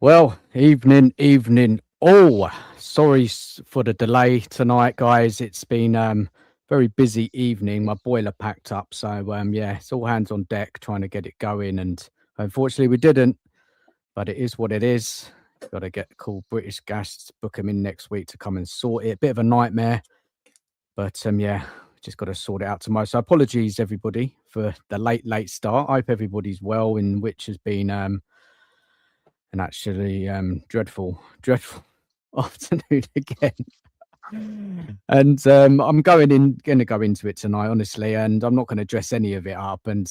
Well, evening. Oh, sorry for the delay tonight, guys. It's been very busy evening. My boiler packed up, so yeah, it's all hands on deck trying to get it going. And unfortunately, we didn't. But it is what it is. Got to get call British Gas, book them in next week to come and sort it. Bit of a nightmare, but yeah, just got to sort it out tomorrow. So apologies everybody for the late start. I hope everybody's well, in which has been and actually dreadful afternoon again. And I'm going to go into it tonight, honestly, and I'm not going to dress any of it up. And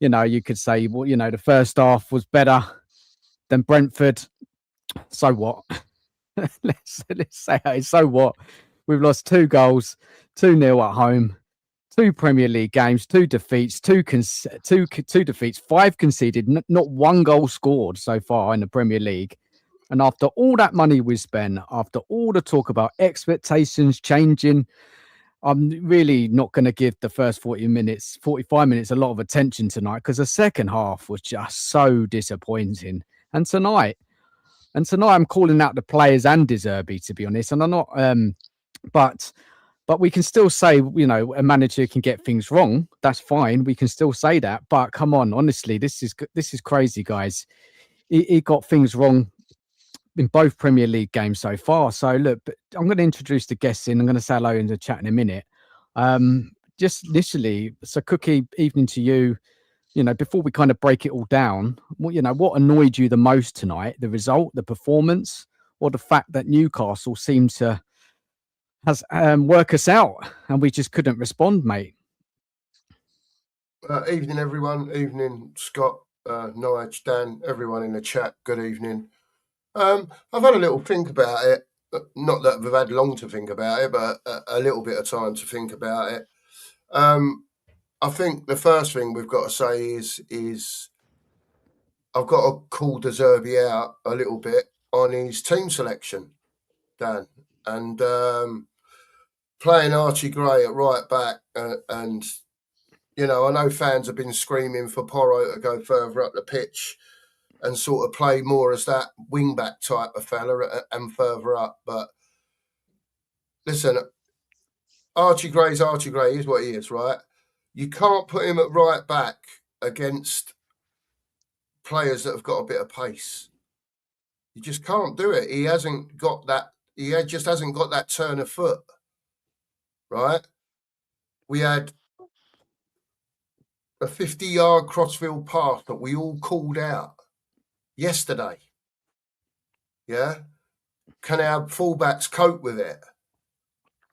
you could say, well, the first half was better than Brentford. So what? let's say it. So what? We've lost 2 goals, 2-0 at home. 2 Premier League games, 2 defeats, two defeats, 5 conceded, not 1 goal scored so far in the Premier League. And after all that money we spent, after all the talk about expectations changing, I'm really not going to give the first 45 minutes a lot of attention tonight, because the second half was just so disappointing. And tonight I'm calling out the players and Zerbi, to be honest. And I'm not, but we can still say, a manager can get things wrong. That's fine. We can still say that. But come on, honestly, this is crazy, guys. He got things wrong in both Premier League games so far. So look, I'm going to introduce the guests in. I'm going to say hello in the chat in a minute. Just initially, so Cookie, evening to you. Before we kind of break it all down, what annoyed you the most tonight? The result, the performance, or the fact that Newcastle seemed to work us out and we just couldn't respond, mate? Evening, everyone. Evening, Scott, Nige, Dan, everyone in the chat. Good evening. I've had a little think about it. Not that we've had long to think about it, but a little bit of time to think about it. I think the first thing we've got to say is I've got to call Zerbi out a little bit on his team selection, Dan, and playing Archie Gray at right back, and I know fans have been screaming for Porro to go further up the pitch and sort of play more as that wing-back type of fella and further up. But listen, Archie Gray is what he is, right? You can't put him at right back against players that have got a bit of pace. You just can't do it. He hasn't got that. He just hasn't got that turn of foot, right? We had a 50-yard crossfield pass that we all called out yesterday. Yeah? Can our fullbacks cope with it?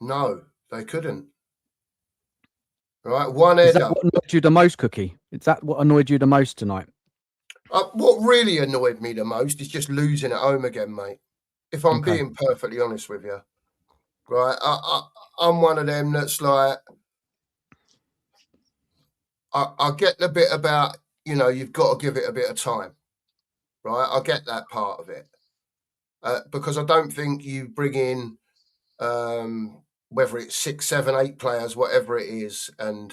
No, they couldn't. Right? One header. Is that what annoyed you the most, Cookie? Is that what annoyed you the most tonight? What really annoyed me the most is just losing at home again, mate. If I'm being perfectly honest with you. Right? I'm one of them that's like, I get the bit about, you've got to give it a bit of time. Right? I get that part of it. Because I don't think you bring in, whether it's 6, 7, 8 players, whatever it is, and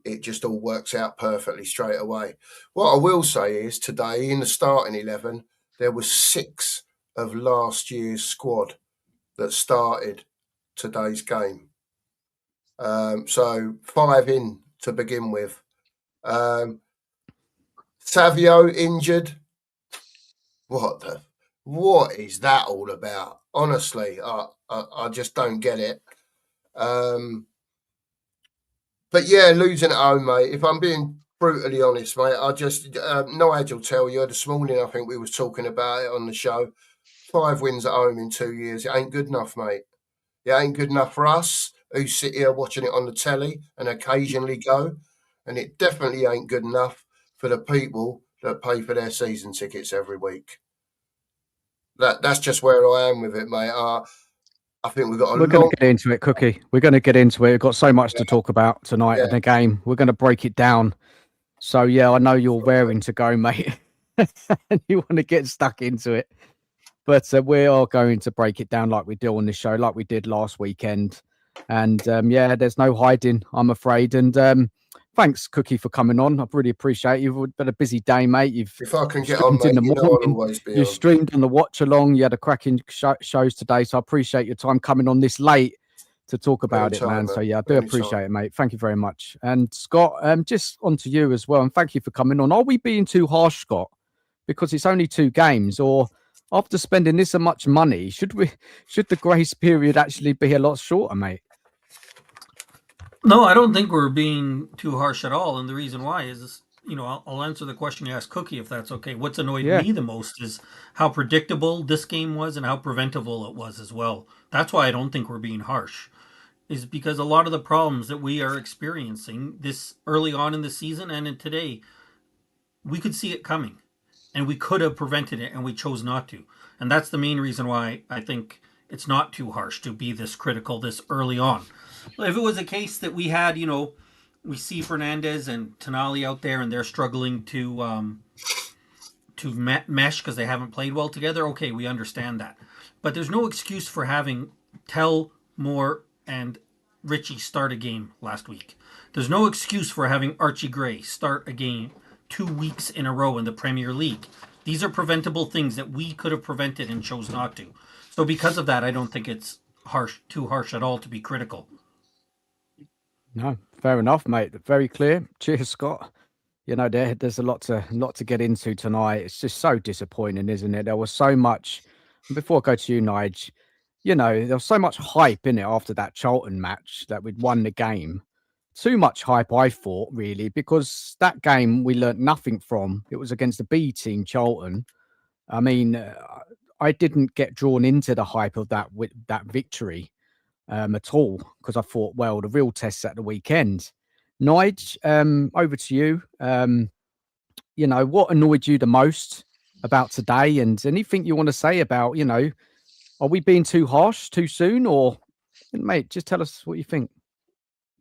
it just all works out perfectly straight away. What I will say is today in the starting 11, there was 6 of last year's squad that started today's game. So 5 in to begin with. Savio injured. What is that all about? Honestly, I just don't get it. But yeah, losing at home, mate. If I'm being brutally honest, mate, Nigel will tell you this morning, I think we was talking about it on the show. 5 wins at home in 2 years. It ain't good enough, mate. It ain't good enough for us who sit here watching it on the telly and occasionally go. And it definitely ain't good enough for the people that pay for their season tickets every week. That's just where I am with it, mate. I think we've got We're going to get into it, Cookie. We're going to get into it. We've got so much to talk about tonight in the game. We're going to break it down. So, yeah, I know you're raring to go, mate. And you want to get stuck into it. But we are going to break it down like we do on this show, like we did last weekend. And, yeah, there's no hiding, I'm afraid. And thanks, Cookie, for coming on. I really appreciate it. You've been a busy day, mate. You've If I can get on, streamed in mate, the you know I'll morning. always be You on. streamed on the watch along. You had a cracking shows today, so I appreciate your time coming on this late to talk about it, Anytime, man. man. So yeah, I do Anytime. appreciate it, mate. Thank you very much. And Scott, just on to you as well, and thank you for coming on. Are we being too harsh, Scott? Because it's only 2 games, or after spending this much money, should the grace period actually be a lot shorter, mate? No, I don't think we're being too harsh at all. And the reason why is, I'll answer the question you asked Cookie, if that's okay. What's annoyed Yeah. me the most is how predictable this game was and how preventable it was as well. That's why I don't think we're being harsh, is because a lot of the problems that we are experiencing this early on in the season and in today, we could see it coming and we could have prevented it and we chose not to. And that's the main reason why I think it's not too harsh to be this critical this early on. If it was a case that we had, we see Fernandez and Tonali out there and they're struggling to mesh because they haven't played well together, okay, we understand that. But there's no excuse for having Tell, Moore, and Richie start a game last week. There's no excuse for having Archie Gray start a game 2 weeks in a row in the Premier League. These are preventable things that we could have prevented and chose not to. So because of that, I don't think it's too harsh at all to be critical. No, fair enough, mate. Very clear. Cheers, Scott. There's a lot to get into tonight. It's just so disappointing, isn't it? There was so much. Before I go to you, Nige, there was so much hype in it after that Charlton match that we'd won the game. Too much hype, I thought, really, because that game we learnt nothing from. It was against the B team, Charlton. I mean, I didn't get drawn into the hype of that victory at all, because I thought, well, the real test's at the weekend. Nige, over to you. What annoyed you the most about today, and anything you want to say about, are we being too harsh too soon, or, mate, just tell us what you think.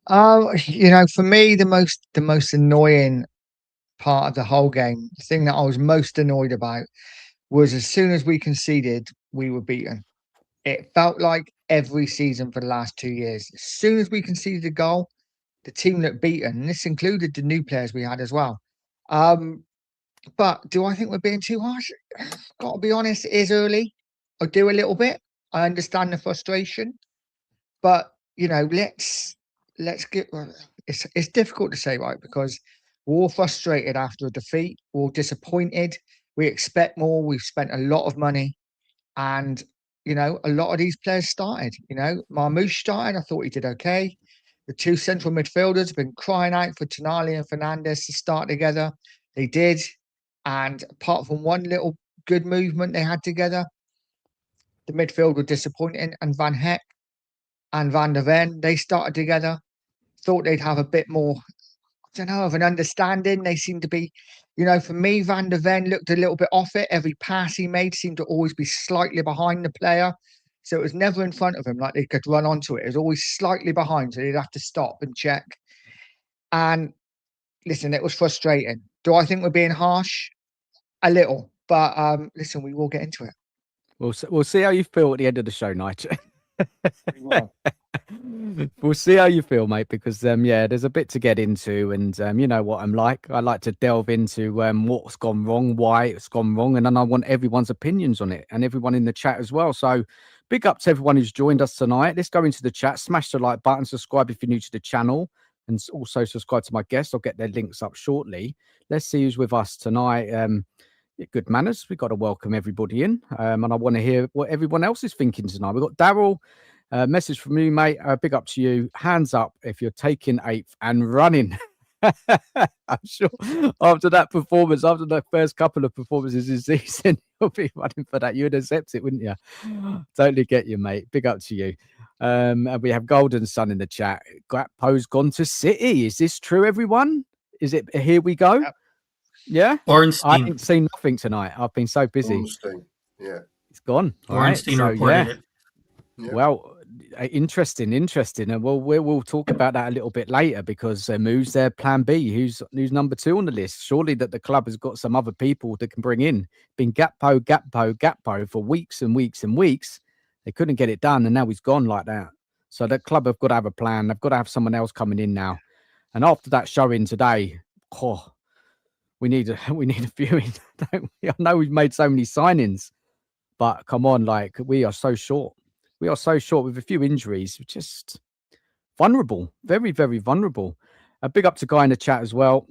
For me, the most annoying part of the whole game, the thing that I was most annoyed about, was as soon as we conceded, we were beaten. It felt like every season for the last 2 years. As soon as we conceded a goal, the team looked beaten. And this included the new players we had as well. But do I think we're being too harsh? Got to be honest, it is early. I do a little bit. I understand the frustration, but let's get. It's difficult to say, right? Because we're all frustrated after a defeat. We're all disappointed. We expect more. We've spent a lot of money, and a lot of these players started. Marmoush started. I thought he did okay. The 2 central midfielders have been crying out for Tonali and Fernandez to start together. They did. And apart from one little good movement they had together, the midfield were disappointing. And Van Heck and Van der Ven, they started together. Thought they'd have a bit more, of an understanding. They seemed to be, for me, Van der Ven looked a little bit off it. Every pass he made seemed to always be slightly behind the player. So it was never in front of him, like they could run onto it. It was always slightly behind, so they'd have to stop and check. And listen, it was frustrating. Do I think we're being harsh? A little. But listen, we will get into it. We'll see how you feel at the end of the show, Nigel. We'll see how you feel, mate, because there's a bit to get into, and you know what I'm like. I like to delve into what's gone wrong, why it's gone wrong, and then I want everyone's opinions on it, and everyone in the chat as well. So big up to everyone who's joined us tonight. Let's go into the chat. Smash the like button, subscribe if you're new to the channel, and also subscribe to my guests. I'll get their links up shortly. Let's see who's with us tonight. Good manners. We've got to welcome everybody in, and I want to hear what everyone else is thinking tonight. We've got Daryl. Message from you, mate. Big up to you. Hands up if you're taking 8th and running. I'm sure after that performance, after the first couple of performances this season, you'll be running for that. You'd accept it, wouldn't you? Totally get you, mate. Big up to you. And we have Golden Sun in the chat. Gakpo's gone to City. Is this true, everyone? Is it? Here we go. Yep. Yeah. Ornstein. I haven't seen nothing tonight. I've been so busy. Ornstein. Yeah. It's gone. Ornstein right. reported it. Yeah. Well, interesting, and we'll talk about that a little bit later, because who's their plan B? Who's number 2 on the list? Surely that the club has got some other people that can bring in. Been Gakpo for weeks and weeks and weeks. They couldn't get it done, and now he's gone like that. So the club have got to have a plan. They've got to have someone else coming in now. And after that showing today, we need a viewing, don't we? I know we've made so many signings, but come on, like we are so short. We are so short with a few injuries. We're just vulnerable, very, very vulnerable. A big up to Guy in the chat as well.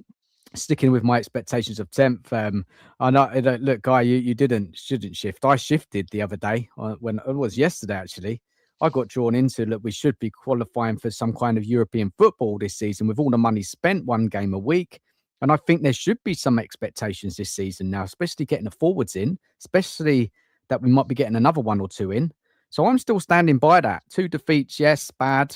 Sticking with my expectations of 10th. I know, look, Guy, you shouldn't shift. I shifted the other day when it was yesterday, actually. I got drawn into, look, we should be qualifying for some kind of European football this season with all the money spent, one game a week. And I think there should be some expectations this season now, especially getting the forwards in, especially that we might be getting another one or two in. So I'm still standing by that. 2 defeats, yes, bad,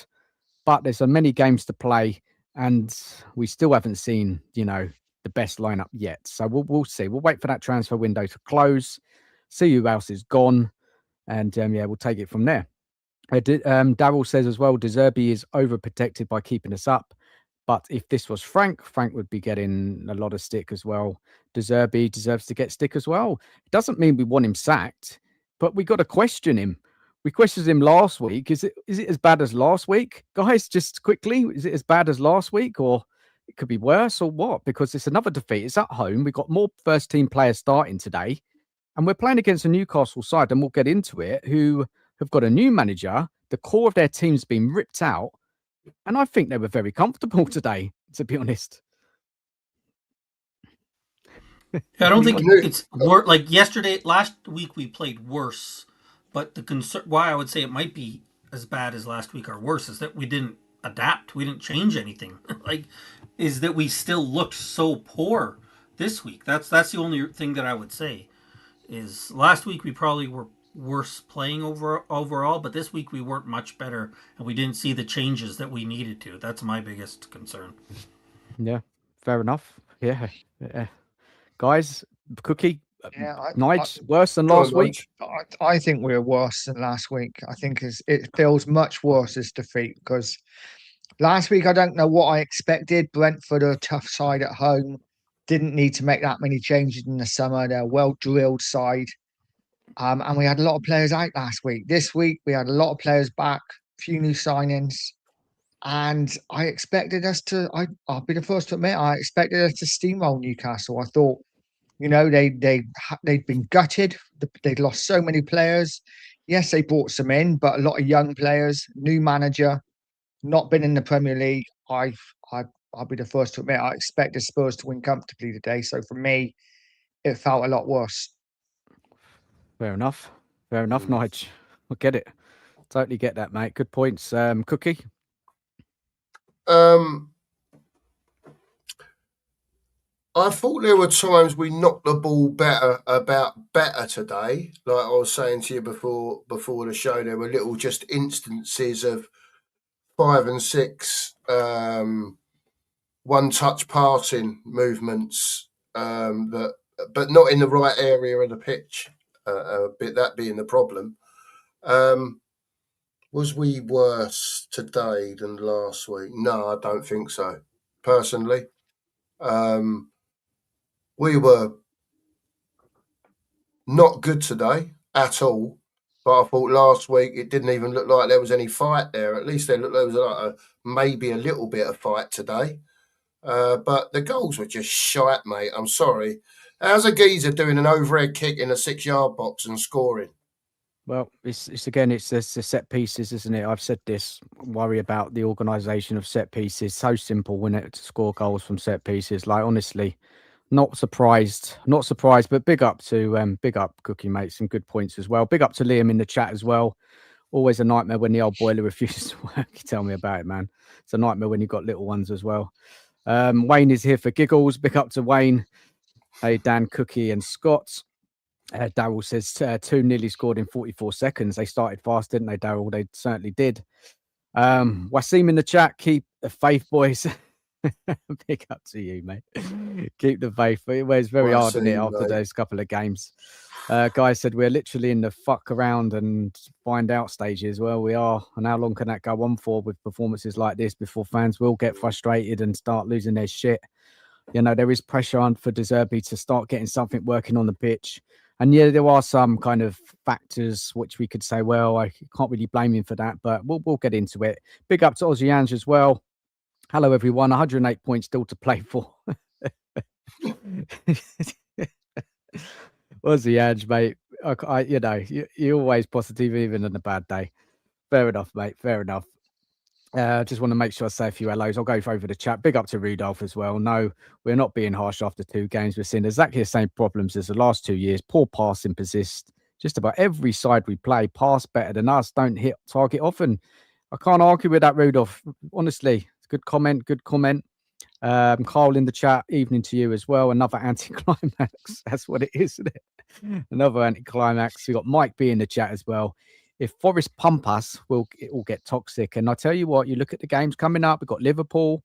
but there's so many games to play. And we still haven't seen, the best lineup yet. So we'll see. We'll wait for that transfer window to close, see who else is gone, and we'll take it from there. Daryl says as well, Zerbi is overprotected by keeping us up. But if this was Frank would be getting a lot of stick as well. Zerbi deserves to get stick as well. It doesn't mean we want him sacked, but we got to question him. We questioned him last week. Is it as bad as last week? Guys, just quickly, is it as bad as last week, or it could be worse, or what? Because it's another defeat. It's at home. We've got more first-team players starting today, and we're playing against a Newcastle side, and we'll get into it, who have got a new manager. The core of their team's been ripped out, and I think they were very comfortable today, to be honest. I don't think it's like yesterday. Last week we played worse, but the concern why I would say it might be as bad as last week or worse is that we didn't adapt. We didn't change anything. Is that we still looked so poor this week. That's the only thing that I would say. Is last week we probably were worse playing overall, but this week we weren't much better, and we didn't see the changes that we needed to. That's my biggest concern. Yeah, fair enough. Yeah. Guys, Cookie, Nige, worse than last week? I think we're worse than last week. I think it feels much worse as defeat, because last week I don't know what I expected. Brentford are a tough side at home. Didn't need to make that many changes in the summer. They're a well-drilled side. And we had a lot of players out last week. This week we had a lot of players back, a few new signings. And I expected us to, I'll be the first to admit, I expected us to steamroll Newcastle. I thought, they'd been gutted. They'd lost so many players. Yes, they brought some in, but a lot of young players, new manager, not been in the Premier League. I'll be the first to admit, I expected Spurs to win comfortably today. So for me, it felt a lot worse. Fair enough, Nige. I get it. Totally get that, mate. Good points. Cookie? I thought there were times we knocked the ball better today. Like I was saying to you before the show, there were little just instances of 5 and 6 one-touch passing movements but not in the right area of the pitch. That being the problem. Was we worse today than last week? No, I don't think so. Personally, we were not good today at all. But I thought last week it didn't even look like there was any fight there. At least there was like maybe a little bit of fight today. But the goals were just shite, mate. I'm sorry. How's a geezer doing an overhead kick in a 6-yard box and scoring? Well, it's the set pieces, isn't it? I've said this. Worry about the organisation of set pieces. So simple, when it to score goals from set pieces. Like, honestly, not surprised. But big up Cookie, mate. Some good points as well. Big up to Liam in the chat as well. Always a nightmare when the old boiler refuses to work. You tell me about it, man. It's a nightmare when you've got little ones as well. Wayne is here for giggles. Big up to Wayne. Hey, Dan, Cookie, and Scott. Daryl says 2 nearly scored in 44 seconds. They started fast, didn't they, Daryl? They certainly did. Wasim in the chat, keep the faith, boys. Big up to you, mate. Keep the faith. It was very hard, isn't it, after those couple of games. Guys said we're literally in the fuck around and find out stages. Well, we are. And how long can that go on for with performances like this before fans will get frustrated and start losing their shit? There is pressure on for Zerbi to start getting something working on the pitch. And yeah, there are some kind of factors which we could say, well, I can't really blame him for that, but we'll get into it. Big up to Aussie Ange as well. Hello, everyone. 108 points still to play for. What's the edge, mate? You know, you're always positive, even on a bad day. Fair enough, mate. Fair enough. Just want to make sure I say a few hellos. I'll go over the chat. Big up to Rudolph as well. No, we're not being harsh after 2 games. We're seeing exactly the same problems as the last 2 years. Poor passing persist. Just about every side we play, pass better than us, don't hit target often. I can't argue with that, Rudolph. Honestly, good comment. Good comment. Carl in the chat, evening to you as well. Another anticlimax. That's what it is, isn't it? Another anticlimax. We got Mike B in the chat as well. If Forest pump us, it will get toxic. And I tell you what, you look at the games coming up. We've got Liverpool,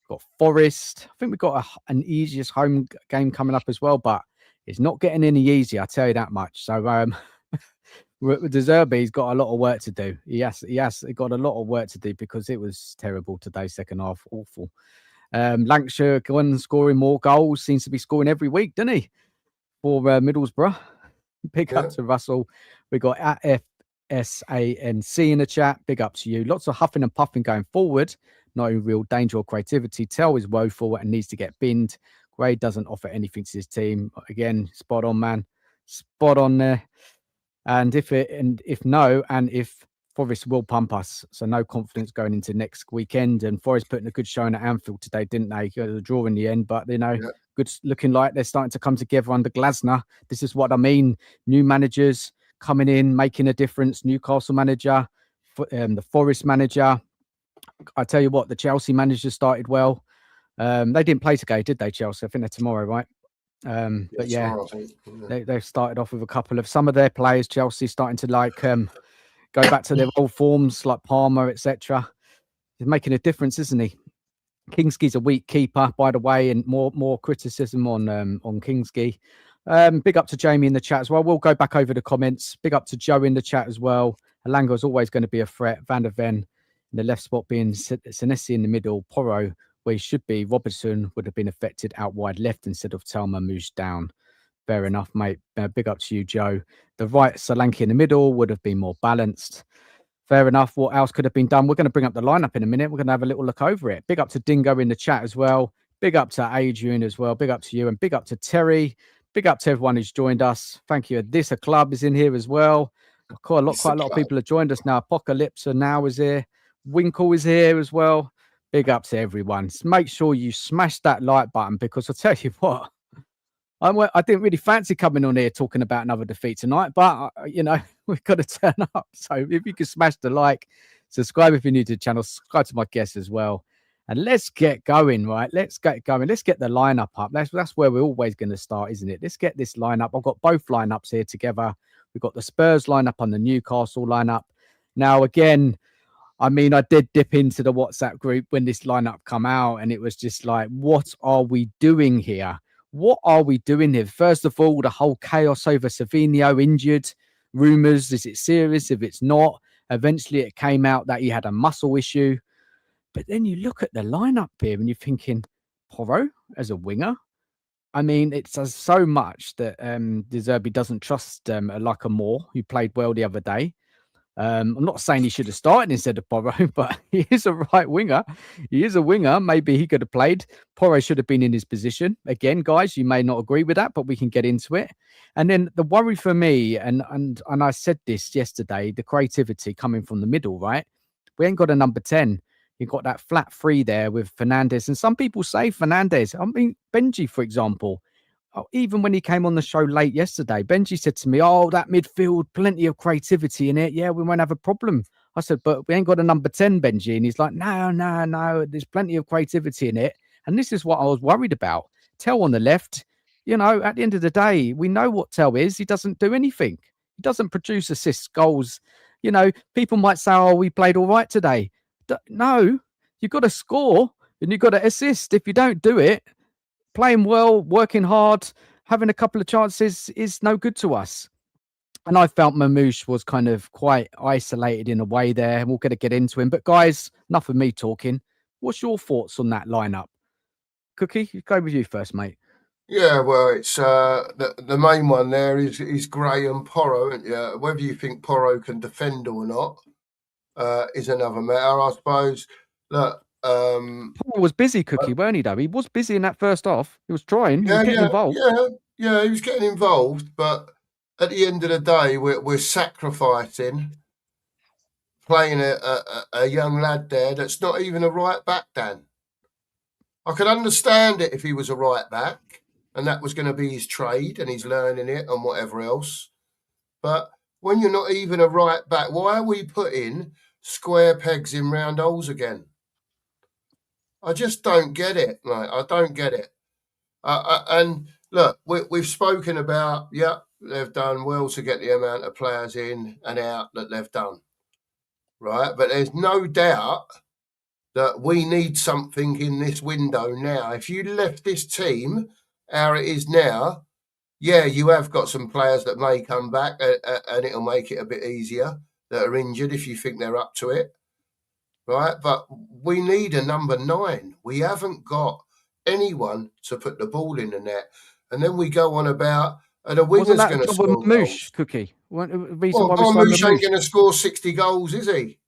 we've got Forest. I think we've got an easiest home game coming up as well, but it's not getting any easier. I tell you that much. So the Zerbi's got a lot of work to do. He has got a lot of work to do because it was terrible today, second half, awful. Lancashire going scoring more goals, seems to be scoring every week, doesn't he? For Middlesbrough. Big up to Russell. We got at FSANC in the chat. Big up to you. Lots of huffing and puffing going forward. No real danger or creativity. Tell is woeful and needs to get binned. Gray doesn't offer anything to his team. Again, spot on, man. Spot on there. And if Forest will pump us, so no confidence going into next weekend. And Forest putting a good showing at Anfield today, didn't they? Got a draw in the end, but good looking like they're starting to come together under Glasner. This is what I mean. New managers coming in, making a difference. Newcastle manager, the Forest manager. I tell you what, the Chelsea manager started well. They didn't play today, did they, Chelsea? I think they're tomorrow, right? But yeah, they've started off with a couple of some of their players. Chelsea starting to go back to their old forms, like Palmer, etc. He's making a difference, isn't he? Kingsley's a weak keeper, by the way, and more criticism on Kingsley. Big up to Jamie in the chat as well. We'll go back over the comments. Big up to Joe in the chat as well. Alanga is always going to be a threat. Van der Ven in the left spot being Senesi in the middle. Porro where he should be. Robertson would have been affected out wide left instead of Marmoush down. Fair enough, mate. Big up to you, Joe. The right Solanke in the middle would have been more balanced. Fair enough. What else could have been done? We're going to bring up the lineup in a minute. We're going to have a little look over it. Big up to Dingo in the chat as well. Big up to Adrian as well. Big up to you and big up to Terry. Big up to everyone who's joined us. Thank you. This club is in here as well. Quite a lot of people have joined us now. Apocalypse now is here. Winkle is here as well. Big up to everyone. Make sure you smash that like button because I'll tell you what, I didn't really fancy coming on here talking about another defeat tonight, but we've got to turn up. So if you can smash the like, subscribe if you're new to the channel, subscribe to my guests as well. And let's get going, right? Let's get going. Let's get the lineup up. That's where we're always going to start, isn't it? Let's get this lineup. I've got both lineups here together. We've got the Spurs lineup and the Newcastle lineup. Now, again, I mean, I did dip into the WhatsApp group when this lineup come out, and it was just like, what are we doing here? What are we doing here? First of all, the whole chaos over Savinho injured. Rumours, is it serious? If it's not, eventually it came out that he had a muscle issue. But then you look at the lineup here and you're thinking, Porro as a winger? I mean, it says so much that Zerbi doesn't trust like a Moore, who played well the other day. I'm not saying he should have started instead of Porro, but he is a right winger. He is a winger. Maybe he could have played. Porro should have been in his position. Again, guys, you may not agree with that, but we can get into it. And then the worry for me, and I said this yesterday, the creativity coming from the middle, right? We ain't got a number 10. You've got that flat 3 there with Fernandes. And some people say Fernandes. I mean, Benji, for example, even when he came on the show late yesterday, Benji said to me, oh, that midfield, plenty of creativity in it. Yeah, we won't have a problem. I said, but we ain't got a number 10, Benji. And he's like, no, there's plenty of creativity in it. And this is what I was worried about. Tell on the left, at the end of the day, we know what Tell is. He doesn't do anything. He doesn't produce assists, goals. People might say, oh, we played all right today. No, you've got to score and you've got to assist. If you don't do it, playing well, working hard, having a couple of chances is no good to us. And I felt Marmoush was kind of quite isolated in a way there. We're going to get into him. But guys, enough of me talking. What's your thoughts on that lineup? Cookie, go with you first, mate. Yeah, well, it's the main one there is Gray and Porro, isn't you? Whether you think Porro can defend or not is another matter, I suppose. Look, Paul was busy, Cookie, weren't he, though? He was busy in that first half. He was trying. He was getting involved. Yeah, he was getting involved, but at the end of the day, we're sacrificing playing a young lad there that's not even a right back, Dan. I could understand it if he was a right back and that was going to be his trade and he's learning it and whatever else. But when you're not even a right back, why are we putting square pegs in round holes again? I just don't get it, mate. I don't get it. And look, we've spoken about, they've done well to get the amount of players in and out that they've done, right? But there's no doubt that we need something in this window now. If you left this team how it is now, yeah, you have got some players that may come back and it'll make it a bit easier that are injured if you think they're up to it, right? But we need a number 9. We haven't got anyone to put the ball in the net. And then we go on about, are the wingers going to score goals? Cookie. Well, Marmoush ain't going to score 60 goals, is he?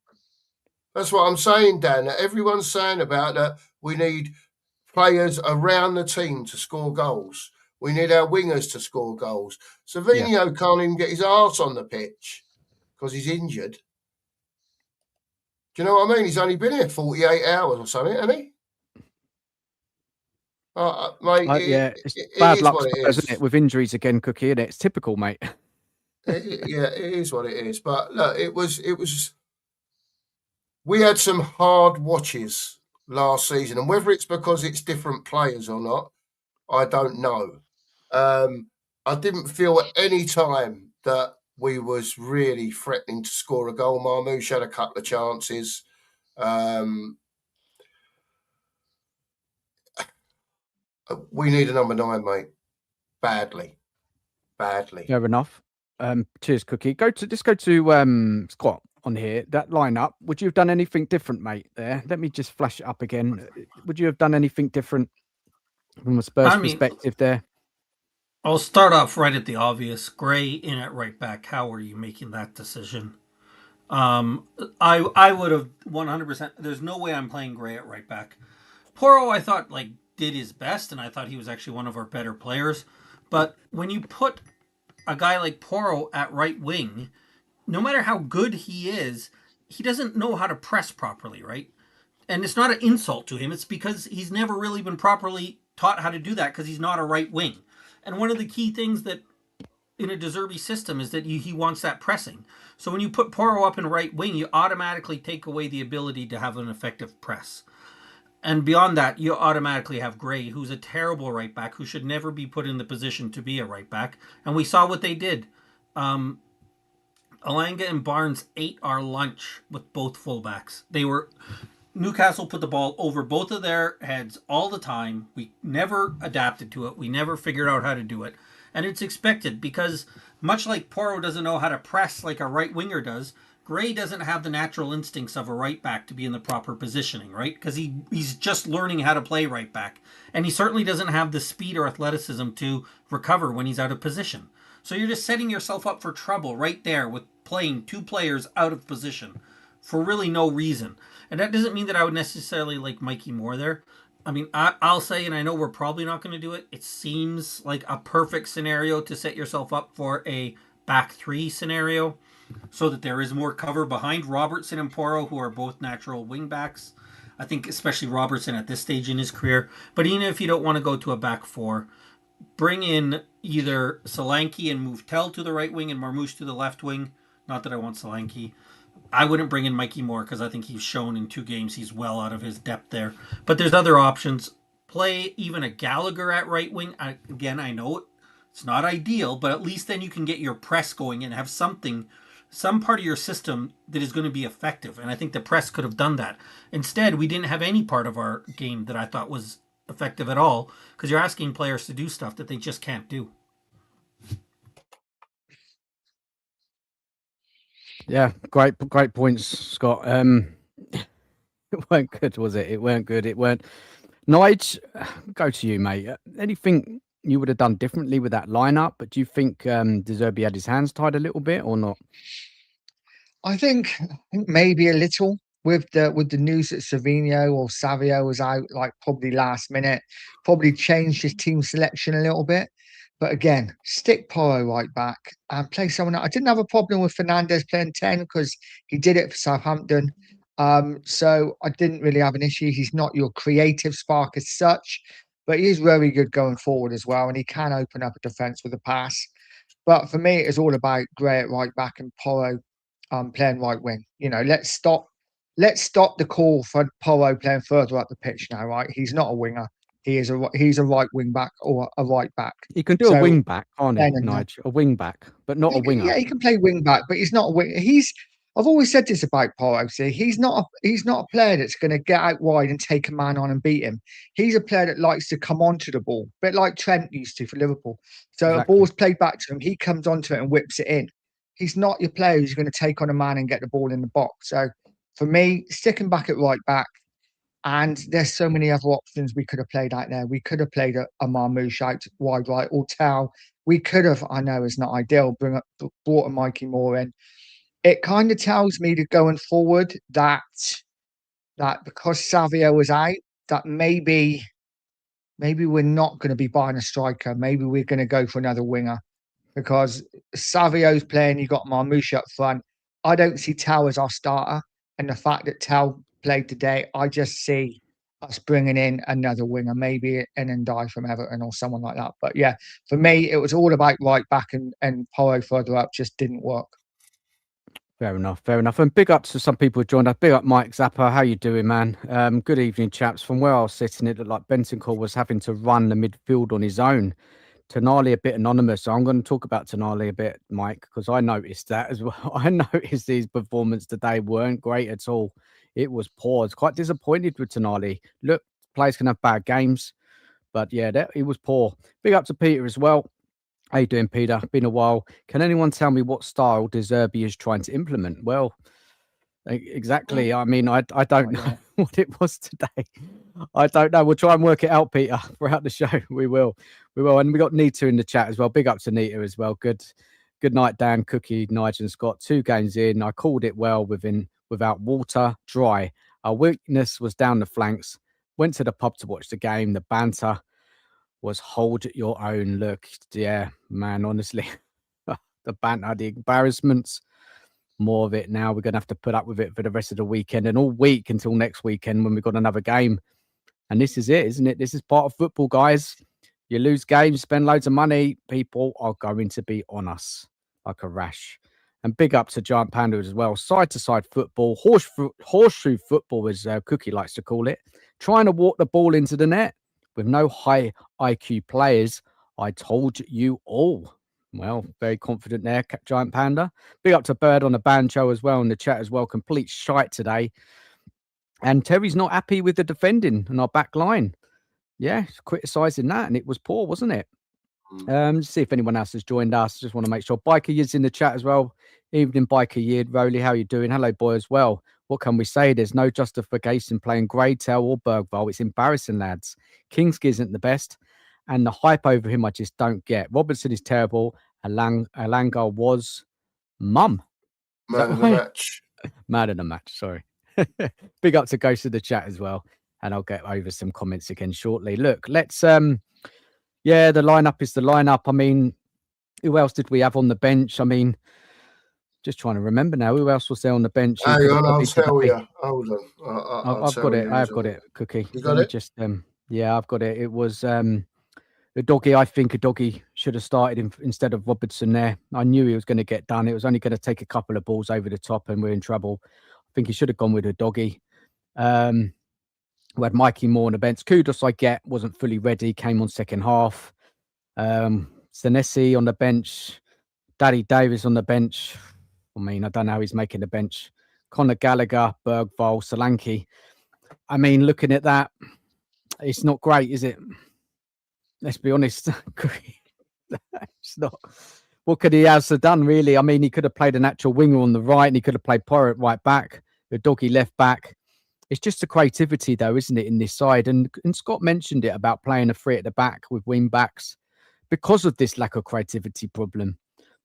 That's what I'm saying, Dan. Everyone's saying about that we need players around the team to score goals. We need our wingers to score goals. Savinho can't even get his arse on the pitch because he's injured. Do you know what I mean? He's only been here 48 hours or something, hasn't he? Mate, it's bad luck, isn't it? With injuries again, Cookie, and it's typical, mate. It is what it is. But look, it was. We had some hard watches last season, and whether it's because it's different players or not, I don't know. I didn't feel at any time that we was really threatening to score a goal. Marmoush had a couple of chances. We need a number 9, mate. Badly. Fair enough. Cheers, Cookie. Let's go to Scott on here. That lineup. Would you have done anything different, mate? There. Let me just flash it up again. Would you have done anything different from a Spurs perspective there? I'll start off right at the obvious. Gray in at right back. How are you making that decision? I would have 100%. There's no way I'm playing Gray at right back. Porro, I thought did his best, and I thought he was actually one of our better players. But when you put a guy like Porro at right wing, no matter how good he is, he doesn't know how to press properly, right? And it's not an insult to him. It's because he's never really been properly taught how to do that because he's not a right wing. And one of the key things that in a Zerbi system is that he wants that pressing. So when you put Porro up in right wing, you automatically take away the ability to have an effective press. And beyond that, you automatically have Gray, who's a terrible right back, who should never be put in the position to be a right back. And we saw what they did. Alanga and Barnes ate our lunch with both fullbacks. Newcastle put the ball over both of their heads all the time. We never adapted to it. We never figured out how to do it. And it's expected because much like Porro doesn't know how to press like a right winger does, Gray doesn't have the natural instincts of a right back to be in the proper positioning, right? Because he's just learning how to play right back. And he certainly doesn't have the speed or athleticism to recover when he's out of position. So you're just setting yourself up for trouble right there with playing 2 players out of position for really no reason. And that doesn't mean that I would necessarily like Mikey Moore there. I mean, I'll say, and I know we're probably not going to do it, it seems like a perfect scenario to set yourself up for a back 3 scenario so that there is more cover behind Robertson and Porro, who are both natural wing backs. I think especially Robertson at this stage in his career. But even if you don't want to go to a back 4, bring in either Solanke and move Tell to the right wing and Marmoush to the left wing. Not that I want Solanke. I wouldn't bring in Mikey Moore because I think he's shown in 2 games he's well out of his depth there. But there's other options. Play even a Gallagher at right wing. Again, I know it's not ideal, but at least then you can get your press going and have some part of your system that is going to be effective. And I think the press could have done that. Instead, we didn't have any part of our game that I thought was effective at all because you're asking players to do stuff that they just can't do. Yeah, great points, Scott. It weren't good, was it? It weren't good. It weren't. Nige, go to you, mate. Anything you would have done differently with that lineup? But do you think Zerbi had his hands tied a little bit or not? I think maybe a little. with the news that Savino or Savio was out, like probably last minute, probably changed his team selection a little bit. But again, stick Porro right back and play someone else. I didn't have a problem with Fernandez playing 10 because he did it for Southampton. So I didn't really have an issue. He's not your creative spark as such, but he is very good going forward as well, and he can open up a defence with a pass. But for me, it's all about Gray at right back and Porro playing right wing. You know, let's stop the call for Porro playing further up the pitch now, right? He's not a winger. He's a right wing back or a right back. He can do a wing back, can't he, Nigel? A wing back, but not a winger. Yeah, he can play wing back, but he's not a wing. I've always said this about Porro. See, he's not a player that's going to get out wide and take a man on and beat him. He's a player that likes to come onto the ball, a bit like Trent used to for Liverpool. So exactly. A ball's played back to him, he comes onto it and whips it in. He's not your player who's going to take on a man and get the ball in the box. So for me, sticking back at right back, and there's so many other options we could have played out there. We could have played a Marmoush out wide right or Tau. We could have, I know it's not ideal, brought a Mikey Moore in. It kind of tells me that going forward that because Savio was out, that maybe we're not going to be buying a striker. Maybe we're going to go for another winger because Savio's playing. You got Marmoush up front. I don't see Tau as our starter, and the fact that Tau played today, I just see us bringing in another winger, maybe an Ndai from Everton or someone like that. But yeah, for me, it was all about right back, and Porro further up just didn't work. Fair enough. And big ups to some people who joined us. Big up Mike Zappa. How you doing, man? Good evening, chaps. From where I was sitting, it looked like Bentancur was having to run the midfield on his own. Tonali a bit anonymous. So I'm going to talk about Tonali a bit, Mike, because I noticed that as well. I noticed his performance today weren't great at all. It was poor. I was quite disappointed with Tonali. Look, players can have bad games, but yeah, he was poor. Big up to Peter as well. How you doing, Peter? Been a while. Can anyone tell me what style Zerbi is trying to implement? Well, exactly. I mean, I don't know what it was today. I don't know. We'll try and work it out, Peter, throughout the show. We will. And we got Nita in the chat as well. Big up to Nita as well. Good night, Dan, Cookie, Nigel and Scott. 2 games in. I called it well without water, dry. Our weakness was down the flanks. Went to the pub to watch the game. The banter was hold your own. Look, yeah, man, honestly, the banter, the embarrassments, more of it now. We're going to have to put up with it for the rest of the weekend and all week until next weekend when we've got another game. And this is it, isn't it? This is part of football, guys. You lose games, spend loads of money. People are going to be on us like a rash. And big up to Giant Panda as well. Side-to-side football, horseshoe football, as Cookie likes to call it. Trying to walk the ball into the net with no high IQ players. I told you all. Well, very confident there, Giant Panda. Big up to Bird on the banjo as well in the chat as well. Complete shite today. And Terry's not happy with the defending and our back line. Yeah, criticising that. And it was poor, wasn't it? See if anyone else has joined us. Just want to make sure. Biker Yid's in the chat as well. Evening, Biker Yid. Rowley, how you doing? Hello, boy, as well. What can we say? There's no justification playing Greytail or Bergvall. It's embarrassing, lads. Kingsley isn't the best. And the hype over him, I just don't get. Robertson is terrible. Alanga was mum. Man of the match. Man of the match, sorry. Big up to Ghost of the chat as well. And I'll get over some comments again shortly. Look, let's... yeah, the lineup is the lineup. I mean, who else did we have on the bench? I mean, just trying to remember now. Who else was there on the bench? Hang on, I'll tell you. Hold on. I've got it. I've got it, Cookie. You got it? Just, yeah, I've got it. It was a doggy. I think a doggy should have started instead of Robertson there. I knew he was going to get done. It was only going to take a couple of balls over the top and we're in trouble. I think he should have gone with a doggy. We had Mikey Moore on the bench. Kudos, I get, wasn't fully ready. Came on second half. Senesi on the bench. Daddy Davis on the bench. I mean, I don't know how he's making the bench. Conor Gallagher, Bergvall, Solanke. I mean, looking at that, it's not great, is it? Let's be honest. It's not. What could he have done, really? I mean, he could have played an actual winger on the right and he could have played Porro at right back, the doggy left back. It's just the creativity, though, isn't it, in this side? And Scott mentioned it about playing a 3 at the back with wing backs because of this lack of creativity problem.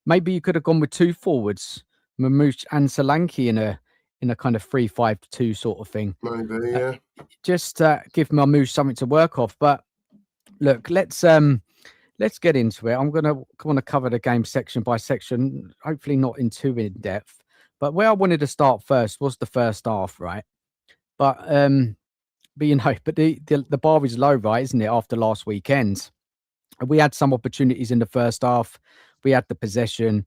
Maybe you could have gone with 2 forwards, Marmoush and Solanke in a kind of 3-5-2 sort of thing. Maybe, yeah. Just give Marmoush something to work off. But look, let's get into it. I'm gonna want to cover the game section by section, hopefully not in too in depth. But where I wanted to start first was the first half, right? But you know, but the bar is low, right? Isn't it? After last weekend, we had some opportunities in the first half. We had the possession.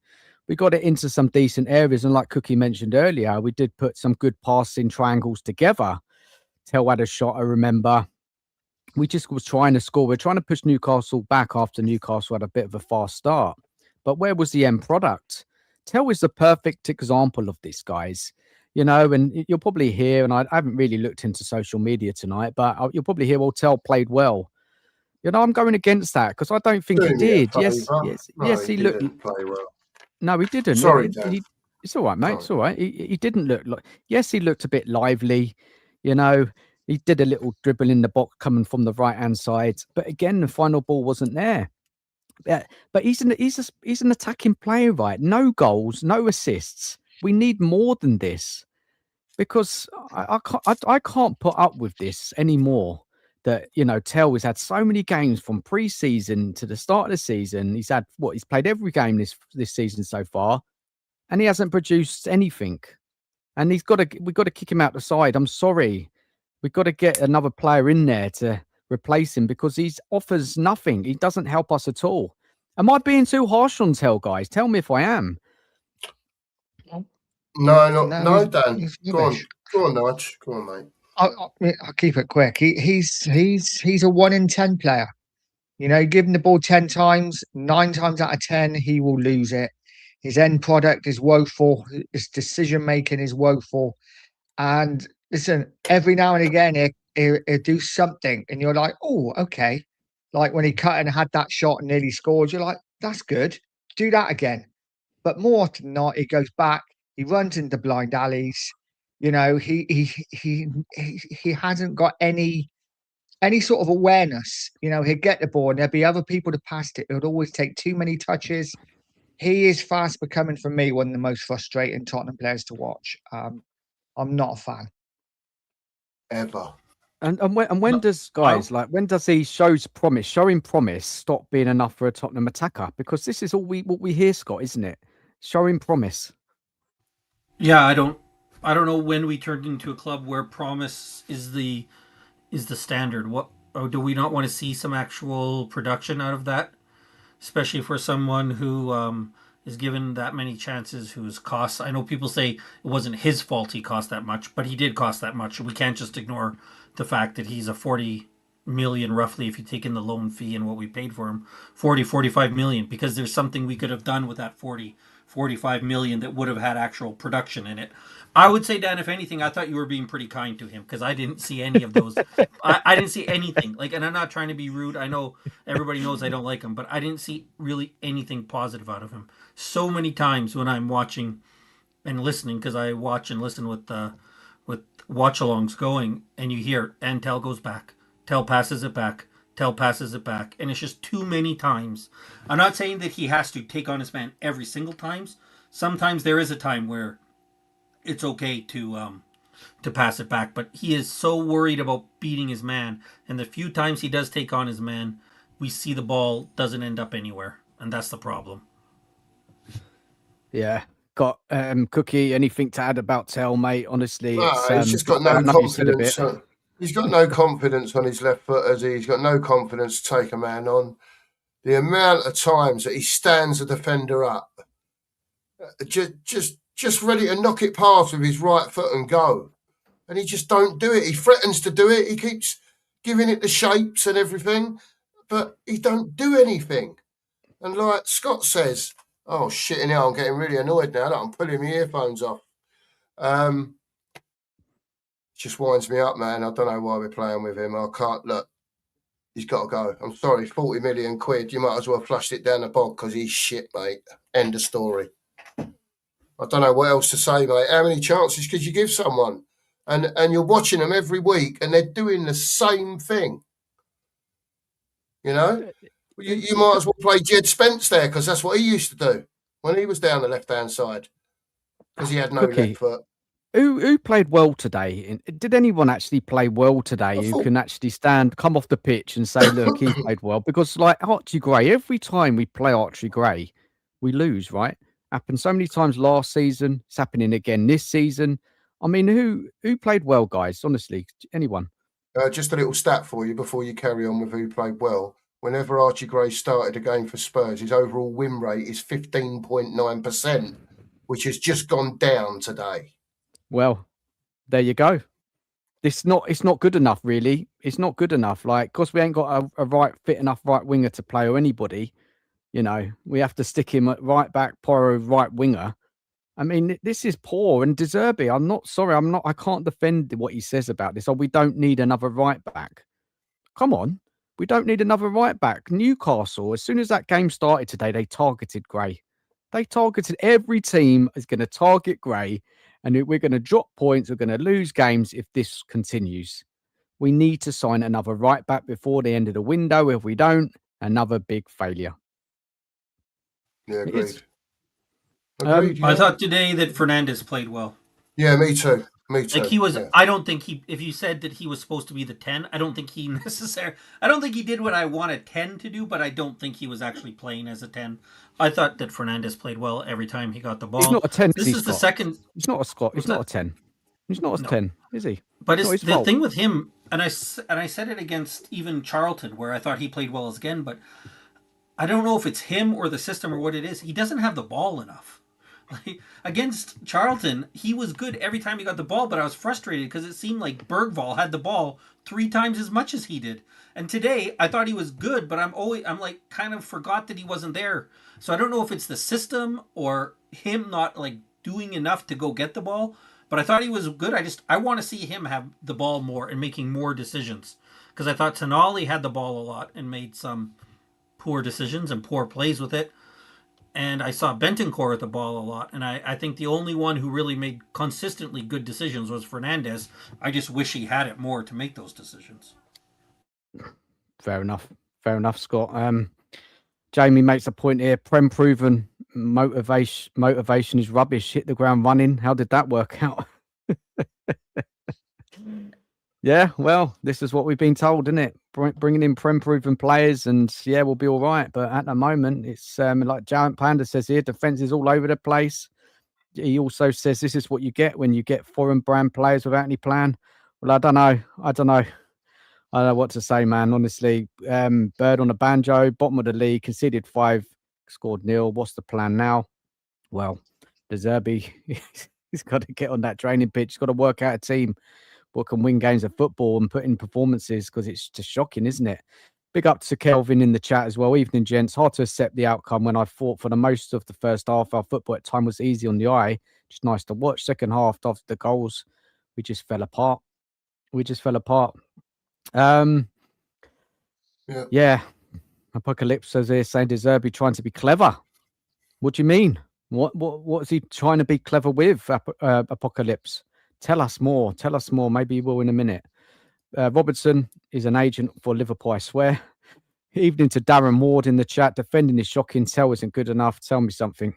We got it into some decent areas, and like Cookie mentioned earlier, we did put some good passing triangles together. Tell had a shot, I remember. We just was trying to score. We're trying to push Newcastle back after Newcastle had a bit of a fast start. But where was the end product? Tell is the perfect example of this, guys. You know, and you'll probably hear, and I haven't really looked into social media tonight, but you'll probably hear, well, Tell played well. You know, I'm going against that because I don't think he did. Yes, he looked. Didn't play well. No, he didn't. Sorry, Dan. It's all right, mate. It's all right. He didn't look like. Yes, he looked a bit lively. You know, he did a little dribble in the box coming from the right hand side, but again, the final ball wasn't there. But he's an attacking player, right? No goals, no assists. We need more than this because I can't put up with this anymore. That, you know, Tell has had so many games from pre-season to the start of the season. He's had he's played every game this season so far, and he hasn't produced anything. And we've got to kick him out the side. I'm sorry, we've got to get another player in there to replace him because he offers nothing. He doesn't help us at all. Am I being too harsh on Tell, guys? Tell me if I am. No, Dan. Go on, Nudge. Go on, mate. I'll keep it quick. He's a 1 in 10 player. You know, give him the ball 10 times, 9 times out of 10, he will lose it. His end product is woeful. His decision making is woeful. And listen, every now and again, he'll do something, and you're like, oh, okay. Like when he cut and had that shot and nearly scored, you're like, that's good. Do that again. But more often than not, he goes back. He runs into blind alleys. You know, he hasn't got any sort of awareness. You know, he'd get the ball and there'd be other people to pass it. It would always take too many touches. He is fast becoming, for me, one of the most frustrating Tottenham players to watch. I'm not a fan. Ever. And when does he showing promise stop being enough for a Tottenham attacker? Because this is all what we hear, Scott, isn't it? Showing promise. Yeah, I don't know when we turned into a club where promise is the standard. Do we not want to see some actual production out of that? Especially for someone who is given that many chances, who's cost. I know people say it wasn't his fault he cost that much, but he did cost that much. We can't just ignore the fact that he's a 40 million, roughly, if you take in the loan fee and what we paid for him, 45 million, because there's something we could have done with that 45 million that would have had actual production in it. I would say, Dan, if anything, I thought you were being pretty kind to him because I didn't see any of those. I didn't see anything. And I'm not trying to be rude. I know everybody knows I don't like him, but I didn't see really anything positive out of him. So many times when I'm watching and listening, because I watch and listen with watch-alongs going, and you hear, and Tell goes back. Tell passes it back. Tell passes it back. And it's just too many times. I'm not saying that he has to take on his man every single time. Sometimes there is a time where it's okay to pass it back, but he is so worried about beating his man, and the few times he does take on his man, we see the ball doesn't end up anywhere, and that's the problem. Yeah. Got Cookie, anything to add about Tell, mate? Honestly, he's just got no confidence. He's got no confidence on his left foot, he's got no confidence to take a man on. The amount of times that he stands a defender up, just ready to knock it past with his right foot and go. And he just don't do it. He threatens to do it. He keeps giving it the shapes and everything, but he don't do anything. And like Scott says, oh, shit, now I'm getting really annoyed now that I'm pulling my earphones off. Just winds me up, man. I don't know why we're playing with him. I can't, look, he's got to go. I'm sorry, 40 million quid. You might as well flushed it down the bog because he's shit, mate. End of story. I don't know what else to say, mate. How many chances could you give someone? And you're watching them every week and they're doing the same thing. You know? You might as well play Jed Spence there because that's what he used to do when he was down the left-hand side because he had no left foot. Who played well today? Did anyone actually play well today I who thought can actually come off the pitch and say, look, he played well? Because like Archie Gray, every time we play Archie Gray, we lose, right? Happened so many times last season. It's happening again this season. I mean, who played well, guys? Honestly, anyone? just a little stat for you before you carry on with who played well. Whenever Archie Gray started a game for Spurs, his overall win rate is 15.9%, which has just gone down today. Well, there you go. It's not good enough, really. It's not good enough. Like, because we ain't got a fit enough right winger to play or anybody, you know, we have to stick him at right back, Porro right winger. I mean, this is poor and Zerbi. I'm not sorry. I can't defend what he says about this. Oh, we don't need another right back. Come on. We don't need another right back. Newcastle, as soon as that game started today, they targeted Gray. They targeted every team is going to target Gray, and we're going to drop points. We're going to lose games if this continues. We need to sign another right back before the end of the window. If we don't, another big failure. Yeah, It is. agreed. Yeah. I thought today that Fernandes played well. Yeah, me too. Me too. Like he was, yeah. I don't think he. If you said that he was supposed to be the 10, I don't think he necessarily. I don't think he did what I want a 10 to do, but I don't think he was actually playing as a 10. I thought that Fernandes played well every time he got the ball. He's not a 10. This is the second. He's not a Scott. He's not a 10. He's not a 10, is he? But it's the thing with him, and I said it against even Charlton, where I thought he played well again, but I don't know if it's him or the system or what it is. He doesn't have the ball enough. Like, against Charlton, he was good every time he got the ball, but I was frustrated because it seemed like Bergvall had the ball 3 times as much as he did. And today, I thought he was good, but I'm like kind of forgot that he wasn't there. So I don't know if it's the system or him not like doing enough to go get the ball. But I thought he was good. I want to see him have the ball more and making more decisions, because I thought Tonali had the ball a lot and made some poor decisions and poor plays with it. And I saw Bentancur at the ball a lot. And I think the only one who really made consistently good decisions was Fernandes. I just wish he had it more to make those decisions. Fair enough, Scott. Jamie makes a point here. Prem proven motivation is rubbish. Hit the ground running. How did that work out? Yeah, well, this is what we've been told, isn't it? Bringing in Prem proven players, and yeah, we'll be all right. But at the moment, it's like Giant Panda says here, defense is all over the place. He also says this is what you get when you get foreign brand players without any plan. Well, I don't know. I don't know what to say, man. Honestly, Bird on a banjo, bottom of the league, conceded 5, scored 0. What's the plan now? Well, the Zerbi, he's got to get on that training pitch. He's got to work out a team what can win games of football and put in performances, because it's just shocking, isn't it? Big up to Kelvin in the chat as well. Evening, gents. Hard to accept the outcome when I thought for the most of the first half, our football at time was easy on the eye. Just nice to watch. Second half, after the goals, we just fell apart. Yeah. Apocalypse says here, saying Zerbi trying to be clever. What do you mean? What is he trying to be clever with, Apocalypse? Tell us more. Maybe you will in a minute. Robertson is an agent for Liverpool, I swear. Evening to Darren Ward in the chat. Defending is shocking. Tell isn't good enough. Tell me something.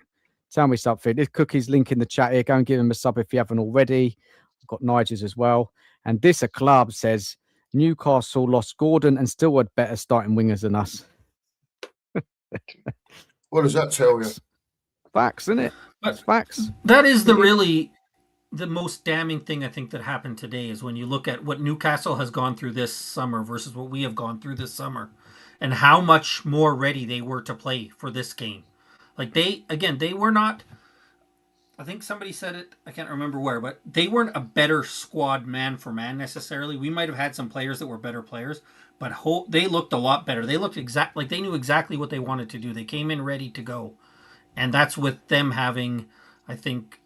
This Cookie's link in the chat here. Go and give him a sub if you haven't already. I've got Nigel's as well. And this a club says Newcastle lost Gordon and still had better starting wingers than us. What does that tell you? Facts, isn't it? That's facts. That is the most damning thing I think that happened today, is when you look at what Newcastle has gone through this summer versus what we have gone through this summer, and how much more ready they were to play for this game. Like they were not, I think somebody said it, I can't remember where, but they weren't a better squad man for man necessarily. We might have had some players that were better players, but they looked a lot better. They looked like they knew exactly what they wanted to do. They came in ready to go. And that's with them having, I think,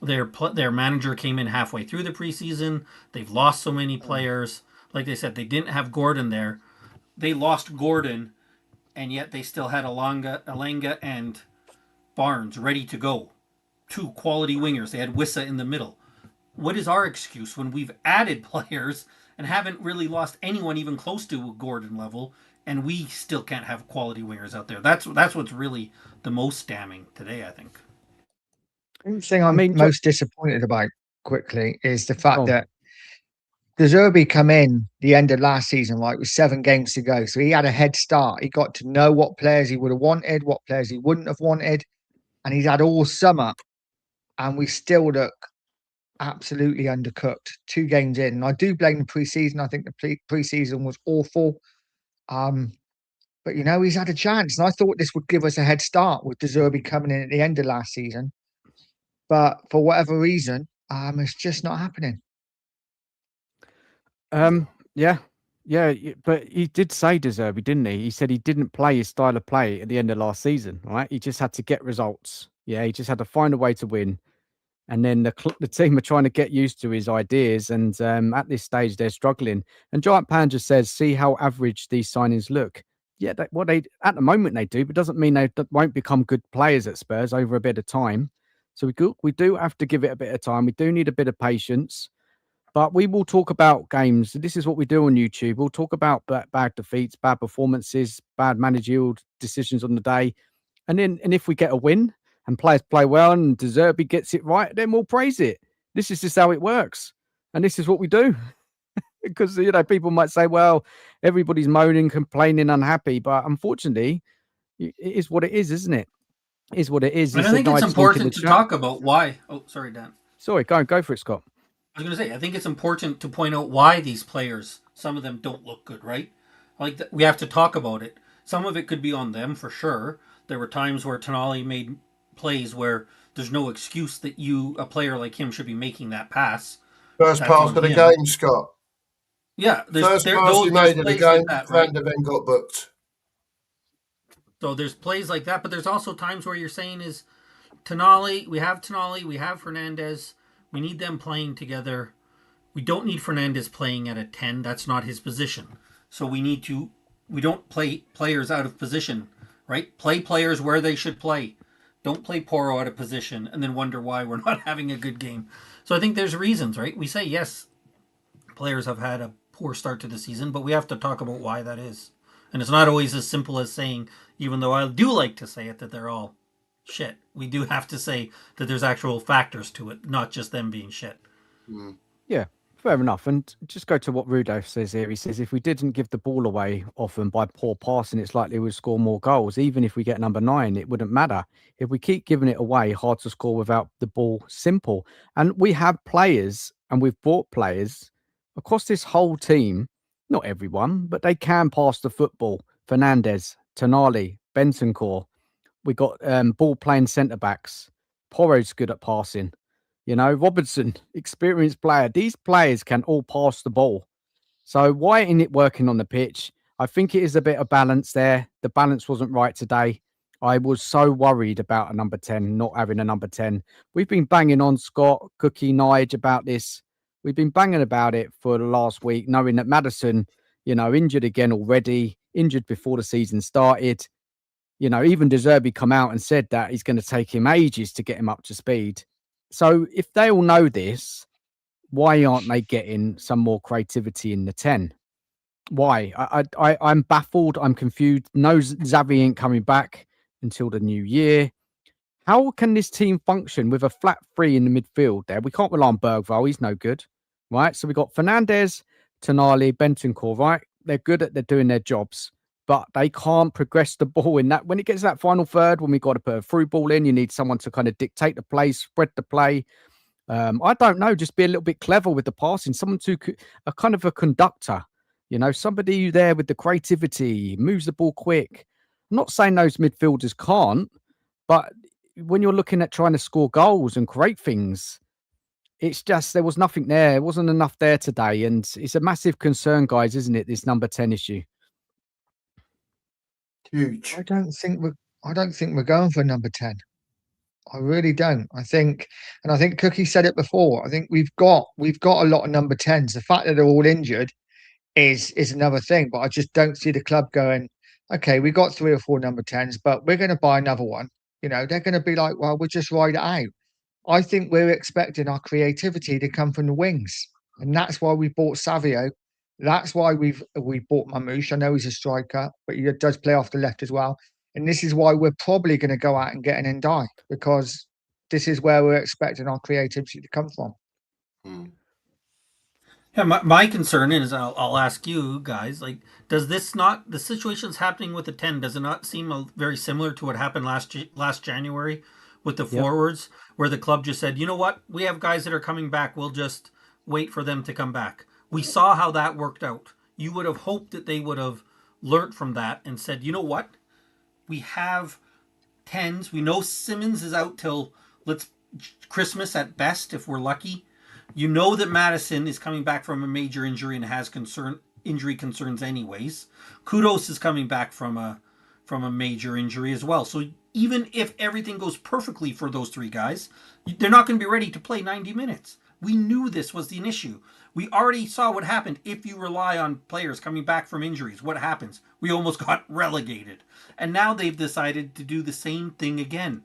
their manager came in halfway through the preseason. They've lost so many players. Like they said, they didn't have Gordon there. They lost Gordon, and yet they still had Alanga and Barnes ready to go. 2 quality wingers. They had Wissa in the middle. What is our excuse when we've added players and haven't really lost anyone even close to a Gordon level, and we still can't have quality wingers out there? That's what's really the most damning today, I think. The thing I'm most disappointed about quickly is the fact Oh. that the Zerbi come in the end of last season, right, with 7 games to go. So he had a head start. He got to know what players he would have wanted, what players he wouldn't have wanted. And he's had all summer. And we still look absolutely undercooked 2 games in. And I do blame the preseason. I think the preseason was awful. But he's had a chance. And I thought this would give us a head start with De Zerbi coming in at the end of last season. But for whatever reason, it's just not happening. Yeah, but he did say De Zerbi, didn't he? He said he didn't play his style of play at the end of last season, right? He just had to get results. Yeah, he just had to find a way to win. And then the team are trying to get used to his ideas, and at this stage they're struggling. And Giant Pan just says, "See how average these signings look." Yeah, they at the moment they do, but doesn't mean they won't become good players at Spurs over a bit of time. So we do have to give it a bit of time. We do need a bit of patience. But we will talk about games. This is what we do on YouTube. We'll talk about bad defeats, bad performances, bad managerial decisions on the day. And if we get a win and players play well and De Zerbi gets it right, then we'll praise it. This is just how it works. And this is what we do. Because, people might say, well, everybody's moaning, complaining, unhappy. But unfortunately, it is what it is, isn't it? It is what it is. And I think it's important to talk about why. Oh, sorry, Dan. Sorry, go for it, Scott. I was going to say, I think it's important to point out why these players, some of them don't look good, right? We have to talk about it. Some of it could be on them for sure. There were times where Tonali made plays where there's no excuse that a player like him, should be making that pass. First pass of the game, Scott. Yeah, first pass he made of the game, Van der Ven got booked. So there's plays like that, but there's also times where you're saying is Tonali, we have Fernandes. We need them playing together. We don't need Fernandes playing at a 10. That's not his position. So we don't play players out of position, right? Play players where they should play. Don't play Porro out of position and then wonder why we're not having a good game. So I think there's reasons, right? We say, yes, players have had a poor start to the season, but we have to talk about why that is. And it's not always as simple as saying, even though I do like to say it, that they're all shit. We do have to say that there's actual factors to it, not just them being shit. Yeah, fair enough. And just go to what Rudolph says here. He says, if we didn't give the ball away often by poor passing, it's likely we'd score more goals. Even if we get number 9, it wouldn't matter. If we keep giving it away, hard to score without the ball. Simple. And we have players, and we've bought players across this whole team, not everyone, but they can pass the football. Fernandes, Tonali, Bentancur. We got ball playing centre backs. Porro's good at passing. Robertson, experienced player. These players can all pass the ball. So why isn't it working on the pitch? I think it is a bit of balance there. The balance wasn't right today. I was so worried about a number 10, not having a number 10. We've been banging on Scott, Cookie, Nige about this. We've been banging about it for the last week, knowing that Maddison, injured again already, injured before the season started. Even De Zerbi come out and said that he's going to take him ages to get him up to speed. So if they all know this, why aren't they getting some more creativity in the 10? Why? I'm baffled. I'm confused. No, Xavi ain't coming back until the new year. How can this team function with a flat 3 in the midfield there? We can't rely on Bergvall. He's no good, right? So we got Fernandes, Tonali, Bentancur, right? They're good at doing their jobs, but they can't progress the ball in that. When it gets to that final third, when we got to put a through ball in, you need someone to kind of dictate the play, spread the play. I don't know, just be a little bit clever with the passing. Someone a kind of a conductor, somebody there with the creativity, moves the ball quick. I'm not saying those midfielders can't, but when you're looking at trying to score goals and create things, it's just there was nothing there. There wasn't enough there today. And it's a massive concern, guys, isn't it? This number 10 issue. Huge. I don't think we're going for number 10. I really don't. I think Cookie said it before. I think we've got a lot of number 10s. The fact that they're all injured is another thing. But I just don't see the club going, okay, we got 3 or 4 number 10s, but we're going to buy another one. They're going to be like, well, we'll just ride it out. I think we're expecting our creativity to come from the wings, and that's why we bought Savio. That's why we bought Marmoush. I know he's a striker, but he does play off the left as well. And this is why we're probably going to go out and get an Ndai, because this is where we're expecting our creativity to come from. Mm. Yeah, my concern is, I'll ask you guys, like, does this not, the situation's happening with the 10, does it not seem very similar to what happened last January with the Yep. forwards, where the club just said, you know what, we have guys that are coming back, we'll just wait for them to come back. We saw how that worked out. You would have hoped that they would have learnt from that and said, you know what, we have 10s. We know Simmons is out till let's Christmas at best if we're lucky. You know that Madison is coming back from a major injury and has injury concerns anyways. Kudos is coming back from a major injury as well. So even if everything goes perfectly for those three guys, they're not going to be ready to play 90 minutes. We knew this was an issue. We already saw what happened if you rely on players coming back from injuries. What happens? We almost got relegated. And now they've decided to do the same thing again.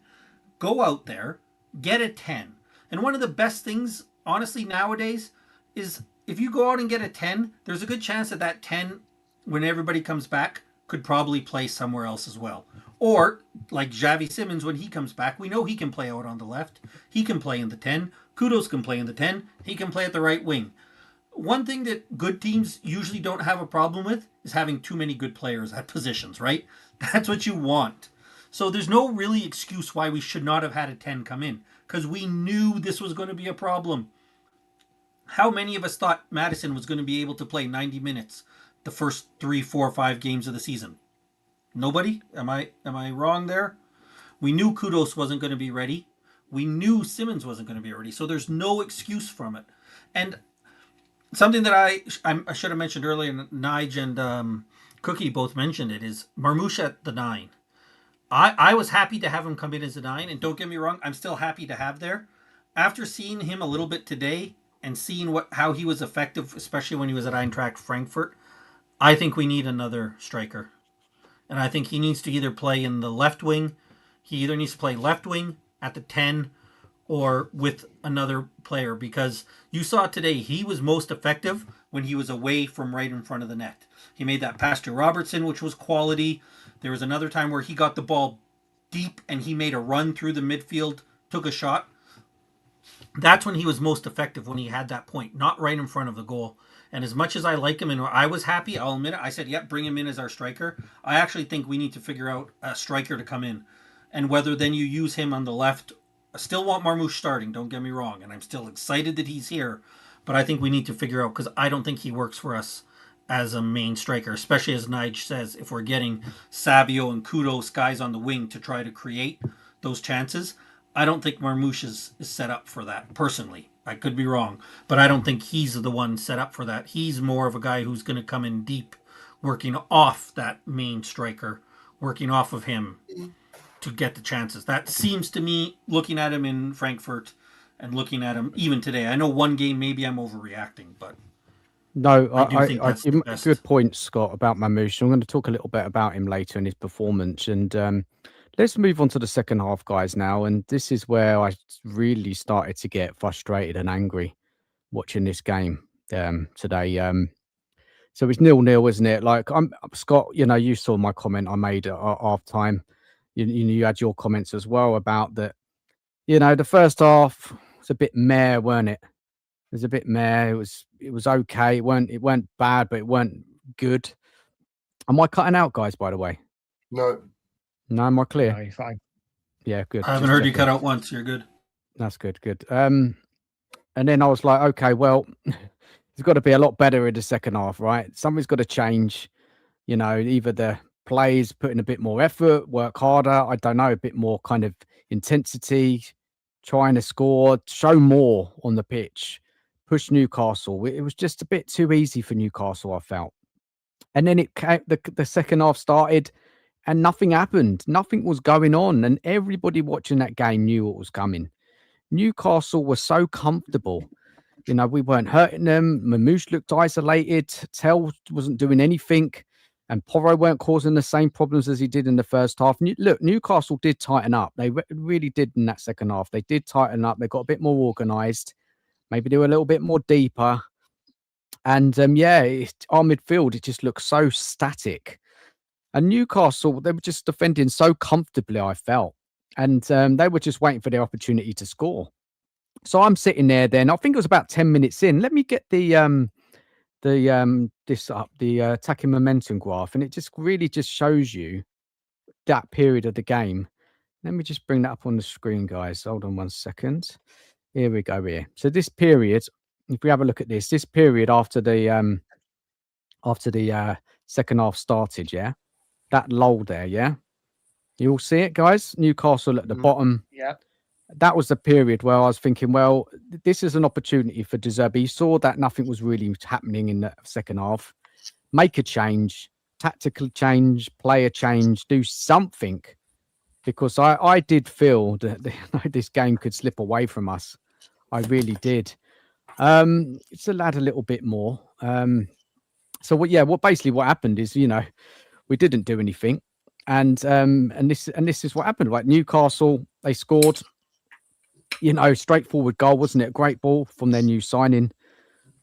Go out there, get a 10. And one of the best things, honestly, nowadays is if you go out and get a 10, there's a good chance that that 10, when everybody comes back, could probably play somewhere else as well. Or, like Xavi Simmons, when he comes back, we know he can play out on the left. He can play in the 10. Kudos can play in the 10. He can play at the right wing. One thing that good teams usually don't have a problem with is having too many good players at positions, right? That's what you want. So there's no really excuse why we should not have had a 10 come in, because we knew this was going to be a problem. How many of us thought Madison was going to be able to play 90 minutes the first 3, 4, 5 games of the season? Nobody? Am I wrong there? We knew Kudos wasn't going to be ready. We knew Simmons wasn't going to be ready. So there's no excuse from it. And something that I should have mentioned earlier, Nige and Cookie both mentioned it, is Marmoush at the 9. I was happy to have him come in as a 9, and don't get me wrong, I'm still happy to have there. After seeing him a little bit today and seeing how he was effective, especially when he was at Eintracht Frankfurt, I think we need another striker. And I think he needs to either play in the left wing, he either needs to play left wing at the 10 or with another player, because you saw today he was most effective when he was away from right in front of the net. He made that pass to Robertson, which was quality. There was another time where he got the ball deep and he made a run through the midfield, took a shot. That's when he was most effective, when he had that point, not right in front of the goal. And as much as I like him and I was happy, I'll admit it, I said, yep, bring him in as our striker. I actually think we need to figure out a striker to come in. And whether then you use him on the left, I still want Marmoush starting, don't get me wrong. And I'm still excited that he's here. But I think we need to figure out, because I don't think he works for us as a main striker, especially as Nige says, if we're getting Savio and Kudos guys on the wing to try to create those chances. I don't think Marmoush is set up for that, personally. I could be wrong, but I don't think he's the one set up for that. He's more of a guy who's going to come in deep, working off that main striker, working off of him to get the chances. That seems to me, looking at him in Frankfurt and looking at him even today. I know one game maybe I'm overreacting, but No, I do think that's the best. good point, Scott, about Marmoush. I'm going to talk a little bit about him later in his performance. And let's move on to the second half, guys, now. And this is where I really started to get frustrated and angry watching this game today. So it's 0-0, isn't it? Like, Scott, you saw my comment I made at half time. You had your comments as well about that. The first half was a bit meh, weren't it? It was a bit meh. It was okay. It weren't bad, but it weren't good. Am I cutting out, guys, by the way? No. No, am I clear? No, you're fine. Yeah, good. I haven't heard you cut out once. You're good. That's good. And then I was like, okay, well, it's got to be a lot better in the second half, right? Something's got to change. Either the players put in a bit more effort, work harder. I don't know, a bit more kind of intensity, trying to score, show more on the pitch, push Newcastle. It was just a bit too easy for Newcastle, I felt. And then the second half started and nothing happened. Nothing was going on. And everybody watching that game knew what was coming. Newcastle was so comfortable. We weren't hurting them. Marmoush looked isolated. Tell wasn't doing anything. And Porro weren't causing the same problems as he did in the first half. Look, Newcastle did tighten up. They really did in that second half. They did tighten up. They got a bit more organised. Maybe they were a little bit more deeper. And our midfield, it just looked so static. And Newcastle, they were just defending so comfortably, I felt. And they were just waiting for their opportunity to score. So I'm sitting there then. I think it was about 10 minutes in. Let me get the attacking momentum graph, and it just really just shows you that period of the game. Let me just bring that up on the screen, guys. Hold on 1 second. Here we go here. So this period, if we have a look at this period after the second half started, yeah, that lull there, yeah, you all see it, guys. Newcastle at the bottom. Yeah. That was the period where I was thinking, well, this is an opportunity for Zerbi. He saw that nothing was really happening in the second half. Make a change, tactical change, player change, do something, because I did feel that this game could slip away from us. I really did. It's allowed a little bit more. So what happened is, we didn't do anything, and this is what happened. Like Newcastle, they scored. Straightforward goal, wasn't it? A great ball from their new signing.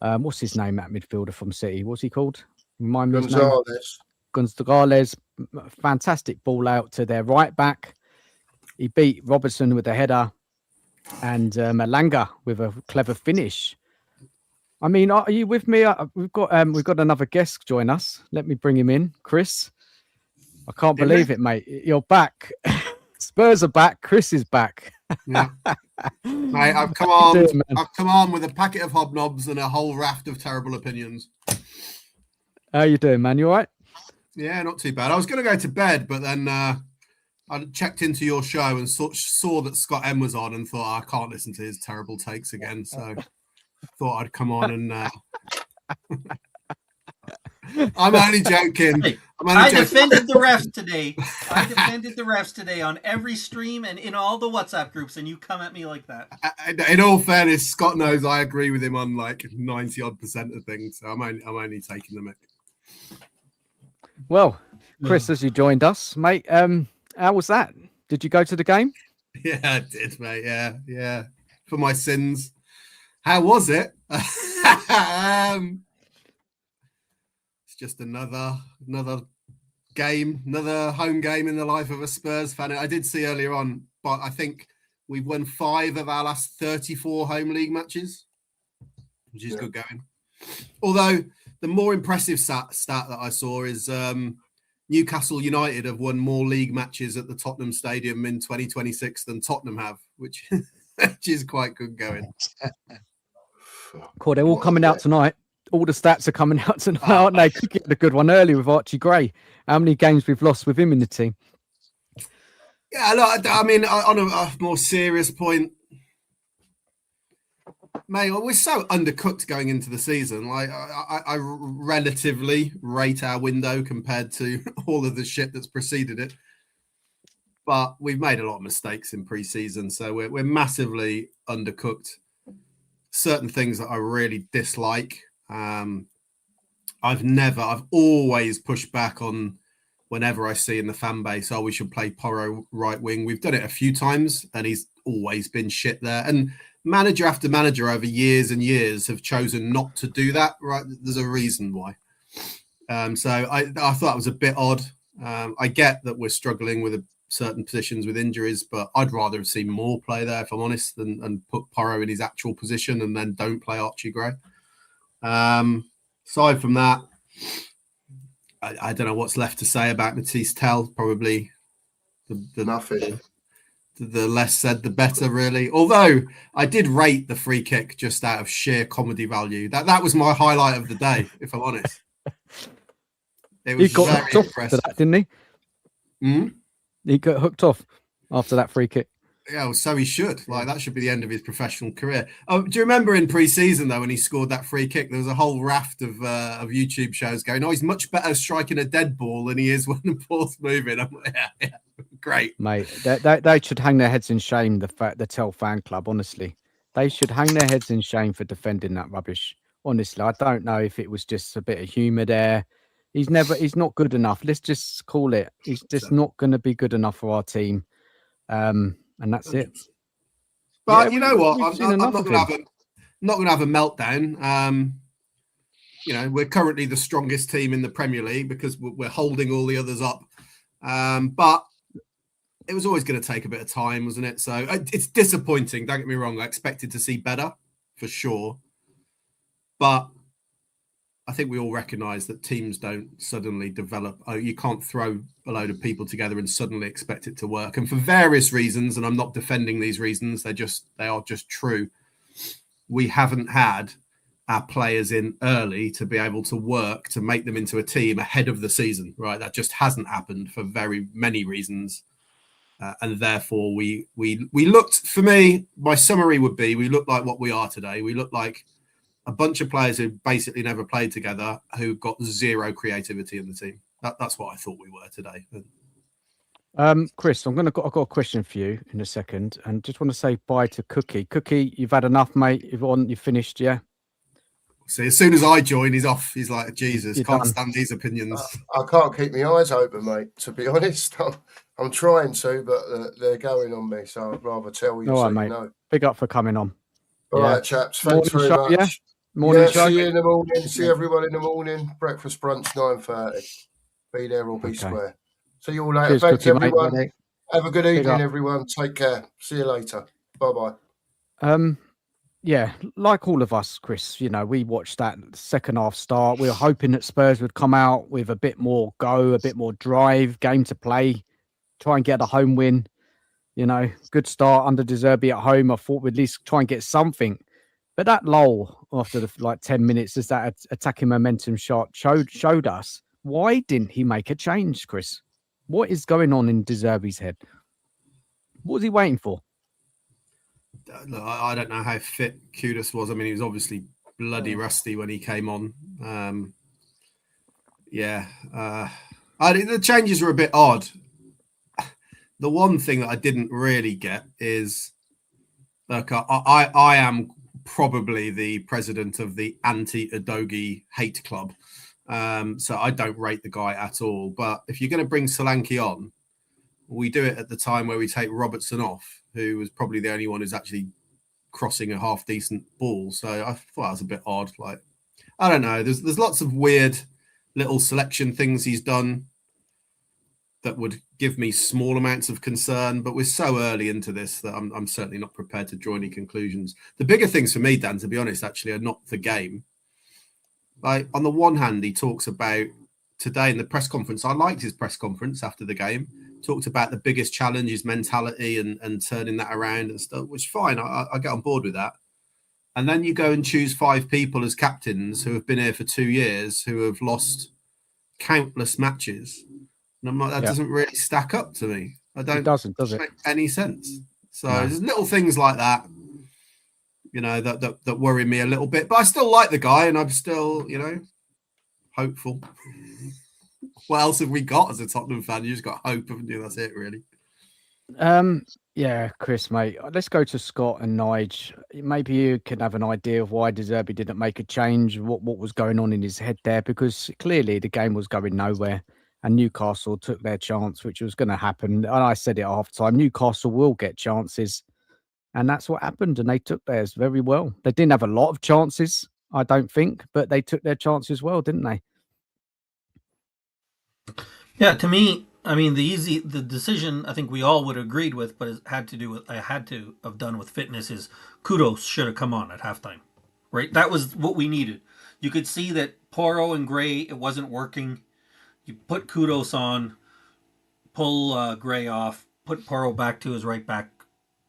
What's his name, that midfielder from City? What's he called? Remind me his name. Gonzalez. Fantastic ball out to their right back. He beat Robertson with a header, and Malanga with a clever finish. I mean, are you with me? We've got another guest join us. Let me bring him in, Chris. I can't believe it, mate. You're back. Spurs are back. Chris is back. Yeah. Mate, I've come on with a packet of hobnobs and a whole raft of terrible opinions. How you doing, man? You all right? Yeah, not too bad. I was going to go to bed, but then I checked into your show and saw that Scott M was on and thought, I can't listen to his terrible takes again. So thought I'd come on and I'm only joking. Hey, I defended the refs today. I defended the refs today on every stream and in all the WhatsApp groups, and you come at me like that. In all fairness, Scott knows I agree with him on like 90% of things. So I'm only taking the mic. Well, Chris, as you joined us, mate, how was that? Did you go to the game? Yeah, I did, mate. Yeah. For my sins. How was it? It's just another game, another home game in the life of a Spurs fan. I did see earlier on, but I think we've won 5 of our last 34 home league matches, which is good going. Although the more impressive stat that I saw is Newcastle United have won more league matches at the Tottenham Stadium in 2026 than Tottenham have, which is quite good going. Cool, they're all coming out tonight. All the stats are coming out tonight, aren't they? Could get a good one early with Archie Gray. How many games we've lost with him in the team? Yeah, look, I mean, on a more serious point, mate, we're so undercooked going into the season. Like, I relatively rate our window compared to all of the shit that's preceded it. But we've made a lot of mistakes in pre-season, so we're massively undercooked. Certain things that I really dislike. I've always pushed back on whenever I see in the fan base, we should play Porro right wing. We've done it a few times and he's always been shit there. And manager after manager over years and years have chosen not to do that. Right. There's a reason why. So I thought that was a bit odd. I get that we're struggling with certain positions with injuries, but I'd rather have seen more play there, if I'm honest, and put Porro in his actual position and then don't play Archie Gray. Aside from that, I don't know what's left to say about Matisse Tell. Probably nothing. The less said, the better, really. Although I did rate the free kick just out of sheer comedy value. That was my highlight of the day, if I'm honest. It was he got very hooked off impressive. after that, didn't he? He got hooked off after that free kick. Yeah, well, so he should. Like, that should be the end of his professional career. Oh, do you remember in pre-season, though, when he scored that free kick, there was a whole raft of YouTube shows going, he's much better striking a dead ball than he is when the ball's moving. I'm like, yeah, great. Mate, they should hang their heads in shame, the Tell fan club, honestly. They should hang their heads in shame for defending that rubbish. Honestly, I don't know if it was just a bit of humour there. He's not good enough. Let's just call it. He's just not going to be good enough for our team. And that's it. But you know what? I'm not going to have a meltdown. We're currently the strongest team in the Premier League because we're holding all the others up. But it was always going to take a bit of time, wasn't it? So it's disappointing. Don't get me wrong. I expected to see better for sure. But I think we all recognise that teams don't suddenly develop. You can't throw a load of people together and suddenly expect it to work. And for various reasons, and I'm not defending these reasons, they are just true. We haven't had our players in early to be able to work to make them into a team ahead of the season, right? That just hasn't happened for very many reasons. And therefore we looked, for me, my summary would be, we look like what we are today. We look like a bunch of players who basically never played together, who got zero creativity in the team. That's what I thought we were today. Chris, I've got a question for you in a second, and just want to say bye to Cookie. Cookie, you've had enough, mate. You've finished, yeah. See, as soon as I join, he's off. He's like, Jesus, You're can't done. stand these opinions. I can't keep my eyes open, mate. To be honest, I'm trying to, but they're going on me. So I'd rather tell you, All so right, mate. you know. Big up for coming on. All Yeah. right, chaps. Thanks Morning very show, much. yeah? Morning show. See you in the morning. See everyone in the morning. Breakfast brunch 9:30. Be there or be Okay. square. See you all later. Cheers, Thanks, Cookie, mate. everyone. Have a good Big evening, up. everyone. Take care. See you later. Bye-bye. Yeah, like all of us, Chris, you know, we watched that second half start. We were hoping that Spurs would come out with a bit more go, a bit more drive, game to play, try and get a home win. You know, good start under Zerbi at home. I thought we'd at least try and get something. But that lull after the 10 minutes as that attacking momentum shot showed us, why didn't he make a change, Chris? What is going on in Zerbi's head? What was he waiting for? Look, I don't know how fit Kudus was. I mean, he was obviously bloody rusty when he came on. The changes were a bit odd. The one thing that I didn't really get is, look, I am probably the president of the anti-Udogie hate club. So I don't rate the guy at all. But if you're going to bring Solanke on, we do it at the time where we take Robertson off, who was probably the only one who's actually crossing a half decent ball. So I thought that was a bit odd. Like, I don't know. There's lots of weird little selection things he's done that would give me small amounts of concern, but we're so early into this that I'm certainly not prepared to draw any conclusions. The bigger things for me, Dan, to be honest, actually are not the game. Like, on the one hand, he talks about today in the press conference. I liked his press conference after the game. Talked about the biggest challenge is mentality and turning that around and stuff, which fine. I get on board with that. And then you go and choose 5 people as captains who have been here for 2 years, who have lost countless matches. And I'm like, that doesn't really stack up to me. It doesn't make any sense. So there's little things like that, you know, that worry me a little bit. But I still like the guy, and I'm still, you know, hopeful. What else have we got as a Tottenham fan? You just got hope, haven't you? That's it, really. Yeah, Chris, mate. Let's go to Scott and Nige. Maybe you can have an idea of why Zerbi didn't make a change, what was going on in his head there, because clearly the game was going nowhere and Newcastle took their chance, which was going to happen. And I said it at half time, Newcastle will get chances. And that's what happened. And they took theirs very well. They didn't have a lot of chances, I don't think, but they took their chances well, didn't they? Yeah, to me, I mean, the decision I think we all would have agreed with, but it had to have done with fitness, is Kudos should have come on at halftime, right? That was what we needed. You could see that Porro and Gray, it wasn't working. You put Kudos on, pull Gray off, put Porro back to his right back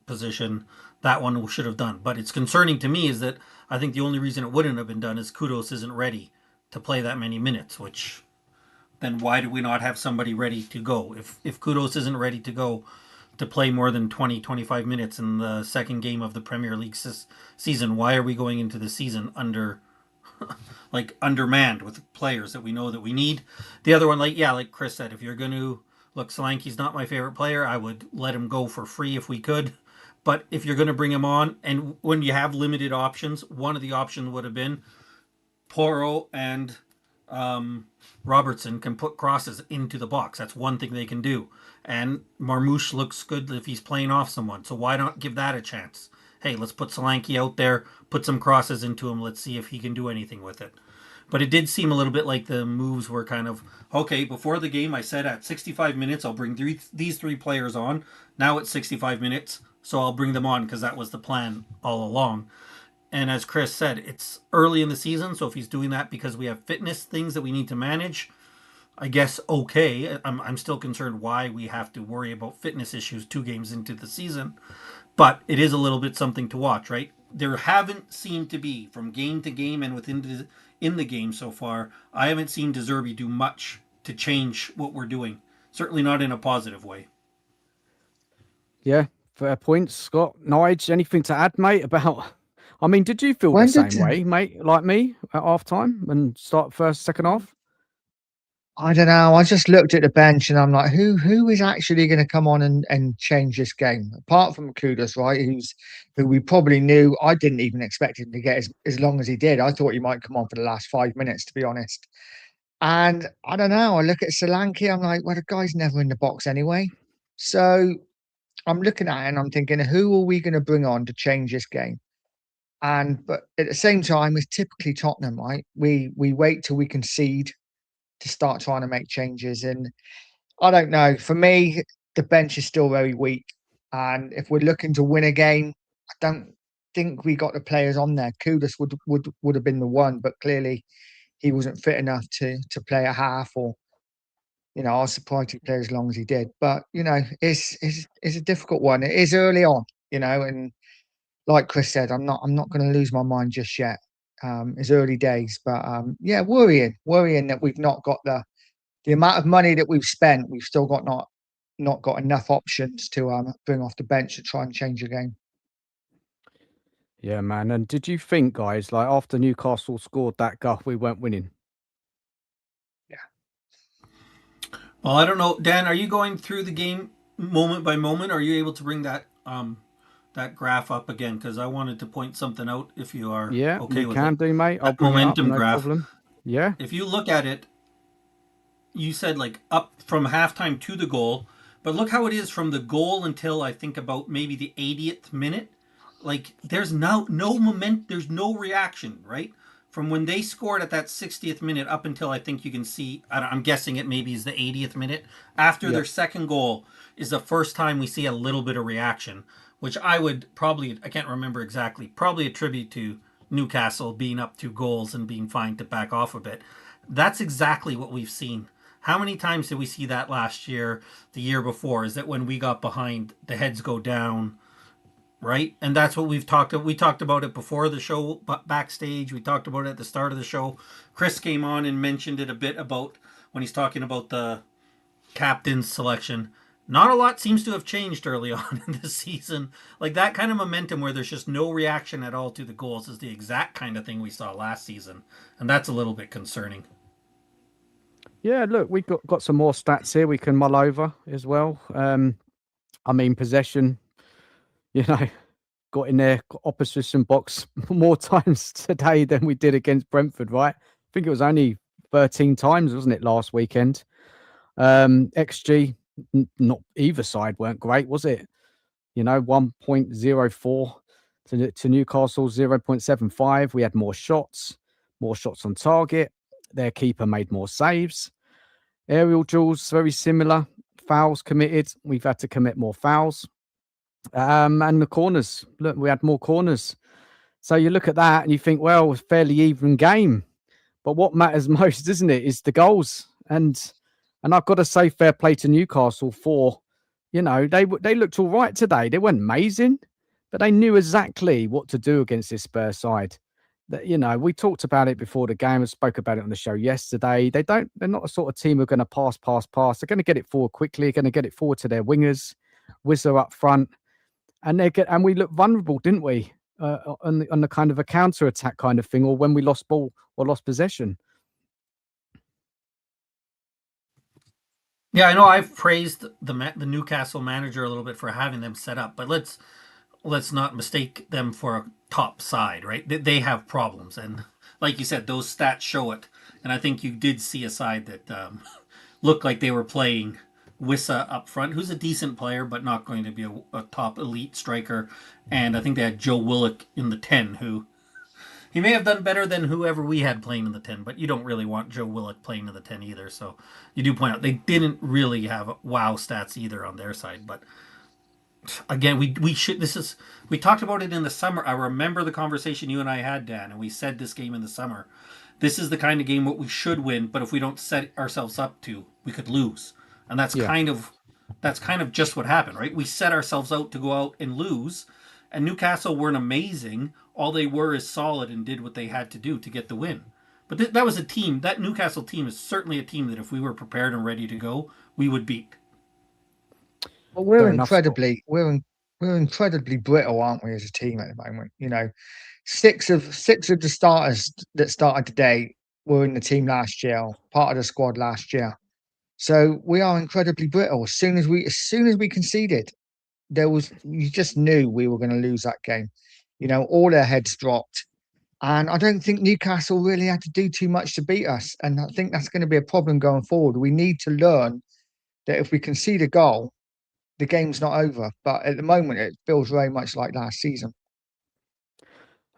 position. That one should have done. But it's concerning to me is that I think the only reason it wouldn't have been done is Kudos isn't ready to play that many minutes, which then why do we not have somebody ready to go? If Kudos isn't ready to go to play more than 20, 25 minutes in the second game of the Premier League season, why are we going into the season undermanned with players that we know that we need? The other one, like Chris said, if you're going to look, Solanke's not my favorite player. I would let him go for free if we could. But if you're going to bring him on, and when you have limited options, one of the options would have been Porro and Robertson can put crosses into the box. That's one thing they can do. And Marmoush looks good if he's playing off someone. So why not give that a chance? Hey, let's put Solanke out there, put some crosses into him. Let's see if he can do anything with it. But it did seem a little bit like the moves were kind of, okay, before the game I said at 65 minutes I'll bring these three players on. Now it's 65 minutes, so I'll bring them on because that was the plan all along. And as Chris said, it's early in the season, so if he's doing that because we have fitness things that we need to manage, I guess okay. I'm still concerned why we have to worry about fitness issues 2 games into the season, but it is a little bit something to watch, right? There haven't seemed to be from game to game and in the game so far. I haven't seen Zerbi do much to change what we're doing. Certainly not in a positive way. Yeah, fair points, Scott. Nige, anything to add, mate? About, I mean, did you feel When the same did- way, mate, like me at half time and start first, second half? I don't know. I just looked at the bench and I'm like, who is actually going to come on and change this game? Apart from Kudus, right? Who we probably knew. I didn't even expect him to get as long as he did. I thought he might come on for the last 5 minutes, to be honest. And I don't know. I look at Solanke. I'm like, well, the guy's never in the box anyway. So I'm looking at it and I'm thinking, who are we going to bring on to change this game? But at the same time, it's typically Tottenham, right? We wait till we concede to start trying to make changes. And I don't know. For me, the bench is still very weak. And if we're looking to win a game, I don't think we got the players on there. Kudus would have been the one, but clearly he wasn't fit enough to play a half. Or I was surprised he played as long as he did. But it's a difficult one. It is early on, and like Chris said, I'm not going to lose my mind just yet. It's early days, but yeah, worrying that we've not got the amount of money that we've spent. We've still not got enough options to bring off the bench to try and change the game. Yeah, man. And did you think, guys, like after Newcastle scored that goal, we weren't winning? Well, I don't know, Dan. Are you going through the game moment by moment? Or are you able to bring that graph up again? Because I wanted to point something out. If you are Yeah, okay we with can it, do, mate. I'll that bring it up, momentum no graph. problem. Yeah. If you look at it, you said like up from halftime to the goal, but look how it is from the goal until I think about maybe the 80th minute. Like there's no moment, there's no reaction, right? From when they scored at that 60th minute up until I think you can see, I'm guessing it maybe is the 80th minute. After their second goal is the first time we see a little bit of reaction, which I would probably, I can't remember exactly, probably attribute to Newcastle being up 2 goals and being fine to back off a bit. That's exactly what we've seen. How many times did we see that last year, the year before? Is that when we got behind, the heads go down, right? And that's what we've talked about. We talked about it before the show, backstage. We talked about it at the start of the show. Chris came on and mentioned it a bit about when he's talking about the captain's selection. Not a lot seems to have changed early on in the season. Like that kind of momentum where there's just no reaction at all to the goals is the exact kind of thing we saw last season. And that's a little bit concerning. Yeah, look, we got some more stats here we can mull over as well. I mean, possession, got in their opposition box more times today than we did against Brentford, right? I think it was only 13 times, wasn't it, last weekend? XG, not either side weren't great, was it? 1.04 to Newcastle, 0.75. We had more shots on target. Their keeper made more saves. Aerial duels, very similar. Fouls committed. We've had to commit more fouls. And the corners. Look, we had more corners. So you look at that and you think, well, it's a fairly even game. But what matters most, isn't it, is the goals. And I've got to say fair play to Newcastle for, they looked all right today. They weren't amazing, but they knew exactly what to do against this Spurs side. That we talked about it before the game. I spoke about it on the show yesterday. They're not a sort of team who are going to pass. They're going to get it forward quickly. Going to get it forward to their wingers, Whizzer up front, and we looked vulnerable, didn't we? On the kind of a counter attack kind of thing, or when we lost ball or lost possession. Yeah, I know I've praised the Newcastle manager a little bit for having them set up, but let's not mistake them for a top side, right? They have problems, and like you said, those stats show it. And I think you did see a side that looked like they were playing Wissa up front, who's a decent player, but not going to be a top elite striker. And I think they had Joe Willock in the 10, who He may have done better than whoever we had playing in the 10, but you don't really want Joe Willock playing in the 10 either. So you do point out they didn't really have wow stats either on their side. But again, we should. This is we talked about it in the summer. I remember the conversation you and I had, Dan, and we said this game in the summer. This is the kind of game what we should win, but if we don't set ourselves up to, we could lose. And that's Yeah. kind of just what happened, right? We set ourselves out to go out and lose, and Newcastle weren't amazing. All they were is solid and did what they had to do to get the win. But that was a team. That Newcastle team is certainly a team that if we were prepared and ready to go, we would beat. Well, we're Fair enough, Scott. we're incredibly brittle, aren't we, as a team at the moment? You know, six of the starters that started today were in the team last year, part of the squad last year. So we are incredibly brittle. As soon as we conceded, you just knew we were going to lose that game. You know, all their heads dropped. And I don't think Newcastle really had to do too much to beat us. And I think that's going to be a problem going forward. We need to learn that if we concede a goal, the game's not over. But at the moment, it feels very much like last season.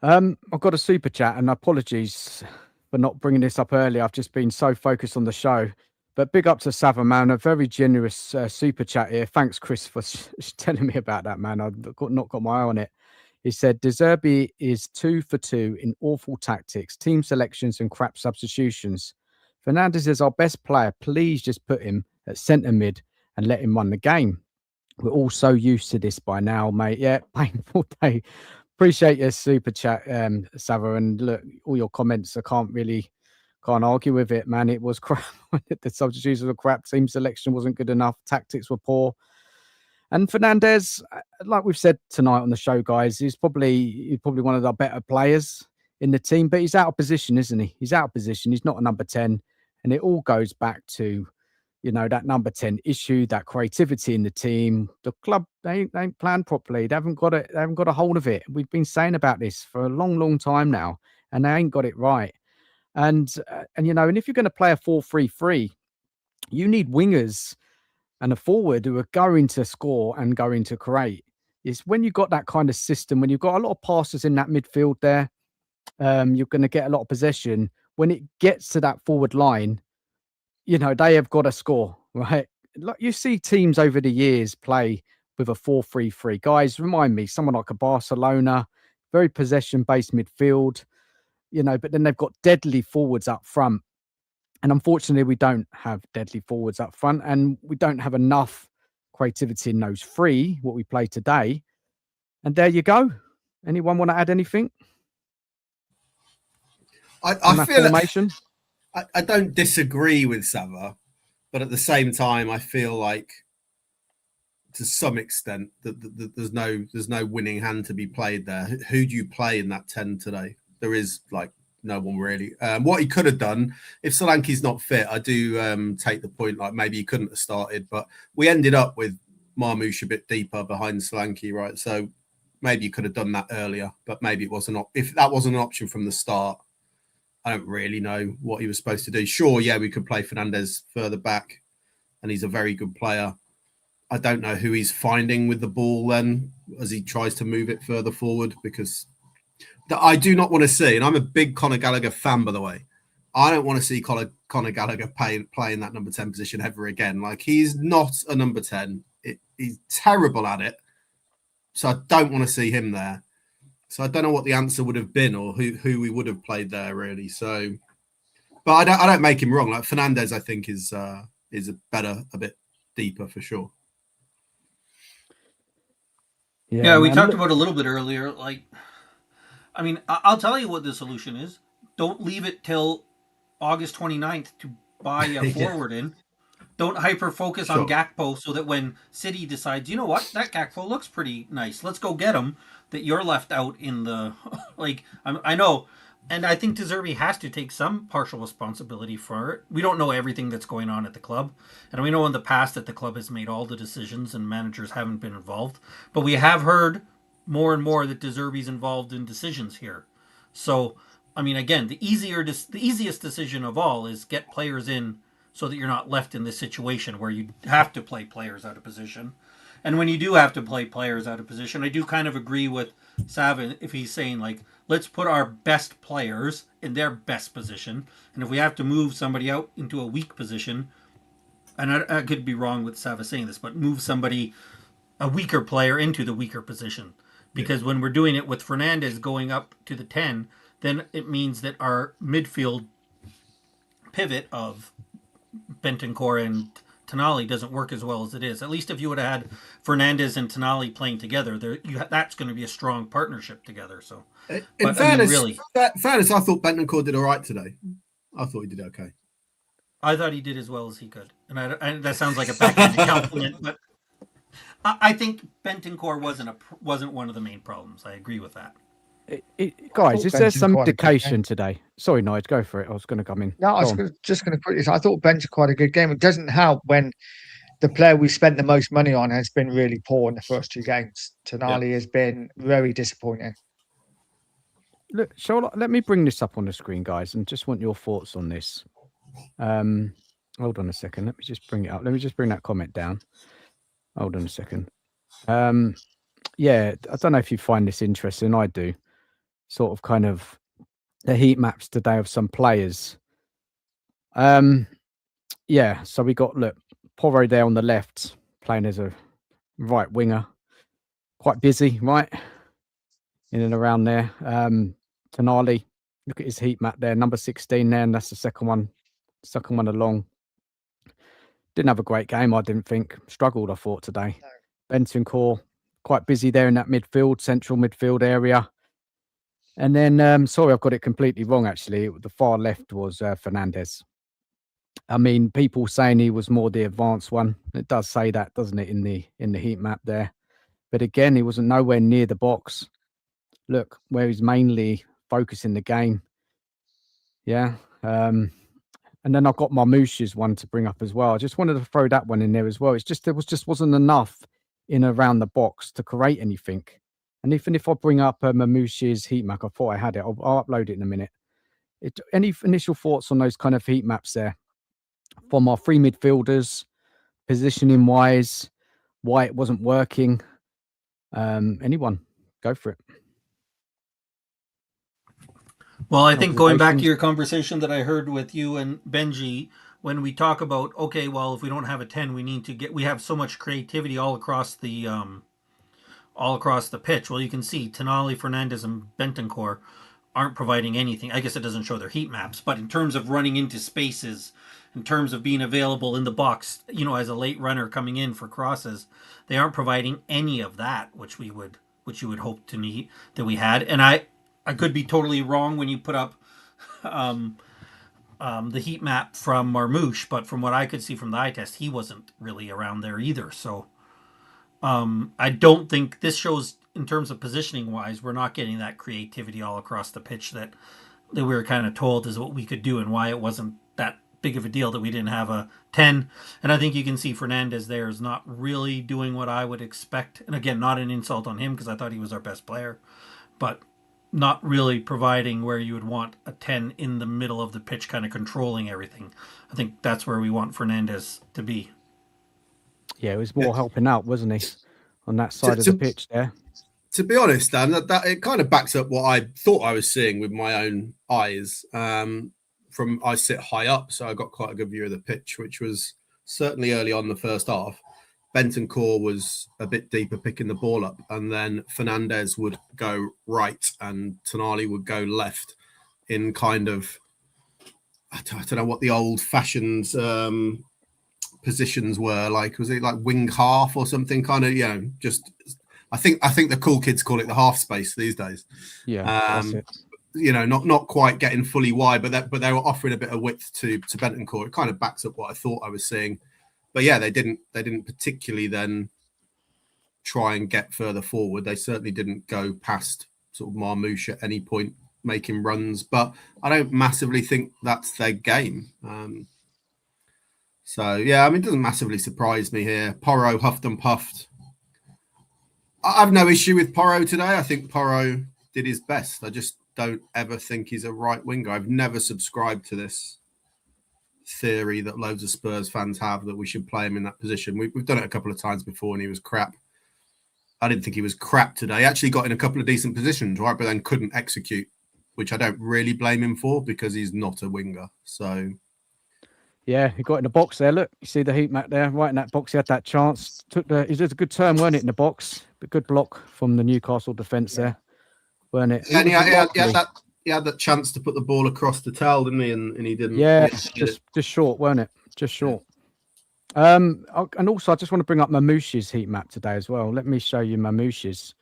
I've got a super chat, and apologies for not bringing this up earlier. I've just been so focused on the show. But big up to Sava, man. A very generous super chat here. Thanks, Chris, for telling me about that, man. I've not got my eye on it. He said, Zerbi is 2 for 2 in awful tactics, team selections, and crap substitutions. Fernandes is our best player. Please just put him at centre mid and let him run the game. We're all so used to this by now, mate. Yeah, painful day. Appreciate your super chat, Sava, and look, all your comments. I can't argue with it, man. It was crap. The substitutions were crap. Team selection wasn't good enough. Tactics were poor. And Fernandes, like we've said tonight on the show, guys, he's probably one of the better players in the team, but he's out of position, isn't he? He's out of position. He's not a number 10. And it all goes back to, you know, that number 10 issue, that creativity in the team. The club, they ain't planned properly. They haven't got a hold of it. We've been saying about this for a long, long time now, and they ain't got it right. And you know, and if you're going to play a 4-3-3, you need wingers and a forward who are going to score and going to create. It's when you've got that kind of system, when you've got a lot of passes in that midfield there, you're going to get a lot of possession. When it gets to that forward line, you know, they have got to score, right? Like you see teams over the years play with a 4-3-3. Guys, remind me, someone like a Barcelona, very possession-based midfield, you know, but then they've got deadly forwards up front. And unfortunately, we don't have deadly forwards up front, and we don't have enough creativity in those three, what we play today. And there you go. Anyone want to add anything? I feel formation? I don't disagree with Sava, but at the same time, I feel like to some extent that there's no winning hand to be played there. Who do you play in that 10 today? There is like no one really. What he could have done, if Solanke's not fit, I do take the point, like maybe he couldn't have started, but we ended up with Marmoush a bit deeper behind Solanke, right? So maybe you could have done that earlier, but maybe it wasn't. If that wasn't an option from the start, I don't really know what he was supposed to do. Sure, yeah, we could play Fernandes further back, and he's a very good player. I don't know who he's finding with the ball then as he tries to move it further forward, because I do not want to see, and I'm a big Conor Gallagher fan, by the way. I don't want to see Conor Gallagher playing that number 10 position ever again. Like, he's not a number 10. He's terrible at it. So I don't want to see him there. So I don't know what the answer would have been or who we would have played there, really. So, but I don't make him wrong. Like Fernandes, I think is a bit deeper for sure. Yeah, we talked about a little bit earlier. Like, I mean, I'll tell you what the solution is. Don't leave it till August 29th to buy a forward in. Don't hyper focus on Gakpo so that when City decides, you know what, that Gakpo looks pretty nice, let's go get him, that you're left out in the like. I know, and I think Zerbi has to take some partial responsibility for it. We don't know everything that's going on at the club, and we know in the past that the club has made all the decisions and managers haven't been involved. But we have heard more and more that Zerbi's involved in decisions here. So, I mean, again, the easiest decision of all is get players in so that you're not left in this situation where you have to play players out of position. And when you do have to play players out of position, I do kind of agree with Savin if he's saying, like, let's put our best players in their best position. And if we have to move somebody out into a weak position, and I could be wrong with Sava saying this, but move somebody, a weaker player, into the weaker position. Because when we're doing it with Fernandez going up to the 10, then it means that our midfield pivot of Bentancur and Tonali doesn't work as well as it is. At least if you would have had Fernandez and Tonali playing together, that's going to be a strong partnership together. So, in fairness, I thought Bentancur did all right today. I thought he did okay. I thought he did as well as he could, and that sounds like a backhanded compliment, but I think Bentancur wasn't one of the main problems. I agree with that. Guys, is there some indication today? Sorry, Nigel, go for it. I was going to come in. No, I was just going to put this. I thought Ben's quite a good game. It doesn't help when the player we spent the most money on has been really poor in the first 2 games. Tonali has been very disappointing. Look, let me bring this up on the screen, guys, and just want your thoughts on this. Hold on a second. Let me just bring it up. Let me just bring that comment down. Hold on a second. Yeah, I don't know if you find this interesting. I do. Sort of kind of the heat maps today of some players. Yeah, so we got, look, Porro there on the left, playing as a right winger. Quite busy, right? In and around there. Tonali, look at his heat map there, number 16 there, and that's the second one along. Didn't have a great game, I didn't think. Struggled, I thought, today. No. Bentancur, quite busy there in that central midfield area. And then, sorry, I've got it completely wrong, actually. The far left was Fernandez. I mean, people saying he was more the advanced one. It does say that, doesn't it, in the heat map there. But again, he wasn't nowhere near the box. Look, where he's mainly focusing the game. Yeah. And then I've got Marmoush's one to bring up as well. I just wanted to throw that one in there as well. It's just, wasn't enough in around the box to create anything. And even if I bring up Marmoush's heat map, I thought I had it. I'll upload it in a minute. Any initial thoughts on those kind of heat maps there? From our 3 midfielders, positioning wise, why it wasn't working? Anyone? Go for it. Well, I think going back to your conversation that I heard with you and Benji, when we talk about, okay, well, if we don't have a 10, we have so much creativity all across the pitch. Well, you can see Tonali, Fernandez, and Bentancur aren't providing anything. I guess it doesn't show their heat maps, but in terms of running into spaces, in terms of being available in the box, as a late runner coming in for crosses, they aren't providing any of that, which you would hope to need that we had. And I could be totally wrong when you put up the heat map from Marmoush, but from what I could see from the eye test, he wasn't really around there either. So I don't think this shows, in terms of positioning wise, we're not getting that creativity all across the pitch that we were kind of told is what we could do, and why it wasn't that big of a deal that we didn't have a 10. And I think you can see Fernandez there is not really doing what I would expect. And again, not an insult on him, because I thought he was our best player, but not really providing where you would want a 10 in the middle of the pitch, kind of controlling everything. I think that's where we want Fernandez to be. Yeah, it was more helping out, wasn't he, on that side of the pitch there? To be honest, Dan, that it kind of backs up what I thought I was seeing with my own eyes. I sit high up, so I got quite a good view of the pitch, which was certainly early on in the first half. Bentancur was a bit deeper picking the ball up, and then Fernandez would go right and Tonali would go left in kind of, I don't know what the old-fashioned positions were. Like, was it like wing half or something? Kind of, just... I think the cool kids call it the half space these days. Yeah, that's it. Not quite getting fully wide, but they were offering a bit of width to Bentancur. It kind of backs up what I thought I was seeing. But yeah, they didn't particularly then try and get further forward. They certainly didn't go past sort of Marmoush at any point making runs. But I don't massively think that's their game. So yeah, I mean, it doesn't massively surprise me here. Porro huffed and puffed. I have no issue with Porro today. I think Porro did his best. I just don't ever think he's a right winger. I've never subscribed to this theory that loads of Spurs fans have that we should play him in that position. We've done it a couple of times before and he was crap. I didn't think he was crap today. He actually got in a couple of decent positions, right, but then couldn't execute, which I don't really blame him for because he's not a winger. So Yeah, he got in the box there. Look, you see the heat map there, right in that box. He had that chance. It was a good turn, weren't it, in the box? A good block from the Newcastle defence there, weren't it? Yeah, and he had that chance to put the ball across the tail, didn't he? And he didn't. Yeah, just short, weren't it? Just short. Yeah. And also, I just want to bring up Marmoush's heat map today as well. Let me show you Marmoush's.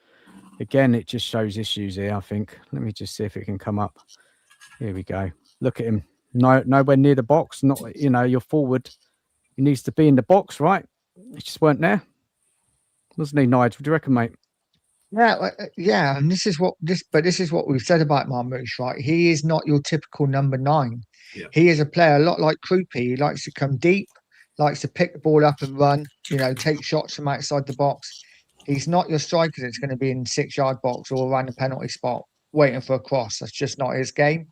Again, it just shows issues here, I think. Let me just see if it can come up. Here we go. Look at him. Nowhere near the box. Not, you're forward. He needs to be in the box, right? He just weren't there. Wasn't he, Nigel? What do you reckon, mate? Yeah, and this is what we've said about Marmoush, right? He is not your typical number 9. Yeah. He is a player a lot like Krupi. He likes to come deep, likes to pick the ball up and run, take shots from outside the box. He's not your striker that's going to be in 6-yard box or around the penalty spot waiting for a cross. That's just not his game.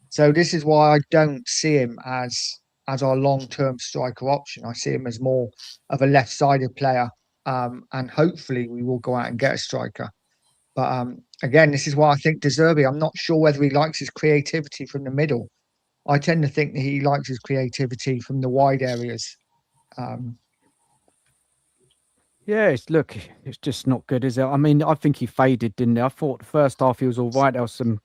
So this is why I don't see him as our long-term striker option. I see him as more of a left-sided player. And hopefully we will go out and get a striker. But again, this is why I think Zerbi, I'm not sure whether he likes his creativity from the middle. I tend to think that he likes his creativity from the wide areas. Yeah, it's just not good, is it? I mean, I think he faded, didn't he? I thought the first half he was all right. There was some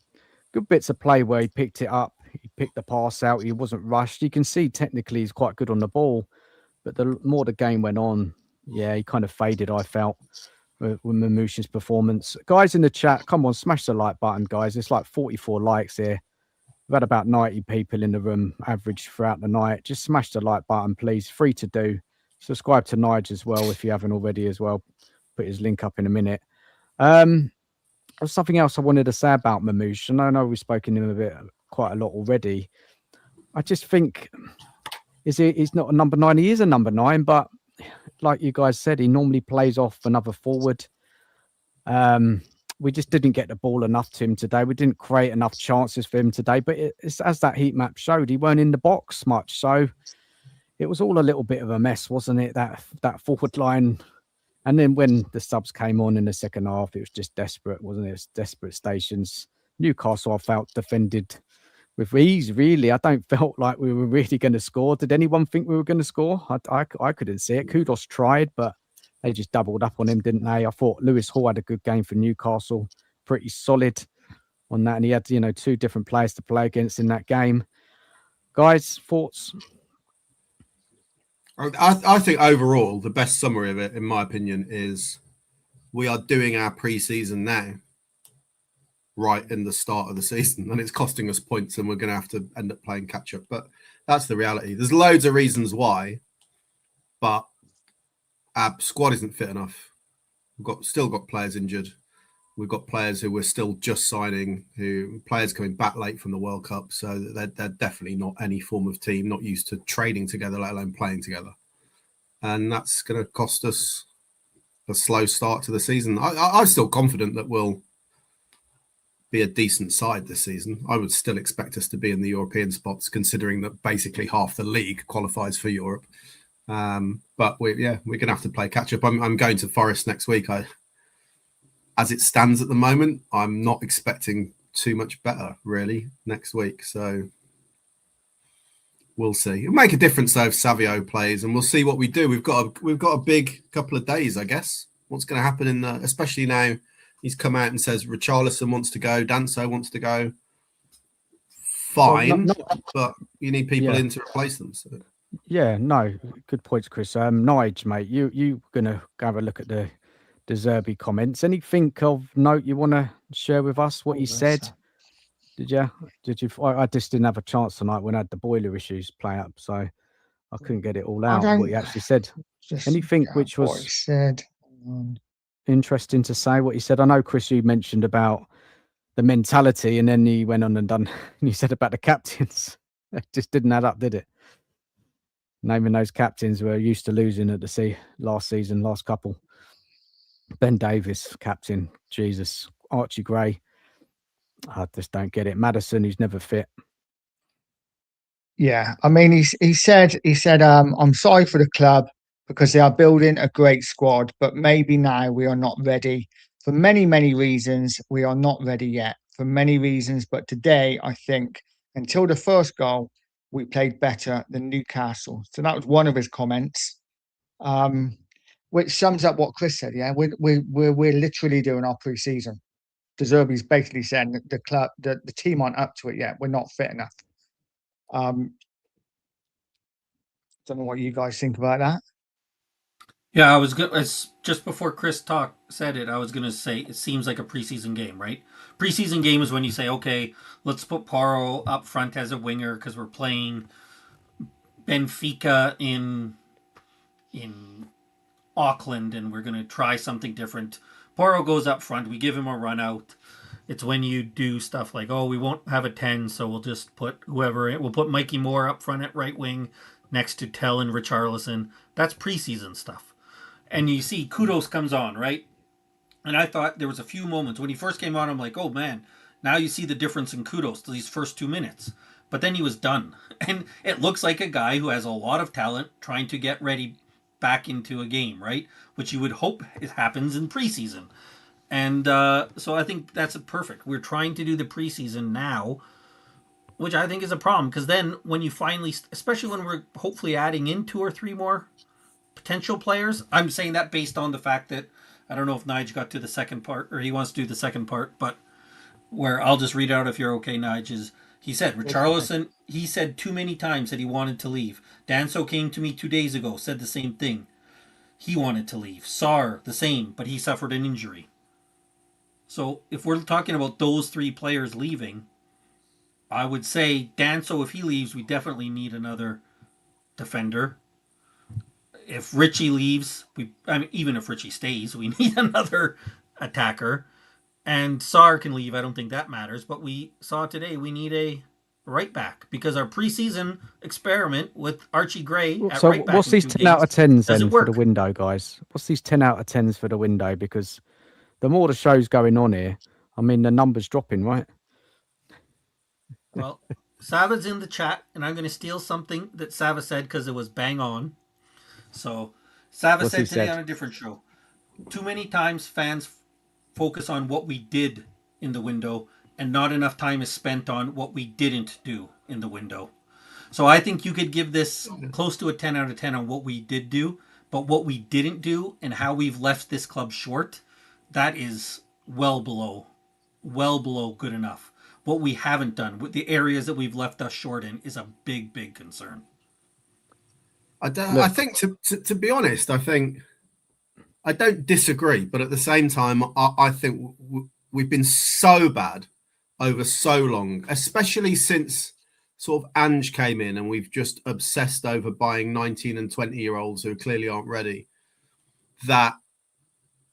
good bits of play where he picked it up. He picked the pass out. He wasn't rushed. You can see technically he's quite good on the ball. But the more the game went on, yeah, he kind of faded, I felt, with Marmoush's performance. Guys in the chat, come on, smash the like button, guys. It's like 44 likes here. We've had about 90 people in the room, average throughout the night. Just smash the like button, please. Free to do. Subscribe to Nige as well if you haven't already as well. Put his link up in a minute. There's something else I wanted to say about Marmoush. And I know we've spoken to him quite a lot already. I just think he's not a number 9. He is a number 9, but like you guys said, he normally plays off another forward. We just didn't get the ball enough to him today. We didn't create enough chances for him today. But it's as that heat map showed, he weren't in the box much. So it was all a little bit of a mess, wasn't it? That forward line. And then when the subs came on in the second half, it was just desperate, wasn't it? It was desperate stations. Newcastle, I felt, defended with ease, really. I don't felt like we were really going to score. Did anyone think we were going to score? I couldn't see it. Kudos tried, but they just doubled up on him, didn't they? I thought Lewis Hall had a good game for Newcastle. Pretty solid on that. And he had, 2 different players to play against in that game. Guys, thoughts? I think overall, the best summary of it, in my opinion, is we are doing our pre-season now right in the start of the season, and it's costing us points, and we're going to have to end up playing catch-up. But that's the reality. There's loads of reasons why, but our squad isn't fit enough. We've still got players injured. We've got players who we're still just signing, players coming back late from the World Cup. So they're definitely not any form of team, not used to training together, let alone playing together. And that's going to cost us a slow start to the season. I'm still confident that we'll be a decent side this season. I would still expect us to be in the European spots, considering that basically half the league qualifies for Europe. But we're going to have to play catch up. I'm going to Forest next week. As it stands at the moment, I'm not expecting too much better really next week. So we'll see. It'll make a difference though if Savio plays, and we'll see what we do. We've got a big couple of days, I guess. What's going to happen especially now he's come out and says Richarlison wants to go, Danso wants to go. Fine, but you need people in to replace them. So. Yeah, no, good points, Chris. Nige, mate, you gonna have a look at the Zerbi comments. Anything of note you want to share with us? What he said? Did you? I just didn't have a chance tonight when I had the boiler issues play up, so I couldn't get it all out. What he actually said. Anything which was said interesting to say? What he said. I know, Chris, you mentioned about the mentality, and then he went on and done. And he said about the captains. It just didn't add up, did it? Naming those captains were used to losing at the last season, last couple. Ben Davis, captain. Jesus. Archie Gray. I just don't get it. Maddison, who's never fit. Yeah, I mean, he said, I'm sorry for the club because they are building a great squad, but maybe now we are not ready for many, many reasons. We are not ready yet for many reasons, but today I think until the first goal, we played better than Newcastle. So that was one of his comments, which sums up what Chris said. Yeah, we're literally doing our pre-season. Zerbi's basically saying that the club, the team aren't up to it yet. We're not fit enough. Don't know what you guys think about that. Yeah, I was just before Chris said it. I was gonna say it seems like a preseason game, right? Preseason game is when you say, okay, let's put Paro up front as a winger because we're playing Benfica in Auckland and we're gonna try something different. Paro goes up front. We give him a run out. It's when you do stuff like, oh, we won't have a 10, so we'll just put whoever in. We'll put Mikey Moore up front at right wing next to Tell and Richarlison. That's preseason stuff. And you see Kudos comes on, right? And I thought there was a few moments when he first came on, I'm like, oh man, now you see the difference in Kudos to these first 2 minutes. But then he was done. And it looks like a guy who has a lot of talent trying to get ready back into a game, right? Which you would hope it happens in preseason. And so I think that's perfect. We're trying to do the preseason now, which I think is a problem. Because then when you finally, especially when we're hopefully adding in 2 or 3 more potential players. I'm saying that based on the fact that I don't know if Nige got to the second part or he wants to do the second part, but where I'll just read out if you're okay, Nige, is he said Richarlison, he said too many times that he wanted to leave. Danso came to me 2 days ago, said the same thing. He wanted to leave. Sar, the same, but he suffered an injury. So if we're talking about those 3 players leaving, I would say Danso, if he leaves, we definitely need another defender. If Richie leaves, even if Richie stays, we need another attacker. And Sar can leave. I don't think that matters. But we saw today we need a right back because our preseason experiment with Archie Gray at So right back. what's in these 2 10 out of 10s does then it for the work? window, guys? What's these 10 out of 10s for the window? Because the more the show's going on here, I mean, the numbers dropping, right? Well, Sava's in the chat, and I'm going to steal something that Sava said because it was bang on. So Sava What's he said today said? on a different show, too many times fans focus on what we did in the window and not enough time is spent on what we didn't do in the window. So I think you could give this close to a 10 out of 10 on what we did do, but what we didn't do and how we've left this club short, that is well below good enough. What we haven't done, with the areas that we've left us short in, is a big, big concern. I think to be honest, I think I don't disagree, but at the same time, I think we've been so bad over so long, especially since sort of Ange came in, and we've just obsessed over buying 19 and 20-year-olds who clearly aren't ready, that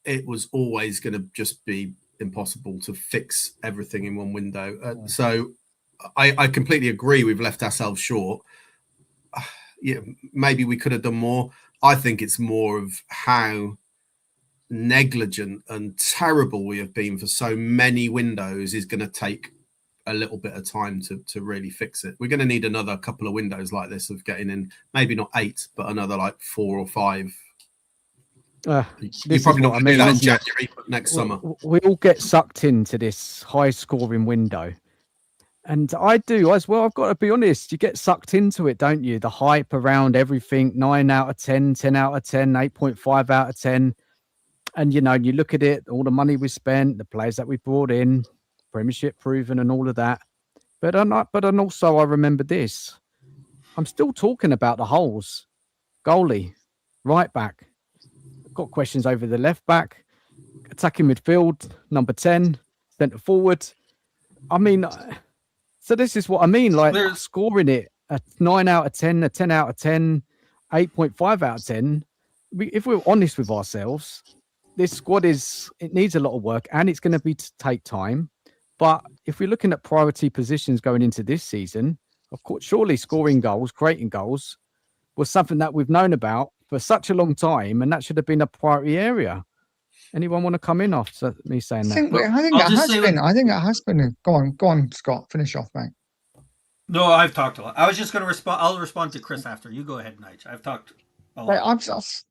it was always going to just be impossible to fix everything in one window. So I completely agree. We've left ourselves short. Yeah, maybe we could have done more. I think it's more of how negligent and terrible we have been for so many windows is going to take a little bit of time to really fix it. We're going to need another couple of windows like this of getting in, maybe not 8, but another like 4 or 5. You're probably not going to do that in January, but next summer. We all get sucked into this high scoring window. And I do as well. I've got to be honest. You get sucked into it, don't you? The hype around everything, 9 out of 10, 10 out of 10, 8.5 out of 10. And, you know, you look at it, all the money we spent, the players that we brought in, Premiership proven and all of that. But also I remember this. I'm still talking about the holes. Goalie, right back. I've got questions over the left back, attacking midfield, number 10, centre forward. I mean, so this is what I mean, like scoring it a 9 out of 10, a 10 out of 10, 8.5 out of 10. If we're honest with ourselves, this squad it needs a lot of work and it's going to take time. But if we're looking at priority positions going into this season, of course, surely scoring goals, creating goals was something that we've known about for such a long time, and that should have been a priority area. Anyone want to come in after me saying that? I think that has been. Go on, Scott. Finish off, mate. No, I've talked a lot. I was just going to respond. I'll respond to Chris after. You go ahead, Nige. I've talked a Like, lot.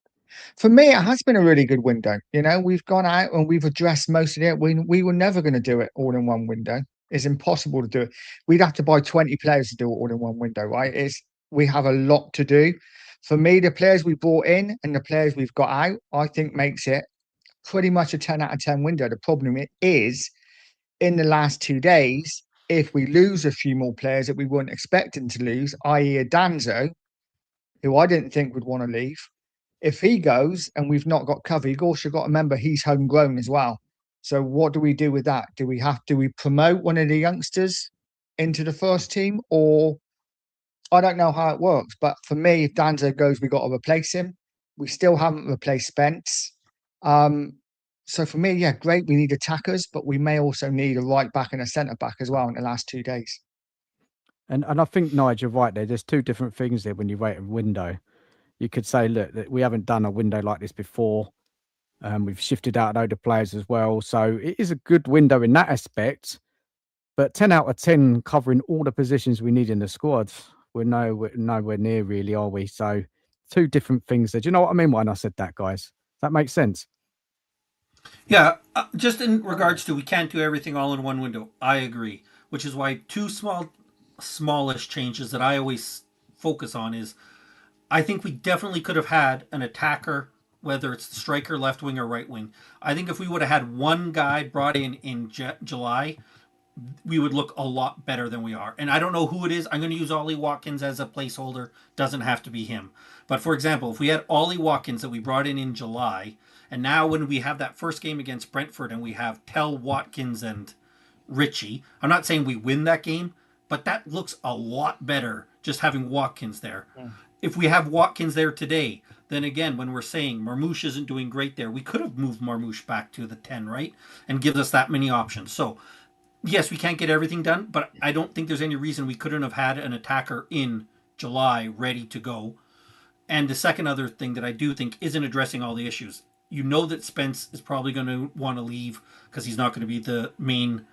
for me, it has been a really good window. You know, we've gone out and we've addressed most of it. We were never going to do it all in one window. It's impossible to do it. We'd have to buy 20 players to do it all in one window, right? We have a lot to do. For me, the players we brought in and the players we've got out, I think makes it pretty much a 10 out of 10 window. The problem is in the last 2 days, if we lose a few more players that we weren't expecting to lose, i.e. a Danzo, who I didn't think would want to leave, if he goes and we've not got cover, you've also got to remember he's homegrown as well. So what do we do with that? Do we promote one of the youngsters into the first team, or I don't know how it works, but for me, if Danzo goes, we got to replace him. We still haven't replaced Spence. So for me, yeah, great. We need attackers, but we may also need a right back and a centre back as well in the last 2 days. And I think, Nigel, you're right there. There's two different things there when you rate a window. You could say, look, that we haven't done a window like this before. We've shifted out a load of players as well. So it is a good window in that aspect. But 10 out of 10 covering all the positions we need in the squad. We're nowhere near really, are we? So two different things there. Do you know what I mean when I said that, guys? Does that make sense? Yeah, just in regards to we can't do everything all in one window. I agree, which is why two smallish changes that I always focus on is I think we definitely could have had an attacker, whether it's striker, left wing, or right wing. I think if we would have had one guy brought in July, we would look a lot better than we are. And I don't know who it is. I'm going to use Ollie Watkins as a placeholder. Doesn't have to be him. But for example, if we had Ollie Watkins that we brought in July, and now when we have that first game against Brentford and we have Tell, Watkins, and Richie, I'm not saying we win that game, but that looks a lot better just having Watkins there. Yeah. If we have Watkins there today, then again, when we're saying Marmoush isn't doing great there, we could have moved Marmoush back to the 10, right? And gives us that many options. So yes, we can't get everything done, but I don't think there's any reason we couldn't have had an attacker in July ready to go. And the second other thing that I do think isn't addressing all the issues. You know that Spence is probably going to want to leave because he's not going to be the main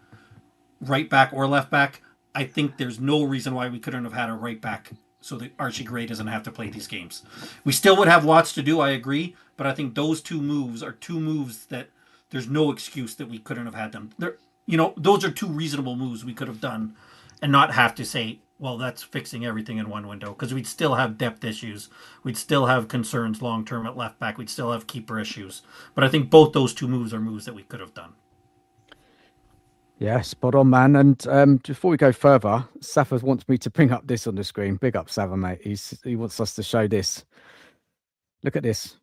right back or left back. I think there's no reason why we couldn't have had a right back so that Archie Gray doesn't have to play these games. We still would have lots to do, I agree, but I think those two moves are two moves that there's no excuse that we couldn't have had them. Those are two reasonable moves we could have done and not have to say, well, that's fixing everything in one window, because we'd still have depth issues. We'd still have concerns long term at left back. We'd still have keeper issues. But I think both those two moves are moves that we could have done. Yeah, spot on, man. And before we go further, Safa wants me to bring up this on the screen. Big up, Safa, mate. He wants us to show this. Look at this.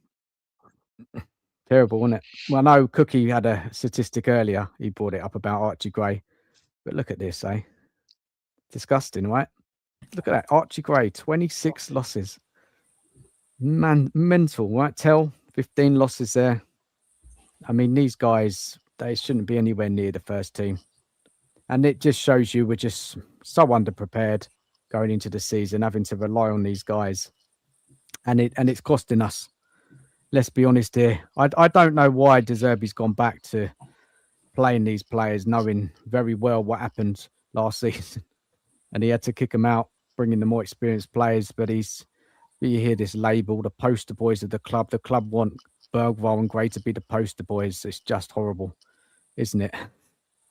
Terrible, isn't it? Well, I know Cookie had a statistic earlier. He brought it up about Archie Gray. But look at this, eh? Disgusting, right? Look at that. Archie Gray, 26 losses. Man, mental, right? 15 losses there. I mean, these guys, they shouldn't be anywhere near the first team. And it just shows you we're just so underprepared going into the season, having to rely on these guys. And it's costing us. Let's be honest here. I don't know why Zerbi's gone back to playing these players, knowing very well what happened last season. And he had to kick them out, bringing the more experienced players. But you hear this label, the poster boys of the club. The club want Bergwall and Gray to be the poster boys. It's just horrible, isn't it?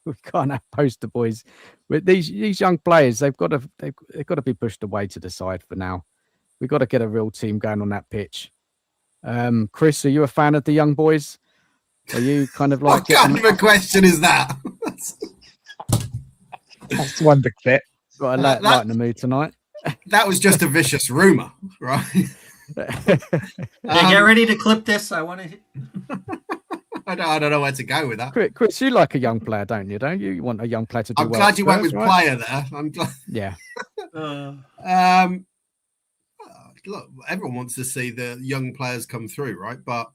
We can't have poster boys. But these young players, they've got to be pushed away to the side for now. We've got to get a real team going on that pitch. Chris, are you a fan of the young boys? Are you kind of like... What kind of a question is that? That's one big fit. Got a light in the mood tonight. That was just a vicious rumour, right? Get ready to clip this. I want to... I don't know where to go with that. Chris, you like a young player, don't you? Don't you? You want a young player to do well. I'm glad you went with player there. I'm glad. Yeah. Look, everyone wants to see the young players come through, right? But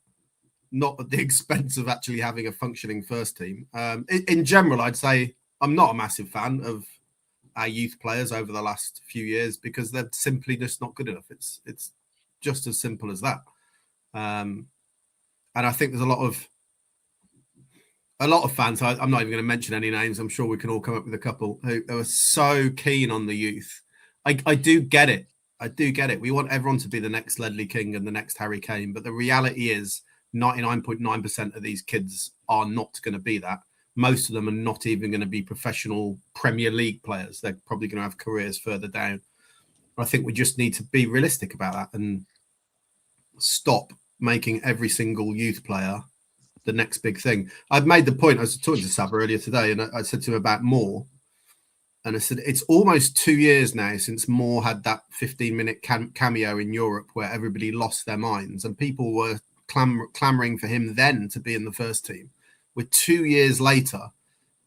not at the expense of actually having a functioning first team. In general, I'd say I'm not a massive fan of our youth players over the last few years because they're simply just not good enough. It's just as simple as that. And I think there's a lot of fans. I'm not even going to mention any names. I'm sure we can all come up with a couple who are so keen on the youth I do get it. I do get it. We want everyone to be the next Ledley King and the next Harry Kane, but the reality is 99.9% of these kids are not going to be that. Most of them are not even going to be professional Premier League players. They're probably going to have careers further down. I think we just need to be realistic about that and stop making every single youth player the next big thing. I've made the point. I was talking to Sab earlier today, and I said to him about Moore. And I said, it's almost 2 years now since Moore had that 15-minute cameo in Europe where everybody lost their minds and people were clamoring for him then to be in the first team. We're 2 years later,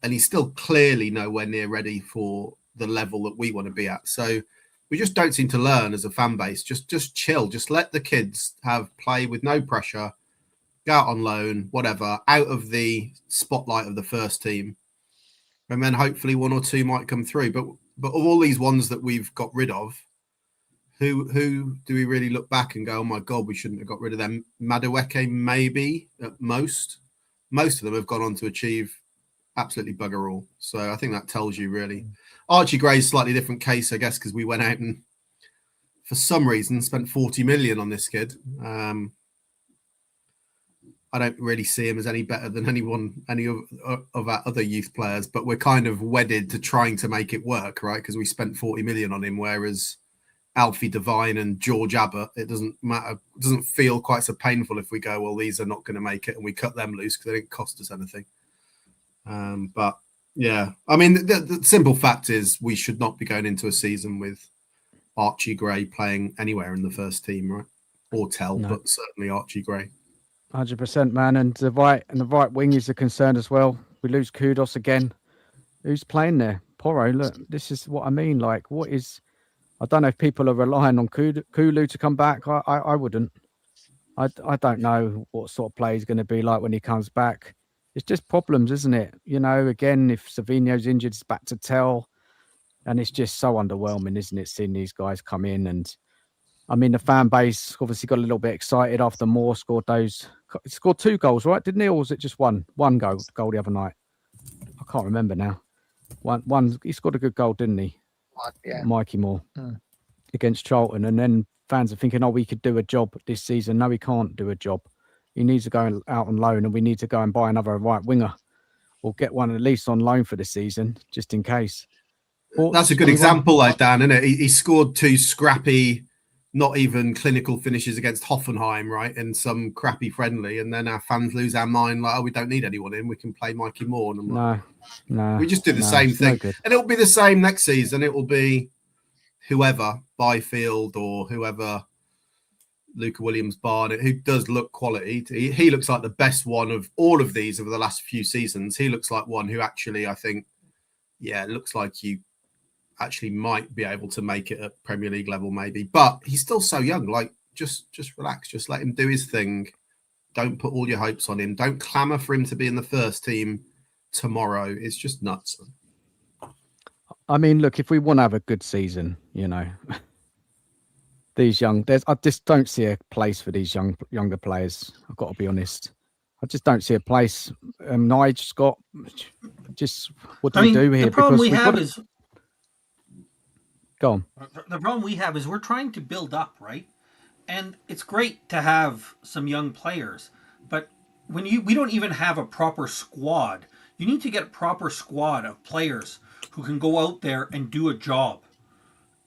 and he's still clearly nowhere near ready for the level that we want to be at. So we just don't seem to learn as a fan base. Just chill. Just let the kids have play with no pressure, go out on loan, whatever, out of the spotlight of the first team. And then hopefully one or two might come through. But of all these ones that we've got rid of, who do we really look back and go, oh my God, we shouldn't have got rid of them? Madueke, maybe at most. Most of them have gone on to achieve absolutely bugger all. So I think that tells you really. Archie Gray's slightly different case, I guess, because we went out and for some reason spent 40 million on this kid. I don't really see him as any better than any of our other youth players, but we're kind of wedded to trying to make it work, right? Because we spent 40 million on him, whereas Alfie Devine and George Abbott, it doesn't matter. It doesn't feel quite so painful if we go, well, these are not going to make it, and we cut them loose because they didn't cost us anything. But yeah, I mean, the simple fact is we should not be going into a season with Archie Gray playing anywhere in the first team, right? Or but certainly Archie Gray. 100%, man. And the right wing is a concern as well. We lose Kudos again. Who's playing there? Porro. Look, this is what I mean. Like, what is? I don't know if people are relying on Kulu to come back. I wouldn't. I don't know what sort of play he's going to be like when he comes back. It's just problems, isn't it? You know, again, if Savinho's injured, it's back to tell. And it's just so underwhelming, isn't it, seeing these guys come in? And I mean, the fan base obviously got a little bit excited after Moore scored those. He scored 2 goals, right? Didn't he? Or was it just one goal the other night? I can't remember now. One. He scored a good goal, didn't he? Yeah. Mikey Moore against Charlton. And then fans are thinking, oh, we could do a job this season. No, he can't do a job. He needs to go out on loan, and we need to go and buy another right winger or get one at least on loan for the season, just in case. That's a good example, like Dan, isn't it? He scored 2 scrappy, not even clinical finishes against Hoffenheim, right? And some crappy friendly, and then our fans lose our mind, like, oh, we don't need anyone in. We can play Mikey Moore. And I'm no. We just do the same thing, and it'll be the same next season. It will be whoever Byfield or whoever Luca Williams-Barnett, who does look quality. He looks like the best one of all of these over the last few seasons. He looks like one who actually, I think, looks like you actually might be able to make it at Premier League level, maybe. But he's still so young. Like, just relax. Just let him do his thing. Don't put all your hopes on him. Don't clamour for him to be in the first team tomorrow. It's just nuts. I mean, look, if we want to have a good season, you know, I just don't see a place for these younger players. I've got to be honest. I just don't see a place. Nigel, Scott, just what do we do here? The problem we have is... Go on. The problem we have is we're trying to build up, right? And it's great to have some young players, but when we don't even have a proper squad. You need to get a proper squad of players who can go out there and do a job.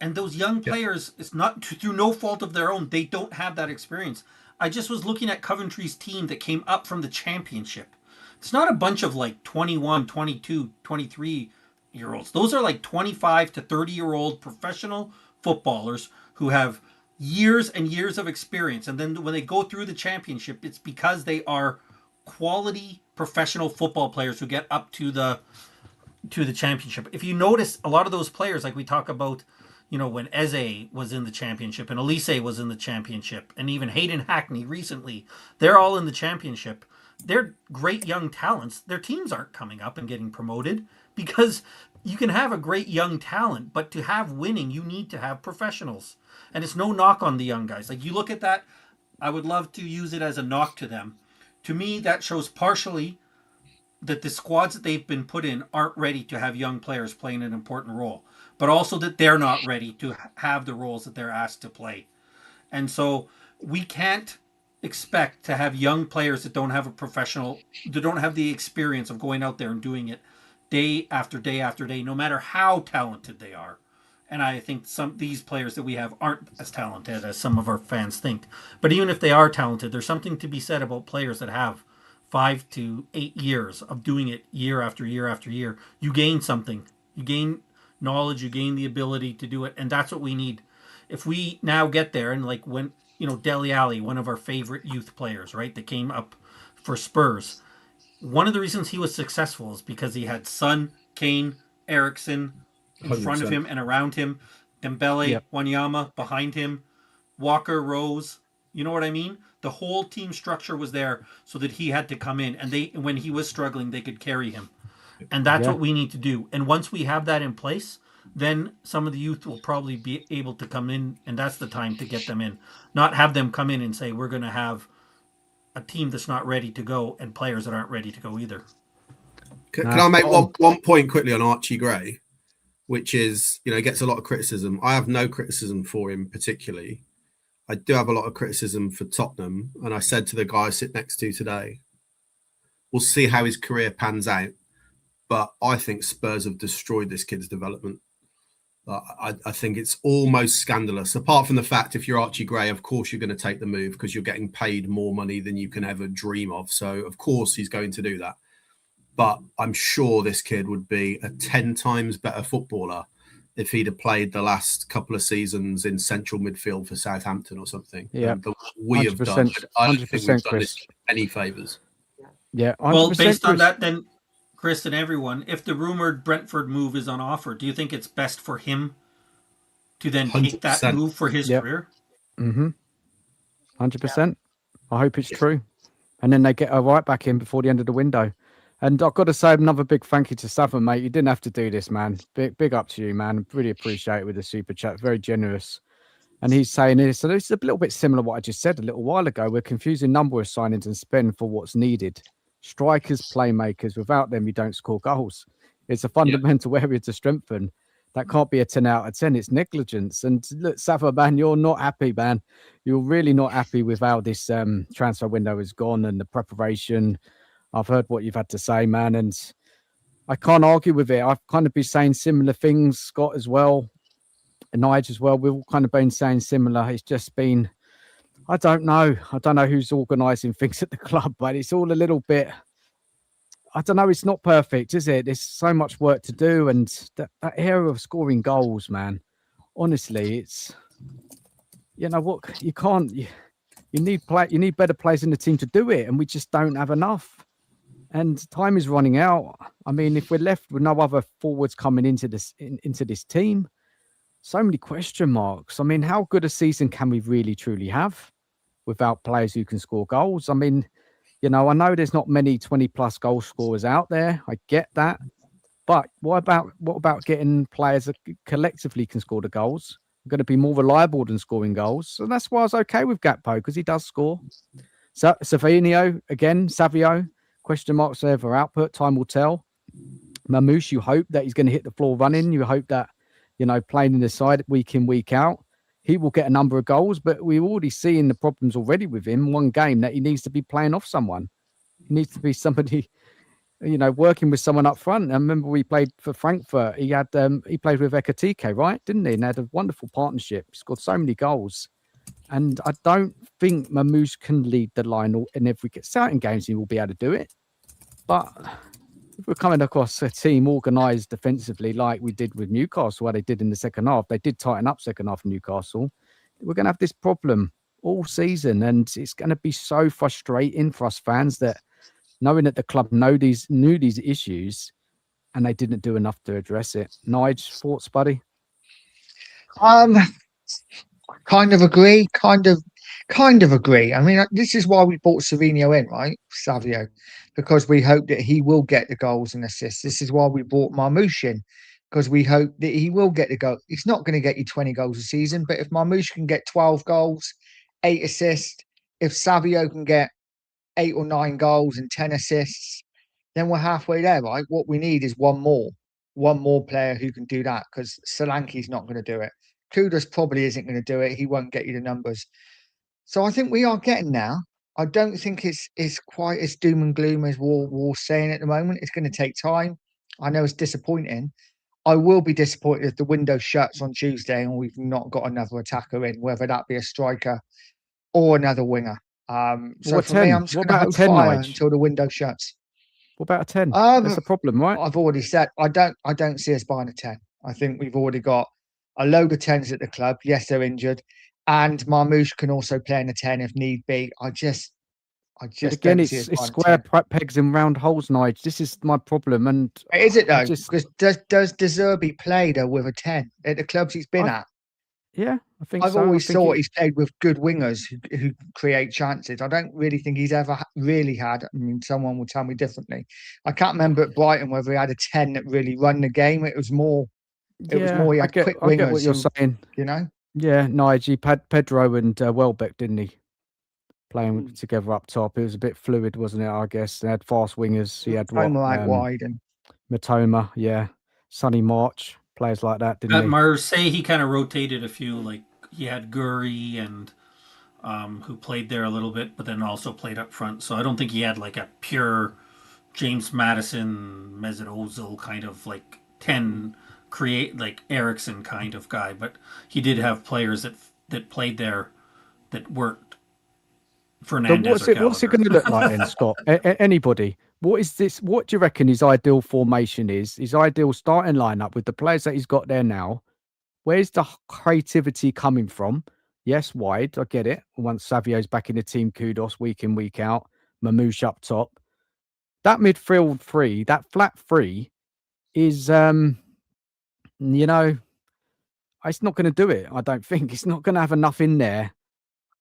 And those young players, it's not through no fault of their own. They don't have that experience. I just was looking at Coventry's team that came up from the championship. It's not a bunch of like 21, 22, 23-year-olds. Those are like 25 to 30-year-old professional footballers who have years and years of experience. And then when they go through the championship, it's because they are quality professional football players who get up to the championship. If you notice, a lot of those players, like we talk about, you know, when Eze was in the championship and Elise was in the championship, and even Hayden Hackney recently, they're all in the championship. They're great young talents. Their teams aren't coming up and getting promoted because you can have a great young talent, but to have winning, you need to have professionals. And it's no knock on the young guys. Like, you look at that, I would love to use it as a knock to them. To me, that shows partially that the squads that they've been put in aren't ready to have young players playing an important role, but also that they're not ready to have the roles that they're asked to play. And so we can't expect to have young players that don't have that don't have the experience of going out there and doing it day after day after day, no matter how talented they are. And I think some these players that we have aren't as talented as some of our fans think. But even if they are talented, there's something to be said about players that have 5 to 8 years of doing it year after year after year. You gain something. You gain knowledge, you gain the ability to do it, and that's what we need. If we now get there, and like when Dele Alli, one of our favorite youth players, right, that came up for Spurs, one of the reasons he was successful is because he had Son, Kane, Ericsson in front of 100%. him and around him, Dembele, Yep. Wanyama behind him, Walker, Rose. You know what I mean? The whole team structure was there so that he had to come in, and when he was struggling, they could carry him. And that's Yeah. what we need to do. And once we have that in place, then some of the youth will probably be able to come in, and that's the time to get them in. Not have them come in and say, we're going to have a team that's not ready to go and players that aren't ready to go either. Can No, I make spot on. one point quickly on Archie Gray, which is, gets a lot of criticism. I have no criticism for him particularly. I do have a lot of criticism for Tottenham. And I said to the guy I sit next to today, we'll see how his career pans out. But I think Spurs have destroyed this kid's development. I think it's almost scandalous. Apart from the fact, if you're Archie Gray, of course you're going to take the move because you're getting paid more money than you can ever dream of. So, of course, he's going to do that. But I'm sure this kid would be a 10 times better footballer if he'd have played the last couple of seasons in central midfield for Southampton or something. Yeah, we have done. 100%, I don't think we've 100%, done Chris. this any favours. Yeah, 100%, Well, based on Chris. that, then, Chris and everyone, if the rumored Brentford move is on offer, do you think it's best for him to then take that 100%. move for his Yep. career? 100%. I hope it's true. And then they get a right back in before the end of the window. And I've got to say another big thank you to Savin, mate. You didn't have to do this, man. Big up to you, man. Really appreciate it with the super chat. Very generous. And he's saying this. So this is a little bit similar to what I just said a little while ago. We're confusing number of signings and spend for what's needed. Strikers, playmakers. Without them, you don't score goals. It's a fundamental area to strengthen. That can't be a 10 out of 10. It's negligence. And look, Safa, man, you're not happy, man. You're really not happy with how this transfer window has gone and the preparation. I've heard what you've had to say, man, and I can't argue with it. I've kind of been saying similar things, Scott as well, and Nigel as well. We've all kind of been saying similar. It's just been, I don't know who's organising things at the club, but it's all a little bit, I don't know. It's not perfect, is it? There's so much work to do, and that area of scoring goals, man. Honestly, it's, what you can't. You need better players in the team to do it, and we just don't have enough. And time is running out. I mean, if we're left with no other forwards coming into this team, so many question marks. I mean, how good a season can we really truly have without players who can score goals? I mean, I know there's not many 20+ goal scorers out there. I get that. But what about getting players that collectively can score the goals? Are going to be more reliable than scoring goals. So that's why I was okay with Gakpo, because he does score. So Savino, again, Savio, question marks there for output. Time will tell. Marmoush, you hope that he's going to hit the floor running. You hope that, playing in the side week in, week out, he will get a number of goals. But we're already seeing the problems already with him. One game that he needs to be playing off someone. He needs to be somebody, working with someone up front. I remember we played for Frankfurt. He played with Ekatike, right? Didn't he? And they had a wonderful partnership. Scored so many goals. And I don't think Marmoush can lead the line in every certain games. He will be able to do it. But if we're coming across a team organised defensively like we did with Newcastle, what they did in the second half, they did tighten up second half of Newcastle. We're going to have this problem all season, and it's going to be so frustrating for us fans that knowing that the club knew these issues and they didn't do enough to address it. Nige, thoughts, buddy? Kind of agree. Kind of agree. I mean, this is why we bought Savino in, right? Savio, because we hope that he will get the goals and assists. This is why we bought Marmoush in, because we hope that he will get the goal. It's not going to get you 20 goals a season, but if Marmoush can get 12 goals, 8 assists, if Savio can get 8 or 9 goals and 10 assists, then we're halfway there, right? What we need is one more player who can do that, because Solanke's not going to do it. Kudus probably isn't going to do it. He won't get you the numbers. So I think we are getting now. I don't think it's quite as doom and gloom as we're saying at the moment. It's going to take time. I know it's disappointing. I will be disappointed if the window shuts on Tuesday and we've not got another attacker in, whether that be a striker or another winger. So What for me, 10? I'm just What going to about a hold 10, fire Nige? until the window shuts. What about a 10? That's Um, the problem, right? I've already said I don't see us buying a 10. I think we've already got a load of 10s at the club. Yes, they're injured, and Marmoush can also play in a 10 if need be. I just But again, don't see us it's buying a square 10. pegs in round holes, Nige. This is my problem, and Is it I though? just, Because does Zerbi play though with a 10 at the clubs he's been at? yeah, I think I've so. I always think thought he's played with good wingers who create chances. I don't really think he's ever really had. I mean, someone will tell me differently. I can't remember at Brighton whether he had a 10 that really run the game. It was more yeah, he I had get, quick I get what wingers you're who, saying. you know. Yeah, Nige, he had Pedro and Welbeck, didn't he? Playing together up top. It was a bit fluid, wasn't it? I guess they had fast wingers. He had what? Homer out wide and Matoma, yeah, Sonny March, players like that, didn't At he? Marseille, he kind of rotated a few. Like he had Guri and who played there a little bit, but then also played up front. So I don't think he had like a pure James Madison, Mesut Ozil kind of like 10 create like Ericsson kind of guy. But he did have players that played there that weren't But Fernandez what's or it? What's it Gallagher. going to look like then, Scott? Anybody? What is this? What do you reckon his ideal formation is? His ideal starting lineup with the players that he's got there now. Where's the creativity coming from? Yes, wide. I get it. Once Savio's back in the team, kudos week in, week out. Marmoush up top. That midfield three, that flat three, is you know, it's not going to do it. I don't think it's not going to have enough in there.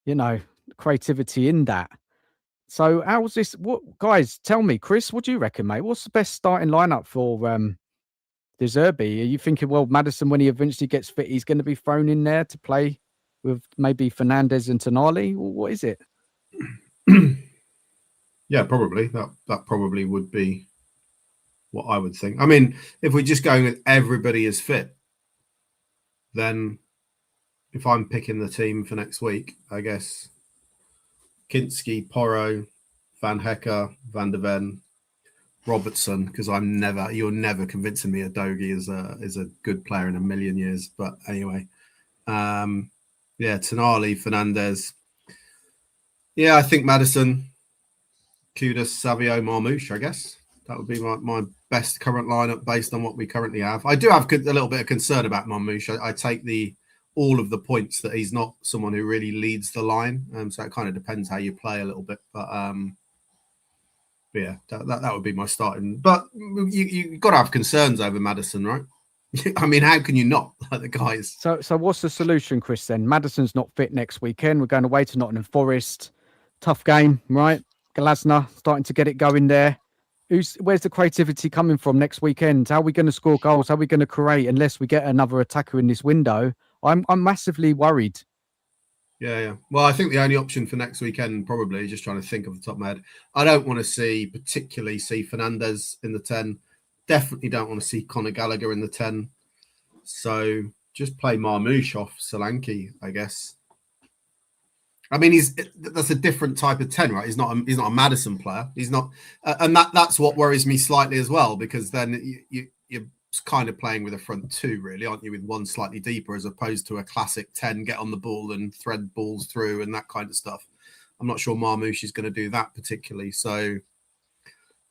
You know, creativity in that. So how's this? What guys? Tell me, Chris. What do you reckon, mate? What's the best starting lineup for De Zerbi? Are you thinking, well, Maddison, when he eventually gets fit, he's going to be thrown in there to play with maybe Fernandez and Tonali? What is it? Yeah, probably. That probably would be what I would think. I mean, if we're just going with everybody is fit, then if I'm picking the team for next week, I guess Kinski, Porro, Van Hecker, Van der Ven, Robertson, because you're never convincing me Adogi is a good player in a million years. But anyway, yeah, Tonali, Fernandez. Yeah, I think Maddison, Kudus, Savio, Marmoush, I guess. That would be my best current lineup based on what we currently have. I do have a little bit of concern about Marmoush. I take all of the points that he's not someone who really leads the line. So it kind of depends how you play a little bit. But yeah, that would be my starting. But you've got to have concerns over Maddison, right? I mean, how can you not? Like the guys. So what's the solution, Chris? Then Maddison's not fit next weekend. We're going away to Nottingham Forest. Tough game, right? Glasner starting to get it going there. Where's the creativity coming from next weekend? How are we going to score goals? How are we going to create unless we get another attacker in this window? I'm massively worried. Yeah. Well, I think the only option for next weekend probably, just trying to think off the top of my head, I don't want to particularly see Fernandez in the 10. Definitely don't want to see Conor Gallagher in the 10. So just play Marmoush off Solanke, I guess. I mean, that's a different type of 10, right? He's not a Maddison player. He's not, and that's what worries me slightly as well, because then you're kind of playing with a front two, really, aren't you? With one slightly deeper, as opposed to a classic 10, get on the ball and thread balls through and that kind of stuff. I'm not sure Marmoush is going to do that particularly. So,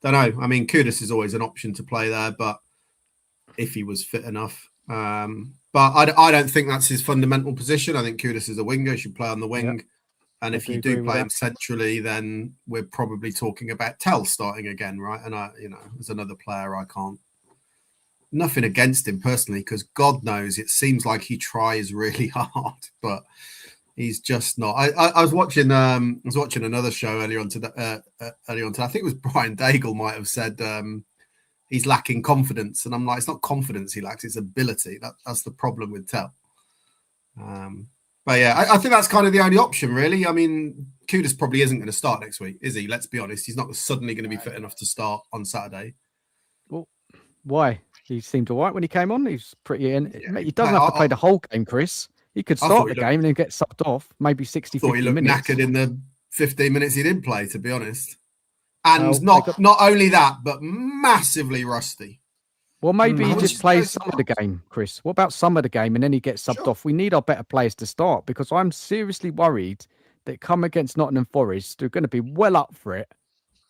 don't know. I mean, Kudus is always an option to play there, but if he was fit enough. But I don't think that's his fundamental position. I think Kudus is a winger. He should play on the wing. Yep. And if you do play him centrally, then we're probably talking about Tell starting again, right? And as another player, I can't. Nothing against him personally, because God knows it seems like he tries really hard, but he's just not. I was watching another show earlier on today. I think it was Brian Daigle might have said he's lacking confidence, and I'm like, it's not confidence he lacks; it's ability. That's the problem with Tell. But yeah, I think that's kind of the only option, really. I mean, Kudus probably isn't going to start next week, is he? Let's be honest. He's not suddenly going to be fit enough to start on Saturday. Well, why? He seemed all right when he came on. He's pretty in. Yeah, He doesn't have to play the whole game, Chris. He could start the game and then get subbed off, maybe 60, thought he 50 looked minutes. knackered in the 15 minutes he did play, to be honest. And Well, not only that, but massively rusty. Well, maybe he just plays some of the game, Chris. What about some of the game and then he gets subbed off? We need our better players to start because I'm seriously worried that come against Nottingham Forest, they're going to be well up for it,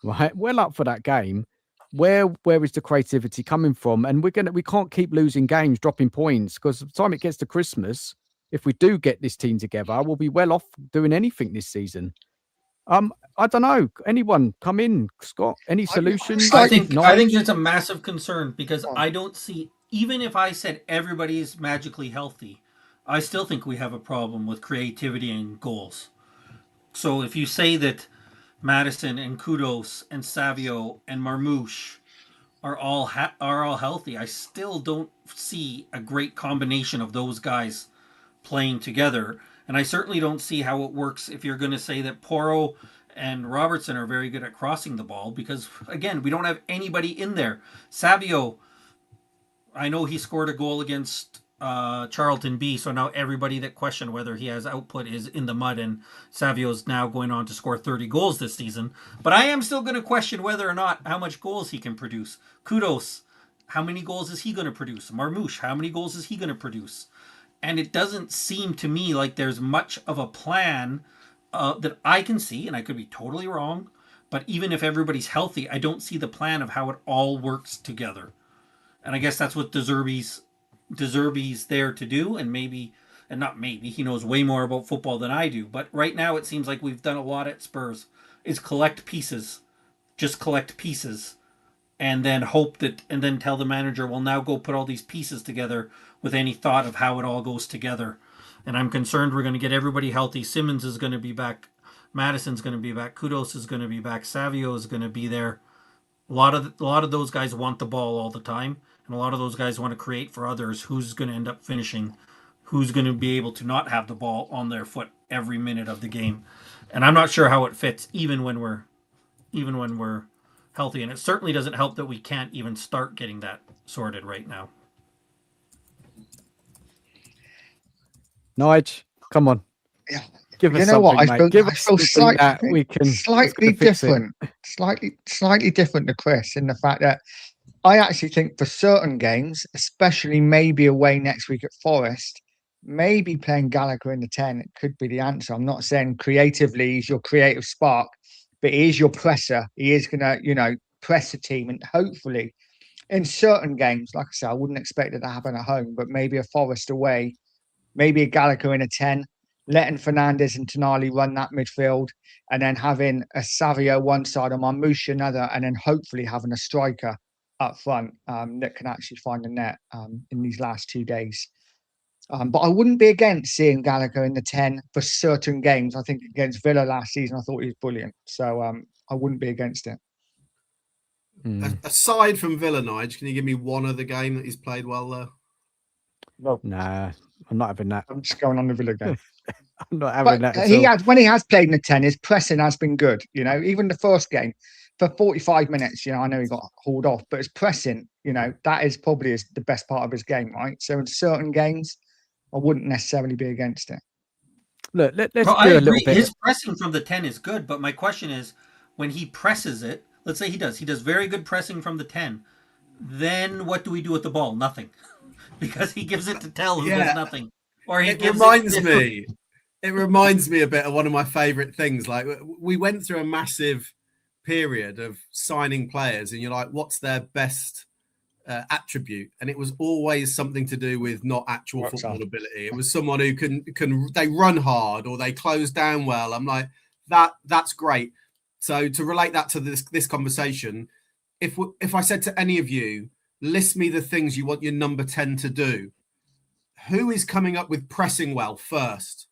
right? Well up for that game. Where is the creativity coming from? And we can't keep losing games, dropping points, because by the time it gets to Christmas, if we do get this team together, we'll be well off doing anything this season. I don't know. Anyone come in, Scott? Any solutions? I think it's a massive concern because I don't see, even if I said everybody is magically healthy, I still think we have a problem with creativity and goals. So if you say that Madison and Kudos and Savio and Marmoush are all healthy, I still don't see a great combination of those guys playing together. And I certainly don't see how it works if you're going to say that Porro and Robertson are very good at crossing the ball because, again, we don't have anybody in there. Savio, I know he scored a goal against Charlton B, so now everybody that questioned whether he has output is in the mud, and Savio's now going on to score 30 goals this season. But I am still going to question whether or not how much goals he can produce. Kudos, how many goals is he going to produce? Marmoush, how many goals is he going to produce? And it doesn't seem to me like there's much of a plan that I can see, and I could be totally wrong, but even if everybody's healthy, I don't see the plan of how it all works together. And I guess that's what Zerbi's there to do, and not maybe, he knows way more about football than I do, but right now it seems like we've done a lot at Spurs, is collect pieces, just collect pieces, and then tell the manager, well, now go put all these pieces together with any thought of how it all goes together. And I'm concerned we're going to get everybody healthy. Simmons is going to be back. Madison's going to be back. Kudos is going to be back. Savio is going to be there. A lot of those guys want the ball all the time, and a lot of those guys want to create for others. Who's going to end up finishing? Who's going to be able to not have the ball on their foot every minute of the game? And I'm not sure how it fits, even when we're healthy. And it certainly doesn't help that we can't even start getting that sorted right now. Nige, come on. Yeah. Give us you know what? I feel, Give I us feel something we can slightly different, slightly different to Chris in the fact that I actually think for certain games, especially maybe away next week at Forest, maybe playing Gallagher in the 10 could be the answer. I'm not saying creatively he's your creative spark, but he is your presser. He is going to, press the team, and hopefully in certain games, like I said, I wouldn't expect it to happen at home, but maybe a Forest away, maybe a Gallagher in a 10, letting Fernandez and Tonali run that midfield, and then having a Savio one side and Marmoush another, and then hopefully having a striker up front that can actually find the net in these last 2 days. But I wouldn't be against seeing Gallagher in the 10 for certain games. I think against Villa last season, I thought he was brilliant. So I wouldn't be against it. Aside from Villa, Nige, can you give me one other game that he's played well there? No, nah, I'm not having that. I'm just going on the Villa game. I'm not having that. When he has played in the 10, his pressing has been good. Even the first game for 45 minutes, I know he got hauled off, but his pressing, that is probably the best part of his game, right? So in certain games, I wouldn't necessarily be against it. Look, let's do I a agree. little bit. His pressing from the 10 is good, but my question is, when he presses it, let's say he does very good pressing from the 10. Then what do we do with the ball? Nothing, because he gives it to Tell, who does nothing. Or it reminds me a bit of one of my favorite things. Like, we went through a massive period of signing players, and you're like, what's their best attribute? And it was always something to do with not actual football ability. It was someone who can they run hard or they close down well. I'm like, that's great. So to relate that to this conversation, if I said to any of you, list me the things you want your number 10 to do, who is coming up with pressing well first?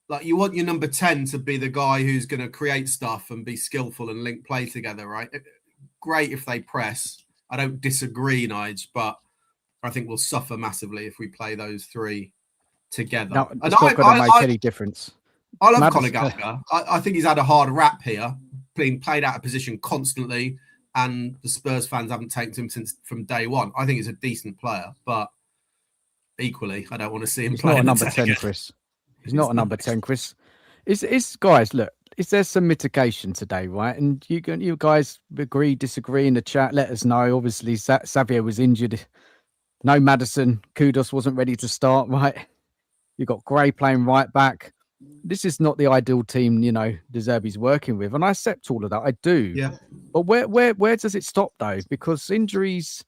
Like, you want your number 10 to be the guy who's going to create stuff and be skillful and link play together, right? Great if they press. I don't disagree, Nige, but I think we'll suffer massively if we play those three together. No, And it's not going to make any difference. I love Conor Gallagher. I think he's had a hard rap here, being played out of position constantly, and the Spurs fans haven't taken him from day one. I think he's a decent player, but equally, I don't want to see him play. He's not a number 10, Chris. He's not a number 10, Chris. It's guys, look, is there some mitigation today, right? And you guys agree, disagree in the chat? Let us know. Obviously, Xavier was injured. No Maddison. Kudos wasn't ready to start, right? You got Gray playing right back. This is not the ideal team, De Zerbi's working with, and I accept all of that. I do. Yeah. But where does it stop though? Because injuries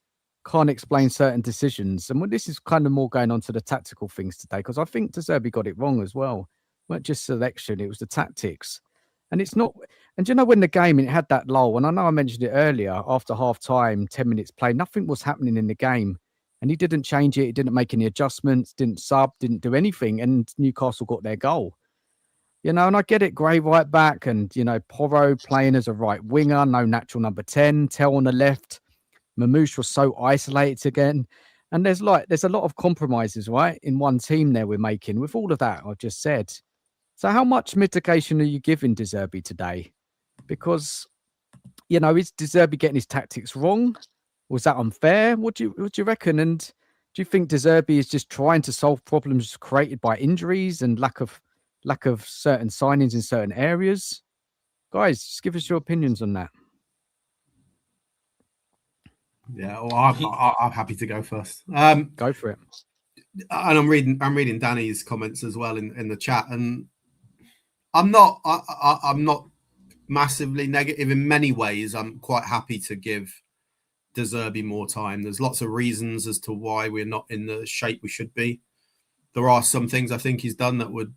can't explain certain decisions, and this is kind of more going on to the tactical things today. Because I think De Zerbi got it wrong as well. It weren't just selection; it was the tactics, and it's not. And when the game it had that lull, and I know I mentioned it earlier, after half time, 10 minutes play, nothing was happening in the game. And he didn't change it. He didn't make any adjustments, didn't sub, didn't do anything. And Newcastle got their goal. And I get it. Gray right back and, Porro playing as a right winger. No natural number 10. Tell on the left. Marmoush was so isolated again. And there's a lot of compromises, right? In one team there we're making with all of that I've just said. So how much mitigation are you giving De Zerbi today? Because, is De Zerbi getting his tactics wrong? Was that unfair? What do you reckon? And do you think De Zerbi is just trying to solve problems created by injuries and lack of certain signings in certain areas? Guys, just give us your opinions on that. Yeah, well, I'm happy to go first. Go for it. And I'm reading Danny's comments as well in the chat, and I'm not massively negative in many ways. I'm quite happy to give De Zerbi more time. There's lots of reasons as to why we're not in the shape we should be. There are some things I think he's done that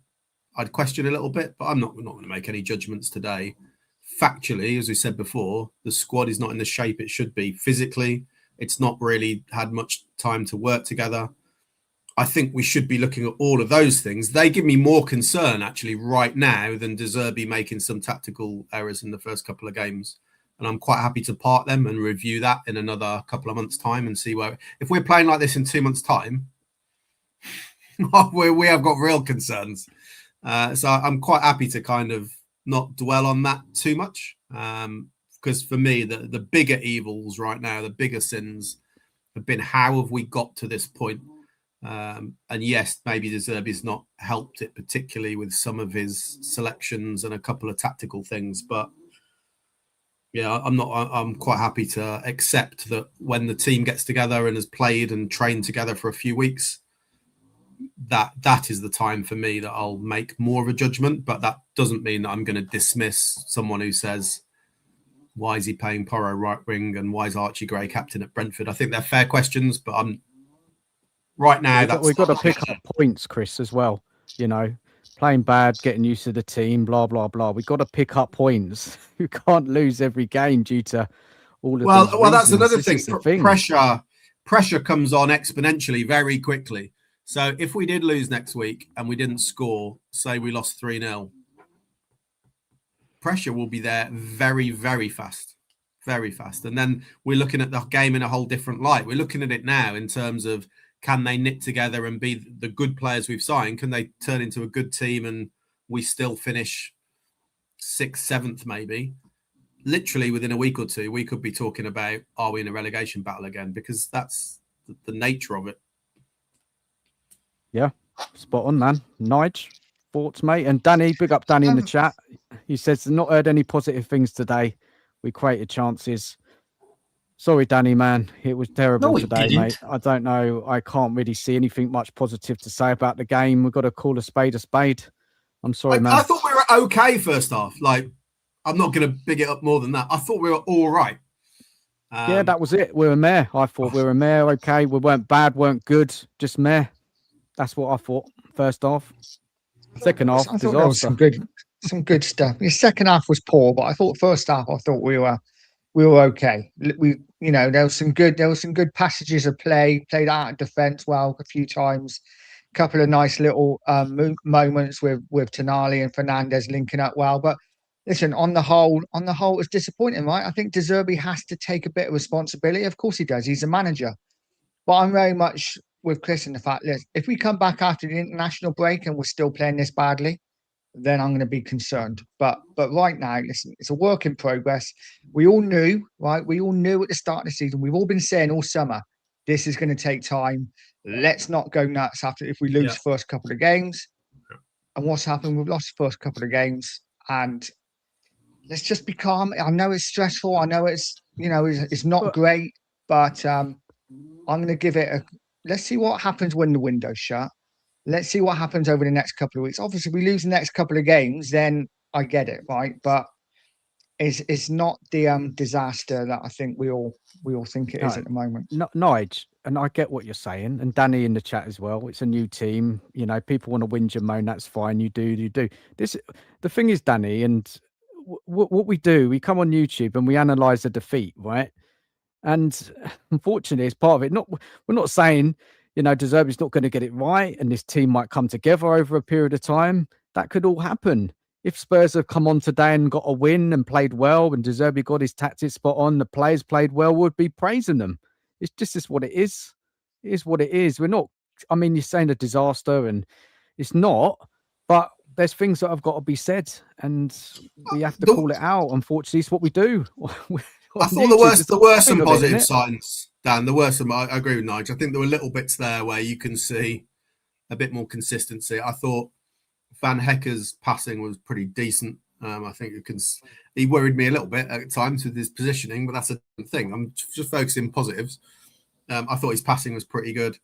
I'd question a little bit, but we're not going to make any judgments today. Factually, as we said before, the squad is not in the shape it should be. Physically, it's not really had much time to work together. I think we should be looking at all of those things. They give me more concern actually right now than De Zerbi making some tactical errors in the first couple of games. And I'm quite happy to part them and review that in another couple of months' time and see if we're playing like this in 2 months' time, we have got real concerns. So I'm quite happy to kind of not dwell on that too much. Because for me, the bigger evils right now, the bigger sins have been how have we got to this point? And yes, maybe De Zerbi's not helped it particularly with some of his selections and a couple of tactical things, but yeah, I'm quite happy to accept that when the team gets together and has played and trained together for a few weeks, that is the time for me that I'll make more of a judgment. But that doesn't mean that I'm going to dismiss someone who says, why is he paying Porro right wing and why is Archie Gray captain at Brentford? I think they're fair questions, but I'm right now. We've got to pick up points, Chris, as well. Playing bad, getting used to the team, blah, blah, blah. We've got to pick up points. You can't lose every game due to all of these Well, that's another thing. thing. Pressure comes on exponentially very quickly. So if we did lose next week and we didn't score, say we lost 3-0, pressure will be there very, very fast. Very fast. And then we're looking at the game in a whole different light. We're looking at it now in terms of, can they knit together and be the good players we've signed? Can they turn into a good team and we still finish 6th, 7th maybe? Literally within a week or two, we could be talking about, are we in a relegation battle again? Because that's the nature of it. Yeah, spot on, man. Nige, thoughts, mate? And Danny, big up Danny in the chat. He says, not heard any positive things today. We created chances. Sorry, Danny, man. It was terrible today, mate. I don't know. I can't really see anything much positive to say about the game. We've got to call a spade a spade. I'm sorry, man. I thought we were okay first half. Like, I'm not going to big it up more than that. I thought we were all right. Yeah, that was it. We were meh. I thought we were meh. Okay, we weren't bad, weren't good. Just meh. That's what I thought. First half. Second half, I thought there was some good stuff. The second half was poor, but I thought first half, I thought we were okay. There was some good passages of play, played out of defence well a few times. A couple of nice little moments with Tonali and Fernandes linking up well. But listen, on the whole, it's disappointing, right? I think De Zerbi has to take a bit of responsibility. Of course he does. He's a manager. But I'm very much with Chris in the fact that if we come back after the international break and we're still playing this badly, then I'm going to be concerned. But right now, listen, it's a work in progress. We all knew, right? We all knew at the start of the season. We've all been saying all summer, this is going to take time. Let's not go nuts after if we lose the first couple of games. And what's happened? We've lost the first couple of games, and let's just be calm. I know it's stressful. I know it's it's not great, but I'm going to give it a. Let's see what happens when the window's shut. Let's see what happens over the next couple of weeks. Obviously, if we lose the next couple of games, then I get it, right? But it's not the disaster that I think we all think it is at the moment. No, Nige, and I get what you're saying, and Danny in the chat as well. It's a new team, people want to whinge and moan. That's fine. You do. The thing is, Danny, and what we do, we come on YouTube and we analyze the defeat, right? And unfortunately, it's part of it. We're not saying, Zerbi's not going to get it right, and this team might come together over a period of time. That could all happen. If Spurs have come on today and got a win and played well, and Zerbi got his tactics spot on, the players played well, we'd be praising them. It's just what it is. It is what it is. We're not. I mean, you're saying a disaster, and it's not. But there's things that have got to be said, and we have to call it out. Unfortunately, it's what we do. I thought there were some positive signs, Dan. I agree with Nigel. I think there were little bits there where you can see a bit more consistency. I thought Van Hecker's passing was pretty decent. I think he worried me a little bit at times with his positioning, but that's a thing. I'm just focusing on positives. I thought his passing was pretty good.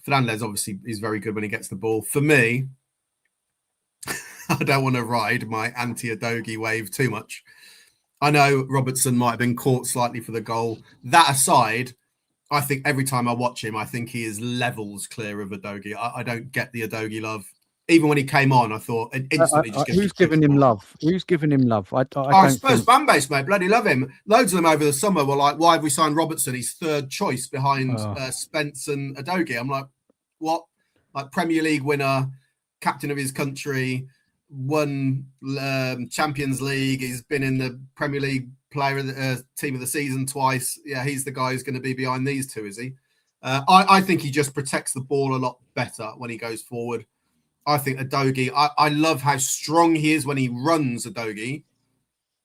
Fernandez, obviously, is very good when he gets the ball. For me, I don't want to ride my anti-Adogi wave too much. I know Robertson might have been caught slightly for the goal. That aside, I think every time I watch him, I think he is levels clear of Adogi. I don't get the Adogi love. Even when he came on, I thought it instantly just who's giving him love? Who's giving him love? I suppose fan base, mate. Bloody love him. Loads of them over the summer were like, why have we signed Robertson? He's third choice behind Spence and Adogi. I'm like, what? Like Premier League winner, captain of his country, won Champions League. He's been in the Premier League player of the team of the season twice. Yeah, he's the guy who's going to be behind these two, is he? I think he just protects the ball a lot better when he goes forward. I think Adogi, I love how strong he is when he runs Adogi,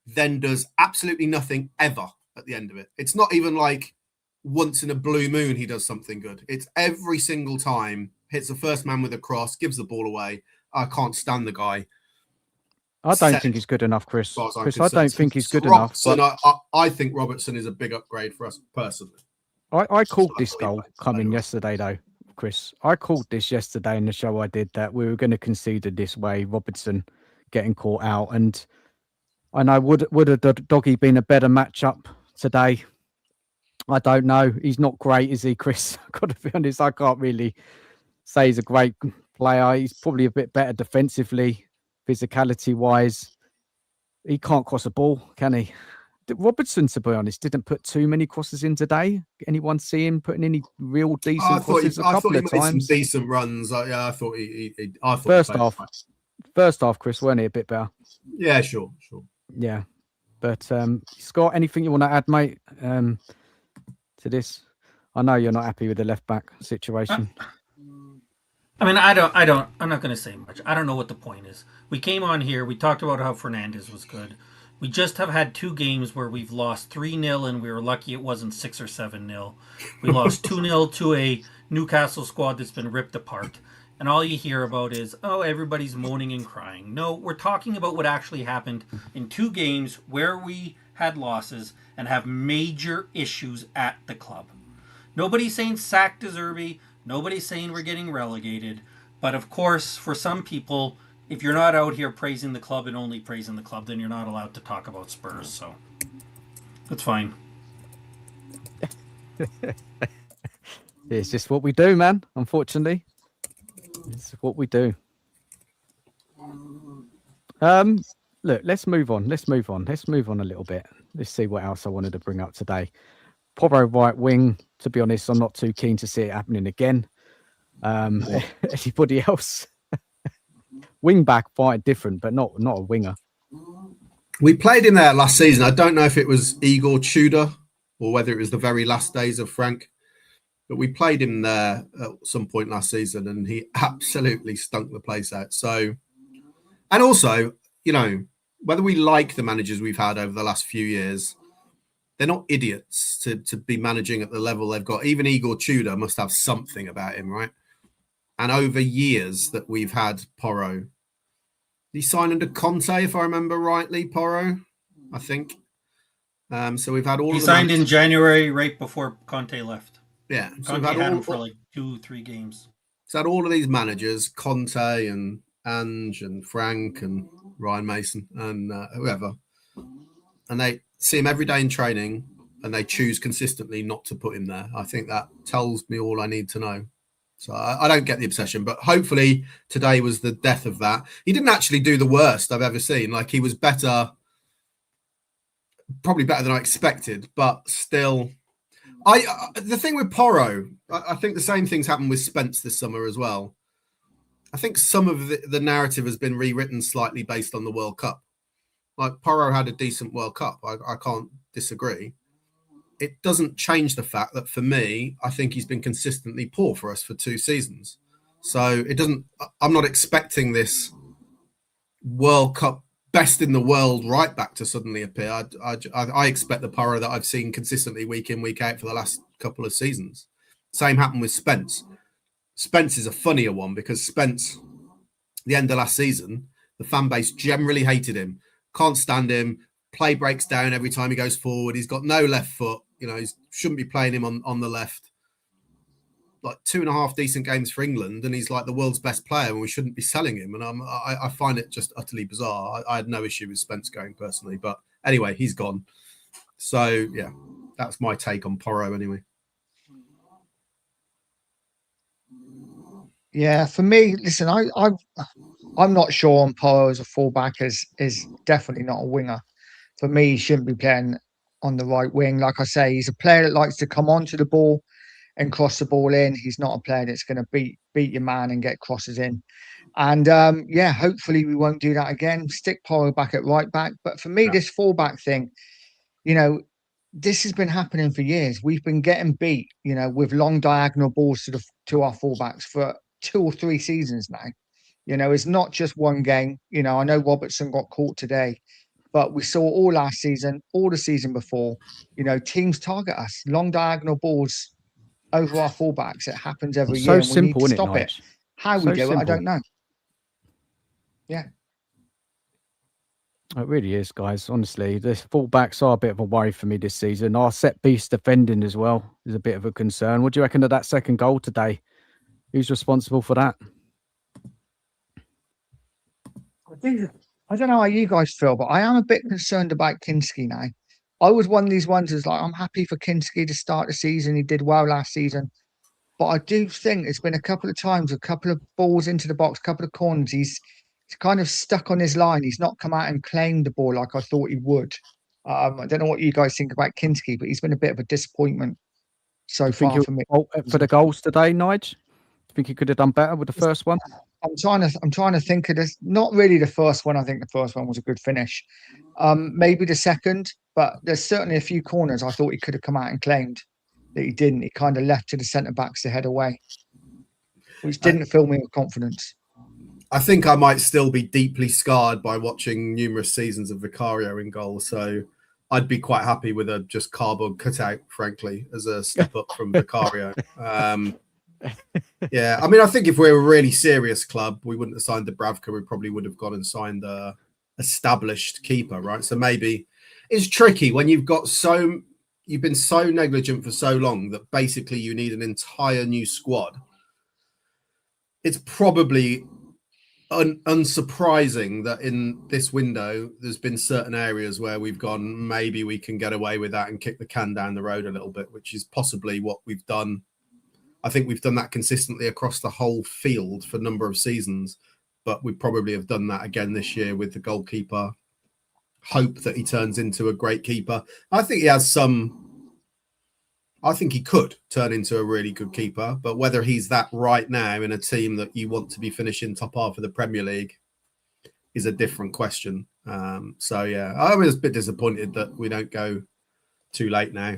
then does absolutely nothing ever at the end of it. It's not even like once in a blue moon he does something good. It's every single time, hits the first man with a cross, gives the ball away. I can't stand the guy. I don't think he's good enough, Chris. I don't think he's good enough. But I think Robertson is a big upgrade for us personally. I called this goal coming yesterday, though, Chris. I called this yesterday in the show I did that we were going to concede it this way, Robertson getting caught out. And I know, would a Doggy been a better matchup today? I don't know. He's not great, is he, Chris? I've got to be honest, I can't really say he's a great player. He's probably a bit better defensively, physicality-wise. He can't cross a ball, can he? Robertson, to be honest, didn't put too many crosses in today. Anyone see him putting any real decent crosses? I thought he made some decent runs. I thought he first half, Chris, weren't he a bit better? Yeah, sure. Yeah, but Scott, anything you want to add, mate, to this? I know you're not happy with the left back situation. I mean, I'm not going to say much. I don't know what the point is. We came on here. We talked about how Fernandez was good. We just have had 2 games where we've lost 3-0, and we were lucky it wasn't 6 or 7-0. We lost 2-0 to a Newcastle squad that's been ripped apart. And all you hear about is, oh, everybody's moaning and crying. No, we're talking about what actually happened in 2 games where we had losses and have major issues at the club. Nobody's saying sack Zerbi. Nobody's saying we're getting relegated. But of course, for some people, if you're not out here praising the club and only praising the club, then you're not allowed to talk about Spurs. So that's fine. It's just what we do, man. Unfortunately, it's what we do. Look, let's move on. Let's move on a little bit. Let's see what else I wanted to bring up today. Porro right wing. To be honest, I'm not too keen to see it happening again. Anybody else? Wing back, quite different, but not a winger. We played him there last season. I don't know if it was Igor Tudor or whether it was the very last days of Frank. But we played him there at some point last season, and he absolutely stunk the place out. So, and also, whether we like the managers we've had over the last few years, they're not idiots to be managing at the level they've got. Even Igor Tudor must have something about him, right? And over years that we've had Porro, he signed under Conte, if I remember rightly, Porro, I think. So we've had all. He signed in January, right before Conte left. Yeah, so Conte had him for like 2-3 games. So had all of these managers, Conte and Ange and Frank and Ryan Mason and whoever, and they see him every day in training, and they choose consistently not to put him there. I think that tells me all I need to know. So I don't get the obsession, but hopefully today was the death of that. He didn't actually do the worst I've ever seen. Like, he was better, probably better than I expected, but still. The thing with Porro, I think the same things happened with Spence this summer as well. I think some of the narrative has been rewritten slightly based on the World Cup. Like, Porro had a decent World Cup. I can't disagree. It doesn't change the fact that, for me, I think he's been consistently poor for us for 2 seasons. So it doesn't. I'm not expecting this World Cup best in the world right back to suddenly appear. I expect the Porro that I've seen consistently week in, week out for the last couple of seasons. Same happened with Spence. Spence is a funnier one because Spence, the end of last season, the fan base generally hated him. Can't stand him. Play breaks down every time he goes forward. He's got no left foot. He shouldn't be playing him on the left. Like 2.5 decent games for England, and he's like the world's best player, and we shouldn't be selling him. And I find it just utterly bizarre. I had no issue with Spence going personally, but anyway, he's gone. So yeah, that's my take on Porro anyway. Yeah, for me, listen, I'm not sure on Porro as a fullback is definitely not a winger. For me, he shouldn't be playing on the right wing. Like I say, he's a player that likes to come onto the ball and cross the ball in. He's not a player that's going to beat your man and get crosses in. And hopefully we won't do that again. Stick Porro back at right back. But for me, this fullback thing, this has been happening for years. We've been getting beat, with long diagonal balls to our fullbacks for 2 or 3 seasons now. It's not just one game. I know Robertson got caught today, but we saw all last season, all the season before. Teams target us, long diagonal balls over our fullbacks. It happens every year, and we need to stop it. How we do it, I don't know. Yeah. It really is, guys. Honestly, the fullbacks are a bit of a worry for me this season. Our set-piece defending as well is a bit of a concern. What do you reckon of that second goal today? Who's responsible for that? I don't know how you guys feel, but I am a bit concerned about Kinski now. I was one of these ones who's like, I'm happy for Kinski to start the season. He did well last season. But I do think it's been a couple of times, a couple of balls into the box, a couple of corners. He's kind of stuck on his line. He's not come out and claimed the ball like I thought he would. I don't know what you guys think about Kinski, but he's been a bit of a disappointment so far for me. For the goals today, Nige? Do you think he could have done better with the first one? I'm trying to think of this. Not really the first one. I think the first one was a good finish. Maybe the second, but there's certainly a few corners I thought he could have come out and claimed that he didn't. He kind of left to the centre backs to head away, which didn't fill me with confidence. I think I might still be deeply scarred by watching numerous seasons of Vicario in goal. So I'd be quite happy with a just cardboard cutout, frankly, as a step up from Vicario. Yeah, I mean, I think if we were a really serious club, we wouldn't have signed Dubravka. We probably would have gone and signed a established keeper, right? So maybe it's tricky when you've been so negligent for so long that basically you need an entire new squad. It's probably unsurprising that in this window there's been certain areas where we've gone, maybe we can get away with that and kick the can down the road a little bit, which is possibly what we've done. I think we've done that consistently across the whole field for a number of seasons, but we probably have done that again this year with the goalkeeper. Hope that he turns into a great keeper. I think he could turn into a really good keeper, but whether he's that right now in a team that you want to be finishing top half of the Premier League is a different question. So yeah, I was a bit disappointed that we don't go too late now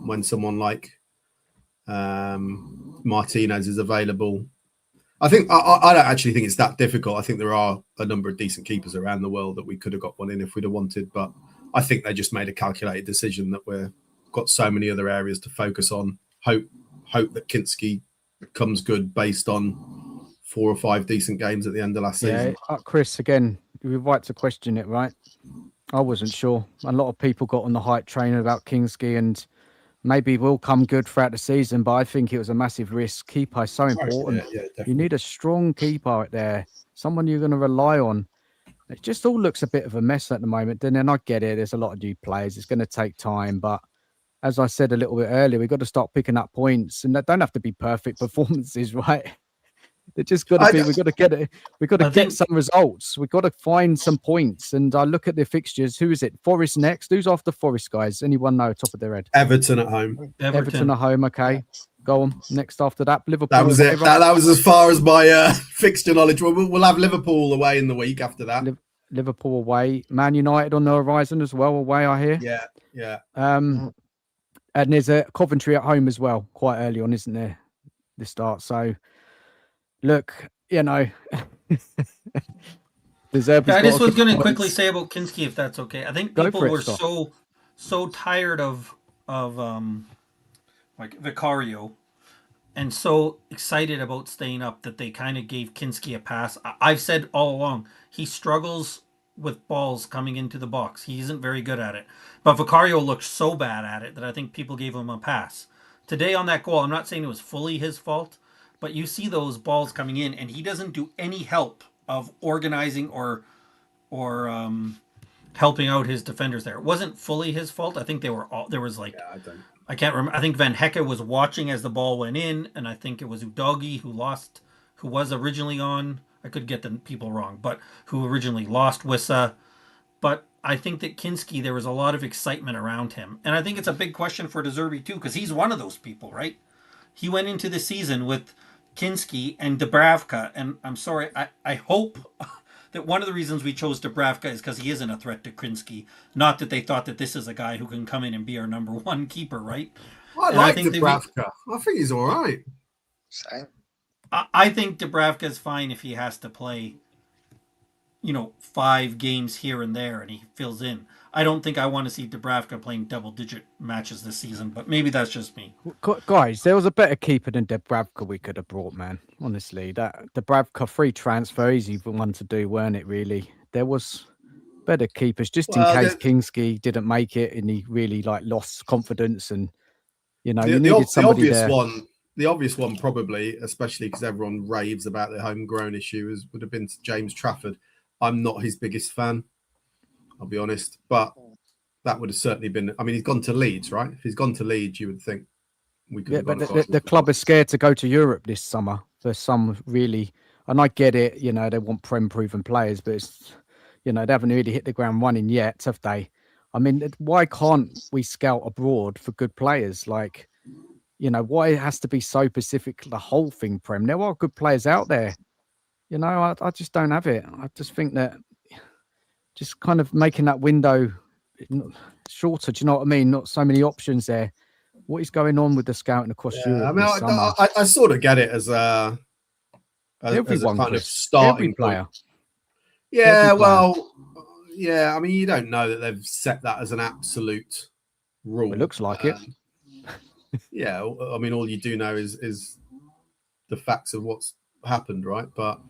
when someone like Martinez is available. I think I don't actually think it's that difficult. I think there are a number of decent keepers around the world that we could have got one in if we'd have wanted, but I think they just made a calculated decision that we've got so many other areas to focus on. Hope that Kinski comes good based on 4 or 5 decent games at the end of last season. Chris, again, you're right to question it, right? I wasn't sure. A lot of people got on the hype train about Kinski, and maybe will come good throughout the season, but I think it was a massive risk. Keeper is so important. You need a strong keeper out there, someone you're going to rely on. It just all looks a bit of a mess at the moment. And then I get it. There's a lot of new players. It's going to take time. But as I said a little bit earlier, we've got to start picking up points. And they don't have to be perfect performances, right? They just got to be. We've got to get it. We've got to get some results. We've got to find some points. And I look at the fixtures. Who is it? Forest next. Who's after Forest, guys? Anyone know top of their head? Everton at home. Everton at home. Okay, go on. Next after that, Liverpool. That was it. That was as far as my fixture knowledge. We'll have Liverpool away in the week after that. Liverpool away. Man United on the horizon as well. Away, I hear. Yeah. And there's a Coventry at home as well. Quite early on, isn't there? The start. So. Look, you know, Zerbi. I just was going to quickly say about Kinski, if that's okay. I think people were so tired of like Vicario, and so excited about staying up that they kind of gave Kinski a pass. I've said all along he struggles with balls coming into the box. He isn't very good at it, but Vicario looked so bad at it that I think people gave him a pass today on that goal. I'm not saying it was fully his fault. But you see those balls coming in, and he doesn't do any help of organizing or helping out his defenders there. It wasn't fully his fault. I think they were all there was like I can't remember. I think Van Hecke was watching as the ball went in, and I think it was Udogie who was originally on. I could get the people wrong, but who originally lost Wissa. But I think that Kinski, there was a lot of excitement around him, and I think it's a big question for Zerbi too, because he's one of those people, right? He went into the season with Kinski and Dubravka, and I'm sorry, I hope that one of the reasons we chose Dubravka is because he isn't a threat to Kinski, not that they thought that this is a guy who can come in and be our number one keeper, right? I think Dubravka. I think he's all right. Same. I think Dubravka is fine if he has to play, 5 games here and there and he fills in. I don't think I want to see Dubravka playing double-digit matches this season, but maybe that's just me. Guys, there was a better keeper than Dubravka we could have brought, man. Honestly, that Dubravka free transfer, easy one to do, weren't it? Really, there was better keepers just in case Kinski didn't make it and he really lost confidence, and you needed somebody there. The obvious one, probably, especially because everyone raves about the homegrown issue, would have been James Trafford. I'm not his biggest fan. I'll be honest, but that would have certainly been. I mean, he's gone to Leeds, right? If he's gone to Leeds, you would think we could. Yeah, but the club is scared to go to Europe this summer. For some, really, and I get it. They want prem-proven players, but it's, they haven't really hit the ground running yet, have they? I mean, why can't we scout abroad for good players? Like, why it has to be so specific? The whole thing, prem. There are good players out there. I just don't have it. I just think that. Just kind of making that window shorter. Do you know what I mean? Not so many options there. What is going on with the scouting across Europe? I sort of get it as a kind of starting player. Point. Yeah, well, yeah. I mean, you don't know that they've set that as an absolute rule. It looks like it. Yeah, I mean, all you do know is the facts of what's happened, right? But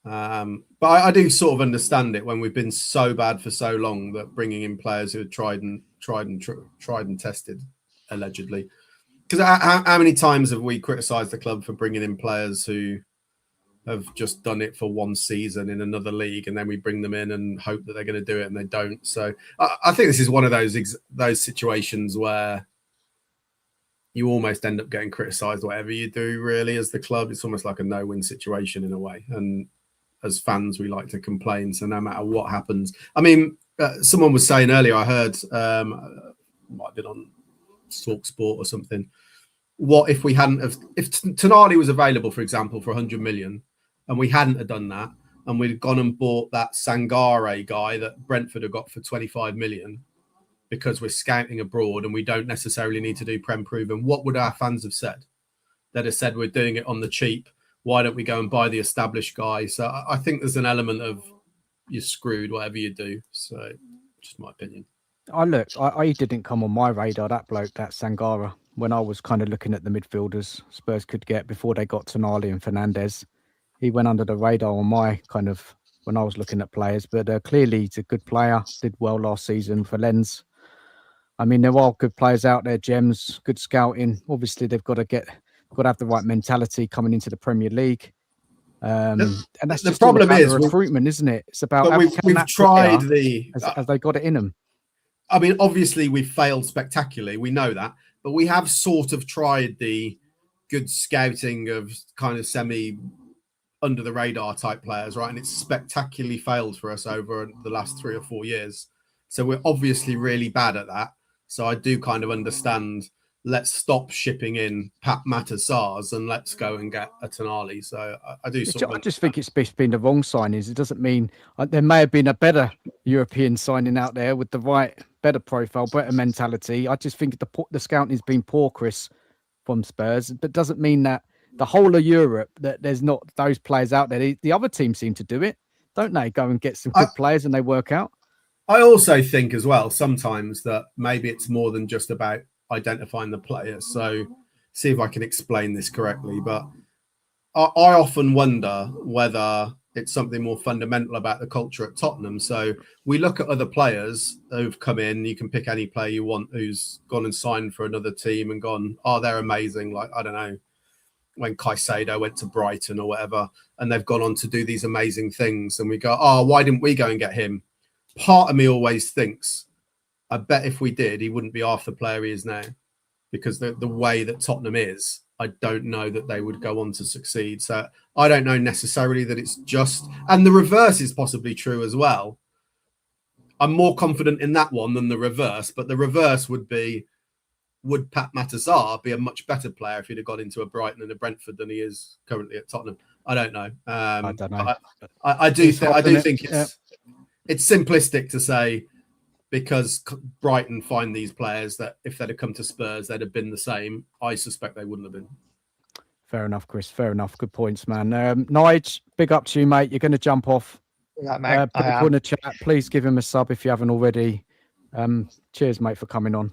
I do sort of understand it when we've been so bad for so long that bringing in players who are tried and tested, allegedly. Because how many times have we criticised the club for bringing in players who have just done it for one season in another league, and then we bring them in and hope that they're going to do it and they don't. So I think this is one of those situations where you almost end up getting criticised whatever you do, really, as the club. It's almost like a no-win situation in a way. And as fans, we like to complain. So no matter what happens, I mean, someone was saying earlier, I heard, might have been on Talk Sport or something. What if we hadn't have, if Tonali was available, for example, for 100 million, and we hadn't have done that, and we'd gone and bought that Sangare guy that Brentford have got for 25 million, because we're scouting abroad and we don't necessarily need to do Prem proven, what would our fans have said? They'd have said we're doing it on the cheap. Why don't we go and buy the established guy? So I think there's an element of you're screwed, whatever you do. So just my opinion. I didn't come on my radar, that bloke, that Sangara, when I was kind of looking at the midfielders Spurs could get before they got Tonali and Fernandes. He went under the radar on my kind of, when I was looking at players, but clearly he's a good player, did well last season for Lens. I mean, there are good players out there, gems, good scouting. Obviously, they've got to have the right mentality coming into the Premier League. And that's the just all problem about is the recruitment, isn't it? It's about but we've tried as they got it in them. I mean, obviously we've failed spectacularly. We know that, but we have sort of tried the good scouting of kind of semi under the radar type players, right? And it's spectacularly failed for us over the last 3 or 4 years. So we're obviously really bad at that. So I do kind of understand. Let's stop shipping in Pat Matasars and let's go and get a Tonali. So I do sort of I just think it's been the wrong signings. It doesn't mean there may have been a better European signing out there with the right, better profile, better mentality. I just think the scouting has been poor, Chris, from Spurs, but doesn't mean that the whole of Europe, that there's not those players out there. The other teams seem to do it, don't they? Go and get some good players and they work out. I also think as well sometimes that maybe it's more than just about identifying the players. So see if I can explain this correctly, but I often wonder whether it's something more fundamental about the culture at Tottenham. So we look at other players who've come in, you can pick any player you want who's gone and signed for another team and gone, oh, they're amazing. Like, I don't know, when Caicedo went to Brighton or whatever, and they've gone on to do these amazing things. And we go, oh, why didn't we go and get him? Part of me always thinks, I bet if we did, he wouldn't be half the player he is now, because the way that Tottenham is, I don't know that they would go on to succeed. So I don't know necessarily that it's just, and the reverse is possibly true as well. I'm more confident in that one than the reverse, but the reverse would be, would Pat Matasar be a much better player if he'd have got into a Brighton and a Brentford than he is currently at Tottenham? I don't know. I don't know. I do think it's simplistic to say, because Brighton find these players that if they'd have come to Spurs, they'd have been the same. I suspect they wouldn't have been. Fair enough, Chris. Fair enough. Good points, man. Nige, big up to you, mate. You're going to jump off. Yeah, mate. People in the chat, please give him a sub if you haven't already. Cheers, mate, for coming on.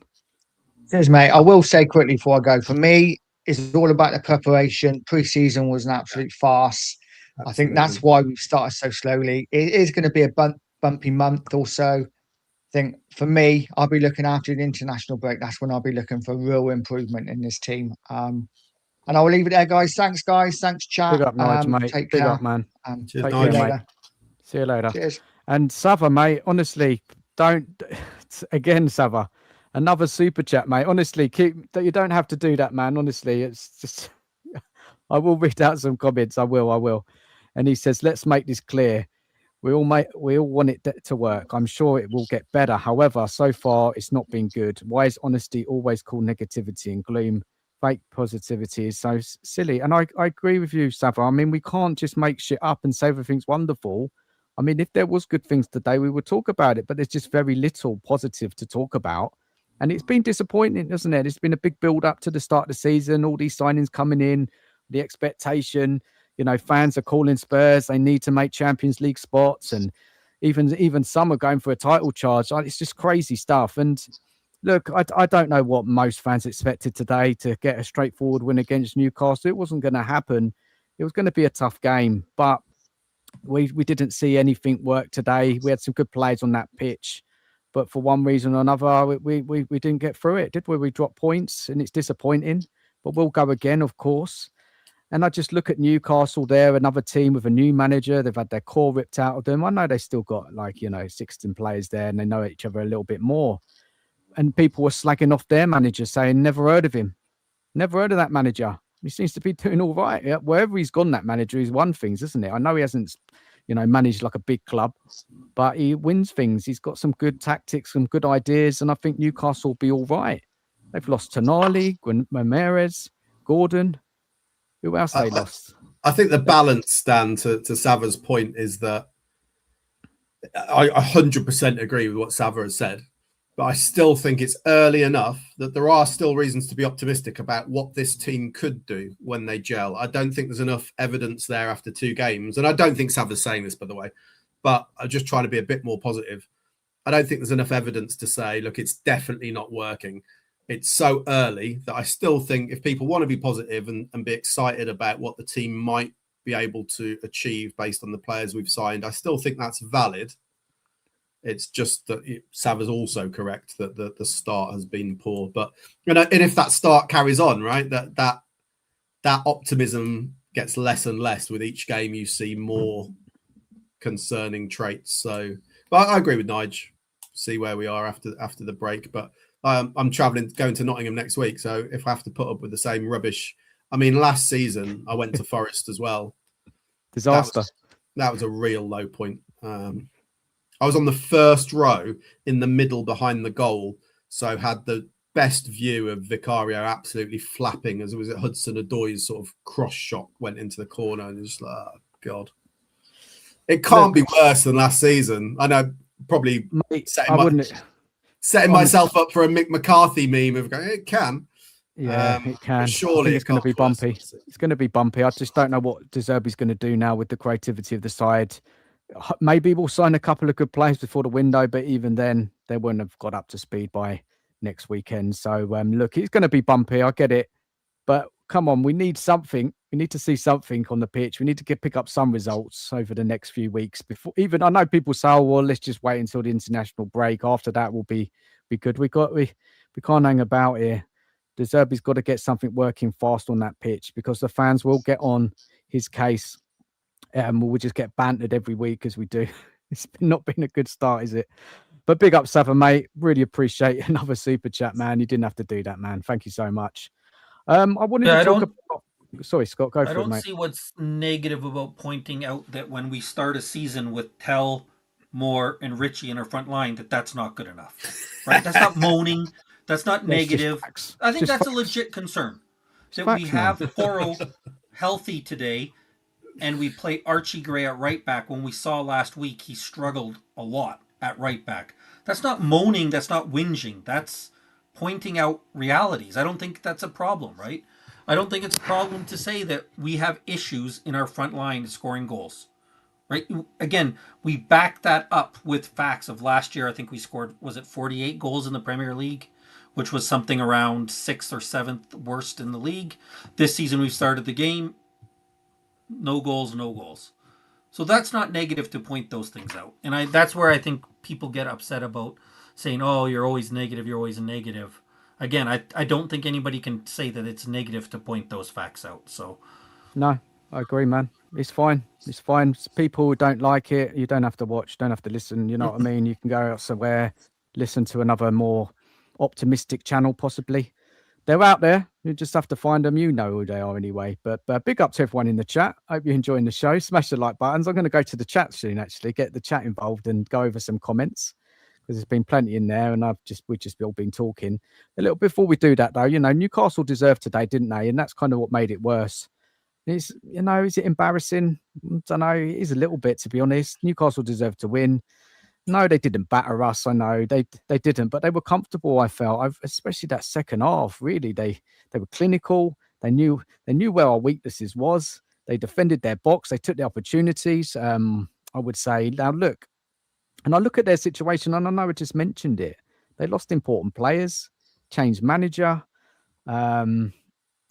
Cheers, mate. I will say quickly before I go, for me, it's all about the preparation. Pre-season was an absolute farce. Absolutely. I think that's why we've started so slowly. It is going to be a bumpy month or so. I think for me, I'll be looking after the international break. That's when I'll be looking for real improvement in this team. And I will leave it there, guys. Thanks, guys. Thanks, chat. Big up, Nige, mate. Take Big care. up, man. Cheers, take care, mate. See you later. Cheers. And Sava, mate, honestly, again, Sava, another super chat, mate. Honestly, you don't have to do that, man. Honestly, it's just, I will read out some comments. I will. And he says, let's make this clear. We all want it to work. I'm sure it will get better. However, so far it's not been good. Why is honesty always called negativity and gloom? Fake positivity is so silly. And I agree with you, Sava. I mean, we can't just make shit up and say everything's wonderful. I mean, if there was good things today, we would talk about it, but there's just very little positive to talk about. And it's been disappointing, isn't it? It's been a big build up to the start of the season, all these signings coming in, the expectation. You know, fans are calling Spurs. They need to make Champions League spots, and even some are going for a title charge. It's just crazy stuff. And look, I don't know what most fans expected today to get a straightforward win against Newcastle. It wasn't going to happen. It was going to be a tough game, but we didn't see anything work today. We had some good players on that pitch, but for one reason or another, we didn't get through it, did we? We dropped points, and it's disappointing. But we'll go again, of course. And I just look at Newcastle there, another team with a new manager. They've had their core ripped out of them. I know they still got 16 players there and they know each other a little bit more. And people were slagging off their manager, saying, never heard of him. Never heard of that manager. He seems to be doing all right. Yeah, wherever he's gone, that manager, he's won things, isn't it? I know he hasn't, managed like a big club, but he wins things. He's got some good tactics, some good ideas. And I think Newcastle will be all right. They've lost Tonali, Ramirez, Gordon. Who else they lost? I think the balance, Dan, to Sava's point is that I 100% agree with what Sava has said. but I still think it's early enough that there are still reasons to be optimistic about what this team could do when they gel. I don't think there's enough evidence there after 2 games, and I don't think Sava's saying this, by the way, but I'm just trying to be a bit more positive. I don't think there's enough evidence to say, look, it's definitely not working. It's so early that I still think if people want to be positive and be excited about what the team might be able to achieve based on the players we've signed, I still think that's valid. It's just that Sava's also correct that the start has been poor. But and if that start carries on, right, that optimism gets less and less with each game. You see more concerning traits. So, but I agree with Nigel. See where we are after the break. But I'm going to Nottingham next week. So if I have to put up with the same rubbish, I mean, last season I went to Forest as well. Disaster. That was a real low point. I was on the first row in the middle behind the goal, so had the best view of Vicario absolutely flapping as it was at Hudson-Odoi's sort of cross shot went into the corner, and it's like, oh God. It can't be worse than last season. I know, probably setting myself up for a Mick McCarthy meme of going, it can. Yeah, it can. Surely I think it's going to be bumpy. It's going to be bumpy. I just don't know what Zerbi's going to do now with the creativity of the side. Maybe we'll sign a couple of good players before the window, but even then, they wouldn't have got up to speed by next weekend. So, look, it's going to be bumpy. I get it. But come on, we need something. We need to see something on the pitch. We need to pick up some results over the next few weeks. Before even I know people say, oh, well, let's just wait until the international break. After that, we'll be good. We can't hang about here. De Zerbi's got to get something working fast on that pitch because the fans will get on his case. We'll just get bantered every week as we do. It's not been a good start, is it? But big up, Sava, mate. Really appreciate another super chat, man. You didn't have to do that, man. Thank you so much. I wanted to talk about... Sorry, Scott, go for it, mate. I don't see what's negative about pointing out that when we start a season with Tell, Moore, and Richie in our front line, that's not good enough. Right? That's not moaning. That's not negative. I think that's a legit concern. That we have Porro healthy today, and we play Archie Gray at right back when we saw last week he struggled a lot at right back. That's not moaning. That's not whinging. That's pointing out realities. I don't think that's a problem, right? I don't think it's a problem to say that we have issues in our front line scoring goals, right? Again, we back that up with facts of last year. I think we scored, was it 48 goals in the Premier League, which was something around 6th or 7th worst in the league. This season we started the game, no goals. So that's not negative to point those things out. And that's where I think people get upset about saying, oh, you're always negative. Again, I don't think anybody can say that it's negative to point those facts out. So, no, I agree, man. It's fine. People who don't like it, you don't have to watch, don't have to listen. You know what I mean? You can go out somewhere, listen to another more optimistic channel, possibly. They're out there. You just have to find them. You know who they are anyway. But big up to everyone in the chat. Hope you're enjoying the show. Smash the like buttons. I'm going to go to the chat soon, actually, get the chat involved and go over some comments because there's been plenty in there, and we've just all been talking a little. Before we do that, though, Newcastle deserved today, didn't they? And that's kind of what made it worse. Is it embarrassing? I don't know. It is a little bit, to be honest. Newcastle deserved to win. No, they didn't batter us. I know they didn't, but they were comfortable. I felt, especially that second half. Really, they were clinical. They knew where our weaknesses was. They defended their box. They took the opportunities. I would say now look, and I look at their situation, and I know I just mentioned it. They lost important players, changed manager, and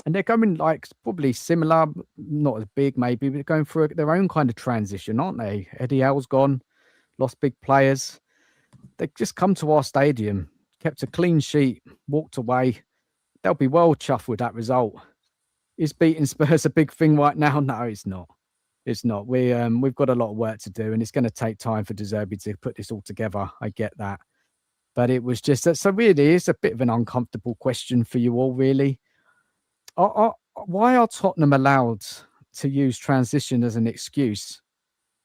they're going like probably similar, not as big maybe, but going through their own kind of transition, aren't they? Eddie Howe's gone. Lost big players. They just come to our stadium, kept a clean sheet, walked away. They'll be well chuffed with that result. Is beating Spurs a big thing right now? No, it's not. It's not. We've got a lot of work to do, and it's going to take time for De Zerbi to put this all together. I get that. But it was just so really it's a bit of an uncomfortable question for you all, really. Why are Tottenham allowed to use transition as an excuse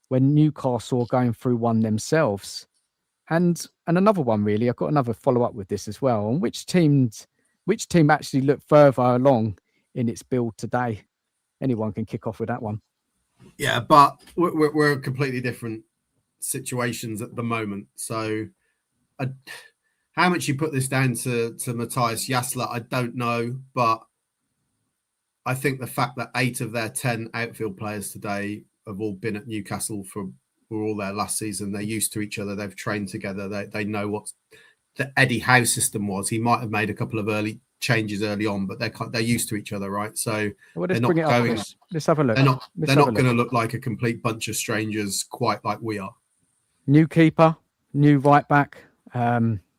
when Newcastle are going through one themselves? And another one, really, I've got another follow-up with this as well. And which team actually looked further along in its build today? Anyone can kick off with that one. Yeah, but we're completely different situations at the moment. So How much you put this down to Matthias Jasler, I don't know, but I think the fact that 8 of their 10 outfield players today have all been at Newcastle for all their last season. They're used to each other. They've trained together. They know what the Eddie Howe system was. He might have made a couple of early changes early on, but they're used to each other, right? So Well, they're let's not bring it up, going. Chris. Let's have a look. They're not going to look like a complete bunch of strangers, quite like we are. New keeper, new right back,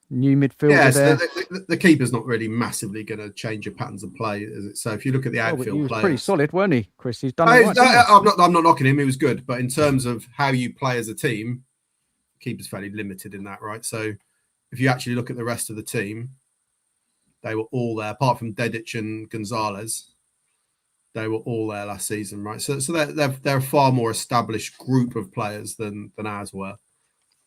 new midfielder Yeah, there. so the keeper's not really massively going to change your patterns of play, is it? So if you look at the outfield he was players, pretty solid, weren't he, Chris? He's done it right. I'm not knocking him. He was good, but in terms of how you play as a team, keeper's fairly limited in that, right? So if you actually look at the rest of the team, they were all there, apart from Dedic and Gonzalez. They were all there last season, right? So they're a far more established group of players than ours were.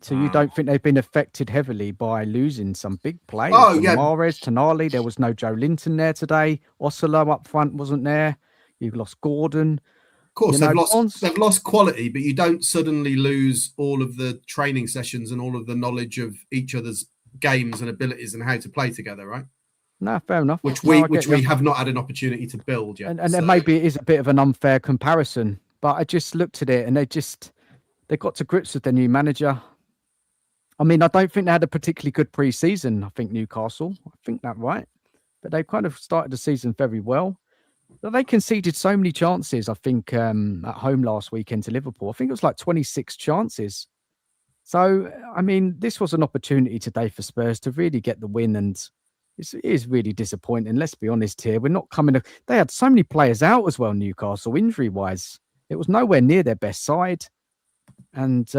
So you don't think they've been affected heavily by losing some big players? Oh, yeah. Mahrez, Tonali, there was no Joe Linton there today. Osolo up front wasn't there. You've lost Gordon. Of course, they've lost quality, but you don't suddenly lose all of the training sessions and all of the knowledge of each other's games and abilities and how to play together, right? No, fair enough. Which we have not had an opportunity to build yet. And then maybe it is a bit of an unfair comparison, but I just looked at it and they got to grips with their new manager. I mean, I don't think they had a particularly good pre-season. I think Newcastle, I think that right, but they kind of started the season very well. But they conceded so many chances. I think at home last weekend to Liverpool, I think it was like 26 chances. So I mean, this was an opportunity today for Spurs to really get the win, and it is really disappointing. Let's be honest here. We're not coming. They had so many players out as well. Newcastle, injury-wise, it was nowhere near their best side, and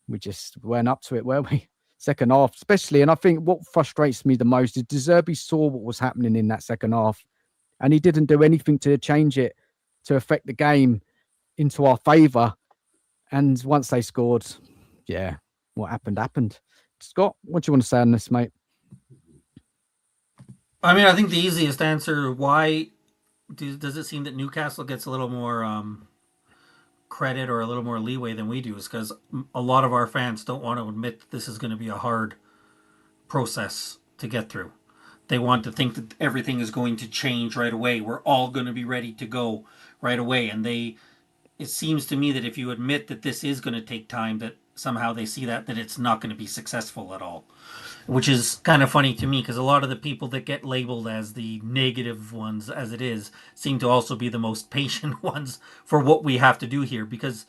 we just weren't up to it, were we? Second half, especially. And I think what frustrates me the most is Zerbi saw what was happening in that second half, and he didn't do anything to change it to affect the game into our favour. And once they scored, what happened. Scott, what do you want to say on this, mate? I mean, I think the easiest answer, why does it seem that Newcastle gets a little more credit or a little more leeway than we do, is because a lot of our fans don't want to admit that this is going to be a hard process to get through. They want to think that everything is going to change right away. We're all going to be ready to go right away. And it seems to me that if you admit that this is going to take time, that somehow they see that it's not going to be successful at all. Which is kind of funny to me, because a lot of the people that get labeled as the negative ones, as it is, seem to also be the most patient ones for what we have to do here. Because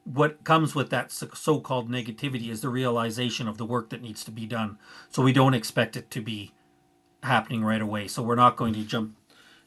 what comes with that so-called negativity is the realization of the work that needs to be done. So we don't expect it to be happening right away. So we're not going to jump.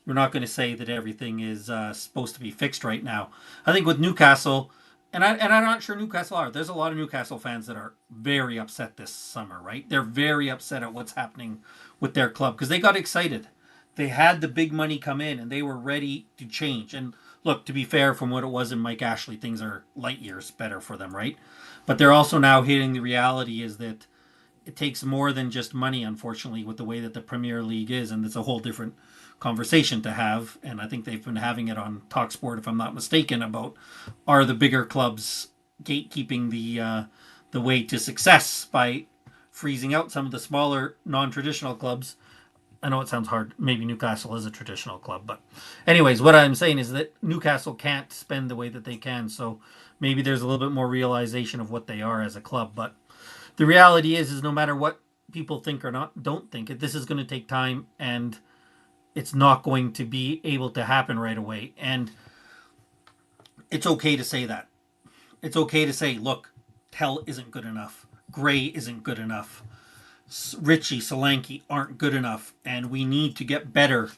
We're not going to say that everything is supposed to be fixed right now. I think with Newcastle, and I'm not sure Newcastle are. There's a lot of Newcastle fans that are very upset this summer, right? They're very upset at what's happening with their club because they got excited. They had the big money come in and they were ready to change. And look, to be fair, from what it was in Mike Ashley, things are light years better for them, right? But they're also now hitting the reality is that it takes more than just money, unfortunately, with the way that the Premier League is. And it's a whole different conversation to have, and I think they've been having it on TalkSport, if I'm not mistaken, about are the bigger clubs gatekeeping the way to success by freezing out some of the smaller non-traditional clubs. I know it sounds hard. Maybe Newcastle is a traditional club, but anyways, what I'm saying is that Newcastle can't spend the way that they can, so maybe there's a little bit more realization of what they are as a club. But the reality is no matter what people think or don't think it, this is going to take time, and it's not going to be able to happen right away. And it's okay to say that. It's okay to say, look, Tell isn't good enough. Gray isn't good enough. Richie, Solanke aren't good enough. And we need to get better.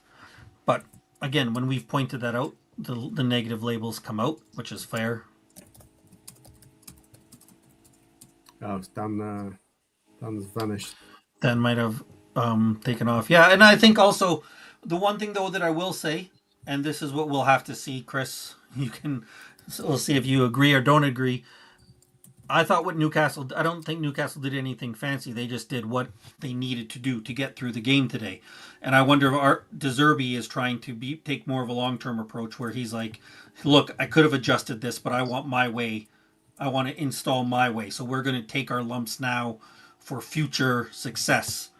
But again, when we've pointed that out, the negative labels come out, which is fair. Oh, it's done. Dan's vanished. Dan might have taken off. Yeah, and I think also the one thing, though, that I will say, and this is what we'll have to see, Chris, we'll see if you agree or don't agree. I thought I don't think Newcastle did anything fancy. They just did what they needed to do to get through the game today. And I wonder if Zerbi is trying to take more of a long-term approach where he's like, look, I could have adjusted this, but I want my way. I want to install my way. So we're going to take our lumps now for future success.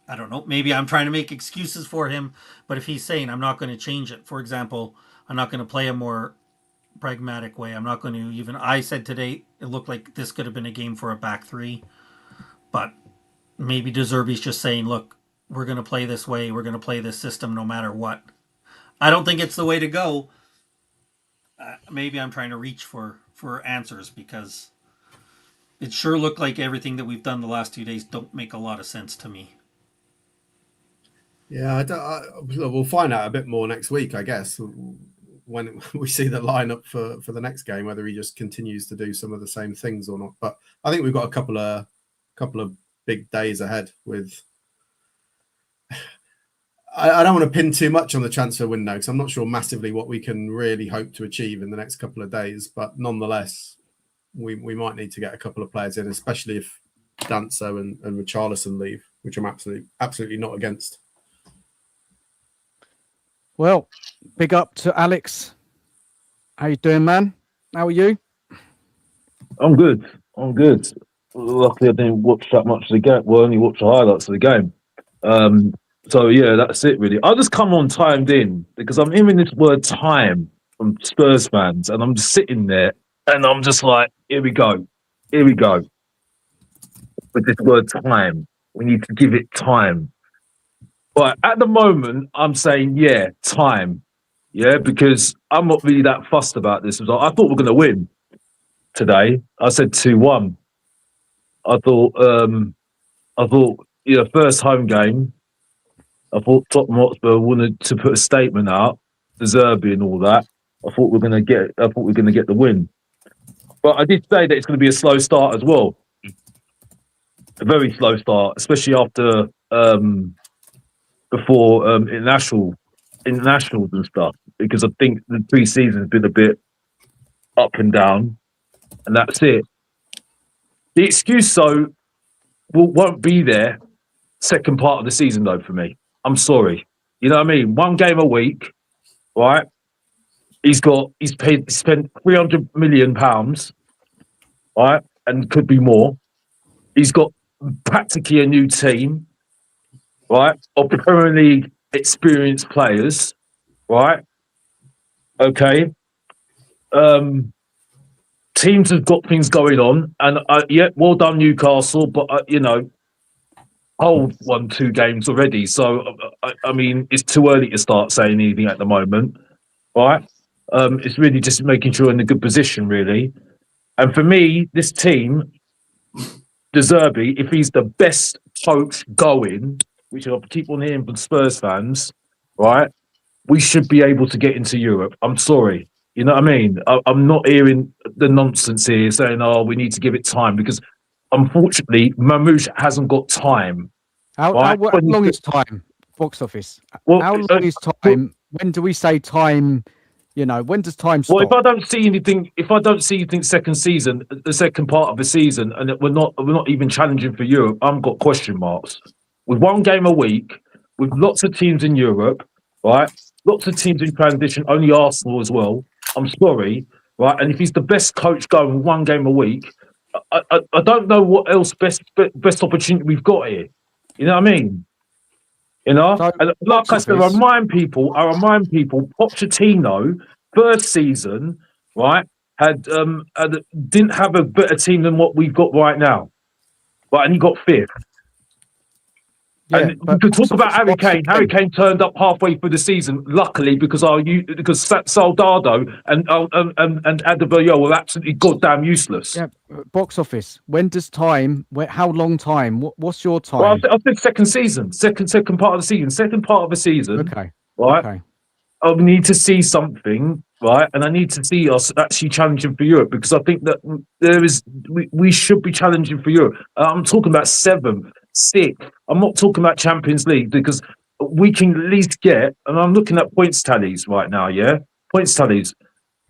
I don't know. Maybe I'm trying to make excuses for him, but if he's saying I'm not going to change it, for example, I'm not going to play a more pragmatic way. I'm not going to even. I said today it looked like this could have been a game for a back three, but maybe De Zerbi's just saying, look, we're going to play this way. We're going to play this system no matter what. I don't think it's the way to go. Maybe I'm trying to reach for answers because it sure looked like everything that we've done the last 2 days don't make a lot of sense to me. Yeah, we'll find out a bit more next week, I guess, when we see the lineup for the next game, whether he just continues to do some of the same things or not. But I think we've got a couple of big days ahead with. I don't want to pin too much on the transfer window because I'm not sure massively what we can really hope to achieve in the next couple of days. But nonetheless, we might need to get a couple of players in, especially if Danso and Richarlison leave, which I'm absolutely not against. Well, big up to Alex. How you doing, man? How are you? I'm good. Luckily, I didn't watch that much of the game. Well, only watched the highlights of the game. So yeah, that's it really. I just come on timed in because I'm hearing this word "time" from Spurs fans, and I'm just sitting there, and I'm just like, here we go with this word "time." We need to give it time. But at the moment, I'm saying, yeah, time. Yeah, because I'm not really that fussed about this. I thought we were going to win today. I said 2-1. I thought, first home game, I thought Tottenham Hotspur wanted to put a statement out, the Zerbi and all that. I thought we were going to get the win. But I did say that it's going to be a slow start as well. A very slow start, especially after before internationals and stuff, because I think the pre-season has been a bit up and down, and that's it. The excuse won't be there second part of the season though for me. I'm sorry, you know what I mean. 1 game a week, right? He's spent £300 million, right, and could be more. He's got practically a new team, right, of Premier League experienced players, right? Okay. Teams have got things going on, and yeah, well done Newcastle, but Hull won 2 games already, so I mean it's too early to start saying anything at the moment, right? It's really just making sure we're in a good position, really. And for me, this team, De Zerbi, if he's the best coach going, which I keep on hearing from Spurs fans, right? We should be able to get into Europe. I'm sorry. You know what I mean? I'm not hearing the nonsense here saying, oh, we need to give it time, because unfortunately, Marmoush hasn't got time. How long is time? Box office. Well, how long is time? When do we say time? When does time stop? Well, if I don't see anything second season, the second part of the season, and we're not even challenging for Europe, I've got question marks. With 1 game a week, with lots of teams in Europe, right? Lots of teams in transition, only Arsenal as well. I'm sorry, right? And if he's the best coach going with 1 game a week, I don't know what else best opportunity we've got here. You know what I mean? And like I said, I remind people, Pochettino, first season, right, didn't have a better team than what we've got right now, right, and he got 5th. Yeah, and we could talk about Harry Kane. Harry Kane turned up halfway through the season, luckily, because Soldado and Adebayor were absolutely goddamn useless. Yeah, box office. When does time? How long time? What's your time? Well, I think second season, second part of the season, second part of the season. Okay. Right. Okay. I need to see something, right, and I need to see us actually challenging for Europe, because I think that we should be challenging for Europe. I'm talking about 7th, 6th. I'm not talking about Champions League, because we can at least get, and I'm looking at points tallies right now, yeah? Points tallies.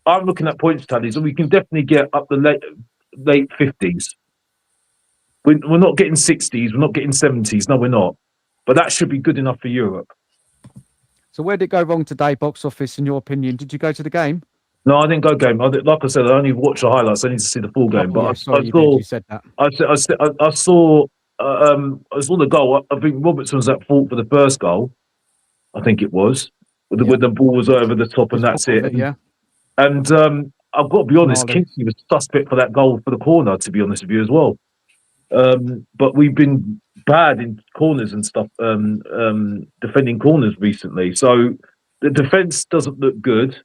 I'm looking at points tallies, and we can definitely get up the late 50s. We're not getting 60s, we're not getting 70s, no, we're not. But that should be good enough for Europe. So where did it go wrong today, box office, in your opinion? Did you go to the game? No, I didn't go game. Like I said, I only watched the highlights. I need to see the full game. You said that. I saw I saw the goal. I think Robertson was at fault for the first goal. I think it was when the ball was over the top, and that's it. Yeah. And I've got to be honest, Marley. Kingsley was suspect for that goal for the corner, to be honest with you as well. But we've been bad in corners and stuff, defending corners recently. So the defence doesn't look good.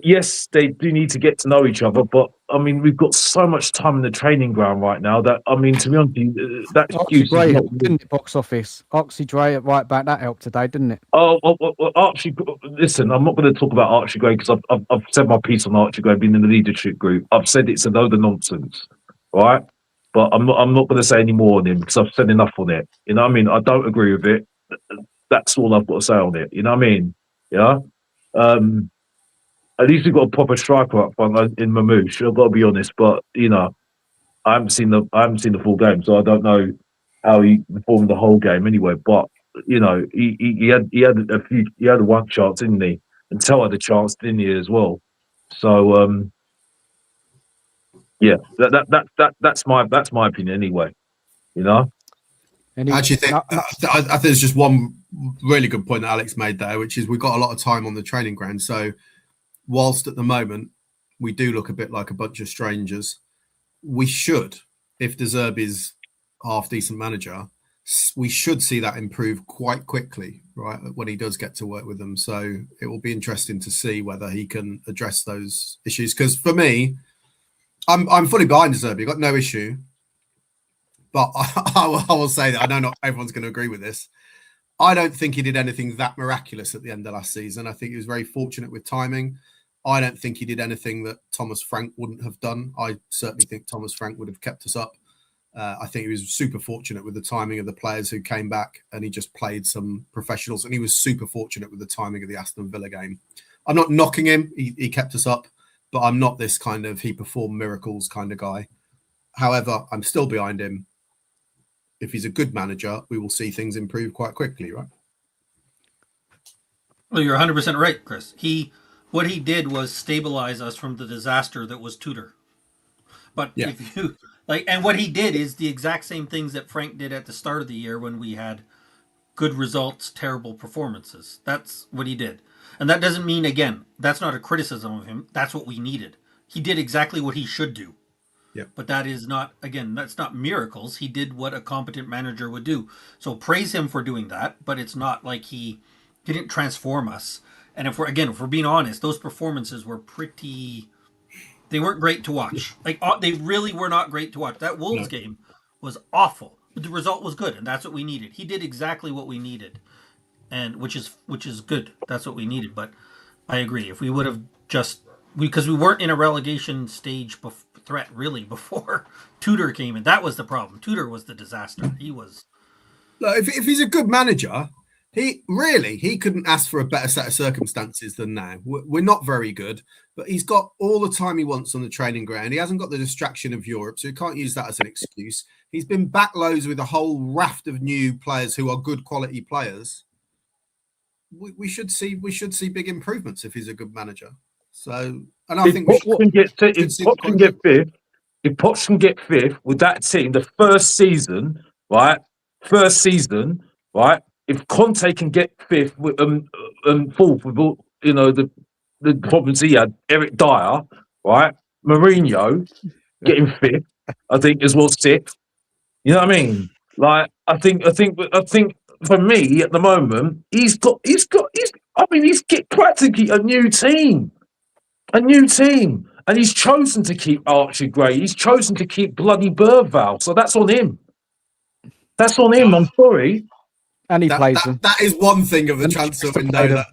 Yes, they do need to get to know each other, but I mean, we've got so much time in the training ground right now that I mean, to be honest, with you, that Oxy excuse is Gray, not. didn't it, box office? Oxy Gray at right back, that helped today, didn't it? Archie, listen, I'm not going to talk about Archie Gray because I've said my piece on Archie Gray being in the leadership group. I've said it's a load of nonsense, right? But I'm not going to say any more on him because I've said enough on it. You know what I mean? I don't agree with it. That's all I've got to say on it. You know what I mean? Yeah. At least we've got a proper striker up front in Marmoush. I've got to be honest, but you know, I haven't seen the full game, so I don't know how he performed the whole game anyway. But you know, he had one chance, didn't he? And Tell had a chance, didn't he, as well? So yeah, that's my opinion anyway. You know. I actually think I think there's just one really good point that Alex made there, which is we've got a lot of time on the training ground. So whilst at the moment we do look a bit like a bunch of strangers, we should, if De Zerbi's half decent manager, we should see that improve quite quickly, right? When he does get to work with them. So it will be interesting to see whether he can address those issues. Because for me, I'm fully behind De Zerbi. I've got no issue. But I will say that I know not everyone's going to agree with this. I don't think he did anything that miraculous at the end of last season. I think he was very fortunate with timing. I don't think he did anything that Thomas Frank wouldn't have done. I certainly think Thomas Frank would have kept us up. I think he was super fortunate with the timing of the players who came back, and he just played some professionals, and he was super fortunate with the timing of the Aston Villa game. I'm not knocking him. He kept us up, but I'm not this kind of he performed miracles kind of guy. However, I'm still behind him. If he's a good manager, we will see things improve quite quickly, right? Well, you're 100% right, Chris. What he did was stabilize us from the disaster that was Tudor. But Yeah. if you and what he did is the exact same things that Frank did at the start of the year when we had good results, terrible performances. That's what he did. And that doesn't mean, again, that's not a criticism of him. That's what we needed. He did exactly what he should do. Yeah. But that is not, again, that's not miracles. He did what a competent manager would do. So praise him for doing that, but it's not like he didn't transform us. And if we're being honest, those performances were they weren't great to watch. They really were not great to watch. That Wolves game was awful, but the result was good, and that's what we needed. He did exactly what we needed, and which is good. That's what we needed. But I agree. If we would have because we weren't in a relegation stage threat really before Tudor came in. That was the problem. Tudor was the disaster. He was. Look, if he's a good manager, he couldn't ask for a better set of circumstances than now. We're not very good, but he's got all the time he wants on the training ground. He hasn't got the distraction of Europe, so he can't use that as an excuse. He's been back loads with a whole raft of new players who are good quality players. We should see big improvements if he's a good manager. So, and I think if Poch can get fifth with that team, the first season, right? If Conte can get fifth, fourth with all, you know, the problems he had, Eric Dyer, right? Mourinho getting fifth, I think as well sixth. You know what I mean? Like I think for me at the moment, he's practically a new team. And he's chosen to keep Archie Gray. He's chosen to keep bloody Bergvall. So that's on him. I'm sorry. And he plays them. That is one thing of the transfer window.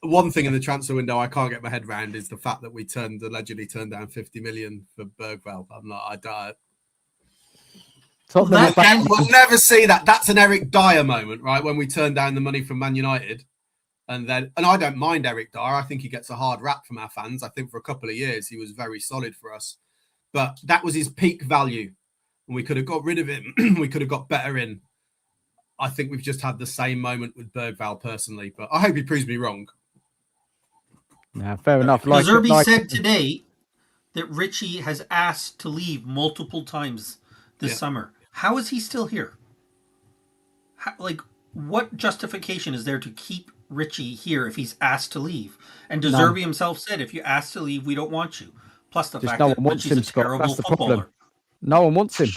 One thing in the transfer window I can't get my head around is the fact that we allegedly turned down 50 million for Bergvall. We'll never see that. That's an Eric Dyer moment, right? When we turned down the money from Man United. And I don't mind Eric Dyer. I think he gets a hard rap from our fans. I think for a couple of years he was very solid for us. But that was his peak value. And we could have got rid of him. We could have got better in. I think we've just had the same moment with Bergvall personally. But I hope he proves me wrong. Yeah, fair enough. Zerbi said today that Richie has asked to leave multiple times this summer. How is he still here? What justification is there to keep Richie here if he's asked to leave? And None. Zerbi himself said, if you ask to leave, we don't want you. Plus the Just fact no that one wants Richie's a him, Scott. terrible That's the problem. footballer. No one wants him.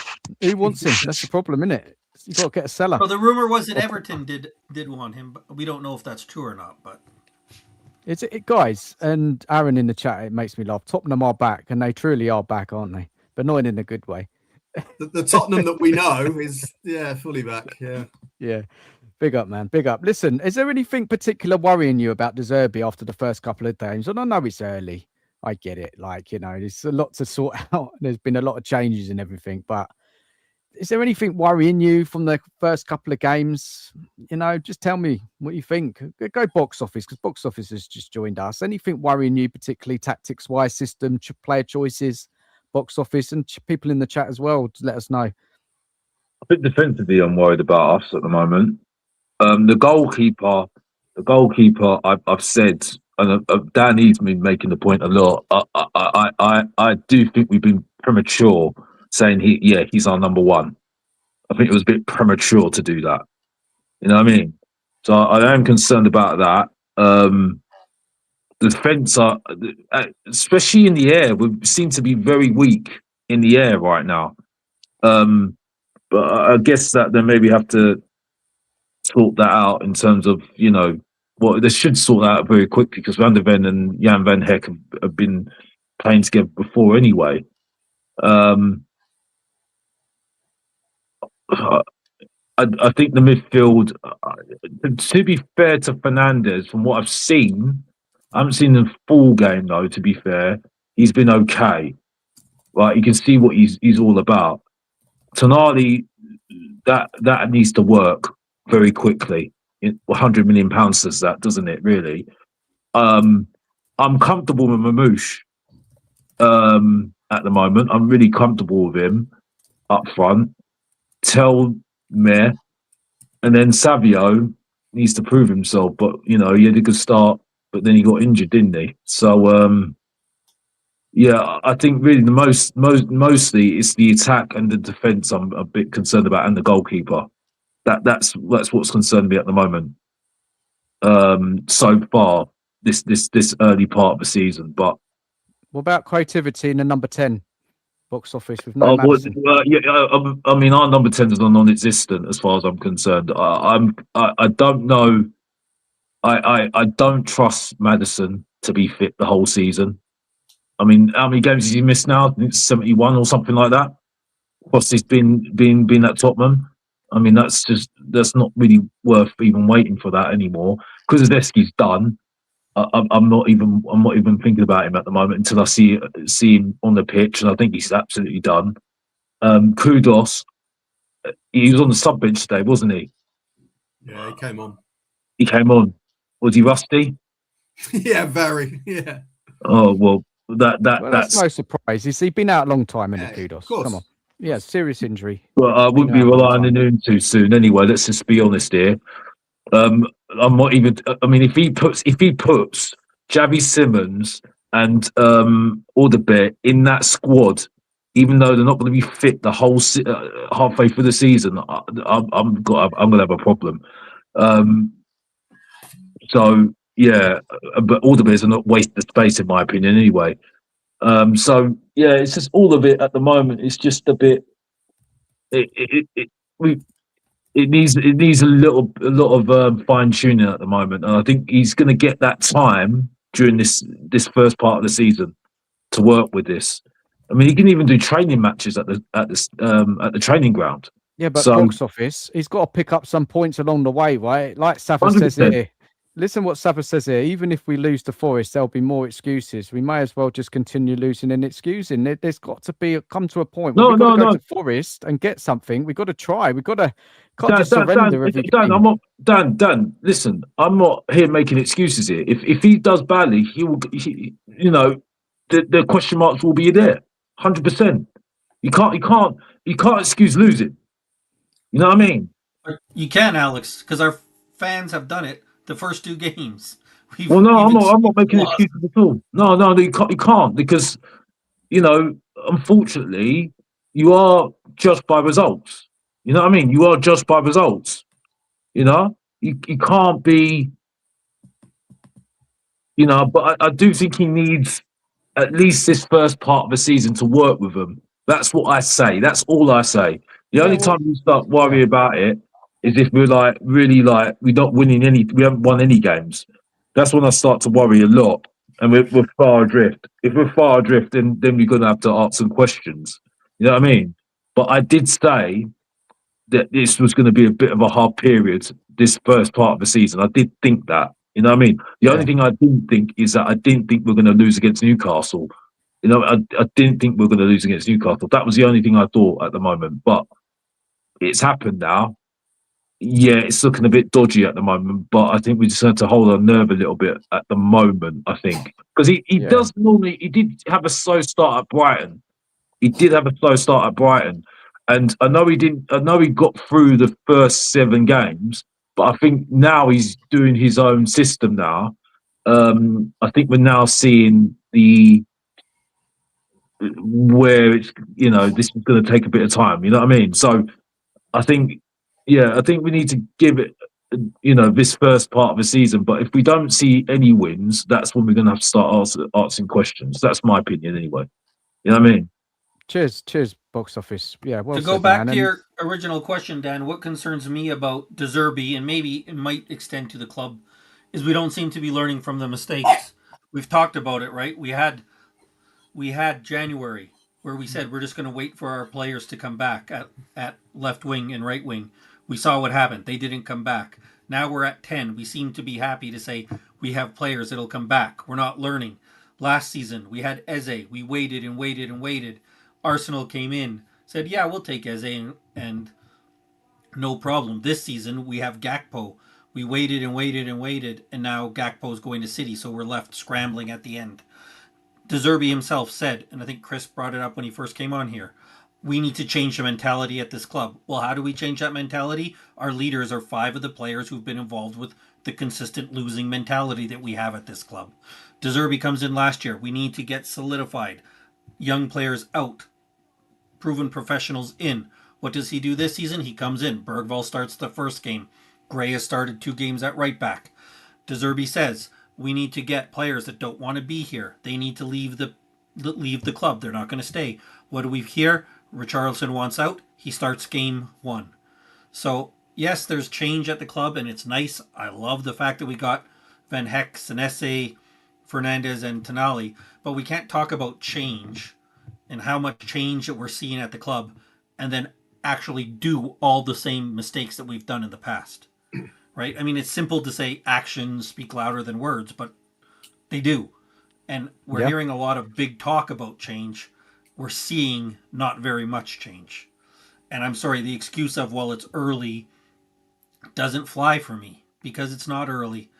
Who wants him? That's the problem, isn't it? You got to get a seller. Well, the rumor was that Everton did want him, but we don't know if that's true or not. But It's it, guys, and Aaron in the chat. It makes me laugh. Tottenham are back, and they truly are back, aren't they? But not in a good way. The Tottenham that we know is fully back. Yeah. Yeah. Big up, man. Big up. Listen, is there anything particular worrying you about Zerbi after the first couple of games? And I know it's early. I get it. Like, there's a lot to sort out. There's been a lot of changes and everything. But is there anything worrying you from the first couple of games? Just tell me what you think. Go box office, because box office has just joined us. Anything worrying you, particularly tactics-wise, system, player choices, box office, and people in the chat as well? Just let us know. I think defensively, I'm worried about us at the moment. The goalkeeper, I've said, and Dan E's been making the point a lot. I do think we've been premature saying he's our number one. I think it was a bit premature to do that. You know what I mean? So I am concerned about that. The defence are, especially in the air, we seem to be very weak in the air right now. But I guess that they maybe have to sort that out in terms of, they should sort that out very quickly, because Van der Ven and Jan van Heck have been playing together before anyway. I think the midfield, to be fair to Fernandes, from what I've seen, I haven't seen the full game though, to be fair, he's been okay. Right, you can see what he's all about. Tonali, that needs to work very quickly. £100 million says that, doesn't it? Really. I'm comfortable with Marmoush at the moment. I'm really comfortable with him up front. Tell Meh, and then Savio needs to prove himself. But he had a good start, but then he got injured, didn't he? So I think really the mostly it's the attack and the defence I'm a bit concerned about, and the goalkeeper. That's what's concerned me at the moment. So far, this early part of the season. But what about creativity in the number 10 box office with no Maddison? I mean, our number 10 is non-existent as far as I'm concerned. I don't know. I don't trust Maddison to be fit the whole season. I mean, how many games has he missed now? I think it's 71 or something like that. Plus, he's been at Tottenham. I mean, that's not really worth even waiting for that anymore. Kulusevski's done. I'm not even thinking about him at the moment until I see him on the pitch, and I think he's absolutely done. Kudos, he was on the sub bench today, wasn't he? Yeah, he came on. Was he rusty? Yeah, very. Yeah. Oh well, that's no surprise. He's been out a long time, isn't he, Kudos? Of course. Come on. Yeah, serious injury. Well, I wouldn't be relying on him too soon anyway. Let's just be honest here. I'm not even. I mean, if he puts Javi Simmons and Audebert in that squad, even though they're not going to be fit the whole halfway through the season, I'm going to have a problem. So yeah, but Alderbere's are not waste of space in my opinion anyway. So yeah, it's just all of it at the moment. It's just a bit. It needs a lot of fine tuning at the moment, and I think he's going to get that time during this first part of the season to work with this. I mean, he can even do training matches at the training ground. Yeah, but box office, he's got to pick up some points along the way, right? Like Safa says here. Listen what Safa says here. Even if we lose to Forest, there'll be more excuses. We may as well just continue losing and excusing. There's got to come to a point where we've got to go to Forest and get something. We've got to try. We've got to just surrender every game. Dan, listen, I'm not here making excuses here. If he does badly, the question marks will be there. 100%. You can't excuse losing. You know what I mean? You can, Alex, because our fans have done it. The first two games. I'm not making excuses at all. No, you can't because, unfortunately, you are judged by results. You know what I mean? You are judged by results. You know, you can't be. You know, but I do think he needs at least this first part of the season to work with them. That's what I say. That's all I say. The only time you start worrying about it is if we're like really like we're not winning any, we haven't won any games. That's when I start to worry a lot, and we're far adrift. If we're far adrift, then we're gonna have to ask some questions. You know what I mean? But I did say that this was going to be a bit of a hard period, this first part of the season. I did think that. You know what I mean? The only thing I didn't think is that I didn't think we're going to lose against Newcastle. You know, I didn't think we were going to lose against Newcastle. That was the only thing I thought at the moment. But it's happened now. Yeah, it's looking a bit dodgy at the moment, but I think we just have to hold our nerve a little bit at the moment, I think. Because he does normally, he did have a slow start at Brighton. He did have a slow start at Brighton. And I know he didn't, I know he got through the first 7 games, but I think now he's doing his own system now. I think we're now seeing where it's, you know, this is going to take a bit of time. You know what I mean? So I think, I think we need to give it, you know, this first part of the season. But if we don't see any wins, that's when we're going to have to start asking questions. That's my opinion anyway. You know what I mean? Cheers, box office. Yeah, well to said, go back man. to your original question, Dan, what concerns me about Zerbi, and maybe it might extend to the club, is we don't seem to be learning from the mistakes. We've talked about it, right? We had January where we said we're just going to wait for our players to come back at left wing and right wing. We saw what happened. They didn't come back. Now we're at 10. We seem to be happy to say we have players that'll come back. We're not learning. Last season, we had Eze. We waited and waited and waited. Arsenal came in, said, yeah, we'll take Eze, and no problem. This season, we have Gakpo. We waited and waited and waited, and now Gakpo's going to City, so we're left scrambling at the end. Zerbi himself said, and I think Chris brought it up when he first came on here, we need to change the mentality at this club. Well, how do we change that mentality? Our leaders are 5 of the players who've been involved with the consistent losing mentality that we have at this club. Zerbi comes in last year. We need to get solidified. Young players out. Proven professionals in. What does he do this season? He comes in. Bergvall starts the first game. Gray has started 2 games at right back. Zerbi says, we need to get players that don't want to be here. They need to leave the club. They're not going to stay. What do we hear? Richarlison wants out. He starts game 1. So, yes, there's change at the club, and it's nice. I love the fact that we got Van Heck, Senesi, Fernandez, and Tonali. But we can't talk about change and how much change that we're seeing at the club and then actually do all the same mistakes that we've done in the past. Right? I mean, it's simple to say actions speak louder than words, but they do. And we're hearing a lot of big talk about change. We're seeing not very much change. And I'm sorry, the excuse of, well, it's early doesn't fly for me because it's not early.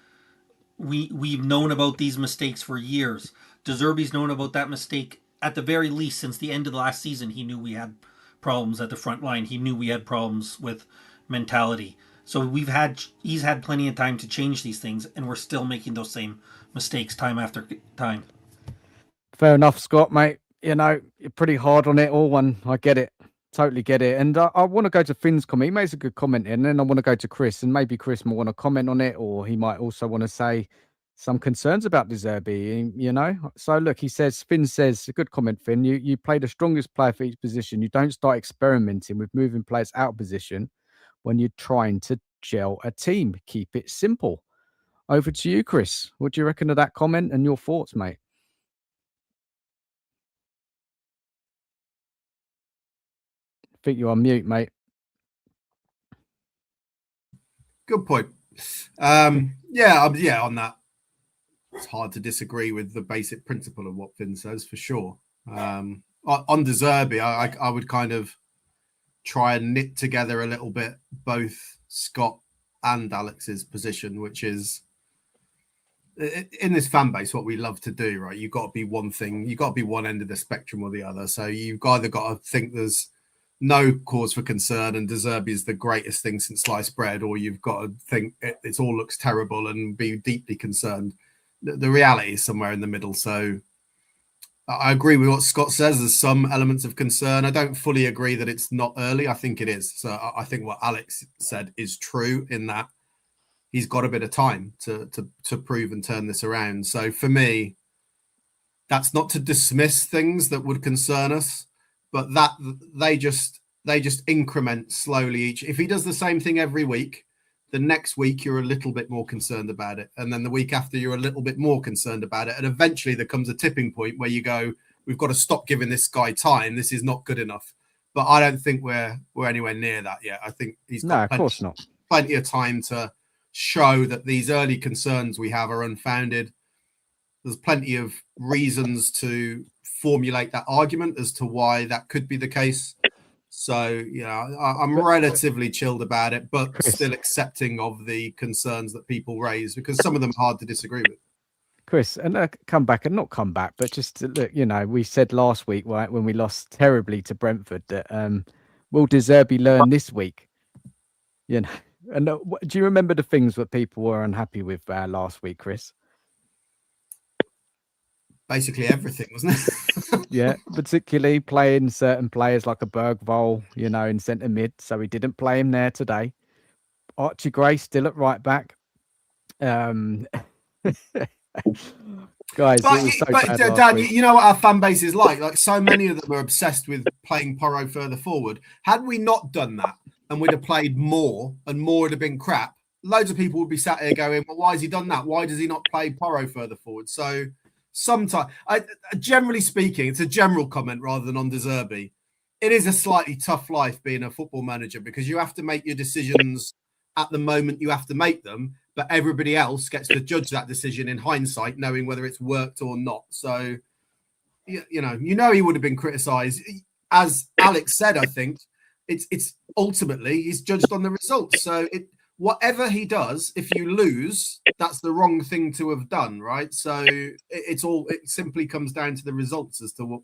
We've known about these mistakes for years. Zerbi's known about that mistake at the very least since the end of the last season. He knew we had problems at the front line. He knew we had problems with mentality. So he's had plenty of time to change these things, and we're still making those same mistakes time after time. Fair enough, Scott, mate. You know, you're pretty hard on it all, and I get it. Totally get it. And I want to go to Finn's comment. He makes a good comment, and then I want to go to Chris, and maybe Chris might want to comment on it, or he might also want to say some concerns about De Zerbi, you know. So look, Finn says, a good comment, Finn. You play the strongest player for each position. You don't start experimenting with moving players out of position when you're trying to gel a team. Keep it simple. Over to you, Chris. What do you reckon of that comment and your thoughts, mate? I think you're on mute, mate. Good point. On that, it's hard to disagree with the basic principle of what Finn says, for sure. On De Zerbi, I would kind of try and knit together a little bit both Scott and Alex's position, which is in this fan base what we love to do, right? You've got to be one thing, you've got to be one end of the spectrum or the other. So you've either got to think there's no cause for concern and De Zerbi is the greatest thing since sliced bread, or you've got to think it all looks terrible and be deeply concerned. The reality is somewhere in the middle. So I agree with what Scott says. There's some elements of concern. I don't fully agree that it's not early. I think it is. So I think what Alex said is true in that he's got a bit of time to prove and turn this around. So for me, that's not to dismiss things that would concern us, but that they just increment slowly each. If he does the same thing every week, the next week you're a little bit more concerned about it, and then the week after you're a little bit more concerned about it, and eventually there comes a tipping point where you go, we've got to stop giving this guy time. This is not good enough. But I don't think we're anywhere near that yet. I think he's got plenty of time to show that these early concerns we have are unfounded. There's plenty of reasons to formulate that argument as to why that could be the case. So, I'm relatively chilled about it, but still accepting of the concerns that people raise, because some of them are hard to disagree with. Chris, and not come back, but just to look, we said last week, right, when we lost terribly to Brentford, that will Zerbi learn this week? And do you remember the things that people were unhappy with last week, Chris? Basically everything, wasn't it? Yeah, particularly playing certain players like a Bergvall, in centre mid. So we didn't play him there today. Archie Gray still at right back. Guys, Dan, you know what our fan base is like? Like, so many of them are obsessed with playing Porro further forward. Had we not done that and we'd have played more and more would have been crap, loads of people would be sat here going, well, why has he done that? Why does he not play Porro further forward? So sometimes, generally speaking, it's a general comment rather than on Zerbi. It is a slightly tough life being a football manager, because you have to make your decisions at the moment you have to make them, but everybody else gets to judge that decision in hindsight, knowing whether it's worked or not. So, he would have been criticised. As Alex said, I think it's ultimately he's judged on the results. So whatever he does, if you lose, that's the wrong thing to have done, right? So it simply comes down to the results as to what.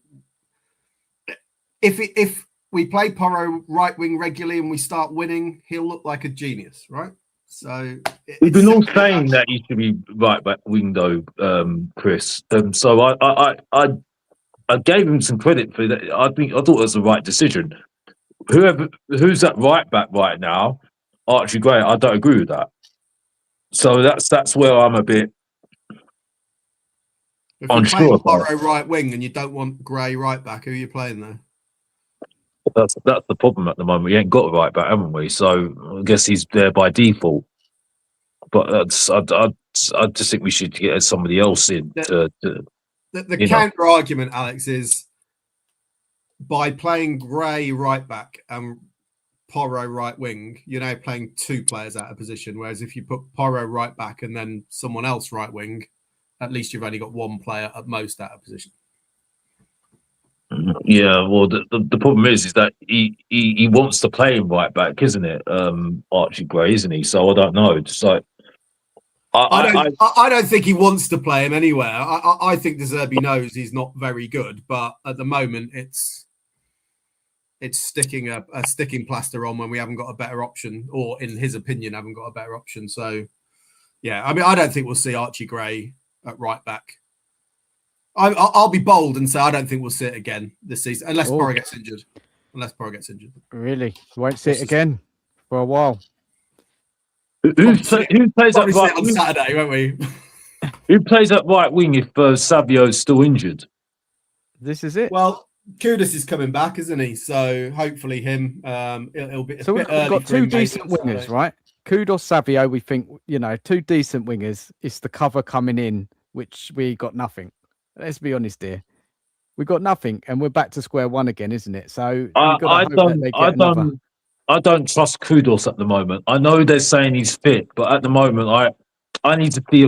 If we play Porro right wing regularly and we start winning, he'll look like a genius, right? So we've been all saying that he should be right back wing, though, Chris. So I gave him some credit for that. I thought it was the right decision. Who's that right back right now? Archie Gray. I don't agree with that. So that's where I'm a bit unsure. Porro right wing, and you don't want Gray right back. Who are you playing there? That's the problem at the moment. We ain't got a right back, haven't we? So I guess he's there by default. But I just think we should get somebody else in. The counter argument, Alex, is by playing Gray right back and Porro right wing, you're now playing two players out of position. Whereas if you put Porro right back and then someone else right wing, at least you've only got one player at most out of position. Yeah, well, the problem is that he wants to play him right back, isn't it? Archie Gray, isn't he? So I don't know. It's like I don't think he wants to play him anywhere. I think Zerbi knows he's not very good, but at the moment it's sticking a sticking plaster on when we haven't got a better option, or in his opinion, haven't got a better option. So yeah, I mean, I don't think we'll see Archie Gray at right back. I'll be bold and say I don't think we'll see it again this season unless Porro gets injured. Really, we won't see it again for a while. Who plays that right on Saturday, won't we? Who plays that right wing if Savio's still injured? This is it. Well, Kudus is coming back, isn't he? So hopefully him. It'll be. So we've got two decent wingers, right? Kudus, Savio. We think two decent wingers. It's the cover coming in, which we got nothing. Let's be honest here. We got nothing, and we're back to square one again, isn't it? So I don't trust Kudus at the moment. I know they're saying he's fit, but at the moment, I need to see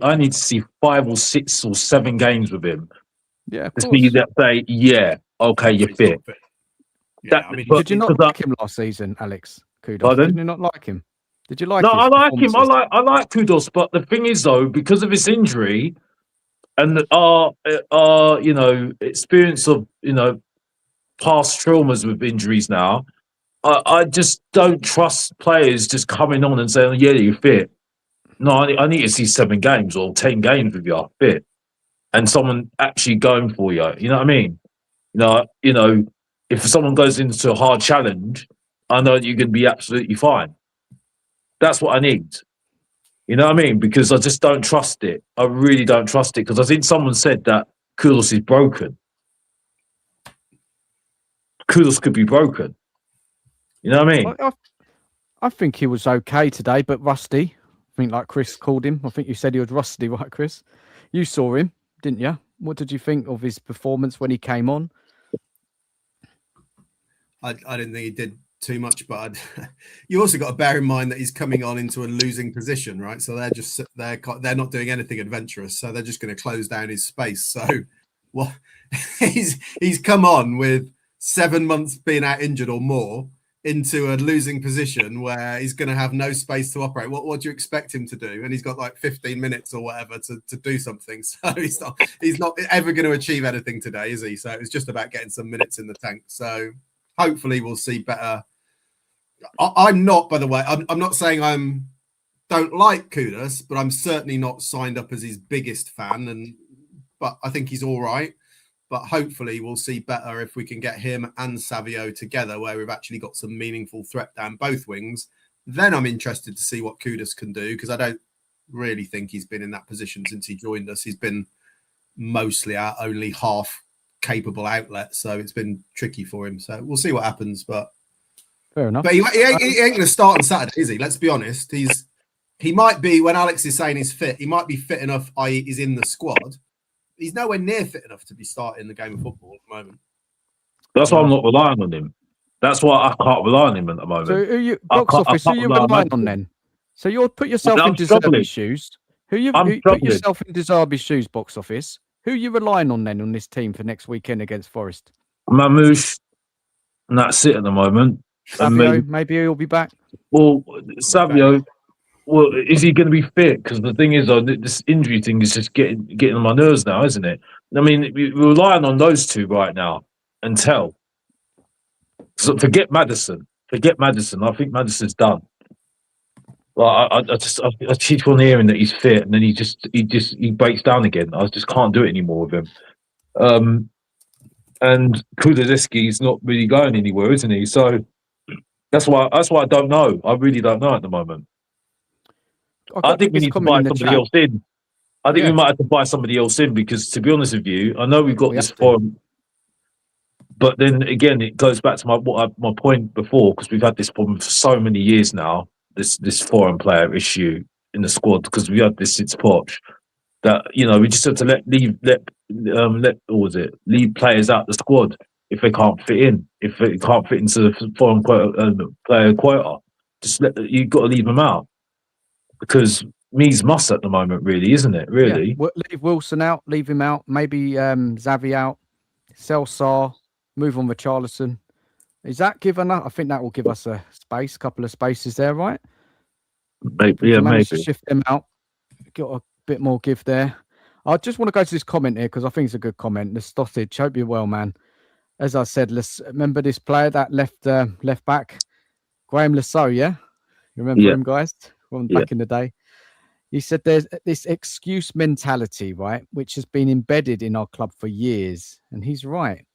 I need to see 5 or 6 or 7 games with him. Yeah, to see that say, yeah, okay, you're fit. Yeah, did you not like him last season, Alex? Kudus? Pardon? Did you not like him? Did you like? No, I like him. I like Kudus, but the thing is, though, because of his injury and our experience of past traumas with injuries now, I just don't trust players just coming on and saying, yeah, you're fit. No, I need to see 7 games or 10 games with you fit. and someone actually going for you. You know what I mean? You know, if someone goes into a hard challenge, I know you're going to be absolutely fine. That's what I need. You know what I mean? Because I just don't trust it. I really don't trust it because I think someone said that Kudus is broken. Kudus could be broken. You know what I mean? I think he was okay today, but rusty. I think like Chris called him. I think you said he was rusty, right, Chris? You saw him, didn't you? What did you think of his performance when he came on? I didn't think he did too much, but you also got to bear in mind that he's coming on into a losing position, right? So they're not doing anything adventurous, so they're just going to close down his space. So, well, he's come on with 7 months being out injured or more into a losing position where he's going to have no space to operate. What do you expect him to do? And he's got like 15 minutes or whatever to do something. So he's not ever going to achieve anything today, is he? So it's just about getting some minutes in the tank. So hopefully we'll see better. I'm not, by the way, I'm not saying don't like Kudus, but I'm certainly not signed up as his biggest fan. But I think he's all right. But hopefully we'll see better if we can get him and Savio together, where we've actually got some meaningful threat down both wings. Then I'm interested to see what Kudus can do, because I don't really think he's been in that position since he joined us. He's been mostly our only half capable outlet, so it's been tricky for him. So we'll see what happens. But fair enough. But he ain't going to start on Saturday, is he? Let's be honest. He might be, when Alex is saying he's fit, he might be fit enough, i.e. he's in the squad. He's nowhere near fit enough to be starting the game of football at the moment. That's why I'm not relying on him. That's why I can't rely on him at the moment. So box office, who are you relying on then? So you'll put yourself in Zerbi's shoes. Put yourself in Zerbi's shoes, box office. Who are you relying on then on this team for next weekend against Forest? Marmoush, and that's it at the moment. Savio, maybe he'll be back. Well, Savio, well, is he going to be fit? Because the thing is, this injury thing is just getting on my nerves now, isn't it? I mean, we're relying on those two right now until. So forget Maddison. I think Maddison's done. Well, I keep on hearing that he's fit, and then he breaks down again. I just can't do it anymore with him. And Kudelski's not really going anywhere, isn't he? So that's why I don't know. I really don't know at the moment. I think we need to buy somebody else in. I think we might have to buy somebody else in, because, to be honest with you, I know we've got this forum, but then again, it goes back to my point before, because we've had this problem for so many years now. This foreign player issue in the squad, because we had this since Poch, that we just have to leave players out the squad if they can't fit in, if they can't fit into the foreign player quota. You've got to leave them out, because me's must at the moment, really, isn't it? Really, leave Wilson out, leave him out. Maybe Xavi out, sell Sarr, move on with Richarlison. Is that given up? I think that will give us a couple of spaces there, right? Maybe. To shift them out, got a bit more give there. I just want to go to this comment here, because I think it's a good comment. The Stottage, hope you're well, man. As I said, let's remember this player that left back, Graham Lasso, yeah? You remember him, guys? From back in the day. He said there's this excuse mentality, right, which has been embedded in our club for years. And he's right.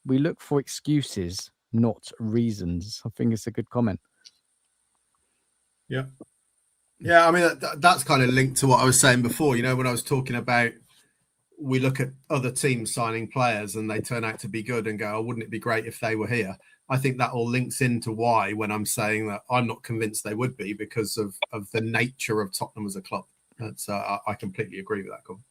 We look for excuses, not reasons. I think it's a good comment. Yeah. Yeah, I mean, that's kind of linked to what I was saying before, when I was talking about we look at other teams signing players and they turn out to be good and go, oh, wouldn't it be great if they were here? I think that all links into why, when I'm saying that I'm not convinced they would be, because of the nature of Tottenham as a club. That's I completely agree with that, Colin.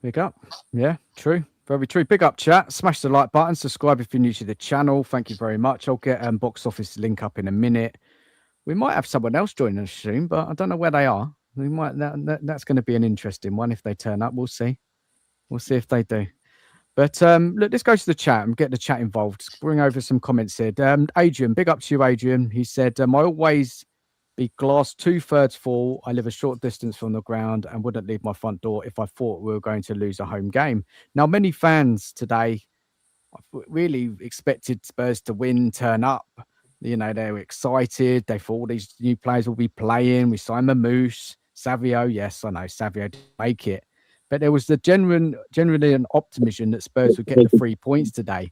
Big up. Yeah, true. Very true. Big up, chat. Smash the like button. Subscribe if you're new to the channel. Thank you very much. I'll get box office link up in a minute. We might have someone else join us soon, but I don't know where they are. We might. That's going to be an interesting one if they turn up. We'll see. We'll see if they do. But look, let's go to the chat and get the chat involved. Just bring over some comments here. Adrian, big up to you, Adrian. He said, I always be glass 2/3 full. I live a short distance from the ground and wouldn't leave my front door if I thought we were going to lose a home game. Now, many fans today really expected Spurs to win, turn up. They were excited. They thought all these new players will be playing. We signed Marmoush, Savio. Yes, I know Savio didn't make it. but there was the generally an optimism that Spurs would get the 3 points today.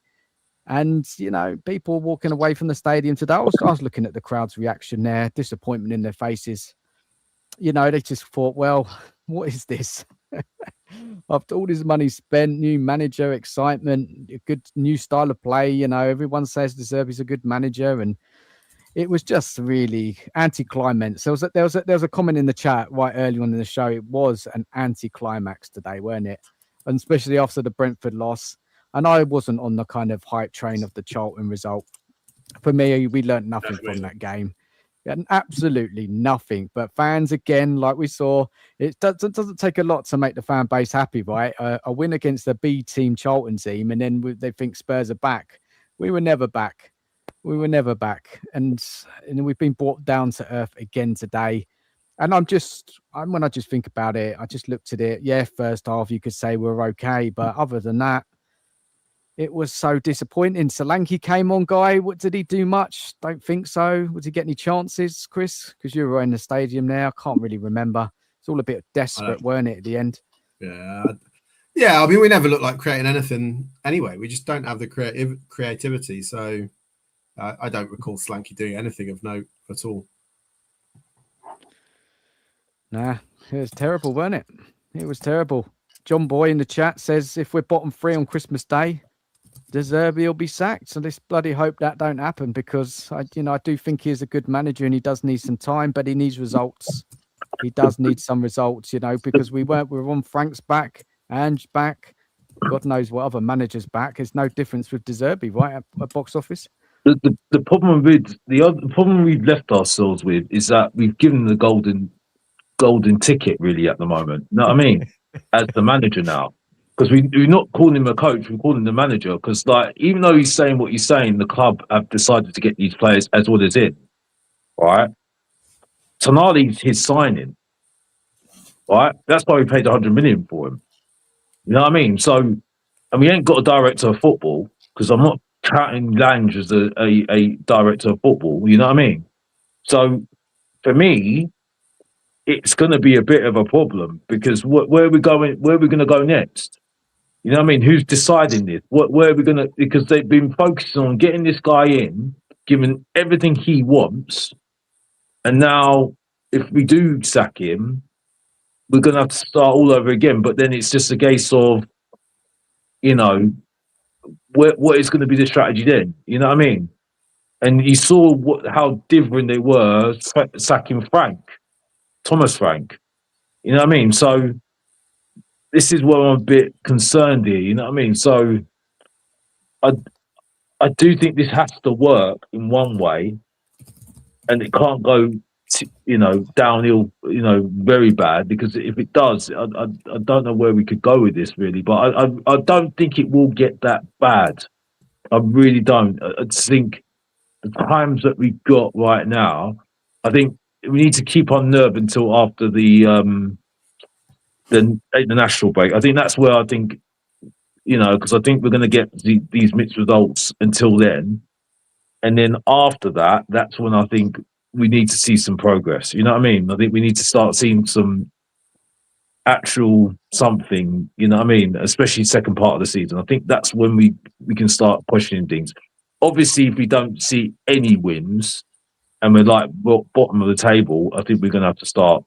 And, you know, people walking away from the stadium today, I was looking at the crowd's reaction there, disappointment in their faces. You know, they just thought, well, what is this? After all this money spent, new manager, excitement, a good new style of play, you know, everyone says Zerbi's a good manager, and it was just really anti-climax. There was a comment in the chat right early on in the show. It was an anti-climax today, weren't it? And especially after the Brentford loss. And I wasn't on the kind of hype train of the Charlton result. For me, we learned nothing from that game. And absolutely nothing. But fans, again, like we saw, it doesn't take a lot to make the fan base happy, right? A win against the B team Charlton team, and then they think Spurs are back. We were never back. We were never back. And we've been brought down to earth again today. And when I just think about it, I just looked at it. Yeah, first half, you could say we're okay. But other than that, it was so disappointing. Solanke came on, Guy. What did he do much? Don't think so. Did he get any chances, Chris? Because you were in the stadium now. I can't really remember. It's all a bit desperate, weren't it, at the end? Yeah. I mean, we never look like creating anything anyway. We just don't have the creativity. So I don't recall Solanke doing anything of note at all. Nah, it was terrible, wasn't it? It was terrible. John Boy in the chat says if we're bottom 3 on Christmas Day, Zerbi will be sacked. So let's bloody hope that don't happen, because I do think he is a good manager and he does need some time, but he needs results. He does need some results, because we were on Frank's back, Ange back, God knows what other managers back. There's no difference with Zerbi, right? At box office. The problem with the problem we've left ourselves with is that we've given the golden ticket really at the moment. You know what I mean? As the manager now. Because we're not calling him a coach, we're calling him the manager. Because even though he's saying what he's saying, the club have decided to get these players as well as in. Right? Tonali's his signing. Right? That's why we paid 100 million for him. You know what I mean? So, and we ain't got a director of football, because I'm not counting Lange as a director of football. You know what I mean? So, for me, it's going to be a bit of a problem, because where are we going? Where are we going to go next? You know what I mean? Who's deciding this? Where are we going to? Because they've been focusing on getting this guy in, giving everything he wants, and now if we do sack him, we're going to have to start all over again. But then it's just a case of, what is going to be the strategy then? You know what I mean? And you saw how different they were sacking Thomas Frank. You know what I mean? So this is where I'm a bit concerned here. You know what I mean? So I do think this has to work in one way, and it can't go, downhill, very bad. Because if it does, I don't know where we could go with this really. But I don't think it will get that bad. I really don't. I just think the times that we've got right now, I think we need to keep on nerve until after the national break. I think that's where I think, because I think we're going to get these mixed results until then, and then after that, that's when I think we need to see some progress. You know what I mean? I think we need to start seeing some actual something. You know what I mean? Especially second part of the season. I think that's when we can start questioning things. Obviously, if we don't see any wins and we're like bottom of the table, I think we're going to have to start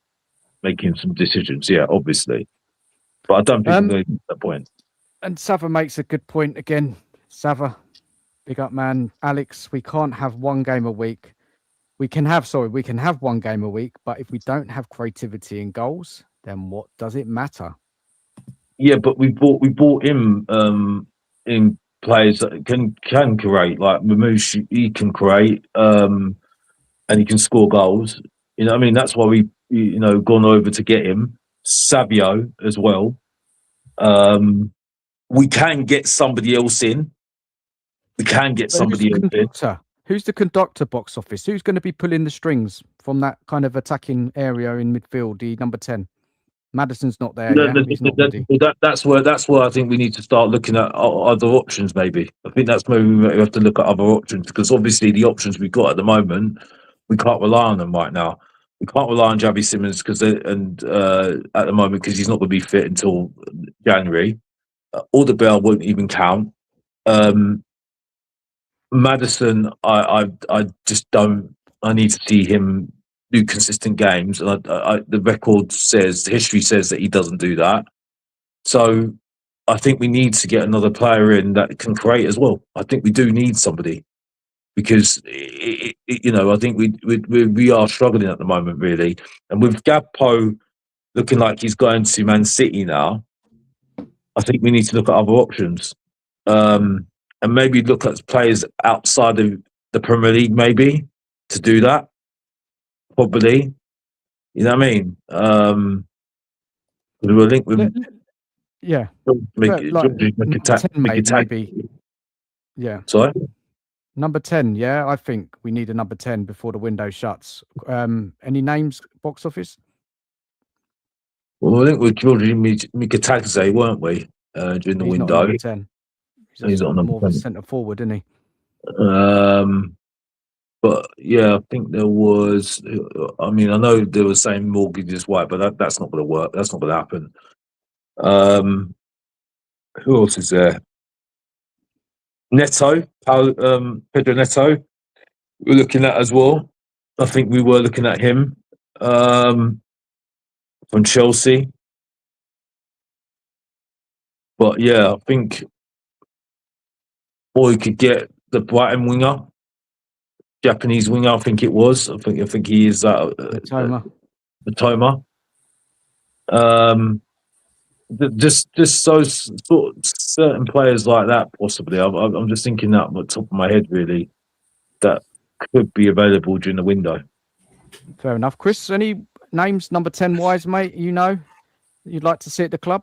making some decisions. Yeah, obviously. But I don't think we're going to get to that point. And Sava makes a good point again. Sava, big up, man. Alex, we can't have one game a week. We can have one game a week, but if we don't have creativity in goals, then what does it matter? Yeah, but we bought him in players that can create, like Marmoush. He can create, and he can score goals. You know what I mean? That's why we gone over to get him. Savio as well. We can get somebody else in. We can get somebody else in. Who's the conductor, box office? Who's going to be pulling the strings from that kind of attacking area in midfield, the number 10? Madison's not there. That's where I think we need to start looking at other options. Maybe I think that's maybe we have to look at other options, because obviously the options we've got at the moment, we can't rely on them right now. We can't rely on Javi Simmons at the moment because he's not going to be fit until January. Alderbell won't even count. Maddison, I just don't. I need to see him do consistent games, and the history says that he doesn't do that. So I think we need to get another player in that can create as well. I think we do need somebody because I think we are struggling at the moment really, and with Gakpo looking like he's going to Man City now, I think we need to look at other options. And maybe look at players outside of the Premier League, maybe to do that. Probably, you know what I mean. We were linked with yeah, Maybe. Yeah. Sorry. Number 10. Yeah, I think we need a number 10 before the window shuts. Any names? Box office. Well, I think with Georgi Mikitadze, weren't we? During the He's window. not number 10. He's not number more 10. of a centre forward, isn't he? But yeah, I think there was. I mean, I know they were saying Mortgage is white, but that's not going to work. That's not going to happen. Who else is there? Neto, Pedro Neto. We're looking at as well. I think we were looking at him from Chelsea. But yeah, I think we could get the Brighton winger, Japanese winger. I think it was. I think he is that. Matoma. Just those sort of certain players like that. Possibly, I'm just thinking that at the top of my head, really, that could be available during the window. Fair enough. Chris, any names number 10 wise, mate? You'd like to see at the club?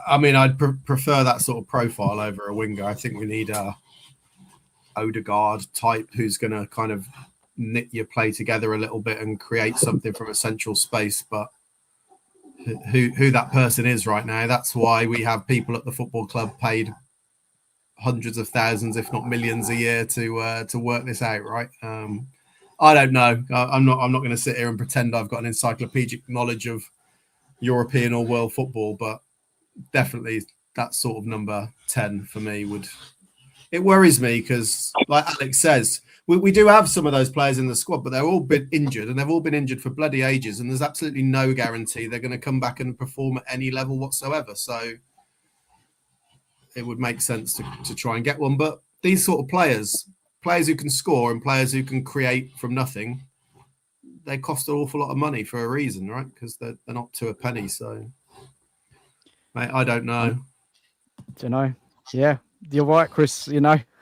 I mean, I'd prefer that sort of profile over a winger. I think we need a Odegaard type who's going to kind of knit your play together a little bit and create something from a central space. But who that person is right now, that's why we have people at the football club paid hundreds of thousands, if not millions a year to work this out, right? I don't know. I'm not going to sit here and pretend I've got an encyclopedic knowledge of European or world football, but definitely that sort of number 10 for me it worries me because, like Alex says, we do have some of those players in the squad, but they've all been injured and they've all been injured for bloody ages, and there's absolutely no guarantee they're going to come back and perform at any level whatsoever. So it would make sense to try and get one. But these sort of players who can score and players who can create from nothing, they cost an awful lot of money for a reason, right? Because they're not to a penny. So, mate, I don't know. Yeah, you're right, Chris.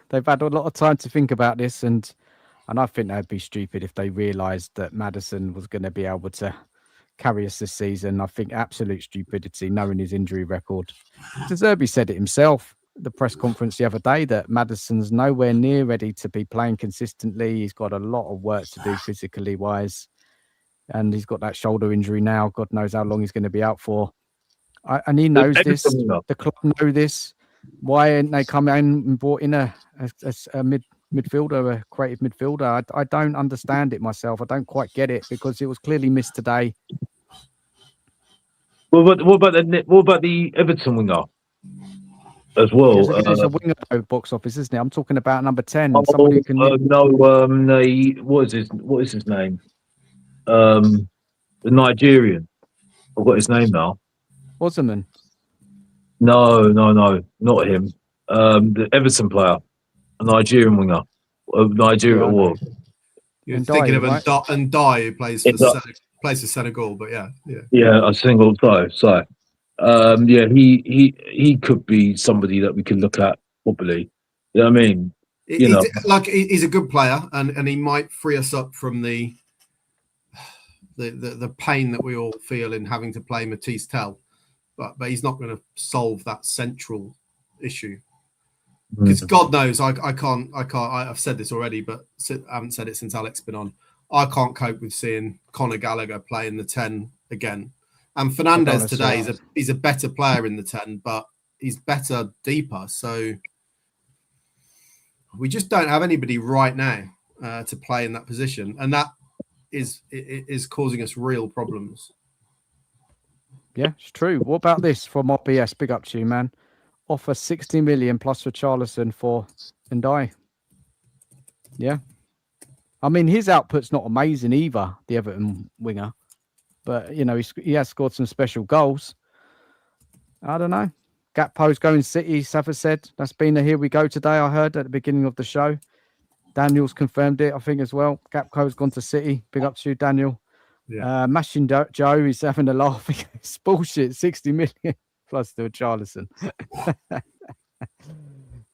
They've had a lot of time to think about this, and I think they'd be stupid if they realised that Maddison was going to be able to carry us this season. I think absolute stupidity, knowing his injury record. Zerbi said it himself at the press conference the other day that Maddison's nowhere near ready to be playing consistently. He's got a lot of work to do physically wise, and he's got that shoulder injury now. God knows how long he's going to be out for. And he knows this. The club know this. Why ain't they come in and brought in a midfielder, a creative midfielder? I don't understand it myself. I don't quite get it because it was clearly missed today. What about the Everton winger as well? It's a winger box office, isn't it? I'm talking about number 10. Somebody who can. What is his name? The Nigerian. I've got his name now. Osman. No, not him. The Everton player, a Nigerian winger, Nigeria war. You're thinking of Ndai, who plays for Senegal, but yeah, a single guy. So, he could be somebody that we can look at probably. You know what I mean? He's a good player, and he might free us up from the pain that we all feel in having to play Matisse Tell. But he's not going to solve that central issue because God knows I can't. I've said this already, but I haven't said it since Alex been on. I can't cope with seeing Conor Gallagher playing the 10 again. And Fernandes today he's a better player in the 10, but he's better deeper. So we just don't have anybody right now to play in that position, and that is causing us real problems. Yeah, it's true. What about this from RBS? Big up to you, man. Offer 60 million plus for Charlison for Ndai. Yeah. I mean, his output's not amazing either, the Everton winger. But, you know, he has scored some special goals. I don't know. Gakpo's going City, Safa said. That's been a here we go today, I heard at the beginning of the show. Daniel's confirmed it, I think, as well. Gakpo's gone to City. Big up to you, Daniel. Yeah. Mashing Joe is having a laugh. It's bullshit. 60 million plus to Charlison.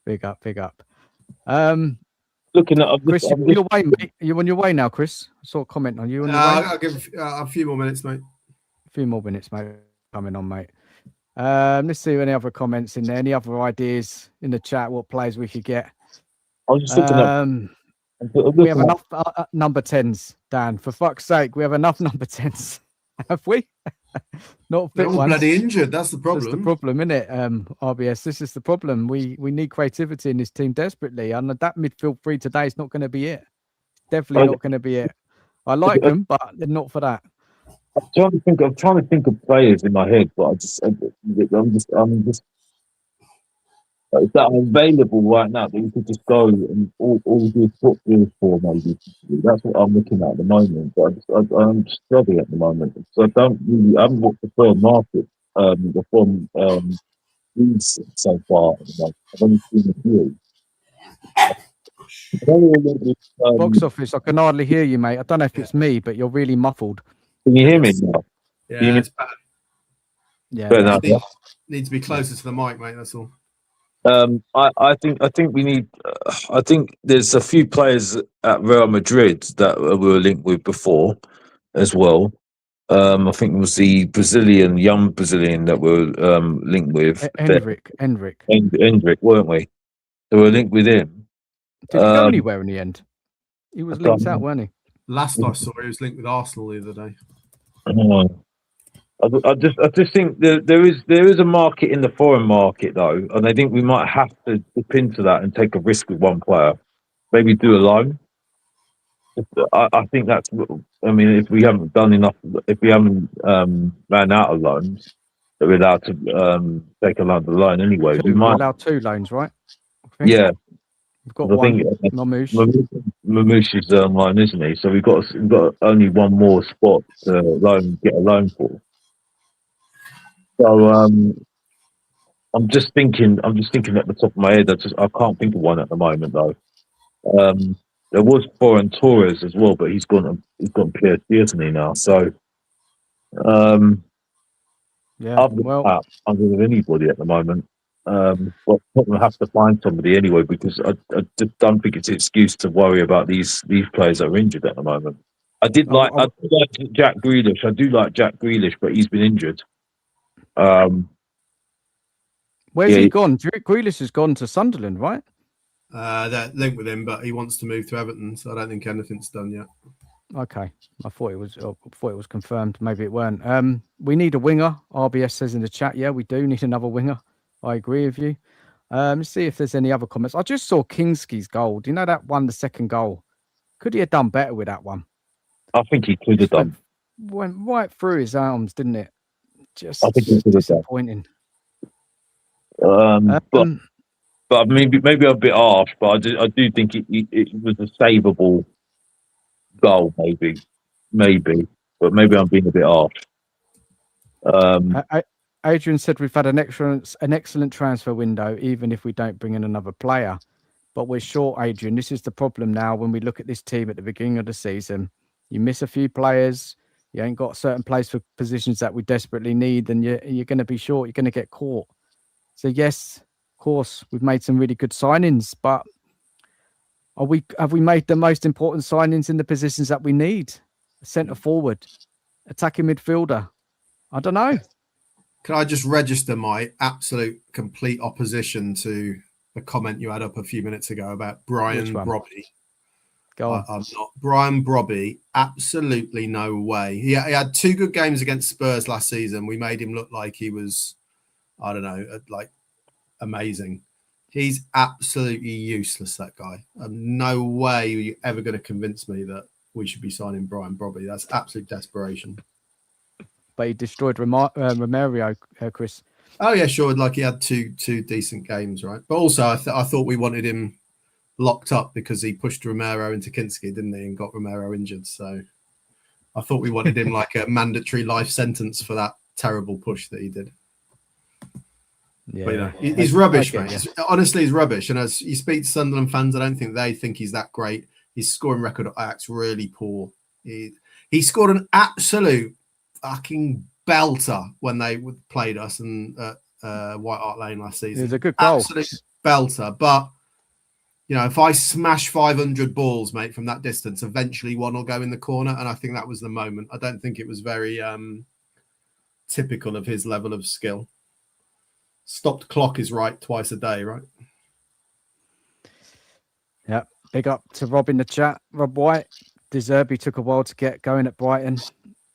Big up. Looking at Chris, you're on your way, mate. You're on your way now, Chris. I saw a comment on you. On your way? I'll give a few more minutes, mate. A few more minutes, mate. Coming on, mate. Let's see any other comments in there. Any other ideas in the chat? What players we could get? I was just looking at. We have enough number 10s, Dan. For fuck's sake, we have enough number 10s. Have we? Not They're fit all ones. bloody injured. That's the problem. That's the problem, isn't it? RBS, this is the problem. We need creativity in this team desperately. And that midfield three today is not going to be it. Definitely not going to be it. I like them, but they're not for that. I'm trying to think of players in my head, but I'm just is that available right now that you could just go and all do football for maybe. That's what I'm looking at the moment. But I'm struggling at the moment. So I haven't looked at the firm market, the firm leads so far at the moment. I've only seen a few. Box office, I can hardly hear you, mate. I don't know if it's me, but you're really muffled. Can you hear me now? Yeah, it's bad. Yeah, Need to be closer to the mic, mate. That's all. I think we need. I think there's a few players at Real Madrid that we were linked with before, as well. I think it was the young Brazilian that we were linked with. Hendrick, weren't we? So we were linked with him. Did he go anywhere in the end? He was linked out, weren't he? Last I saw, he was linked with Arsenal the other day. I just think there is a market in the foreign market though, and I think we might have to dip into that and take a risk with one player, maybe do a loan. I think that's. I mean, if we haven't done enough, if we haven't ran out of loans, that we're allowed to take another loan anyway. We might allow 2 loans, right? Yeah, we've got one. Marmoush. Marmoush is online, isn't he? So we've got only one more spot to get a loan for. So I'm just thinking at the top of my head. I can't think of one at the moment though. There was Foreign Torres as well, but he's gone PSG, isn't he now? So yeah, I'm with anybody at the moment. But Tottenham have to find somebody anyway because I just don't think it's an excuse to worry about these players that are injured at the moment. I do like Jack Grealish. I do like Jack Grealish, but he's been injured. Where's he gone? Grealish has gone to Sunderland, right? They're linked with him, but he wants to move to Everton, so I don't think anything's done yet. Okay, I thought it was confirmed. Maybe it weren't. We need a winger. RBS says in the chat, yeah, we do need another winger. I agree with you. Let's see if there's any other comments. I just saw Kingsley's goal. Do you know that one, the second goal? Could he have done better with that one? I think he could have done. Went right through his arms, didn't it? Just I think he could have disappointing. But maybe I'm a bit harsh, but I do think it was a savable goal, maybe, but maybe I'm being a bit harsh. Adrian said we've had an excellent transfer window, even if we don't bring in another player. But we're short, Adrian. This is the problem now. When we look at this team at the beginning of the season, you miss a few players. You ain't got certain players for positions that we desperately need, and you're going to be short. You're going to get caught. So yes, of course, we've made some really good signings, but have we made the most important signings in the positions that we need? Centre forward, attacking midfielder. I don't know. Can I just register my absolute complete opposition to the comment you had up a few minutes ago about Brian Brobby? Go on. I'm not. Brian Brobby, absolutely no way. He had 2 good games against Spurs last season. We made him look like he was, I don't know, like amazing. He's absolutely useless, that guy. No way you're ever going to convince me that we should be signing Brian Brobby. That's absolute desperation. But he destroyed Romero, Chris. Oh yeah, sure. Like he had two decent games, right? But also, I thought we wanted him locked up because he pushed Romero into Kinski, didn't he, and got Romero injured. So I thought we wanted him like a mandatory life sentence for that terrible push that he did. Yeah, but, you know, he's rubbish, mate. Yeah. Honestly, he's rubbish. And as you speak to Sunderland fans, I don't think they think he's that great. His scoring record at Ajax really poor. He scored an absolute fucking belter when they played us and White Hart Lane last season. It was a good goal. Absolute belter. But you know, if I smash 500 balls, mate, from that distance, eventually one will go in the corner. And I think that was the moment. I don't think it was very typical of his level of skill. Stopped clock is right twice a day, right? Yeah. Big up to Rob in the chat. Rob White. Zerbi took a while to get going at Brighton.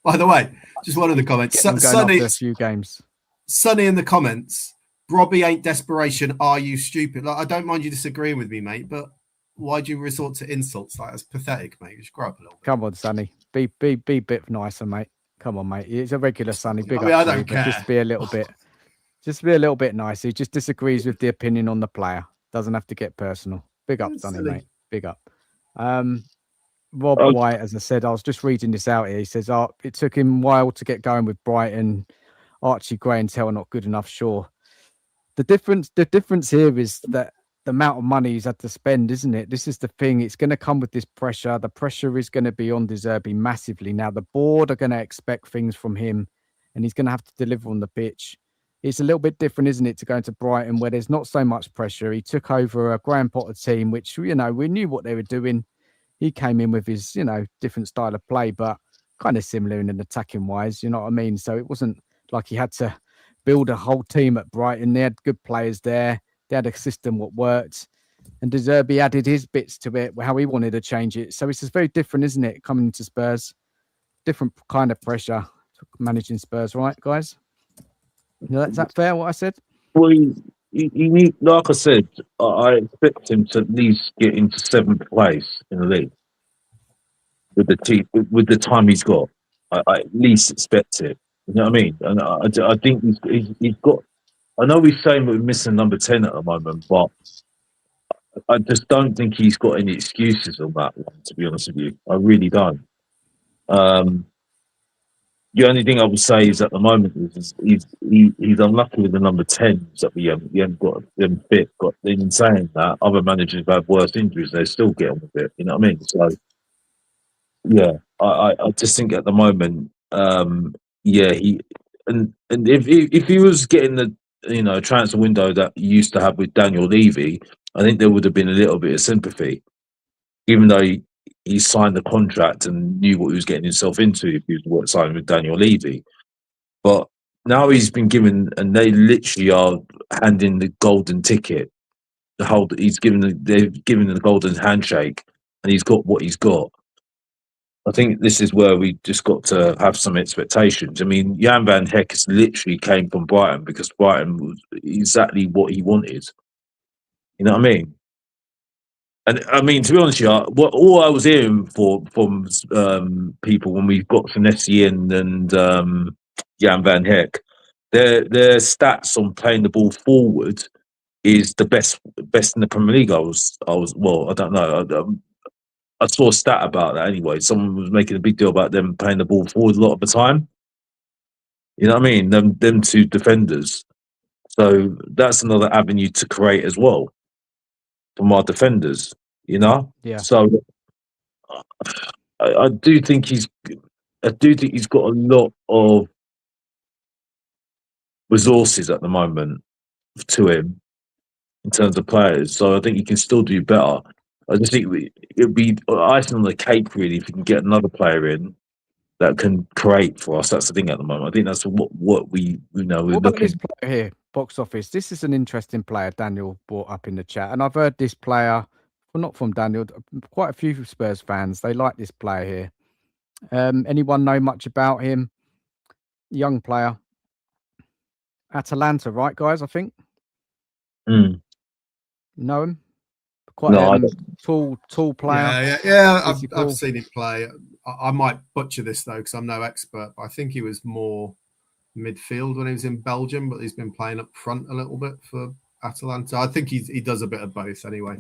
By the way, just one of the comments. Sunny, a few games. Sunny in the comments. Brobby ain't desperation. Are you stupid? Like, I don't mind you disagreeing with me, mate, but why do you resort to insults? Like, that's pathetic, mate. You should grow up a little bit. Come on, Sunny. Be a bit nicer, mate. Come on, mate. He's a regular Sunny. Big up. I don't care. Just be a little bit nice. He just disagrees with the opinion on the player. Doesn't have to get personal. Big up, Sunny, mate. Big up. Rob White, as I said, I was just reading this out here. He says, it took him a while to get going with Brighton. Archie Gray and Tell not good enough, sure. The difference here is that the amount of money he's had to spend, isn't it? This is the thing. It's going to come with this pressure. The pressure is going to be on Zerbi massively. Now, the board are going to expect things from him, and he's going to have to deliver on the pitch. It's a little bit different, isn't it, to go into Brighton where there's not so much pressure. He took over a Graham Potter team, which, you know, we knew what they were doing. He came in with his, you know, different style of play, but kind of similar in an attacking wise, you know what I mean? So it wasn't like he had to build a whole team at Brighton. They had good players there. They had a system that worked. And Zerbi added his bits to it, how he wanted to change it. So it's just very different, isn't it, coming into Spurs? Different kind of pressure managing Spurs, right, guys? Is that fair, what I said? Well, he need, like I said, I expect him to at least get into 7th place in the league with the team, with the time he's got. I at least expect it. You know what I mean? And I think he's got. I know he's saying we're missing number 10 at the moment, but I just don't think he's got any excuses on that one. To be honest with you, I really don't. The only thing I would say is at the moment is he's unlucky with the number 10s that we haven't got them fit. But in saying that, other managers have had worse injuries, they still get on with it. You know what I mean? So yeah, I just think at the moment, he and if he was getting the transfer window that he used to have with Daniel Levy, I think there would have been a little bit of sympathy, even though he signed the contract and knew what he was getting himself into if he was signing with Daniel Levy. But now he's been given, and they literally are handing the golden ticket. They've given the golden handshake, and he's got what he's got. I think this is where we just got to have some expectations. I mean, Jan van Heck has literally came from Brighton because Brighton was exactly what he wanted. You know what I mean? And I mean, to be honest with you, all I was hearing from people when we got Senesi and Jan van Heck, their stats on playing the ball forward is the best in the Premier League. I don't know. I saw a stat about that anyway. Someone was making a big deal about them playing the ball forward a lot of the time. You know what I mean? Them two defenders. So that's another avenue to create as well from our defenders. You know? Yeah. So I do think he's got a lot of resources at the moment to him in terms of players. So I think he can still do better. I just think it'd be icing on the cake really if we can get another player in that can create for us. That's the thing at the moment. I think that's what we know. What about this player here, box office? This is an interesting player Daniel brought up in the chat, and I've heard this player. Well, not from Daniel. Quite a few Spurs fans, they like this player here. Anyone know much about him? Young player. Atalanta, right, guys? I think. Mm. Know him? Quite No, I tall player. Yeah. Physical. I've seen him play. I might butcher this though because I'm no expert. But I think he was more midfield when he was in Belgium, but he's been playing up front a little bit for Atalanta. I think he does a bit of both anyway.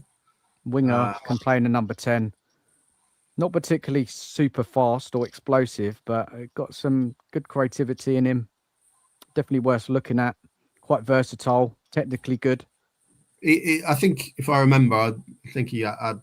Winger, can play in the number 10. Not particularly super fast or explosive, but got some good creativity in him. Definitely worth looking at. Quite versatile, technically good. I think if I remember, I think he had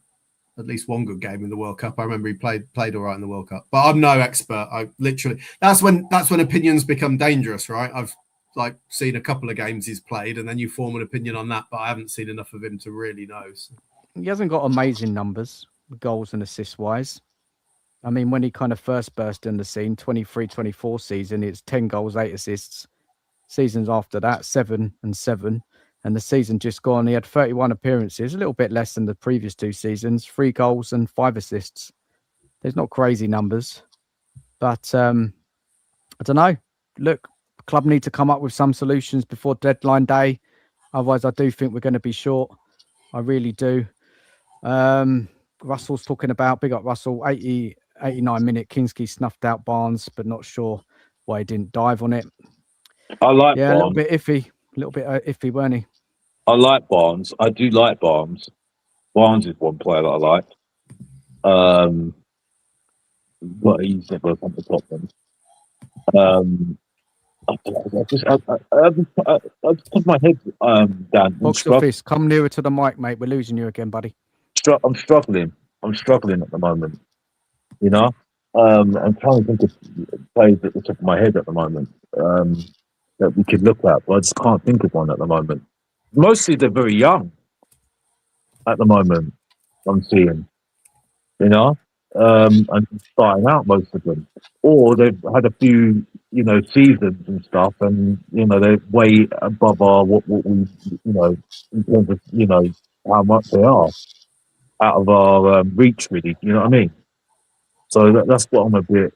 at least one good game in the World Cup. I remember he played all right in the World Cup. But I'm no expert. I literally that's when opinions become dangerous, right? I've like seen a couple of games he's played, and then you form an opinion on that. But I haven't seen enough of him to really know. So. He hasn't got amazing numbers, goals and assists wise. I mean, when he kind of first burst in the scene, 23-24 season, it's 10 goals, 8 assists. Seasons after that, 7 and 7. And the season just gone, he had 31 appearances, a little bit less than the previous 2 seasons, 3 goals and 5 assists. There's not crazy numbers. But I don't know. Look, the club need to come up with some solutions before deadline day. Otherwise, I do think we're going to be short. I really do. Russell's talking about, big up Russell, 89-minute Kinski snuffed out Barnes, but not sure why he didn't dive on it. like A Barnes. little bit iffy, weren't he? I like Barnes. I do like Barnes. Barnes is one player that I like. But he's never come to Tottenham. I just put my head down. Box office, come nearer to the mic, mate. We're losing you again, buddy. I'm struggling. I'm struggling at the moment. You know, I'm trying to think of players at the top of my head at the moment that we could look at, but I just can't think of one at the moment. Mostly they're very young at the moment. I'm seeing, you know, and starting out most of them, or they've had a few, you know, seasons and stuff, and you know they're way above our what we, you know, in terms of you know how much they are out of our reach, really. You know what I mean? So that's what I'm a bit.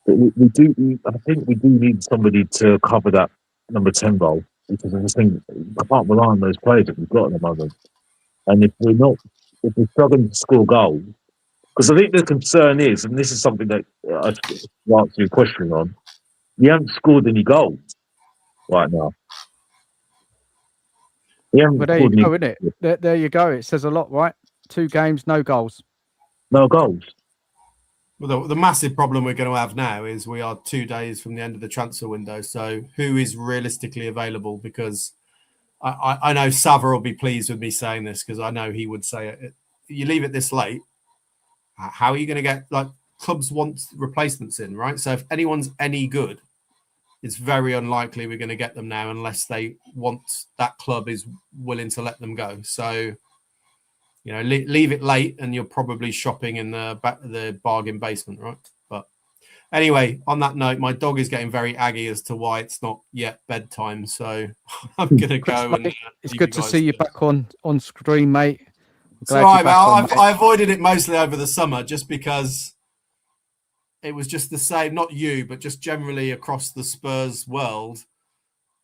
I think we do need somebody to cover that number 10 role because I just think I can't rely on those players that we've got at the moment. And if we're struggling to score goals, because I think the concern is, and this is something that I should answer your question on, we haven't scored any goals right now. Well, there you go, isn't it? There you go. It says a lot, right? 2 games, no goals. No goals. Well, the massive problem we're going to have now is we are 2 days from the end of the transfer window. So who is realistically available? Because I know Sava will be pleased with me saying this because I know he would say it. You leave it this late, how are you going to get, like, clubs want replacements in, right? So if anyone's any good, it's very unlikely we're going to get them now unless they want, that club is willing to let them go. So, you know, leave it late and you're probably shopping in the bargain basement, right? But anyway, on that note, my dog is getting very aggy as to why it's not yet bedtime. So I'm going to go. And it's good to see you back on screen, mate. So I avoided it mostly over the summer just because it was just the same, not you, but just generally across the Spurs world.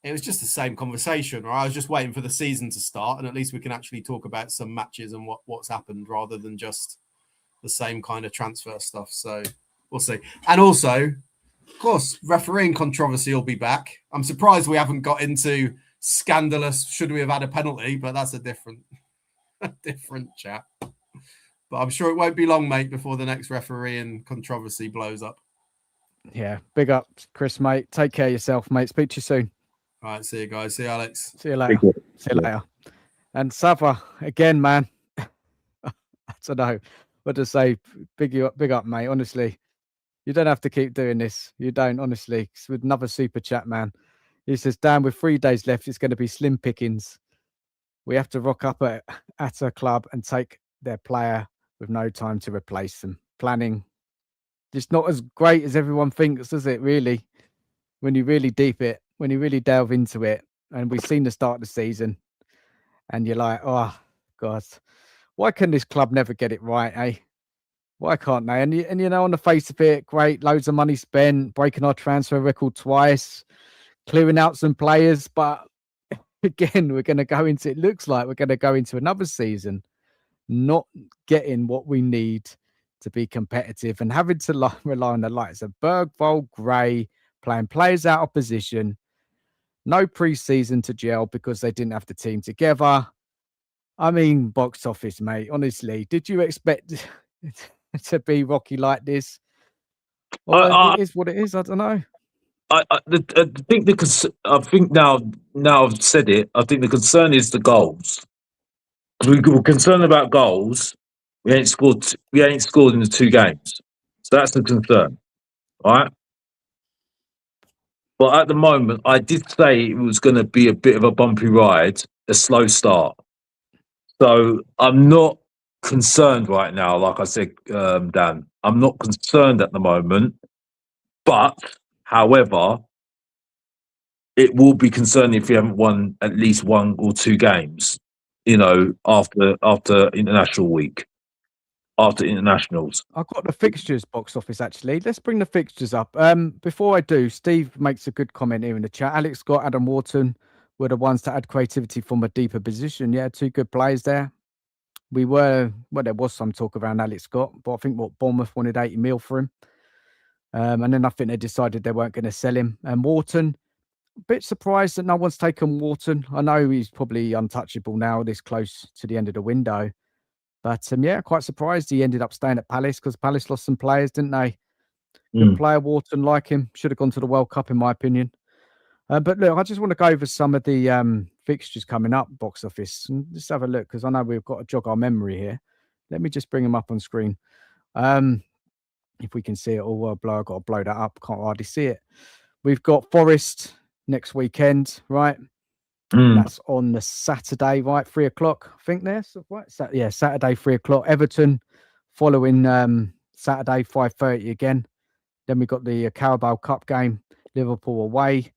It was just the same conversation, or I was just waiting for the season to start, and at least we can actually talk about some matches and what's happened rather than just the same kind of transfer stuff. So we'll see. And also, of course, refereeing controversy will be back. I'm surprised we haven't got into scandalous, should we have had a penalty, but that's a different chat. But I'm sure it won't be long, mate, before the next refereeing controversy blows up. Yeah, big up, Chris, mate. Take care of yourself, mate. Speak to you soon. All right, see you guys. See you, Alex. See you later. See you later. And Sava, again, man. I don't know what to say. Big up, mate. Honestly, you don't have to keep doing this. You don't, honestly. It's with another super chat, man. He says, Dan, with 3 days left, it's going to be slim pickings. We have to rock up at a club and take their player with no time to replace them. Planning. It's not as great as everyone thinks, is it, really? When you really when you really delve into it, and we've seen the start of the season, and you're like, oh, God, why can this club never get it right, eh? Why can't they? And you know, on the face of it, great, loads of money spent, breaking our transfer record twice, clearing out some players, but again, we're going to go into. It looks like we're going to go into another season not getting what we need to be competitive and having to rely on the likes of Bergvall, Gray, playing players out of position. No pre-season to gel because they didn't have the team together. I mean, box office, mate. Honestly, did you expect to be rocky like this? Or it is what it is. I don't know. I think now I've said it. I think the concern is the goals. We were concerned about goals. We ain't scored. We ain't scored in the 2 games, so that's the concern, right? But at the moment, I did say it was going to be a bit of a bumpy ride, a slow start. So I'm not concerned right now. Like I said, Dan, I'm not concerned at the moment. But, however, it will be concerning if we haven't won at least 1 or 2 games, after international week, after internationals. I've got the fixtures box office actually. Let's bring the fixtures up. Before I do, Steve makes a good comment here in the chat. Alex Scott, Adam Wharton were the ones to add creativity from a deeper position. Yeah, 2 good players there. There was some talk around Alex Scott, but I think Bournemouth wanted 80 mil for him. And then I think they decided they weren't going to sell him. And Wharton, a bit surprised that no one's taken Wharton. I know he's probably untouchable now, this close to the end of the window. But yeah, quite surprised he ended up staying at Palace because Palace lost some players, didn't they? Good player, Wharton, like him. Should have gone to the World Cup, in my opinion. But look, I just want to go over some of the fixtures coming up, box office. And just have a look because I know we've got to jog our memory here. Let me just bring them up on screen. If we can see it all, well, I've got to blow that up. Can't hardly see it. We've got Forest next weekend, right? That's on the Saturday, right? 3 o'clock, I think there's right. Saturday, 3 o'clock. Everton following Saturday, 5:30 again. Then we got the Carabao Cup game, Liverpool away.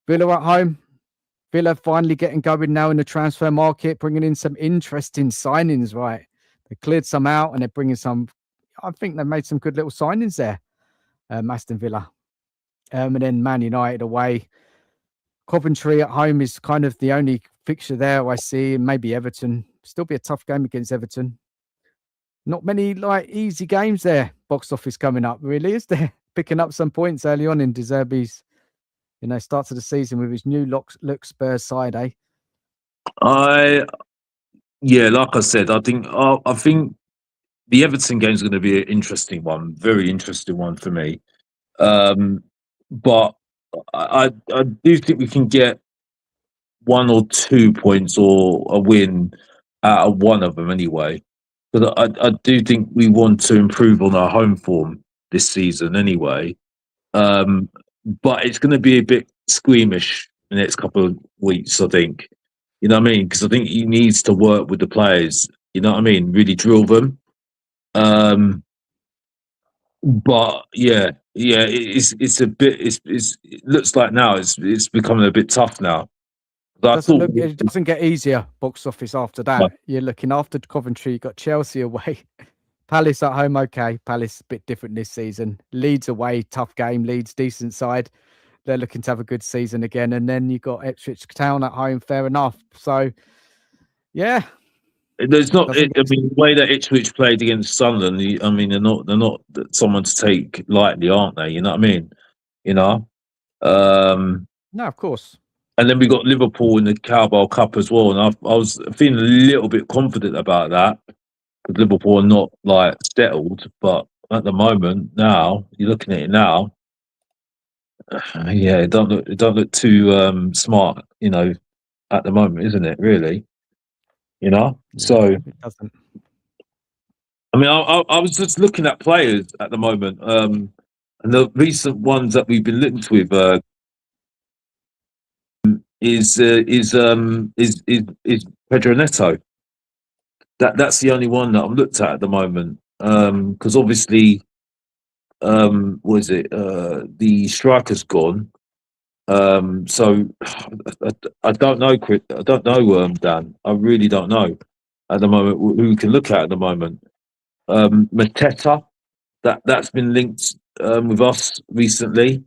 Villa at home. Villa finally getting going now in the transfer market, bringing in some interesting signings, right? They cleared some out and they're bringing some. I think they made some good little signings there, Aston Villa. And then Man United away. Coventry at home is kind of the only fixture there I see. Maybe Everton. Still be a tough game against Everton. Not many easy games there. Box office coming up, really, is there? Picking up some points early on in De Zerbi's, starts of the season with his new look Spurs side, eh? Like I said, I think the Everton game is going to be an interesting one, very interesting one for me. But I do think we can get 1 or 2 points or a win out of one of them anyway. But I do think we want to improve on our home form this season anyway. But it's going to be a bit squeamish in the next couple of weeks, I think. You know what I mean? Because I think he needs to work with the players. You know what I mean? Really drill them. But it's a bit. It looks like now it's becoming a bit tough now. It doesn't get easier box office after that. No. You're looking after Coventry. You got Chelsea away, Palace at home. Okay, Palace a bit different this season. Leeds away, tough game. Leeds decent side. They're looking to have a good season again. And then you got Ipswich Town at home. Fair enough. So, yeah. There's not. The way that Ipswich played against Sunderland. They're not someone to take lightly, aren't they? You know what I mean? No, of course. And then we got Liverpool in the Carabao Cup as well, and I was feeling a little bit confident about that because Liverpool are not settled, but at the moment now you're looking at it now. It don't look too smart, at the moment, isn't it? Really, So it doesn't. I was just looking at players at the moment, and the recent ones that we've been linked with is Pedro Neto. That's the only one that I'm looked at the moment, because obviously, the striker's gone. So I don't know, Chris. I don't know, Dan. I really don't know at the moment who we can look at the moment. Mateta, that's been linked with us recently.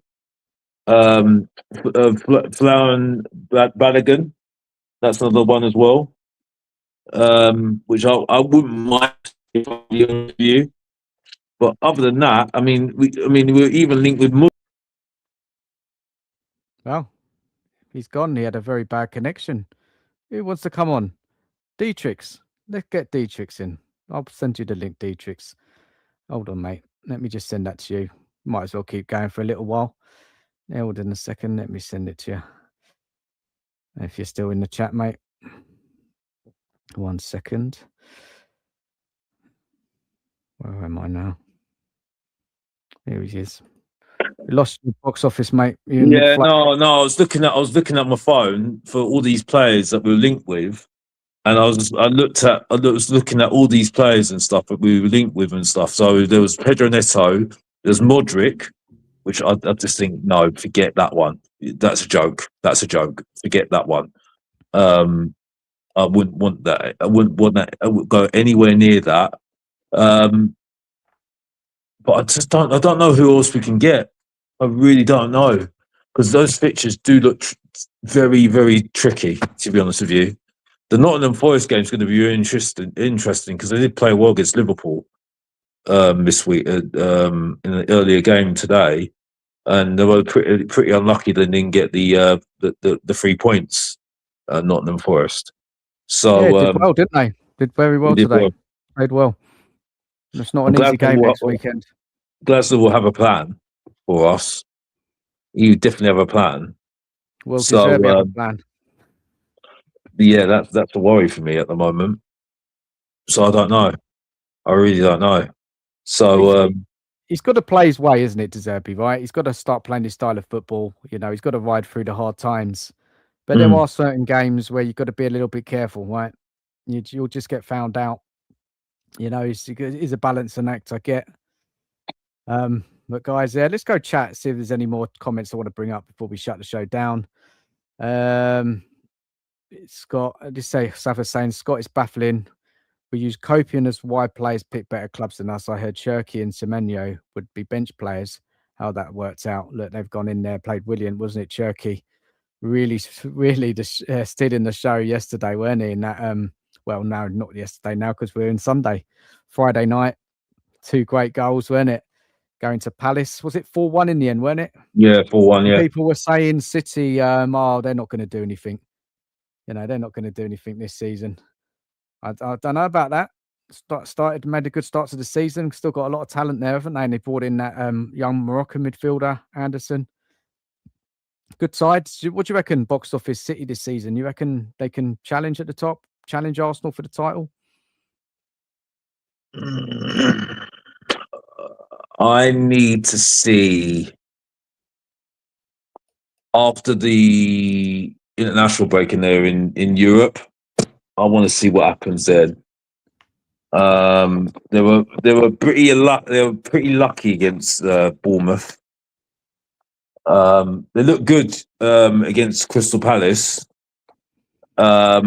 Florian Balogun. That's another one as well. Which I wouldn't mind if I be honest with you. But other than that, I mean, we're even linked with. Well, he's gone. He had a very bad connection. Who wants to come on? Detrex. Let's get Detrex in. I'll send you the link, Detrex. Hold on, mate. Let me just send that to you. Might as well keep going for a little while. Hold on a second. Let me send it to you. If you're still in the chat, mate. 1 second. Where am I now? Here he is. We lost your box office, mate. You're in Yeah, mid-flight. no. I was looking at my phone for all these players that we were linked with, and I was looking at all these players and stuff that we were linked with and stuff. So there was Pedro Neto, there's Modric, which I just think no, forget that one. That's a joke. Forget that one. I wouldn't want that. I wouldn't want that. I wouldn't go anywhere near that. But I don't know who else we can get. I really don't know, because those pictures do look very, very tricky, to be honest with you. The Nottingham Forest game is going to be very interesting because they did play well against Liverpool this week in an earlier game today, and they were pretty unlucky they didn't get the 3 points. Nottingham Forest. So yeah, did well, didn't they? Did very well did today. well. Played well. It's not I'm an easy glad game we'll- next weekend. Glasgow will have a plan for us. You definitely have a plan. Will So, Zerbi have a plan? Yeah, that's a worry for me at the moment. So I don't know. I really don't know. So He's got to play his way, isn't it, De Zerbi, right? He's got to start playing his style of football. You know, he's got to ride through the hard times. But there are certain games where you've got to be a little bit careful, right? You'll just get found out. You know, he's a balancing act, I get. But guys, yeah, let's go chat, see if there's any more comments I want to bring up before we shut the show down. Scott, just say Safa's saying Scott is baffling. We use Copian as why players pick better clubs than us. I heard Cherky and Semenyo would be bench players. How that worked out. Look, they've gone in there, played William, wasn't it? Cherky really stealing the show yesterday, weren't he? In that, well, no, not yesterday now because we're in Sunday. Friday night, 2 great goals, weren't it? Going to Palace. Was it 4-1 in the end, weren't it? yeah, 4-1, yeah. People were saying City, oh, they're not going to do anything. You know, they're not going to do anything this season. I don't know about that. Made a good start to the season. Still got a lot of talent there, haven't they? And they brought in that young Moroccan midfielder, Anderson. Good side. What do you reckon, box office City this season? You reckon they can challenge at the top, challenge Arsenal for the title? I need to see after the international break in there in Europe. I want to see what happens then. They were pretty lucky against Bournemouth. They look good against Crystal Palace. I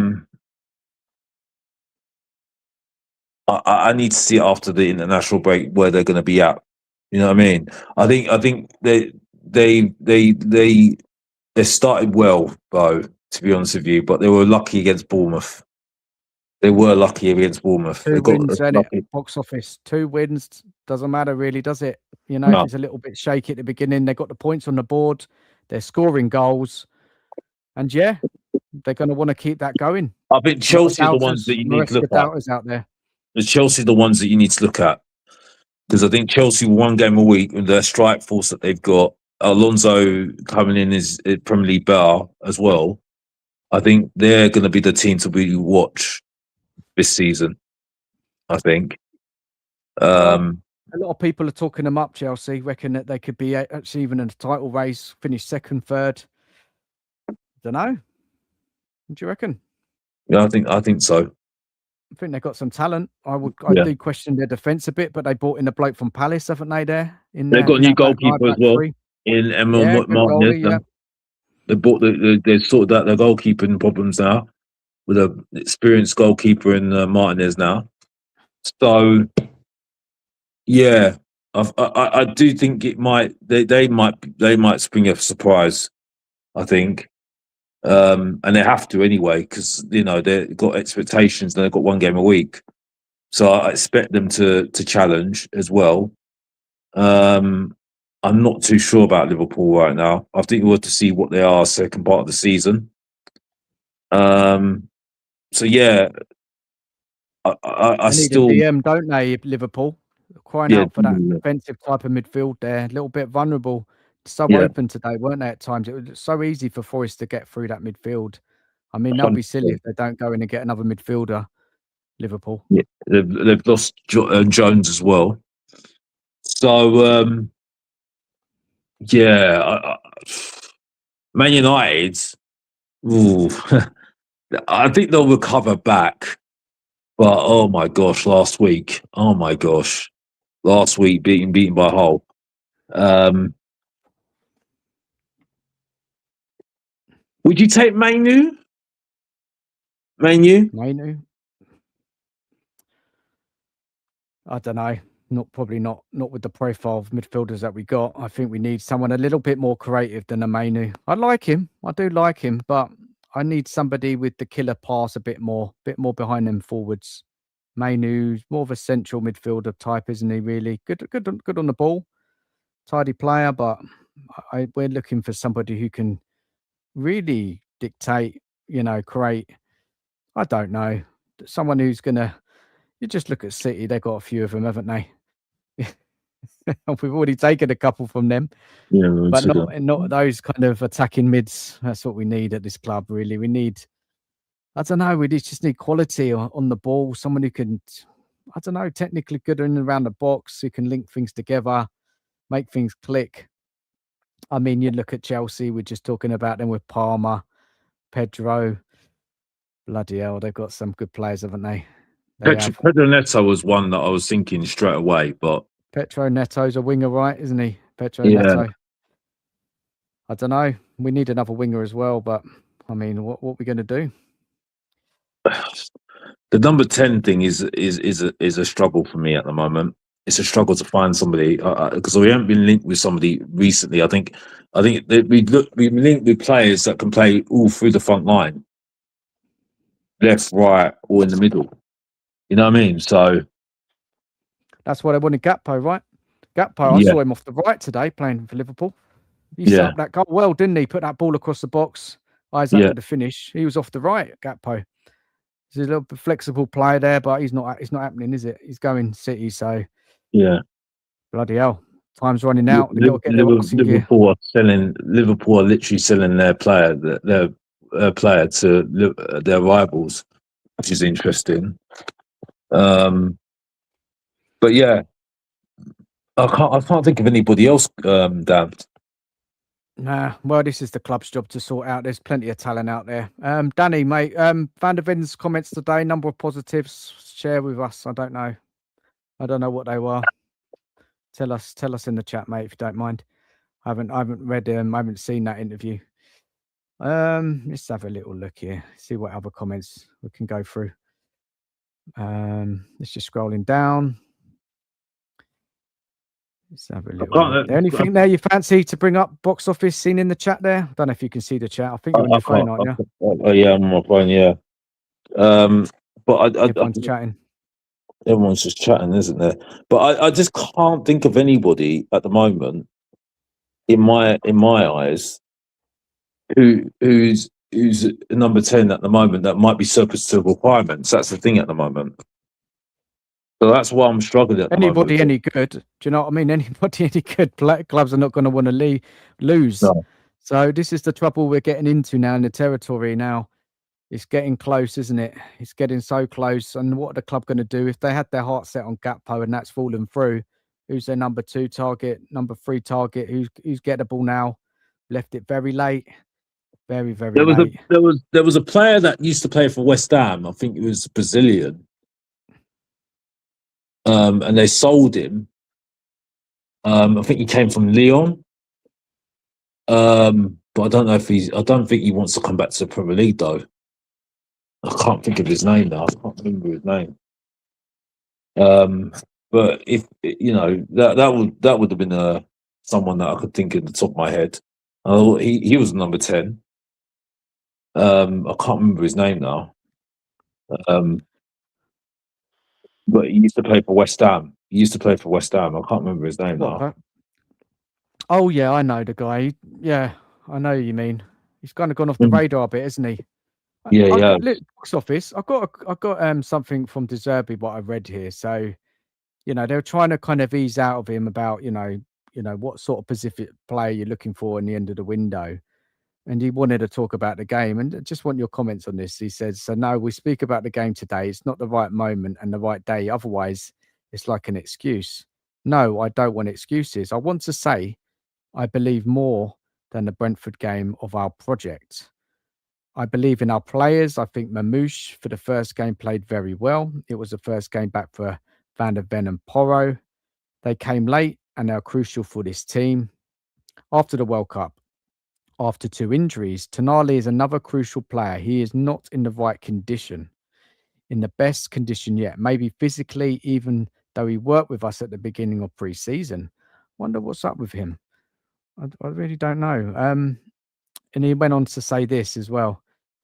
need to see after the international break where they're going to be at. You know what I mean? I think they started well, though, to be honest with you, but they were lucky against Bournemouth. They were lucky against Bournemouth. 2 wins, and it box office. 2 wins doesn't matter really, does it? You know, No. if it's a little bit shaky at the beginning, they've got the points on the board. They're scoring goals, and yeah, they're going to want to keep that going. I think Chelsea are the ones that you need to look at. Doubters out there. Chelsea are the ones that you need to look at, because I think Chelsea 1 game a week with their strike force that they've got. Alonso coming in is Premier League bar as well. I think they're going to be the team to really watch this season. I think. A lot of people are talking them up. Chelsea reckon that they could be actually even in the title race, finish 2nd, 3rd. Don't know. What do you reckon? Yeah, I think so. I think they've got some talent. I do question their defence a bit, but they bought in a bloke from Palace, haven't they? They've got a new goalkeeper as well in Emil Martinez. They sorted out their goalkeeping problems now with an experienced goalkeeper in Martinez now. So yeah, I do think it might. They might spring a surprise. I think. and they have to anyway because they've got expectations and they've got one game a week. So I expect them to challenge as well. I'm not too sure about Liverpool right now. I think we'll have to see what they are second part of the season. So yeah, I They need still a DM, don't they, Liverpool? Crying yeah out for that defensive type of midfield there. A little bit vulnerable. So yeah open today, weren't they, at times? It was so easy for Forest to get through that midfield. I mean, they'll be silly if they don't go in and get another midfielder, Liverpool. Yeah, they've lost Jones as well. So yeah, Man United. Ooh, I think they'll recover back. But oh my gosh, last week. Oh my gosh, last week beaten by Hull. Would you take Manu? Manu? I don't know. Probably not with the profile of midfielders that we got. I think we need someone a little bit more creative than a Manu. I like him. I do like him, but I need somebody with the killer pass a bit more behind them forwards. Manu's more of a central midfielder type, isn't he? Really good on the ball, tidy player, but we're looking for somebody who can really dictate, create. I don't know, someone who's gonna. You just look at City; they've got a few of them, haven't they? We've already taken a couple from them, but not those kind of attacking mids. That's what we need at this club. Really, we need. I don't know. We just need quality on the ball. Someone who can, I don't know, technically good in and around the box, who can link things together, make things click. I mean, you look at Chelsea. We're just talking about them with Palmer, Pedro. Bloody hell, they've got some good players, haven't they? Pedro Neto was one that I was thinking straight away, but Pedro Neto's a winger, right? Isn't he? Pedro Neto. I don't know. We need another winger as well, but I mean, what are we going to do? The number 10 thing is a struggle for me at the moment. It's a struggle to find somebody because we haven't been linked with somebody recently. I think we've been linked with players that can play all through the front line, left, right, or in the middle. You know what I mean? So that's why they wanted Gakpo, right? Gakpo, I saw him off the right today playing for Liverpool. He set up that goal well, didn't he? Put that ball across the box. Eyes up with the finish. He was off the right, Gakpo. He's a little bit flexible player there, but he's not happening, is it? He's going City, so yeah. Bloody hell. Time's running out. Liverpool are literally selling their player to their rivals, which is interesting. But yeah, I can't think of anybody else, Dan. Nah, well, this is the club's job to sort out. There's plenty of talent out there. Danny, mate, Van der Ven's comments today, number of positives, share with us. I don't know what they were. Tell us in the chat, mate, if you don't mind. I haven't read I haven't seen that interview. Let's have a little look here, see what other comments we can go through. Let's just scrolling down. Let's have a little look. Anything there you fancy to bring up? Box office seen in the chat there? I don't know if you can see the chat. I think you're on your phone, aren't you? Oh yeah, I'm on my phone. Yeah. But everyone's chatting. Everyone's just chatting, isn't there? But I just can't think of anybody at the moment in my eyes who's number 10 at the moment that might be surplus to requirements. That's the thing at the moment. So that's why I'm struggling at the moment. Anybody any good? Do you know what I mean? Anybody any good? Clubs are not going to want to lose. No. So this is the trouble we're getting into now in the territory now. It's getting close, isn't it? It's getting so close. And what are the club going to do if they had their heart set on Gakpo and that's fallen through? Who's their number 2 target, number 3 target? Who's gettable now? Left it very late. Very late. There was a player that used to play for West Ham. I think it was Brazilian. And they sold him. I think he came from Lyon. But I don't know if I don't think he wants to come back to the Premier League though. I can't think of his name now. I can't remember his name. But if that would have been someone that I could think at the top of my head. He was number 10. I can't remember his name now. But he used to play for West Ham. I can't remember his name now. Oh yeah, I know the guy. Yeah, I know who you mean. He's kind of gone off the radar a bit, isn't he? Yeah. Look, box office. I got something from Zerbi what I read here. So, they're trying to kind of ease out of him about what sort of specific player you're looking for in the end of the window. And he wanted to talk about the game, and I just want your comments on this. He says, "So no, we speak about the game today. It's not the right moment and the right day. Otherwise, it's like an excuse. No, I don't want excuses. I want to say I believe more than the Brentford game of our project. I believe in our players. I think Marmoush for the first game played very well. It was the first game back for Van der Ven and Porro. They came late and are crucial for this team. After the World Cup, after 2 injuries, Tonali is another crucial player. He is not in the right condition, in the best condition yet, maybe physically, even though he worked with us at the beginning of pre-season. Wonder what's up with him. I really don't know. And he went on to say this as well.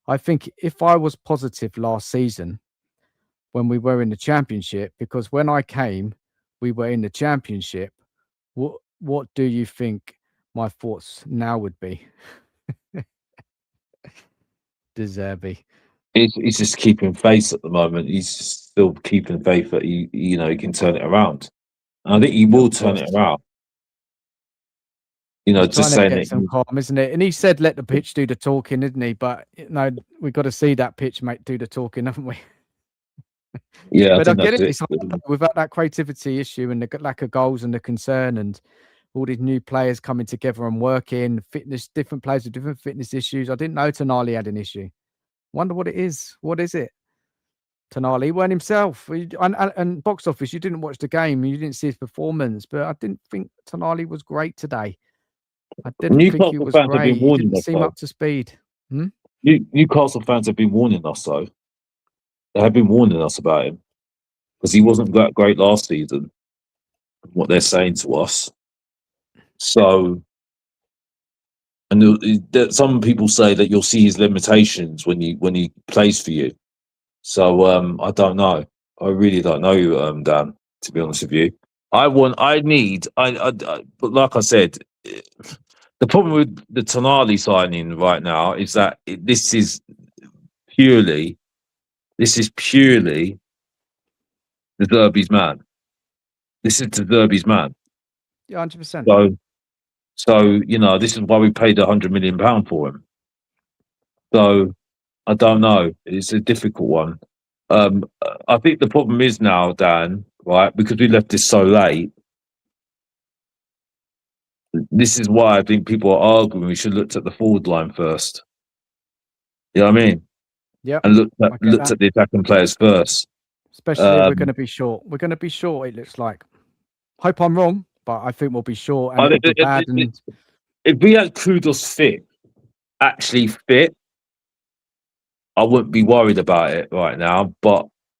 I think if I was positive last season when we were in the championship, because when I came, we were in the championship. What do you think my thoughts now would be?" Zerbi. He's just keeping faith at the moment. He's just still keeping faith that he can turn it around. And I think he will turn it around. He's Just trying to saying get that. some calm, isn't it? And he said, "Let the pitch do the talking," isn't he? But we've got to see that pitch, mate, do the talking, haven't we? Yeah, But I get it. it. It's hard, without that creativity issue and the lack of goals and the concern and all these new players coming together and working, fitness, different players with different fitness issues. I didn't know Tonali had an issue. Wonder what it is. What is it? Tonali weren't himself. And box office, you didn't watch the game. You didn't see his performance. But I didn't think Tonali was great today. I didn't think he Newcastle was fans have great. been He warning didn't us, seem though. up to speed. Newcastle fans have been warning us, though. They have been warning us about him because he wasn't that great last season. What they're saying to us. So, and some people say that you'll see his limitations when he plays for you. So, I don't know. I really don't know, Dan. To be honest with you, but like I said, the problem with the Tonali signing right now is that this is purely the Zerbi's man. This is the Zerbi's man. Yeah, 100%. So this is why we paid £100 million for him. So I don't know. It's a difficult one. I think the problem is now, Dan, right? Because we left this so late. This is why I think people are arguing we should look at the forward line first. You know what I mean? Yeah. And looked at the attacking players first. Especially if we're going to be short. We're going to be short, it looks like. Hope I'm wrong, but I think we'll be short and it'll be bad. If we had Kudus actually fit, I wouldn't be worried about it right now.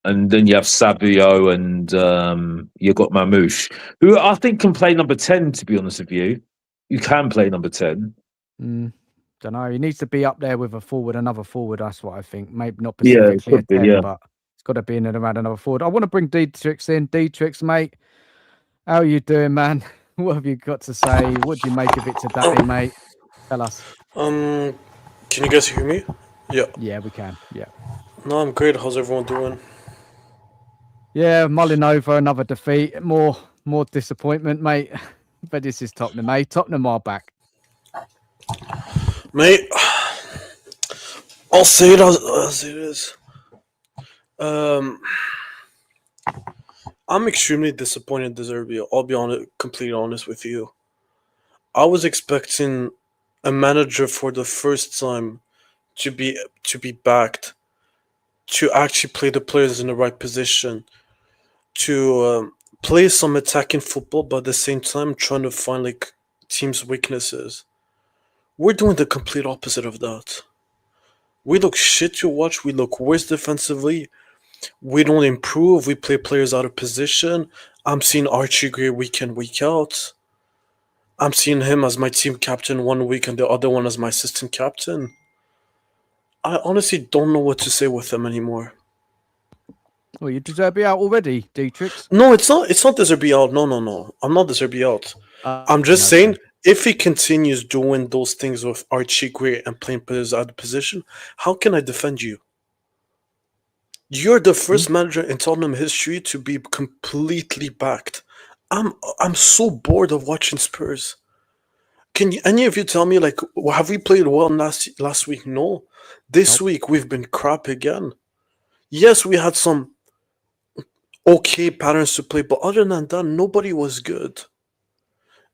And then you have Savio and you've got Marmoush, who I think can play number 10, to be honest with you. You can play number 10. Don't know. He needs to be up there with another forward. That's what I think. Maybe not specifically a 10, but it's got to be in and around another forward. I want to bring Detrex in. Detrex, mate, how are you doing, man? What have you got to say? What do you make of it today, mate? Tell us. Can you guys hear me? Yeah. Yeah, we can. Yeah. No, I'm great. How's everyone doing? Yeah, mulling over another defeat. More disappointment, mate. But this is Tottenham, mate. Tottenham are back. Mate, I'll say it as it is. I'm extremely disappointed, Zerbi. I'll be completely honest with you. I was expecting a manager for the first time to be backed, to actually play the players in the right position, to play some attacking football, but at the same time trying to find like teams' weaknesses. We're doing the complete opposite of that. We look shit to watch. We look worse defensively. We don't improve. We play players out of position. I'm seeing Archie Gray week in, week out. I'm seeing him as my team captain one week and the other one as my assistant captain. I honestly don't know what to say with them anymore. Well, you deserve to be out already, Detrex. No, it's not. It's not the Zerbi out. No. I'm not the Zerbi out. I'm just No, saying, if he continues doing those things with Archie Gray and playing players out of position, how can I defend you? You're the first manager in Tottenham history to be completely backed. I'm so bored of watching Spurs. Can any of you tell me, like, have we played well last week? No. This Nope. week we've been crap again. Yes, we had some okay patterns to play, but other than that, nobody was good.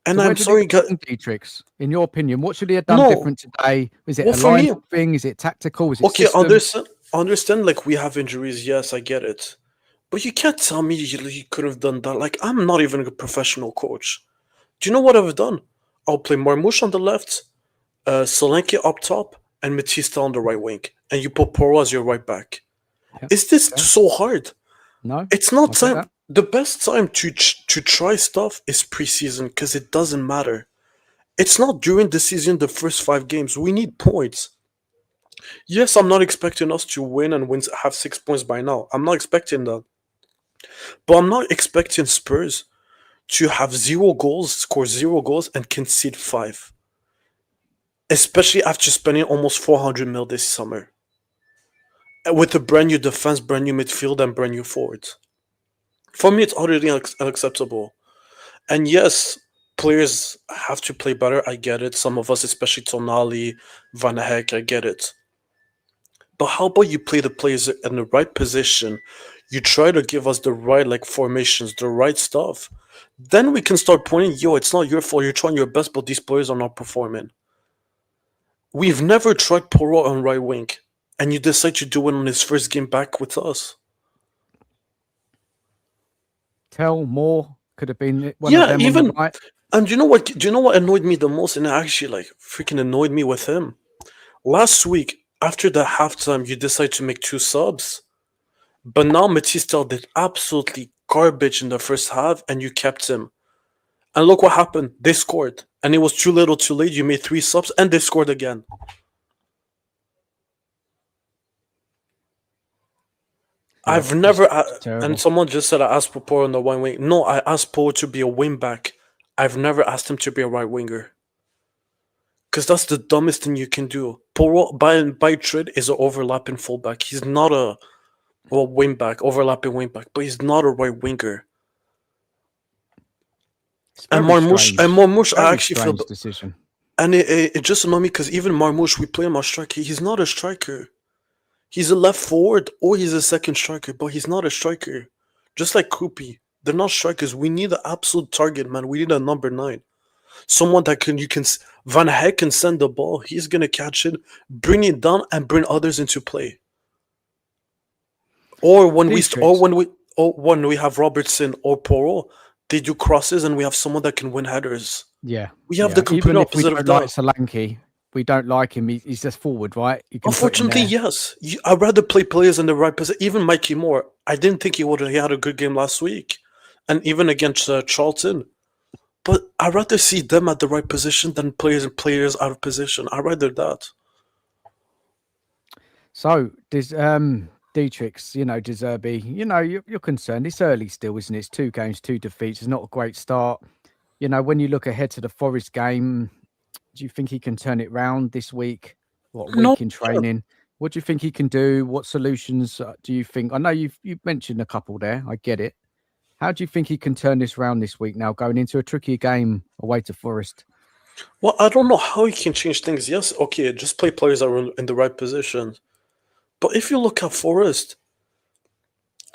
And So where I'm did sorry, he go wrong, Detrex? In your opinion, what should he have done no. different today? Is it Well, a for me, line thing? Is it tactical? Is it okay, system? understand. Like, we have injuries. Yes, I get it, but you can't tell me you could have done that. Like, I'm not even a professional coach. Do you know what I've done? I'll play Marmoush on the left, Solanke up top, and Matista on the right wing, and you put Poro as your right back. Yeah, Is this okay. so hard? No, It's not I get time. that. The best time to try stuff is preseason because it doesn't matter. It's not during the season, the first 5 games. We need points. Yes, I'm not expecting us to win and have 6 points by now. I'm not expecting that. But I'm not expecting Spurs to have 0 goals, score 0 goals, and concede 5. Especially after spending almost 400 mil this summer. With a brand new defense, brand new midfield, and brand new forwards. For me, it's utterly unacceptable. And yes, players have to play better. I get it. Some of us, especially Tonali, Van Heck, I get it. But how about you play the players in the right position? You try to give us the right formations, the right stuff. Then we can start pointing, yo, it's not your fault. You're trying your best, but these players are not performing. We've never tried Poro on right wing, and you decide to do it on his first game back with us. Tell more could have been one of them on the right. And you know what? Do you know what annoyed me the most? And it actually freaking annoyed me with him. Last week, after the halftime, you decide to make 2 subs. But now Matista did absolutely garbage in the first half, and you kept him. And look what happened. They scored. And it was too little too late. You made 3 subs, and they scored again. Yeah, I've never... terrible. and someone just said I asked for Poro on the one wing. No, I asked Poro to be a wing back. I've never asked him to be a right winger. Because that's the dumbest thing you can do. Poro, by trade, is an overlapping fullback. He's not a wing back, overlapping wing back, but he's not a right winger. And Marmoush, I actually feel... decision. And it just annoyed me because even Marmoush, we play him as striker. He's not a striker. He's a left forward or he's a second striker, but he's not a striker. Just like Koopy. They're not strikers. We need an absolute target, man. We need a number 9. Someone that Van Heck can send the ball. He's gonna catch it, bring it down, and bring others into play. Or when we have Robertson or Poro, they do crosses, and we have someone that can win headers. Yeah, we have the complete even opposite if we of don't that. like Solanke, we don't like him. He's just forward, right? You can Unfortunately, yes. I'd rather play players in the right position. Even Mikey Moore, I didn't think he had a good game last week, and even against Charlton. But I'd rather see them at the right position than players out of position. I'd rather that. So, Detrex, Zerbi, you're concerned. It's early still, isn't it? It's 2 games, 2 defeats. It's not a great start. When you look ahead to the Forest game, do you think he can turn it round this week? What, a week in training? What do you think he can do? What solutions do you think? I know you've mentioned a couple there. I get it. How do you think he can turn this round this week now, going into a trickier game away to Forest? Well, I don't know how he can change things. Yes, okay, just play players that are in the right position. But if you look at Forest,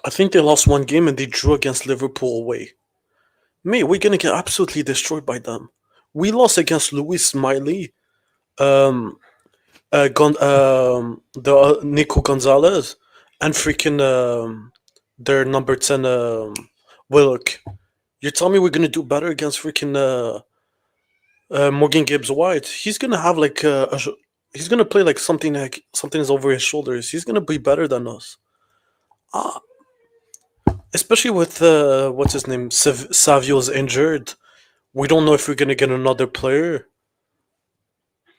I think they lost 1 game and they drew against Liverpool away. Mate, we're going to get absolutely destroyed by them. We lost against Luis Smiley, the Nico Gonzalez, and freaking their number 10 Willock. You're telling me we're gonna do better against freaking Morgan Gibbs White? He's gonna have he's gonna play something is over his shoulders. He's gonna be better than us. Especially with what's his name, Savio's injured. We don't know if we're gonna get another player.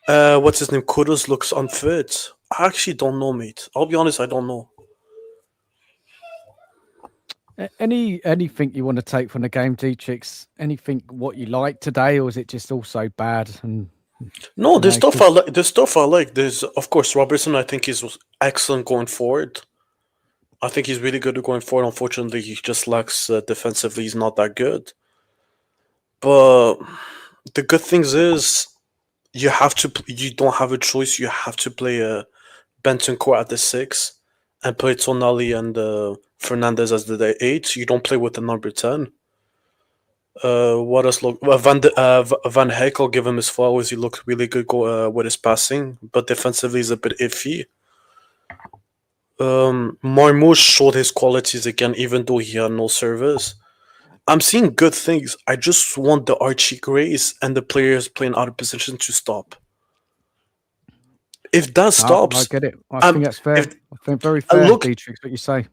What's his name? Kudus looks unfit. I actually don't know, mate. I'll be honest, I don't know. Anything you want to take from the game, Detrex? Anything what you like today, or is it just all so bad? And No, there's know, stuff I like. There's stuff I like. There's, of course, Robertson. I think he's excellent going forward. I think he's really good at going forward. Unfortunately, he just lacks defensively. He's not that good. But the good things is you have to. You don't have a choice. You have to play Benton Court at the 6 and play Tonali and Fernandez as the 8. You don't play with the number 10. What else? Look, Van Heck, I'll give him his flowers. He looked really good with his passing, but defensively he's a bit iffy. Marmoush showed his qualities again, even though he had no service. I'm seeing good things. I just want the Archie Grace and the players playing out of position to stop. If that stops, I get it. I think that's fair. I think very fair, Detrex, what you say.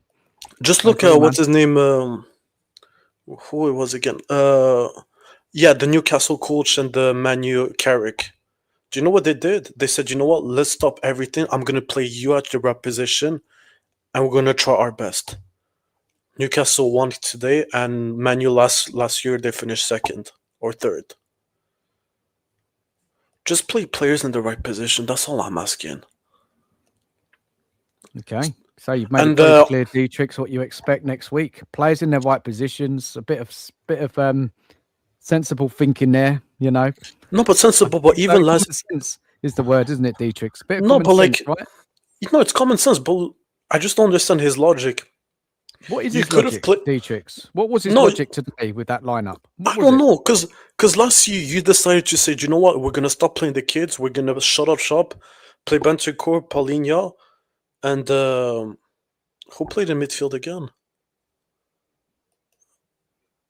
Just look at what's his name. Who it was again? Yeah, the Newcastle coach and the Manu Carrick. Do you know what they did? They said, you know what? Let's stop everything. I'm gonna play you at the right position, and we're gonna try our best. Newcastle won today, and Manu last year they finished 2nd or 3rd. Just play players in the right position. That's all I'm asking. Okay. So you've made it very clear, Detrex, what you expect next week. Players in their right positions, a bit of sensible thinking there, you know. No, but sensible. But even less sense is the word, isn't it, Detrex? Bit of no, but sense, right? It's common sense. But I just don't understand his logic. What is his logic, Detrex? What was his logic today with that lineup? I don't know, because last year you decided to say, do you know what? We're gonna stop playing the kids. We're gonna shut up shop, play Bentancur, Paulinho, and who played in midfield again?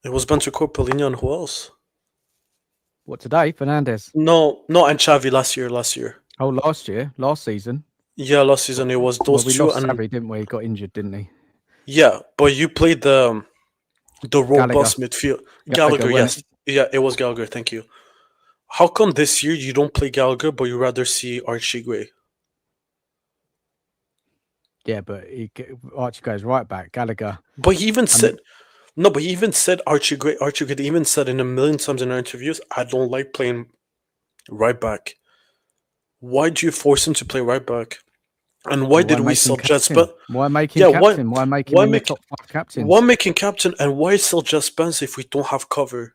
It was Bentancur, Paulinho, and who else? What, today? Fernandez? No, and Xavi last year. Oh, last season. Yeah, last season it was those we two. Lost and Xavi, didn't we? He got injured, didn't he? Yeah, but you played the robust midfield. Gallagher, yes. Yeah, it was Gallagher, thank you. How come this year you don't play Gallagher, but you rather see Archie Gray? Yeah, but Archie goes right back. Gallagher. But he even said... No, but he even said Archie Gray even said in a million times in our interviews, I don't like playing right back. Why do you force him to play right back? And why did we sell Spence? Why making captain? Why making him the top 5 captain? Why making captain and why sell Spence if we don't have cover?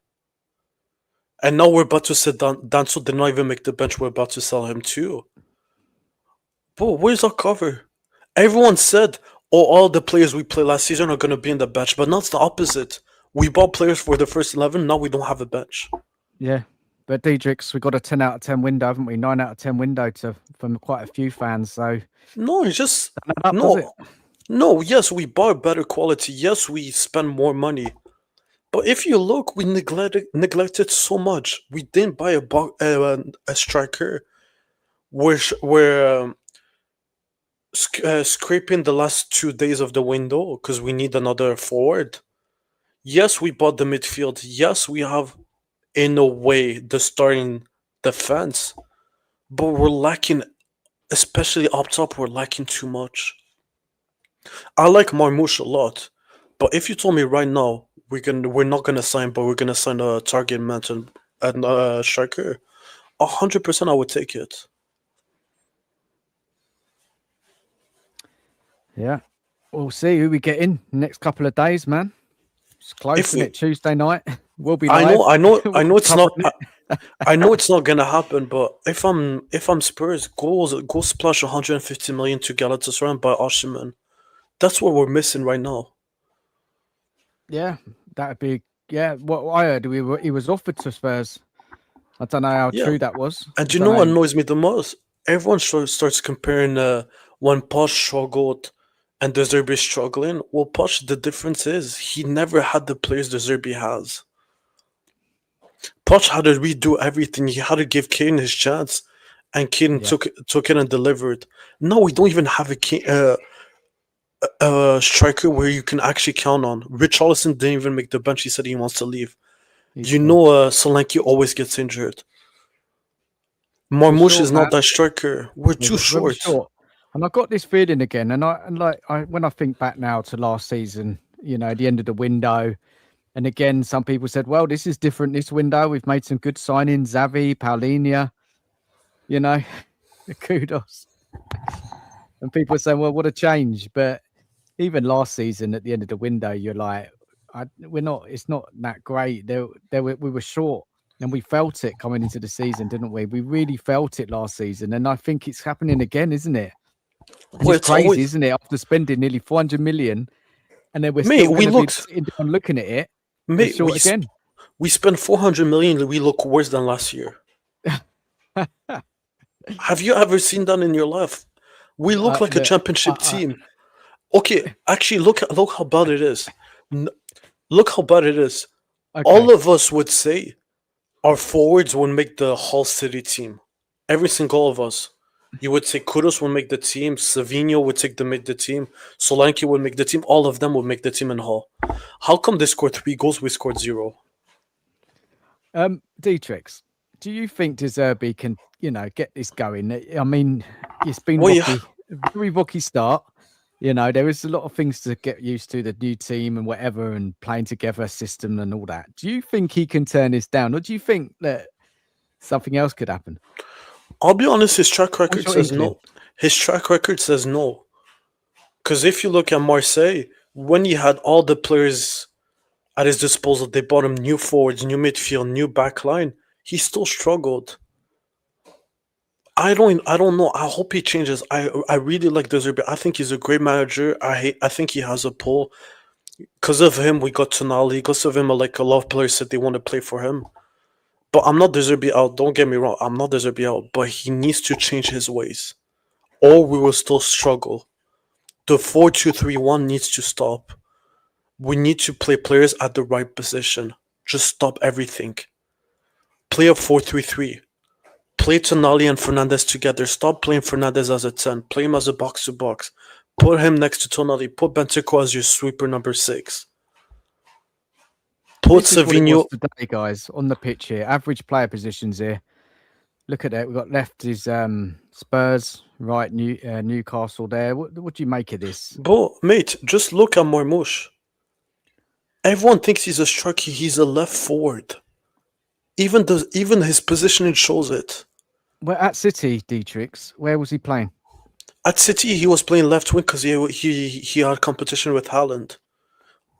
And now we're about to sit down. Danso did not even make the bench. We're about to sell him too. But where's our cover? Everyone said, all the players we played last season are going to be in the bench. But now it's the opposite. We bought players for the first 11. Now we don't have a bench. Yeah. But Detrex, we got a 10 out of 10 window, haven't we? 9 out of 10 window from quite a few fans. So no, it's just no. Yes, we bought better quality. Yes, we spend more money. But if you look, we neglected so much. We didn't buy a striker. We're scraping the last 2 days of the window because we need another forward. Yes, we bought the midfield. Yes, we have, in a way, the starting defense. But we're lacking, especially up top, we're lacking too much. I like Marmoush a lot. But if you told me right now, we're not gonna sign, but we're gonna sign a target man and a striker, 100% I would take it. Yeah, we'll see who we get in the next couple of days, man. It's close, isn't it? Tuesday night. We'll be live. I know it's not. I know it's not gonna happen. But if I'm Spurs, go splash 150 million to Galatasaray and buy Osimhen. That's what we're missing right now. Yeah, that'd be. Yeah, what I heard, he was offered to Spurs. I don't know how true that was. And you know what annoys me the most? Everyone starts comparing when Posh struggled and the Zerbi struggling. Well, Posh, the difference is he never had the players the Zerbi has. Poch had to redo everything. He had to give Kane his chance, and Kane took it and delivered. Now we don't even have a striker where you can actually count on. Richarlison didn't even make the bench. He said he wants to leave. Solanke always gets injured. Marmoush is not that striker. We're too short. And I got this feeling again, and when I think back now to last season, the end of the window, and again, some people said, "Well, this is different this window. We've made some good signings, Xavi, Paulinho, kudos." And people are saying, "Well, what a change!" But even last season, at the end of the window, you're like, "We're not. It's not that great." We were short. And we felt it coming into the season, didn't we? We really felt it last season, and I think it's happening again, isn't it? And Well, it's crazy, isn't it? After spending nearly 400 million, and then we're still going to be sitting down looking at it. We're short again. We spent 400 million. We look worse than last year. Have you ever seen that in your life? We look like a championship team. Okay, actually, look how bad it is. Look how bad it is. Okay. All of us would say our forwards would make the Hull City team. Every single of us. You would say Kudus would make the team. Savinho would make the team. Solanke would make the team. All of them would make the team in Hull. How come they scored 3 goals? We scored 0. Detrex, do you think Zerbi can, get this going? I mean, it's been a very rocky start. There is a lot of things to get used to, the new team and whatever, and playing together, system and all that. Do you think he can turn this down, or do you think that something else could happen? I'll be honest, his track record says no. His track record says no. Because if you look at Marseille, when he had all the players at his disposal, they bought him new forwards, new midfield, new backline, he still struggled. I don't know. I hope he changes. I really like Zerbi. I think he's a great manager. I think he has a pull. Because of him, we got Tonali. Because of him, a lot of players said they want to play for him. But I'm not Zerbi out. Don't get me wrong. I'm not Zerbi out. But he needs to change his ways, or we will still struggle. The 4-2-3-1 needs to stop. We need to play players at the right position. Just stop everything. Play a 4-3-3. Play Tonali and Fernandes together. Stop playing Fernandes as a 10. Play him as a box-to-box. Put him next to Tonali. Put Benteke as your sweeper number 6. Put Savinho today, guys, on the pitch here. Average player positions here. Look at that. We've got left is Spurs, right, Newcastle there. What do you make of this? But mate, just look at Marmoush. Everyone thinks he's a striker. He's a left forward. Even his positioning shows it. Well, at City, Detrex, where was he playing? At City, he was playing left wing because he had competition with Haaland.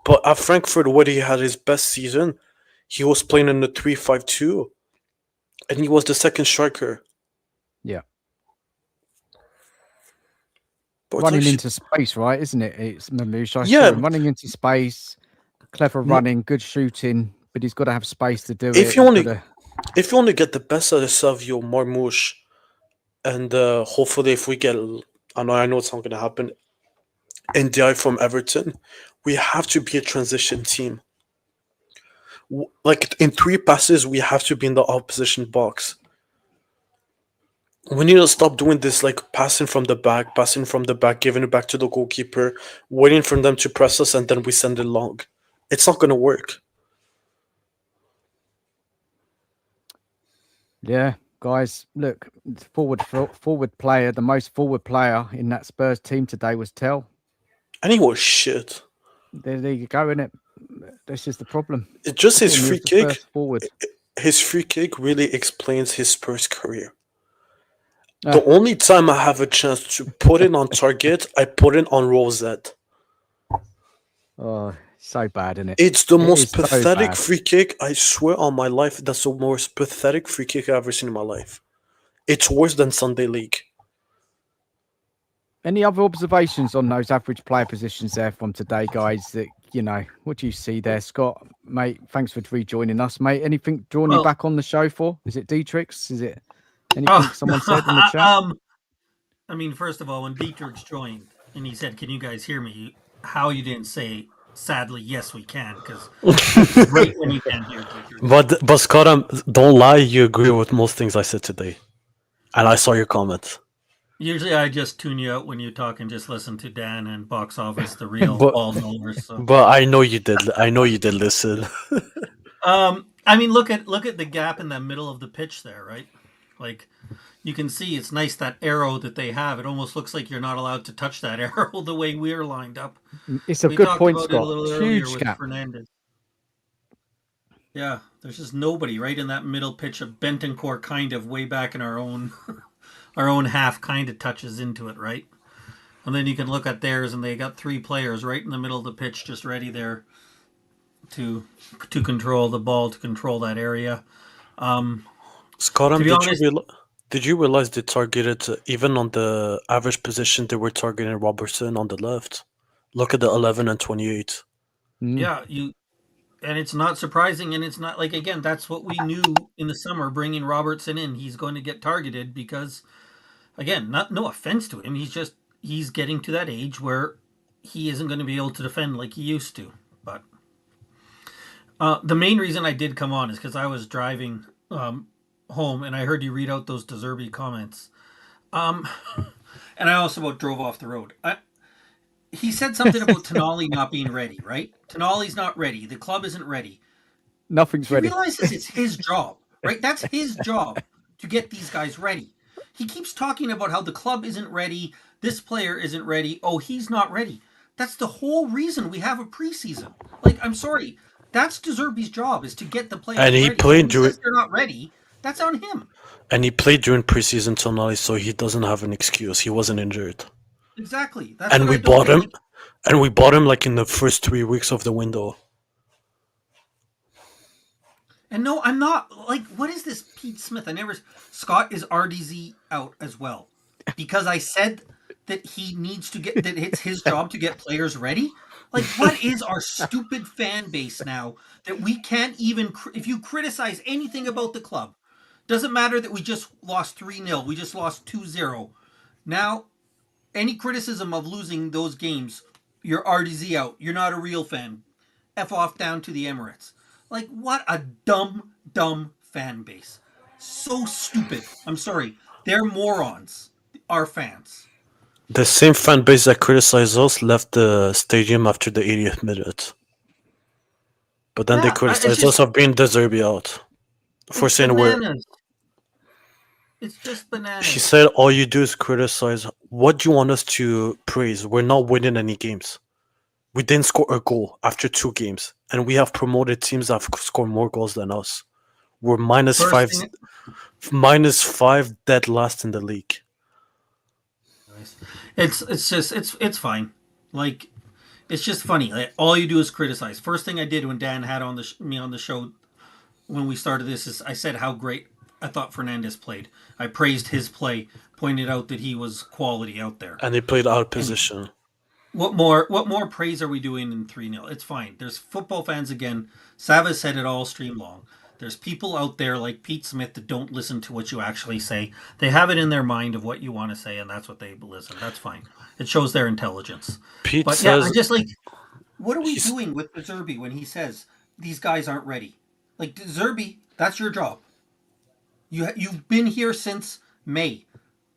But at Frankfurt, where he had his best season, he was playing in the 3-5-2, and he was the second striker. Yeah. But running into space, right? Isn't it? It's Marmoush. Yeah. Running into space, clever running, good shooting, but he's got to have space to do it. If you want to get the best out of Savio, Marmoush, and hopefully if we get, I know it's not going to happen, NDI from Everton, we have to be a transition team. Like in 3 passes, we have to be in the opposition box. We need to stop doing this, like passing from the back, giving it back to the goalkeeper, waiting for them to press us, and then we send it long. It's not going to work. Yeah, guys, look, forward player, the most forward player in that Spurs team today was Tell. And he was shit. There you go, innit? This is the problem. It's just his free kick. His free kick really explains his Spurs career. The only time I have a chance to put it on target, I put it on Rosette. Oh, so bad, isn't it? It's the most pathetic free kick. I swear on my life, that's the most pathetic free kick I've ever seen in my life. It's worse than Sunday League. Any other observations on those average player positions there from today, guys? That what do you see there, Scott? Mate, thanks for rejoining us, mate. Anything drawing you back on the show for? Is it Detrex? Is it anything someone said in the chat? I mean, first of all, when Detrex joined and he said, "Can you guys hear me?" How you didn't say, "Sadly, yes, we can," because it's great when you can't hear Detrex. But Scott, don't lie. You agree with most things I said today, and I saw your comments. Usually I just tune you out when you talk and just listen to Dan and Box Office, the real ball knowers. So. But I know you did. I know you did listen. I mean, look at the gap in the middle of the pitch there, right? Like, you can see it's nice that arrow that they have. It almost looks like you're not allowed to touch that arrow the way we're lined up. It's a We good talked point, about it a Scott. little earlier Huge with gap. Fernandez. Yeah, there's just nobody right in that middle pitch of Bentoncourt, kind of way back in our own our own half, kind of touches into it, right? And then you can look at theirs, and they got 3 players right in the middle of the pitch, just ready there to control the ball, to control that area. Scott, To be honest, did you realize they targeted even on the average position they were targeting Robertson on the left? Look at the 11 and 28. yeah, and it's not surprising, and it's not like, again, that's what we knew in the summer bringing Robertson in. He's going to get targeted because, again, no offense to him, he's getting to that age where he isn't going to be able to defend like he used to. But the main reason I did come on is because I was driving home and I heard you read out those Zerbi comments. And I also drove off the road. He said something about Tonali not being ready, right? Tonali's not ready. The club isn't ready. Nothing's He ready. realizes it's his job, right? That's his job to get these guys ready. He keeps talking about how the club isn't ready, this player isn't ready, oh, he's not ready. That's the whole reason we have a preseason. Like, I'm sorry, that's Zerbi's job, is to get the players And he ready. played When he says they're not ready, that's on him. And he played during preseason Tonali, so he doesn't have an excuse. He wasn't injured. Exactly. That's And what we I don't bought get. him. And we bought him like in the first 3 weeks of the window. And no, I'm not, like, what is this Pete Smith? Scott, is RDZ out as well? Because I said that he needs to that it's his job to get players ready? Like, what is our stupid fan base now that we can't even, if you criticize anything about the club, doesn't matter that we just lost 3-0, we just lost 2-0. Now, any criticism of losing those games, you're RDZ out. You're not a real fan. F off down to the Emirates. Like, what a dumb fan base. So stupid. I'm sorry. They're morons. Our fans. The same fan base that criticized us left the stadium after the 80th minute. But then they criticized us of being Zerbi out. For saying bananas. It's just bananas. She said all you do is criticize. What do you want us to praise? We're not winning any games. We didn't score a goal after 2 games. And we have promoted teams that have scored more goals than us. We're minus 5 dead last in the league. It's fine. Like, it's just funny. Like, all you do is criticize. First thing I did when Dan had me on the show when we started this is I said how great I thought Fernandez played. I praised his play, pointed out that he was quality out there. And he played out of position. What more praise are we doing in 3-0? It's fine. There's football fans again. Sava said it all stream long. There's people out there like Pete Smith that don't listen to what you actually say. They have it in their mind of what you want to say, and that's what they listen. That's fine. It shows their intelligence. Pete but says, yeah, I'm just like, what are we doing with Zerbi when he says these guys aren't ready? Like, Zerbi, that's your job. You've been here since May,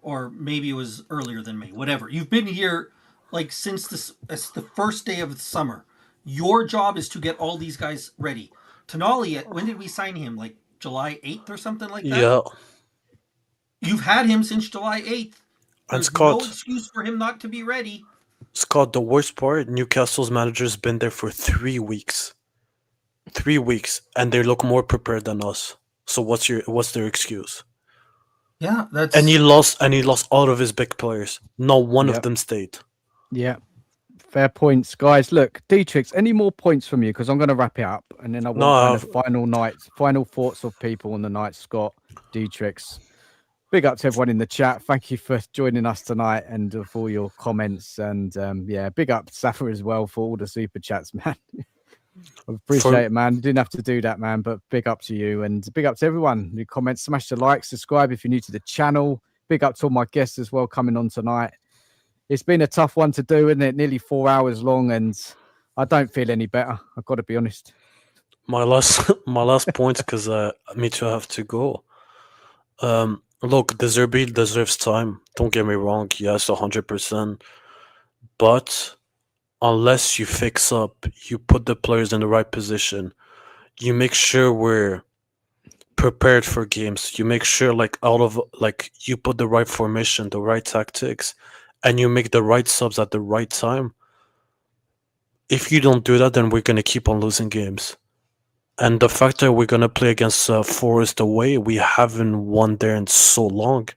or maybe it was earlier than May. Whatever. You've been here like since the first day of the summer. Your job is to get all these guys ready. Tonali, when did we sign him? Like July 8th or something like that? Yeah. You've had him since July 8th. And There's Scott, no excuse for him not to be ready. Scott, the worst part, Newcastle's manager's been there for 3 weeks. 3 weeks, and they look more prepared than us. So what's their excuse? Yeah, that's and he lost all of his big players. Not one of them stayed. Yeah. Fair points, guys. Look, Detrex, any more points from you? Because I'm going to wrap it up, and then I want final thoughts of people on the night. Scott, Detrex, big up to everyone in the chat. Thank you for joining us tonight and for all your comments. And big up Safa as well for all the super chats, man. I appreciate it, man. You didn't have to do that, man, but big up to you and big up to everyone who comments. Smash the like, subscribe if you're new to the channel. Big up to all my guests as well coming on tonight. It's been a tough one to do, isn't it? Nearly 4 hours long, and I don't feel any better. I've got to be honest. My last point, because me too have to go. Look, Zerbi deserves time. Don't get me wrong. Yes, 100%. But unless you fix up, you put the players in the right position, you make sure we're prepared for games. You make sure you put the right formation, the right tactics, and you make the right subs at the right time. If you don't do that, then we're gonna keep on losing games. And the fact that we're gonna play against Forest away, we haven't won there in so long.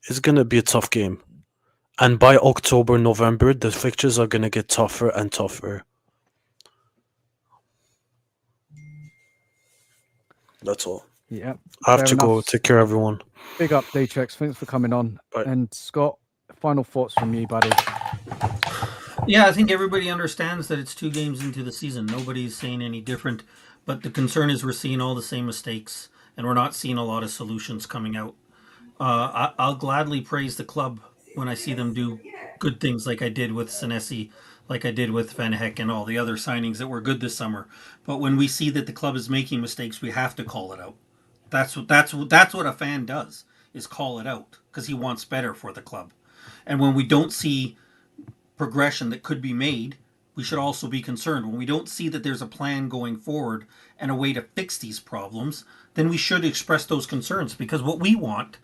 It's gonna be a tough game. And by October, November, the fixtures are gonna get tougher and tougher. That's all. Yeah. I have fair to go. enough. Take care, everyone. Big up, Detrex. Thanks for coming on. Bye. And Scott, final thoughts from you, buddy. Yeah, I think everybody understands that it's 2 games into the season. Nobody's saying any different. But the concern is we're seeing all the same mistakes, and we're not seeing a lot of solutions coming out. I'll gladly praise the club when I see them do good things like I did with Senesi, like I did with Van Heck and all the other signings that were good this summer. But when we see that the club is making mistakes, we have to call it out. That's what a fan does, is call it out, because he wants better for the club. And when we don't see progression that could be made, we should also be concerned. When we don't see that there's a plan going forward and a way to fix these problems, then we should express those concerns, because what we want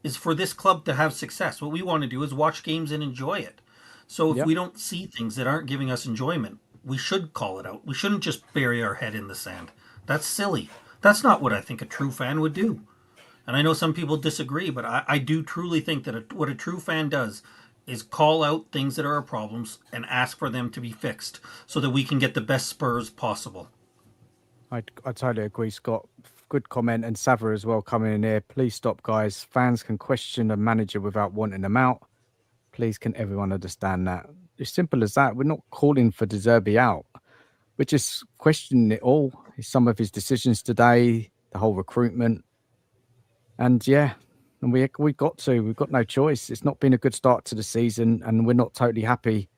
is for this club to have success. What we want to do is watch games and enjoy it. So if Yep. we don't see things that aren't giving us enjoyment, we should call it out. We shouldn't just bury our head in the sand. That's silly. That's not what I think a true fan would do. And I know some people disagree, but I do truly think that what a true fan does is call out things that are problems and ask for them to be fixed so that we can get the best Spurs possible. I totally agree, Scott. Good comment. And Sava as well coming in here. Please stop, guys. Fans can question a manager without wanting them out. Please, can everyone understand that? It's simple as that. We're not calling for Zerbi out. We're just questioning it all. Some of his decisions today, the whole recruitment. And yeah, and we've got no choice. It's not been a good start to the season, and we're not totally happy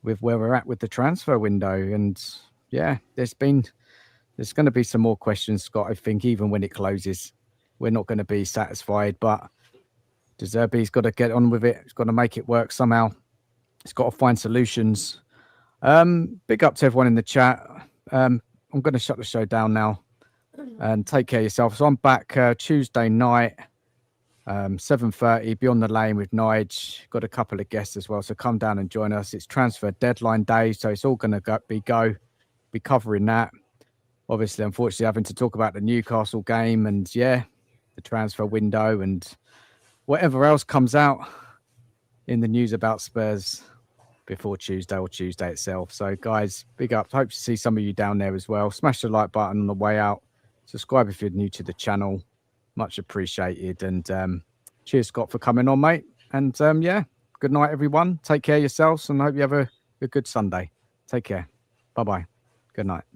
with where we're at with the transfer window. And yeah, there's going to be some more questions, Scott. I think even when it closes, we're not going to be satisfied. But Zerbi's got to get on with it. He's got to make it work somehow. He's got to find solutions. Big up to everyone in the chat. I'm going to shut the show down now. And take care of yourself. So I'm back Tuesday night, 7:30, Beyond the Lane with Nige. Got a couple of guests as well, so come down and join us. It's transfer deadline day, so it's all going to be covering that. Obviously, unfortunately, having to talk about the Newcastle game and yeah, the transfer window and whatever else comes out in the news about Spurs before Tuesday or Tuesday itself. So guys, big up. Hope to see some of you down there as well. Smash the like button on the way out. Subscribe if you're new to the channel. Much appreciated. And cheers, Scott, for coming on, mate. And yeah, good night, everyone. Take care of yourselves and hope you have a good Sunday. Take care. Bye-bye. Good night.